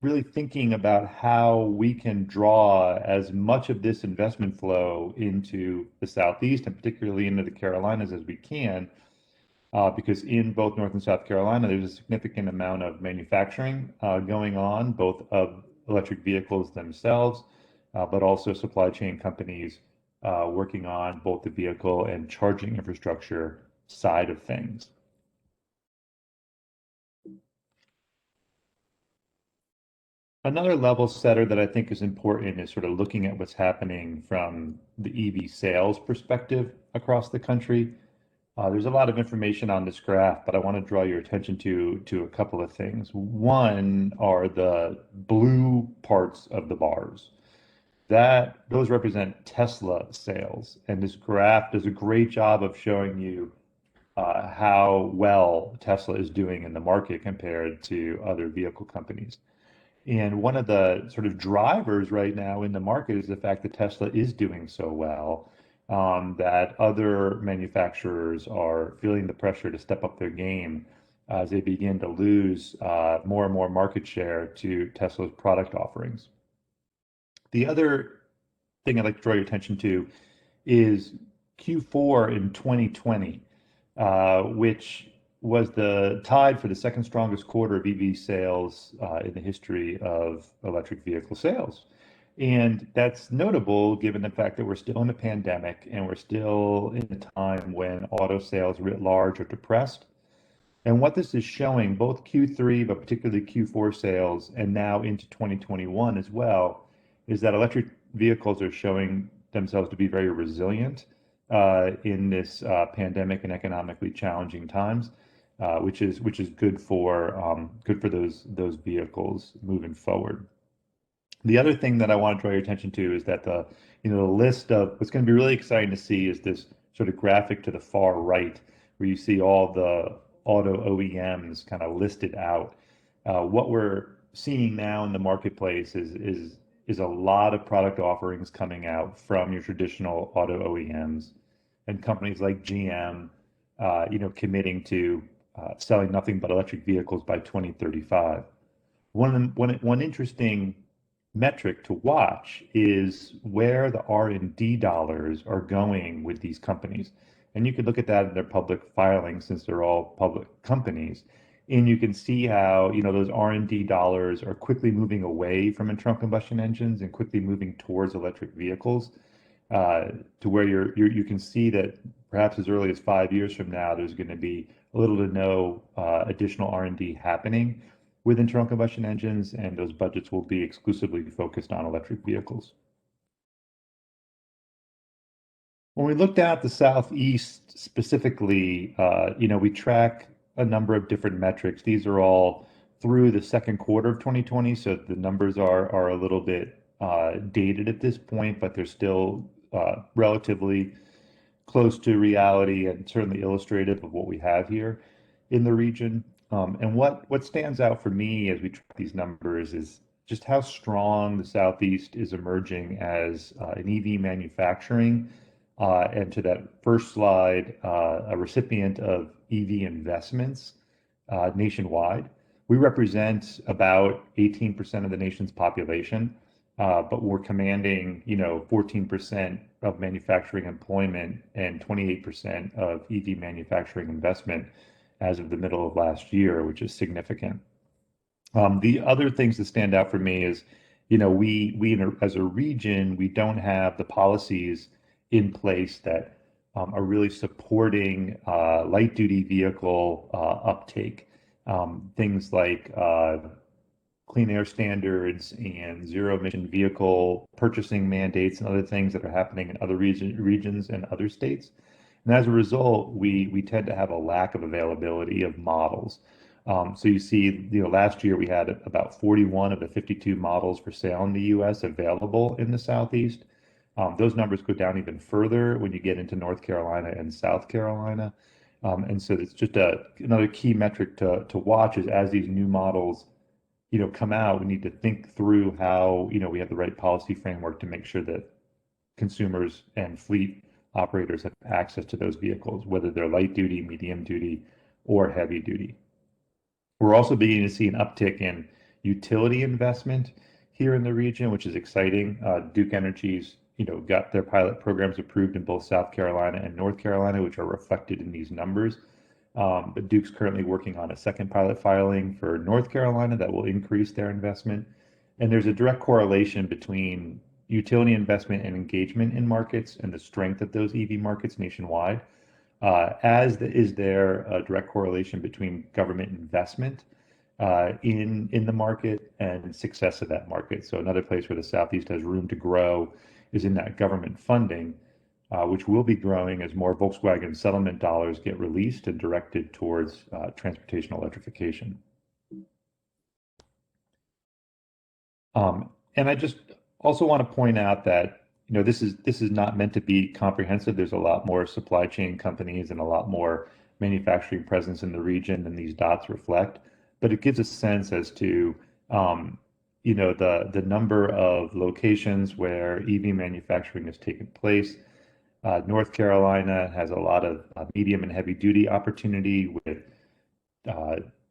really thinking about how we can draw as much of this investment flow into the Southeast and particularly into the Carolinas as we can, because in both North and South Carolina, there's a significant amount of manufacturing going on, both of electric vehicles themselves, but also supply chain companies working on both the vehicle and charging infrastructure side of things. Another level setter that I think is important is sort of looking at what's happening from the EV sales perspective across the country. There's a lot of information on this graph, but I want to draw your attention to a couple of things. One are the blue parts of the bars. Those represent Tesla sales, and this graph does a great job of showing you how well Tesla is doing in the market compared to other vehicle companies. And one of the sort of drivers right now in the market is the fact that Tesla is doing so well, that other manufacturers are feeling the pressure to step up their game as they begin to lose more and more market share to Tesla's product offerings. The other thing I'd like to draw your attention to is Q4 in 2020, which was tied for the second strongest quarter of EV sales in the history of electric vehicle sales. And that's notable given the fact that we're still in a pandemic and we're still in a time when auto sales writ large are depressed. And what this is showing, both Q3, but particularly Q4 sales, and now into 2021 as well, is that electric vehicles are showing themselves to be very resilient in this pandemic and economically challenging times, which is good for those vehicles moving forward. The other thing that I want to draw your attention to is that the list of what's going to be really exciting to see is this sort of graphic to the far right, where you see all the auto OEMs kind of listed out. What we're seeing now in the marketplace is a lot of product offerings coming out from your traditional auto OEMs and companies like GM, committing to selling nothing but electric vehicles by 2035. One interesting metric to watch is where the R&D dollars are going with these companies. And you could look at that in their public filings, since they're all public companies. And you can see how, those R&D dollars are quickly moving away from internal combustion engines and quickly moving towards electric vehicles, to where you can see that perhaps as early as 5 years from now, there's going to be little to no additional R&D happening with internal combustion engines, and those budgets will be exclusively focused on electric vehicles. When we looked at the Southeast specifically, we track a number of different metrics. These are all through the second quarter of 2020, so the numbers are a little bit dated at this point, but they're still relatively close to reality and certainly illustrative of what we have here in the region. And what stands out for me as we track these numbers is just how strong the Southeast is emerging as an EV manufacturing, and to that first slide, a recipient of EV investments nationwide. We represent about 18% of the nation's population, but we're commanding 14% of manufacturing employment and 28% of EV manufacturing investment as of the middle of last year, which is significant. The other things that stand out for me is, we as a region, we don't have the policies in place that are really supporting light duty vehicle uptake. Things like clean air standards and zero emission vehicle purchasing mandates and other things that are happening in other regions and other states. And as a result, we tend to have a lack of availability of models. So you see, last year we had about 41 of the 52 models for sale in the US available in the Southeast. Those numbers go down even further when you get into North Carolina and South Carolina. And so it's just another key metric to watch is as these new models come out, we need to think through how we have the right policy framework to make sure that consumers and fleet operators have access to those vehicles, whether they're light duty, medium duty, or heavy duty. We're also beginning to see an uptick in utility investment here in the region, which is exciting. Duke Energy's got their pilot programs approved in both South Carolina and North Carolina, which are reflected in these numbers. But Duke's currently working on a second pilot filing for North Carolina that will increase their investment. And there's a direct correlation between utility investment and engagement in markets and the strength of those EV markets nationwide, is there a direct correlation between government investment in the market and success of that market. So another place where the Southeast has room to grow is in that government funding, which will be growing as more Volkswagen settlement dollars get released and directed towards transportation electrification. And I just also want to point out that this is not meant to be comprehensive. There's a lot more supply chain companies and a lot more manufacturing presence in the region than these dots reflect. But it gives a sense as to the number of locations where EV manufacturing has taken place. North Carolina has a lot of medium and heavy duty opportunity with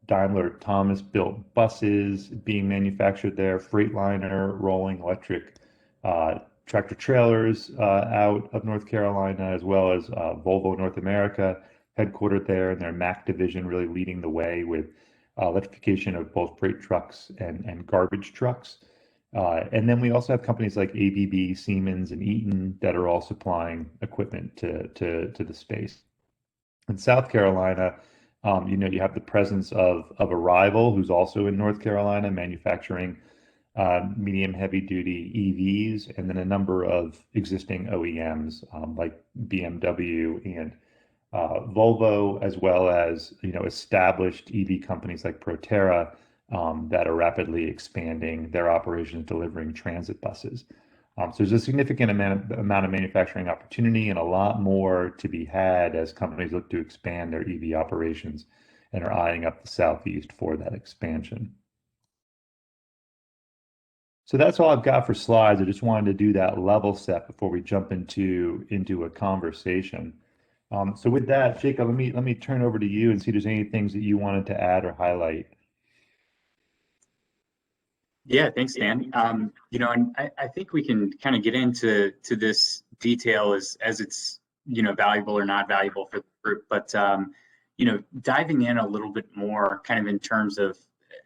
Daimler Thomas built buses being manufactured there, Freightliner rolling electric tractor trailers out of North Carolina, as well as Volvo North America headquartered there, and their Mack division really leading the way with electrification of both freight trucks and garbage trucks. And then we also have companies like ABB, Siemens, and Eaton that are all supplying equipment to the space. In South Carolina, you have the presence of Arrival, who's also in North Carolina, manufacturing medium heavy duty EVs, and then a number of existing OEMs like BMW and Volvo, as well as established EV companies like Proterra that are rapidly expanding their operations, delivering transit buses. So there's a significant amount of manufacturing opportunity and a lot more to be had as companies look to expand their EV operations and are eyeing up the Southeast for that expansion. So that's all I've got for slides. I just wanted to do that level set before we jump into a conversation. So with that, Jacob, let me turn over to you and see if there's any things that you wanted to add or highlight. Yeah, thanks, Dan. And I think we can kind of get into this detail as it's valuable or not valuable for the group, but diving in a little bit more kind of in terms of,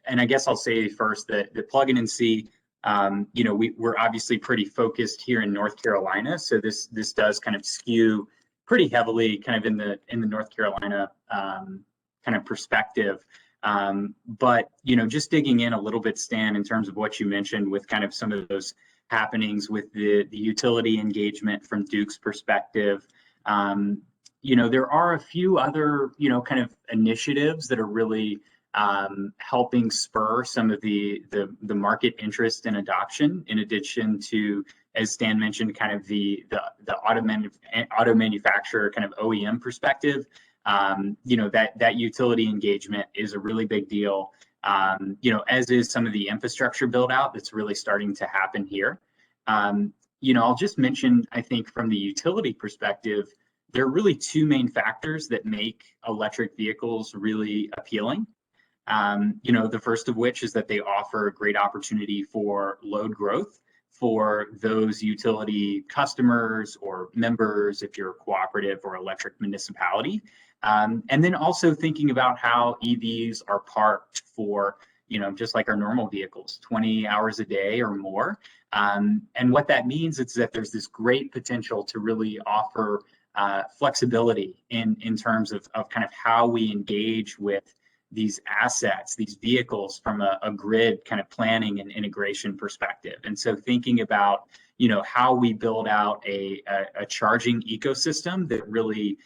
and I guess I'll say first that the Plug-in NC, we're obviously pretty focused here in North Carolina, so this does kind of skew pretty heavily kind of in the North Carolina kind of perspective. But just digging in a little bit, Stan, in terms of what you mentioned with kind of some of those happenings with the utility engagement from Duke's perspective, there are a few other kind of initiatives that are really helping spur some of the market interest and adoption, in addition to, as Stan mentioned, kind of the auto manufacturer kind of OEM perspective. That utility engagement is a really big deal, as is some of the infrastructure build out that's really starting to happen here. I'll just mention, I think from the utility perspective, there are really two main factors that make electric vehicles really appealing. The first of which is that they offer a great opportunity for load growth for those utility customers or members, if you're a cooperative or electric municipality. And then also thinking about how EVs are parked for, just like our normal vehicles, 20 hours a day or more. And what that means is that there's this great potential to really offer flexibility in terms of kind of how we engage with these assets, these vehicles from a grid kind of planning and integration perspective. And so thinking about, how we build out a charging ecosystem that really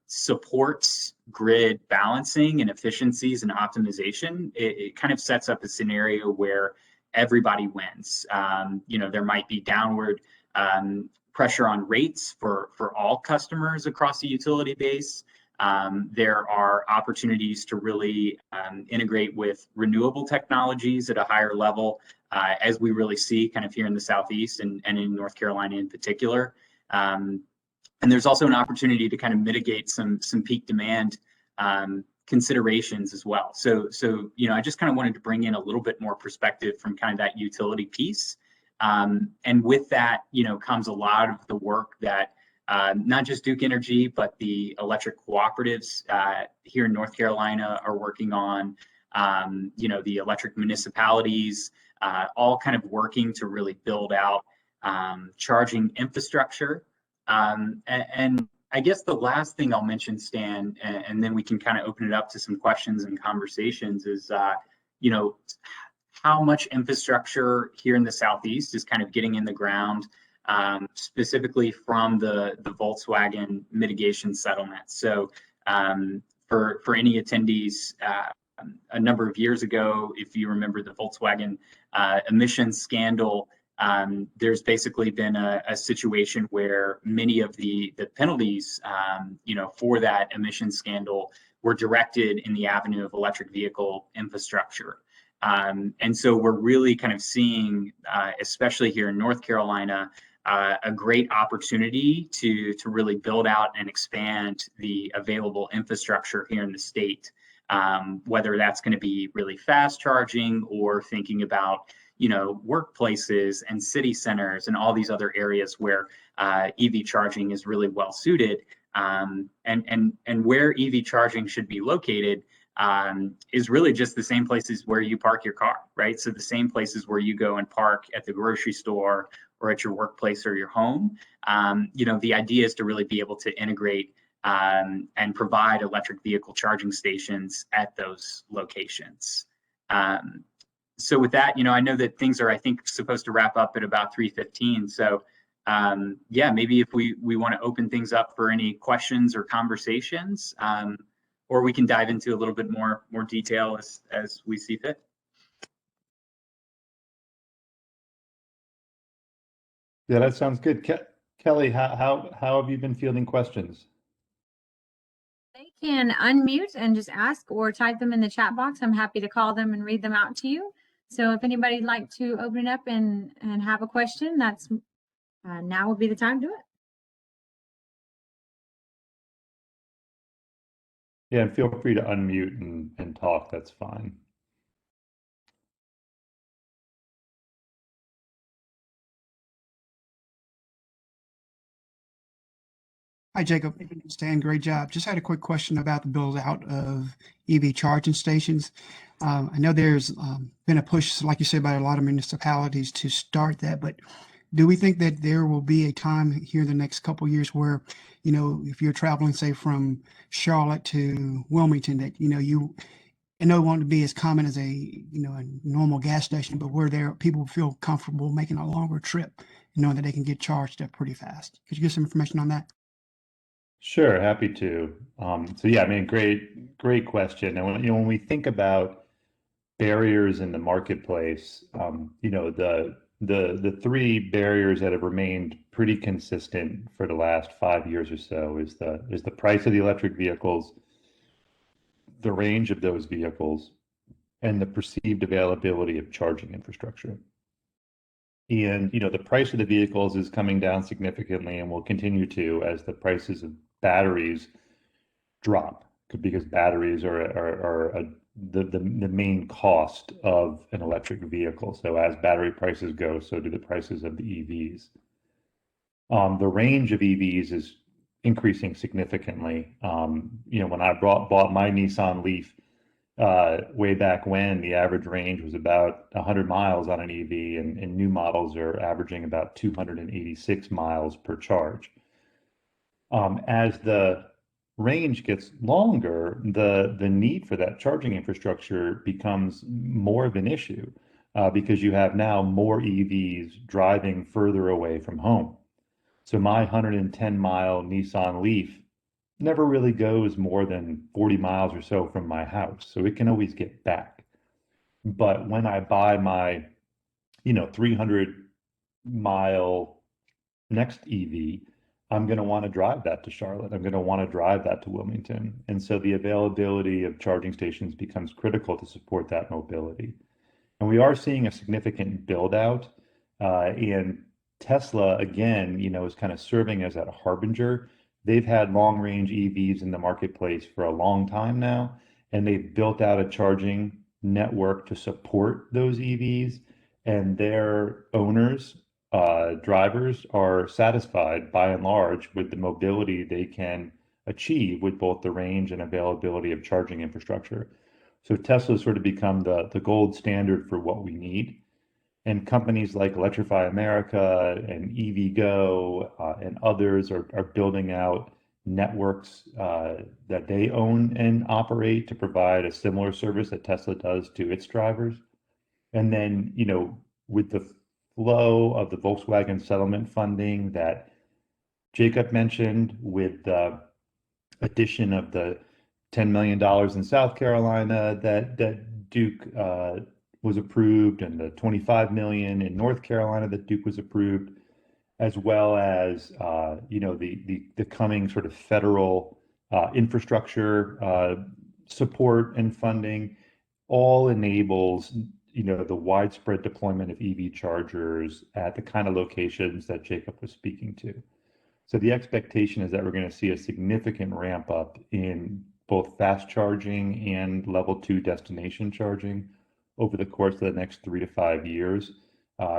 supports grid balancing and efficiencies and optimization, it kind of sets up a scenario where everybody wins. There might be downward pressure on rates for all customers across the utility base. There are opportunities to really integrate with renewable technologies at a higher level, as we really see kind of here in the Southeast and in North Carolina in particular. And there's also an opportunity to kind of mitigate some peak demand considerations as well. So I just kind of wanted to bring in a little bit more perspective from kind of that utility piece. And with that, comes a lot of the work that not just Duke Energy, but the electric cooperatives here in North Carolina are working on, the electric municipalities, all kind of working to really build out charging infrastructure. And I guess the last thing I'll mention, Stan, and then we can kind of open it up to some questions and conversations, is, how much infrastructure here in the Southeast is kind of getting in the ground, specifically from the Volkswagen mitigation settlement. So for any attendees, a number of years ago, if you remember the Volkswagen emissions scandal, there's basically been a situation where many of the penalties, for that emissions scandal were directed in the avenue of electric vehicle infrastructure. And so we're really kind of seeing, especially here in North Carolina, a great opportunity to really build out and expand the available infrastructure here in the state, whether that's going to be really fast charging or thinking about, workplaces and city centers and all these other areas where EV charging is really well suited. And where EV charging should be located, is really just the same places where you park your car, right? So the same places where you go and park at the grocery store or at your workplace or your home. The idea is to really be able to integrate and provide electric vehicle charging stations at those locations. So with that, I know that things are, I think, supposed to wrap up at about 3:15. So maybe if we want to open things up for any questions or conversations, or we can dive into a little bit more detail as we see fit. Yeah, that sounds good. Kelly, how have you been fielding questions? They can unmute and just ask or type them in the chat box. I'm happy to call them and read them out to you. So if anybody'd like to open it up and have a question, that's now would be the time to do it. Yeah, and feel free to unmute and talk. That's fine. Hi, Jacob. Stan, great job. Just had a quick question about the build out of EV charging stations. I know there's been a push, like you said, by a lot of municipalities to start that, but do we think that there will be a time here in the next couple of years where, if you're traveling, say, from Charlotte to Wilmington, that, I know it won't be as common as a normal gas station, but where people feel comfortable making a longer trip, knowing that they can get charged up pretty fast? Could you give some information on that? Sure, happy to. So yeah, I mean, great question. And when we think about barriers in the marketplace, the three barriers that have remained pretty consistent for the last 5 years or so is the price of the electric vehicles, the range of those vehicles, and the perceived availability of charging infrastructure. And the price of the vehicles is coming down significantly and will continue to as the prices of batteries drop, because batteries are the main cost of an electric vehicle. So as battery prices go, so do the prices of the EVs. The range of EVs is increasing significantly. When I bought my Nissan Leaf way back when, the average range was about 100 miles on an EV, and new models are averaging about 286 miles per charge. As the range gets longer, the need for that charging infrastructure becomes more of an issue because you have now more EVs driving further away from home. So my 110-mile Nissan Leaf never really goes more than 40 miles or so from my house, so it can always get back. But when I buy my 300-mile next EV, I'm going to want to drive that to Charlotte. I'm going to want to drive that to Wilmington. And so the availability of charging stations becomes critical to support that mobility. And we are seeing a significant build out. And Tesla, again, is kind of serving as that harbinger. They've had long range EVs in the marketplace for a long time now, and they've built out a charging network to support those EVs, and their owners, drivers, are satisfied by and large with the mobility they can achieve with both the range and availability of charging infrastructure. So Tesla's sort of become the gold standard for what we need. And companies like Electrify America and EVgo and others are building out networks that they own and operate to provide a similar service that Tesla does to its drivers. And then, with the flow of the Volkswagen settlement funding that Jacob mentioned, with the addition of the $10 million in South Carolina that Duke was approved, and the $25 million in North Carolina that Duke was approved, as well as the coming sort of federal infrastructure support and funding, all enables the widespread deployment of EV chargers at the kind of locations that Jacob was speaking to. So the expectation is that we're going to see a significant ramp up in both fast charging and level 2 destination charging over the course of the next 3 to 5 years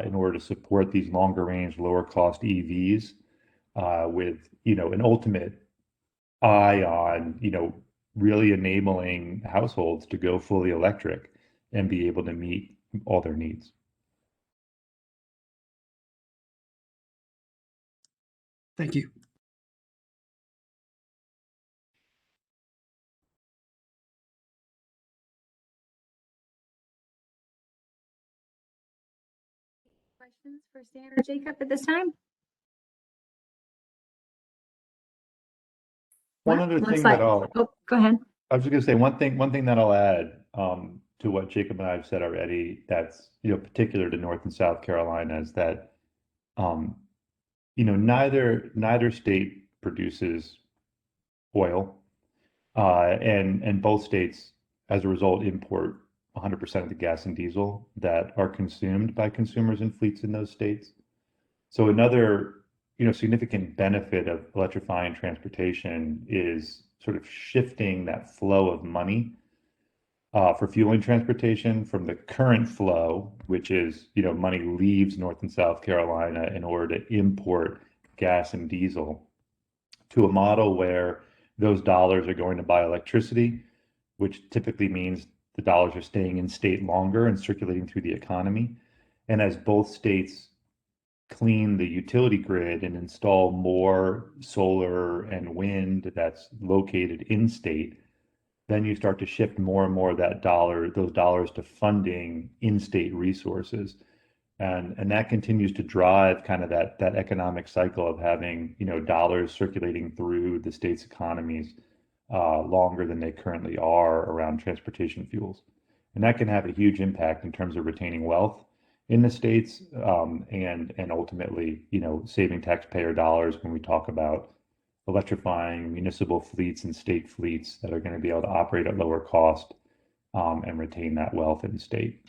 in order to support these longer range, lower cost EVs with an ultimate eye on really enabling households to go fully electric and be able to meet all their needs. Thank you. Questions for Stan or Jacob at this time? One Well, other looks thing like- that I'll, Oh, go ahead. I was just going to say one thing that I'll add to what Jacob and I have said already that's, particular to North and South Carolina is that, neither state produces oil, and both states, as a result, import 100% of the gas and diesel that are consumed by consumers and fleets in those states. So another, significant benefit of electrifying transportation is sort of shifting that flow of money for fueling transportation from the current flow, which is, money leaves North and South Carolina in order to import gas and diesel, to a model where those dollars are going to buy electricity, which typically means the dollars are staying in state longer and circulating through the economy. And as both states clean the utility grid and install more solar and wind that's located in state, then you start to shift more and more of those dollars to funding in-state resources. And that continues to drive kind of that economic cycle of having, dollars circulating through the state's economies longer than they currently are around transportation fuels. And that can have a huge impact in terms of retaining wealth in the states, and ultimately, saving taxpayer dollars when we talk about electrifying municipal fleets and state fleets that are going to be able to operate at lower cost, and retain that wealth in the state.